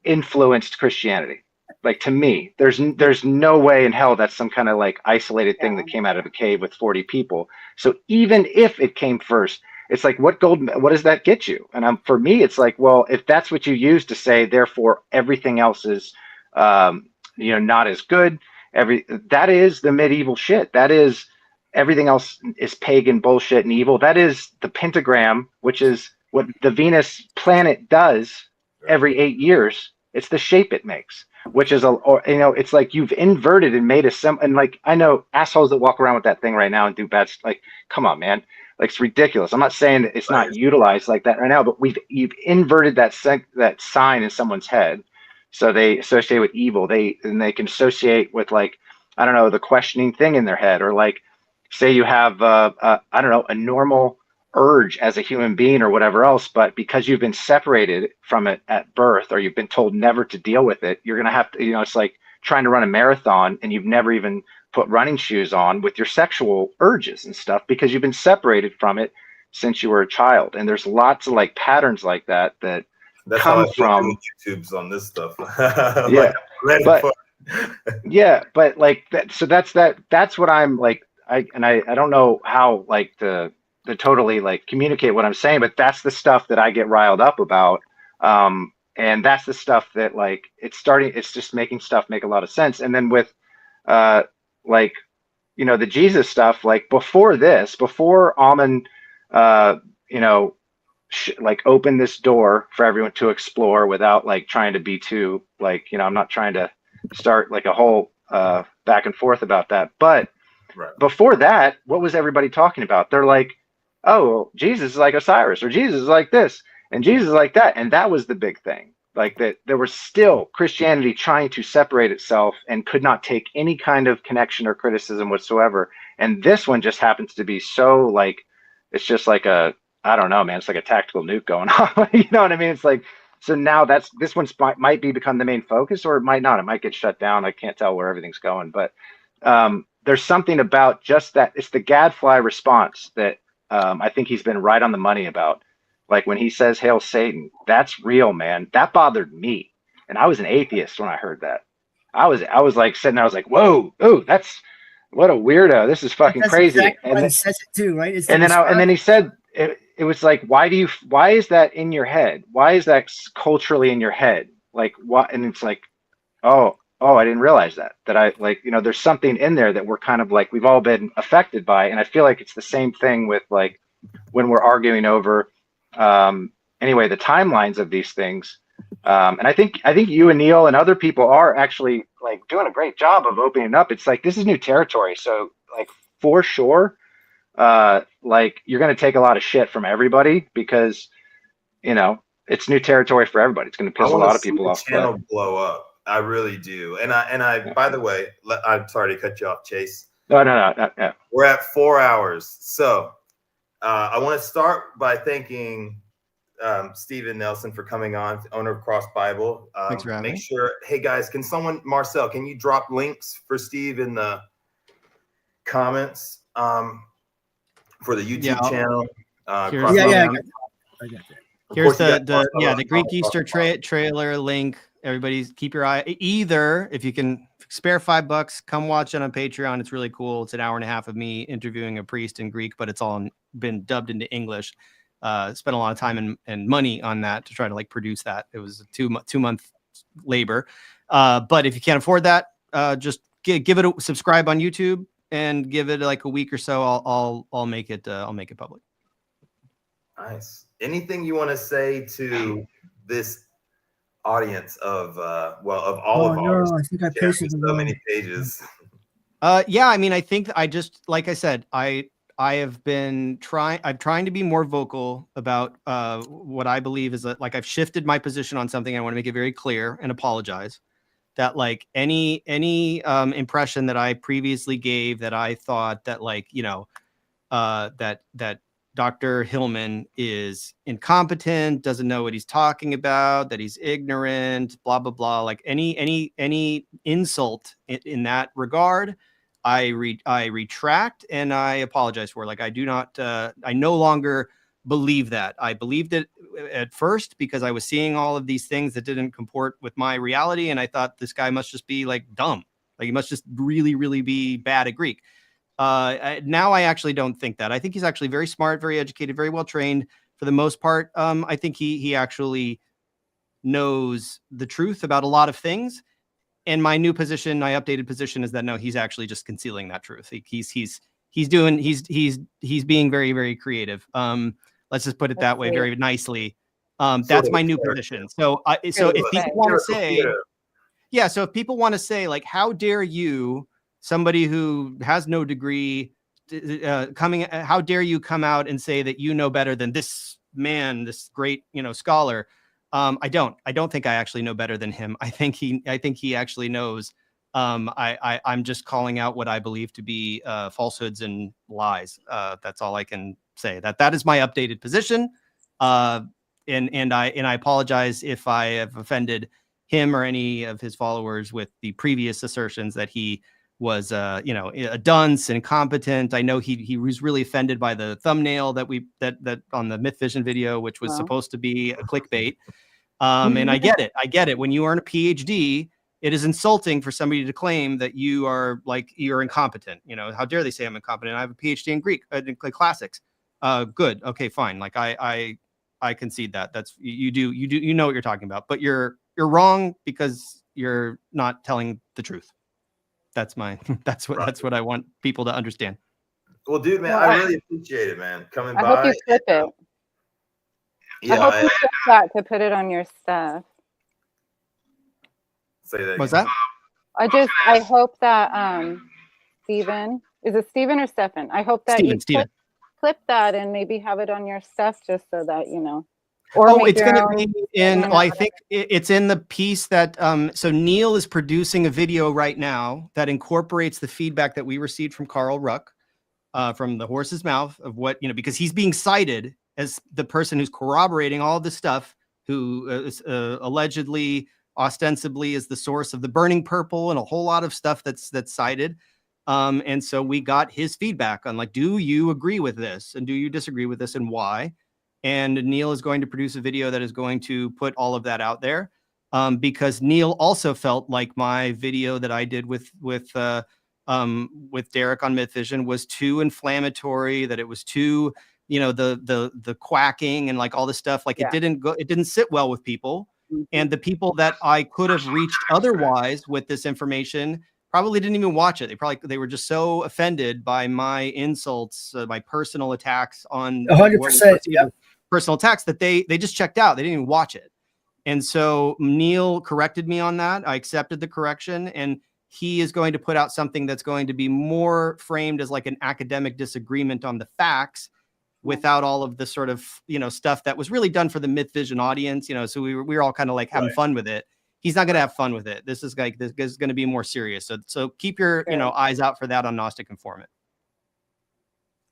influenced Christianity. To me, there's no way in hell that's some kind of isolated thing that came out of a cave with 40 people. So even if it came first, it's what does that get you? And for me, it's well, if that's what you use to say, therefore everything else is not as good. That is the medieval shit. That is everything else is pagan bullshit and evil. That is the pentagram, which is what the Venus planet does every 8 years. It's the shape it makes, which is it's you've inverted and made and I know assholes that walk around with that thing right now and do bad. Come on, man. It's ridiculous. I'm not saying that it's not utilized like that right now, but you've inverted that sign in someone's head So they associate with evil. They can associate with, like, I don't know, the questioning thing in their head, or like, say you have I don't know, a normal urge as a human being or whatever else, but because you've been separated from it at birth, or you've been told never to deal with it, you're gonna have to, it's like trying to run a marathon and you've never even put running shoes on with your sexual urges and stuff because you've been separated from it since you were a child. And there's lots of like patterns like that That's come how I feel from doing YouTubes on this stuff. yeah, like, but yeah, but like that. So that's what I'm like. I don't know how like to totally like communicate what I'm saying, but that's the stuff that I get riled up about. And that's the stuff that like it's just making stuff make a lot of sense. And then with like, the Jesus stuff, like before Almond, like open this door for everyone to explore without like trying to be too like, I'm not trying to start like a whole back and forth about that. But before that, what was everybody talking about? They're like, oh, Jesus is like Osiris, or Jesus is like this, and Jesus is like that. And that was the big thing. Like that there was still Christianity trying to separate itself and could not take any kind of connection or criticism whatsoever. And this one just happens to be so like, it's just like I don't know, man. It's like a tactical nuke going on. You know what I mean? It's like, so now this one might become the main focus, or it might not. It might get shut down. I can't tell where everything's going, but there's something about just that. It's the gadfly response that I think he's been right on the money about. Like when he says, "Hail Satan," that's real, man. That bothered me. And I was an atheist when I heard that. I was like sitting there, I was like, whoa, oh, that's, what a weirdo. This is fucking crazy. Exactly, and then says it too, right? It's and then he said, it was like, why is that in your head? Why is that culturally in your head? Like what? And it's like, oh, I didn't realize that I like, there's something in there that we're kind of like, we've all been affected by. And I feel like it's the same thing with like, when we're arguing over, anyway, the timelines of these things. And I think you and Neil and other people are actually like doing a great job of opening up. It's like, this is new territory. So like, for sure, like you're going to take a lot of shit from everybody because, it's new territory for everybody. It's going to piss a lot of people off. Channel blow up. I really do. And I, by the way, I'm sorry to cut you off, Chase. No. We're at 4 hours. So I want to start by thanking Stephen Nelson for coming on, owner of Cross Bible. Thanks for having me. Sure. Hey guys, Marcel, can you drop links for Steve in the comments for the YouTube channel? Here's the Greek Easter trailer link. Everybody keep your eye. Either if you can spare $5, come watch it on Patreon. It's really cool. It's an hour and a half of me interviewing a priest in Greek, but it's all been dubbed into English. Spent a lot of time and money on that to try to like produce that. It was a two-month labor. But if you can't afford that, just give it a subscribe on YouTube and give it like a week or so. I'll make it public. Nice. Anything you want to say to this audience of all of ours? I think I pasted so many pages. Yeah, I mean, I think I just, like I said, I'm trying to be more vocal about what I believe is like I've shifted my position on something. I want to make it very clear and apologize that like any impression that I previously gave that I thought that like, that Dr. Hillman is incompetent, doesn't know what he's talking about, that he's ignorant, blah, blah, blah. Like any insult in that regard, I retract and I apologize for. Like I do not, I no longer believe that. I believed it at first because I was seeing all of these things that didn't comport with my reality. And I thought this guy must just be like dumb. Like he must just really, really be bad at Greek. Now I actually don't think that. I think he's actually very smart, very educated, very well trained for the most part. I think he actually knows the truth about a lot of things. And my new position, my updated position is that no, he's actually just concealing that truth. He's being very, very creative. Let's just put it that way, very nicely. That's my new position. So if people want to say, so if people want to say like, how dare you, somebody who has no degree, how dare you come out and say that you know better than this man, this great, scholar? I don't think I actually know better than him. I think he actually knows. I'm just calling out what I believe to be falsehoods and lies. That's all I can say. That is my updated position. And I apologize if I have offended him or any of his followers with the previous assertions that he was a dunce, incompetent. I know he was really offended by the thumbnail that on the Myth Vision video, which was supposed to be a clickbait. And I get it. When you earn a PhD, it is insulting for somebody to claim that you're incompetent. How dare they say I'm incompetent? I have a PhD in Greek, in classics. Good. Okay, fine. Like I concede that. That's you know what you're talking about, but you're wrong because you're not telling the truth. That's what I want people to understand. Well, dude, man, I really appreciate it, man. Coming by. I hope you clip it. Yeah, I hope you clip that to put it on your stuff. Say that. What's that? I hope that Steven, is it Steven or Stefan? I hope that Steven. Clip that and maybe have it on your stuff just so that it's going to be in. Well, I think it's in the piece that. So Neil is producing a video right now that incorporates the feedback that we received from Carl Ruck, from the horse's mouth of what because he's being cited as the person who's corroborating all this stuff, who is allegedly, ostensibly, is the source of the burning purple and a whole lot of stuff that's cited. And so we got his feedback on do you agree with this and do you disagree with this and why? And Neil is going to produce a video that is going to put all of that out there, because Neil also felt like my video that I did with Derek on Myth Vision was too inflammatory, that it was too the quacking and all this stuff. It didn't sit well with people. Mm-hmm. And the people that I could have reached otherwise with this information probably didn't even watch it. They were just so offended by my insults, my personal attacks on 100%. Yep. Personal attacks that they just checked out. They didn't even watch it. And so Neil corrected me on that. I accepted the correction, and he is going to put out something that's going to be more framed as an academic disagreement on the facts, without all of the sort of stuff that was really done for the Myth Vision audience. So we were all kind of having fun with it. He's not going to have fun with it. This is going to be more serious. So keep your eyes out for that on Gnostic Informant.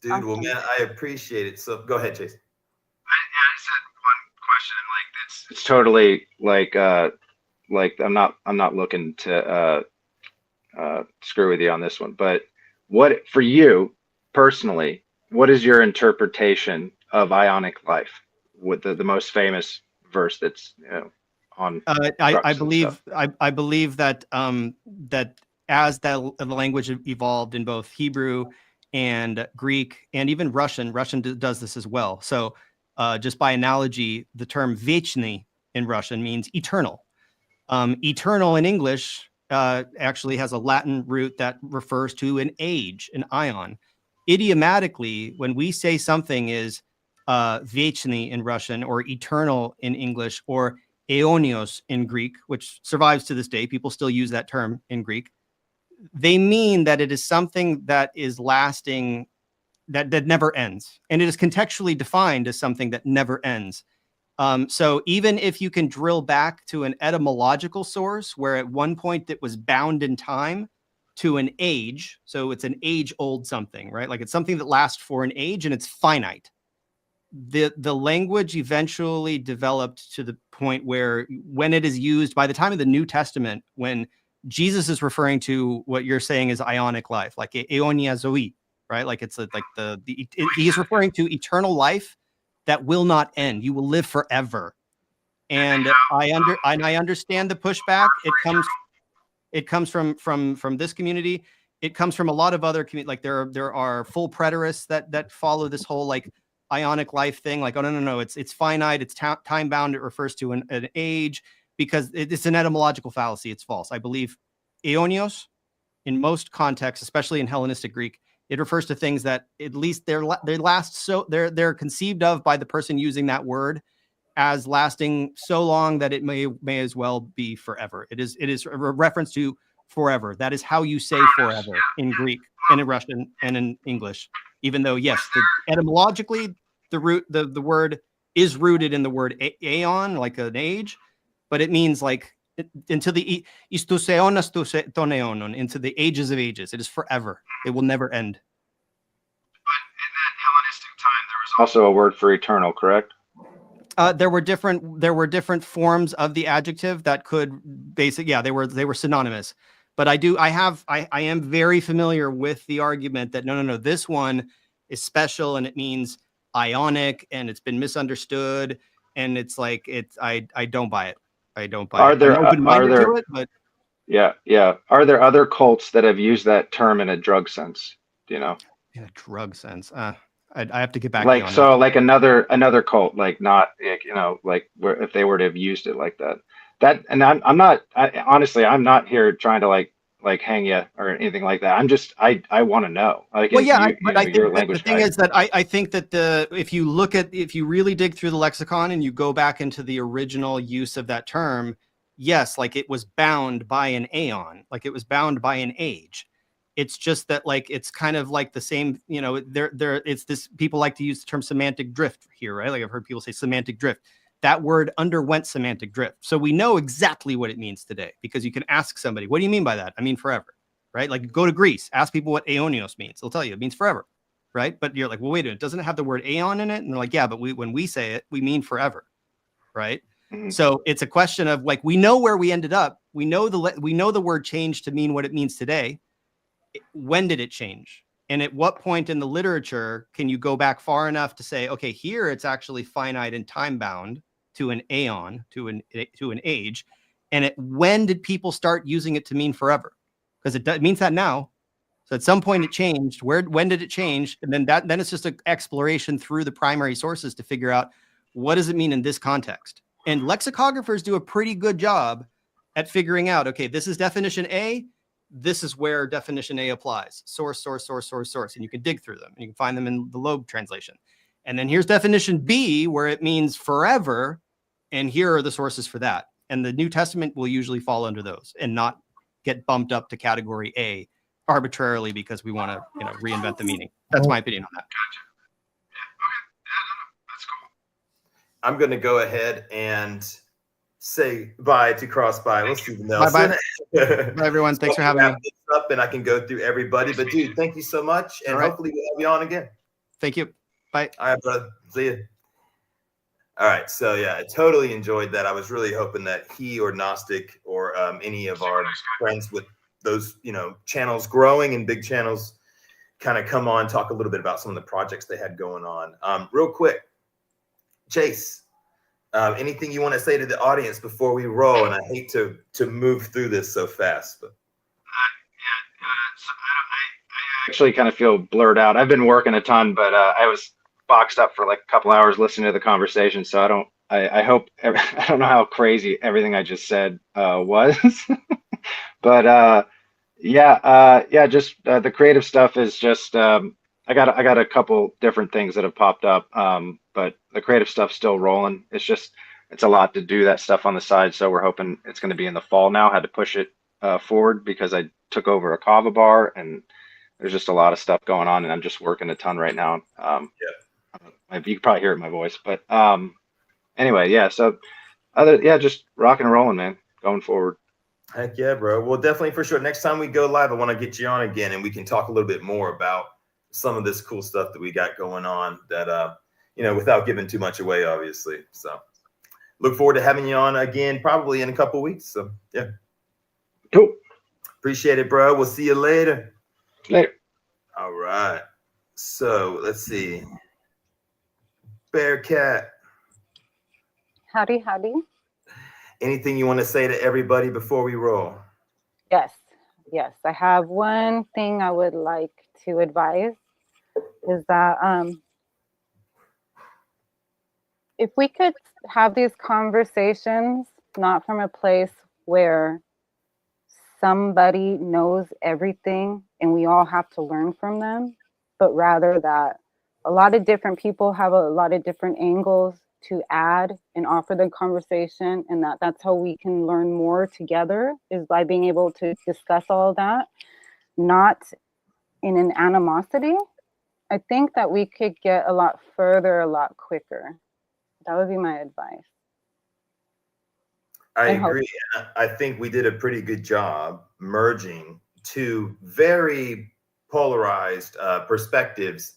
Dude, awesome. Well, man, I appreciate it. So go ahead, Jason. I just had one question. It's totally I'm not looking to screw with you on this one, but what for you personally? What is your interpretation of Ionic life, with the most famous verse that's on? I believe that that as the language evolved in both Hebrew and Greek and even Russian does this as well. So just by analogy, the term вечный in Russian means eternal. Eternal in English actually has a Latin root that refers to an age, an ion. Idiomatically, when we say something is вечный in Russian, or eternal in English, or aionios in Greek, which survives to this day, people still use that term in Greek, they mean that it is something that is lasting, that never ends. And it is contextually defined as something that never ends. So even if you can drill back to an etymological source where at one point it was bound in time to an age, so it's an age-old something, right? It's something that lasts for an age and it's finite. The language eventually developed to the point where when it is used by the time of the New Testament, when Jesus is referring to what you're saying is Ionic life, aeonia zoe, right? He is referring to eternal life that will not end. You will live forever. And I understand the pushback. It comes from this community. It comes from a lot of other communities. There are full preterists that follow this whole Ionic life thing. Oh no, it's finite. It's time bound. It refers to an age because it's an etymological fallacy. It's false. I believe aionios in most contexts, especially in Hellenistic Greek, it refers to things that at least they're conceived of by the person using that word as lasting so long that it may as well be forever. It is a reference to forever. That is how you say forever in Greek and in Russian and in English. Even though, yes, etymologically, the word is rooted in the word aeon, like an age, but it means like into the istuseonas toneonon, into the ages of ages. It is forever. It will never end. But in that Hellenistic time, there was also a word for eternal, correct? There were different forms of the adjective that could basically, yeah, they were synonymous. But I am very familiar with the argument that no, this one is special and it means ionic and it's been misunderstood and it's like I don't buy it. I don't buy it. I'm open-minded to it, but yeah. Are there other cults that have used that term in a drug sense? Do you know? In a drug sense, I have to get back. Like, so like another cult, like not, like where if they were to have used it like that, and I'm not, honestly, I'm not here trying to like hang you or anything like that. I'm just, I want to know. Like, well, yeah, I think the thing is that I think that if you really dig through the lexicon and you go back into the original use of that term, yes, like it was bound by an aeon, like it was bound by an age. It's just that like it's kind of like the same, it's this, people like to use the term semantic drift here, right? Like I've heard people say semantic drift. That word underwent semantic drift. So we know exactly what it means today because you can ask somebody, what do you mean by that? I mean forever, right? Like go to Greece, ask people what aeonios means. They'll tell you it means forever, right? But you're like, well, wait a minute, doesn't it have the word aeon in it? And they're like, yeah, but when we say it, we mean forever, right? Mm-hmm. So it's a question of like, we know where we ended up. We know the word changed to mean what it means today. When did it change? And at what point in the literature can you go back far enough to say, okay, here it's actually finite and time bound to an aeon, to an age. And when did people start using it to mean forever? Because it means that now. So at some point it changed. When did it change? And then it's just an exploration through the primary sources to figure out what does it mean in this context. And lexicographers do a pretty good job at figuring out, okay, this is definition A. This is where definition A applies. Source. And you can dig through them and you can find them in the Loeb translation. And then here's definition B where it means forever. And here are the sources for that. And the New Testament will usually fall under those and not get bumped up to category A arbitrarily because we want to, reinvent the meaning. That's my opinion on that. Gotcha. Yeah. Okay. That's cool. I'm going to go ahead and say bye to Crossby. We'll see Nelson. Bye, everyone. Thanks for having me. Up and I can go through everybody. But dude, thank you so much. And hopefully we'll have you on again. Thank you. Bye. All right, brother. See you. All right. So yeah, I totally enjoyed that. I was really hoping that he or Gnostic or any of our friends with those, channels growing and big channels kind of come on, talk a little bit about some of the projects they had going on. Real quick, Chase. Anything you want to say to the audience before we roll? And I hate to move through this so fast, but so I actually kind of feel blurred out. I've been working a ton, but I was boxed up for like a couple hours listening to the conversation. So I hope I don't know how crazy everything I just said was, but just the creative stuff is just I got a couple different things that have popped up, but the creative stuff's still rolling. It's a lot to do that stuff on the side. So we're hoping it's going to be in the fall now. Had to push it forward because I took over a kava bar and there's just a lot of stuff going on and I'm just working a ton right now. You can probably hear it in my voice, but anyway, yeah. So just rocking and rolling, man, going forward. Heck yeah, bro. Well, definitely for sure. Next time we go live, I want to get you on again and we can talk a little bit more about some of this cool stuff that we got going on that, without giving too much away, obviously. So look forward to having you on again, probably in a couple of weeks. So yeah. Cool. Appreciate it, bro. We'll see you later. Later. All right. So let's see. Bearcat. Howdy. Anything you want to say to everybody before we roll? Yes. I have one thing I would like to advise is that if we could have these conversations not from a place where somebody knows everything and we all have to learn from them, but rather that a lot of different people have a lot of different angles to add and offer the conversation, and that's how we can learn more together, is by being able to discuss all of that, not in an animosity. I think that we could get a lot further a lot quicker. That would be my advice. I And hope. agree. I think we did a pretty good job merging two very polarized perspectives.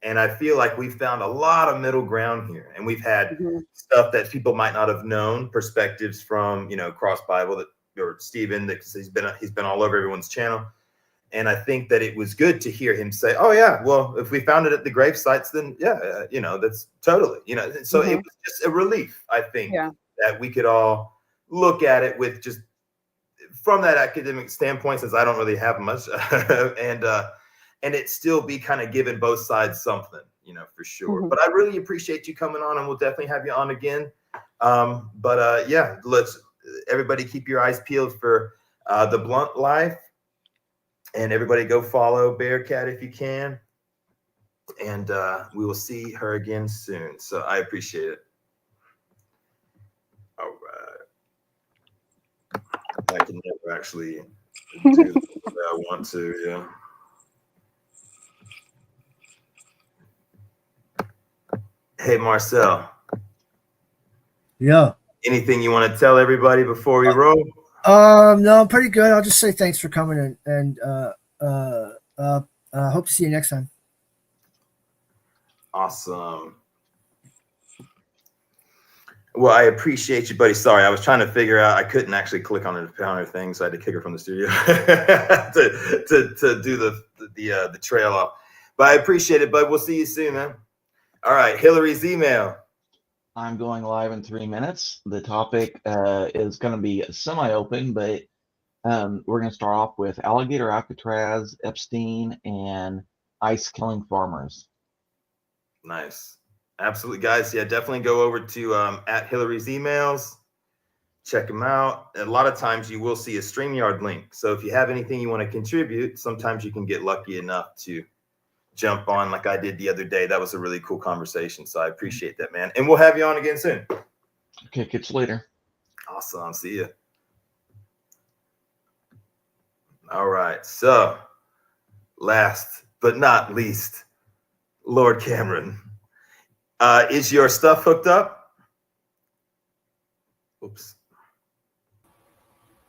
And I feel like we found a lot of middle ground here. And we've had stuff that people might not have known, perspectives from, Cross Bible or Stephen, that he's been all over everyone's channel. And I think that it was good to hear him say, oh yeah, well, if we found it at the grave sites, then yeah, that's totally, so it was just a relief, I think, that we could all look at it with just from that academic standpoint, since I don't really have much, and it still be kind of giving both sides something, for sure. But I really appreciate you coming on, and we'll definitely have you on again. Yeah, let's everybody keep your eyes peeled for the Blunt Life, and everybody go follow Bearcat if you can, and we will see her again soon. So I appreciate it. All right. I can never actually do what I want to, Hey, Marcel. Yeah. Anything you want to tell everybody before we roll? No, I'm pretty good. I'll just say thanks for coming and hope to see you next time. Awesome. Well, I appreciate you, buddy. Sorry, I was trying to figure out. I couldn't actually click on her thing, so I had to kick her from the studio to do the trail off. But I appreciate it, bud. We'll see you soon, man. All right, Hillary's email. I'm going live in 3 minutes. The topic is going to be semi-open, but we're going to start off with alligator Alcatraz, Epstein, and ice killing farmers. Nice. Absolutely, guys. Yeah, definitely go over to at Hillary's emails. Check them out. A lot of times you will see a StreamYard link. So if you have anything you want to contribute, sometimes you can get lucky enough to jump on like I did the other day. That was a really cool conversation. So I appreciate that, man. And we'll have you on again soon. Okay, catch you later. Awesome. See you. All right. So last but not least, Lord Cameron. Is your stuff hooked up? Oops.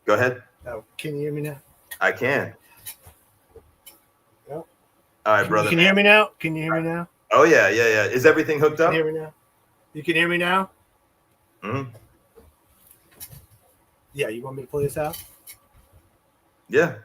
Go ahead. Oh, can you hear me now? I can. Yep. All right, brother. Can you hear me now? Can you hear me now? Oh, yeah. Is everything hooked up? Can you hear me now? You can hear me now? Mm-hmm. Yeah, you want me to play this out? Yeah.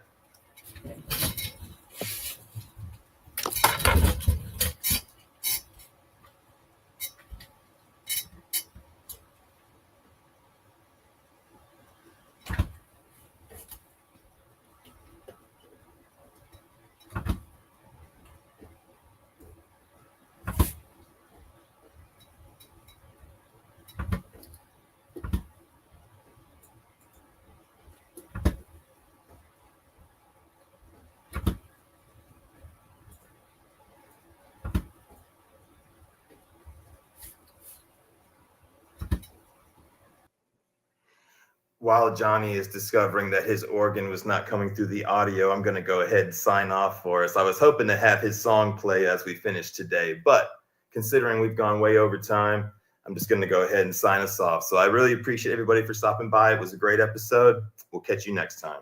While Johnny is discovering that his organ was not coming through the audio, I'm going to go ahead and sign off for us. I was hoping to have his song play as we finish today, but considering we've gone way over time, I'm just going to go ahead and sign us off. So I really appreciate everybody for stopping by. It was a great episode. We'll catch you next time.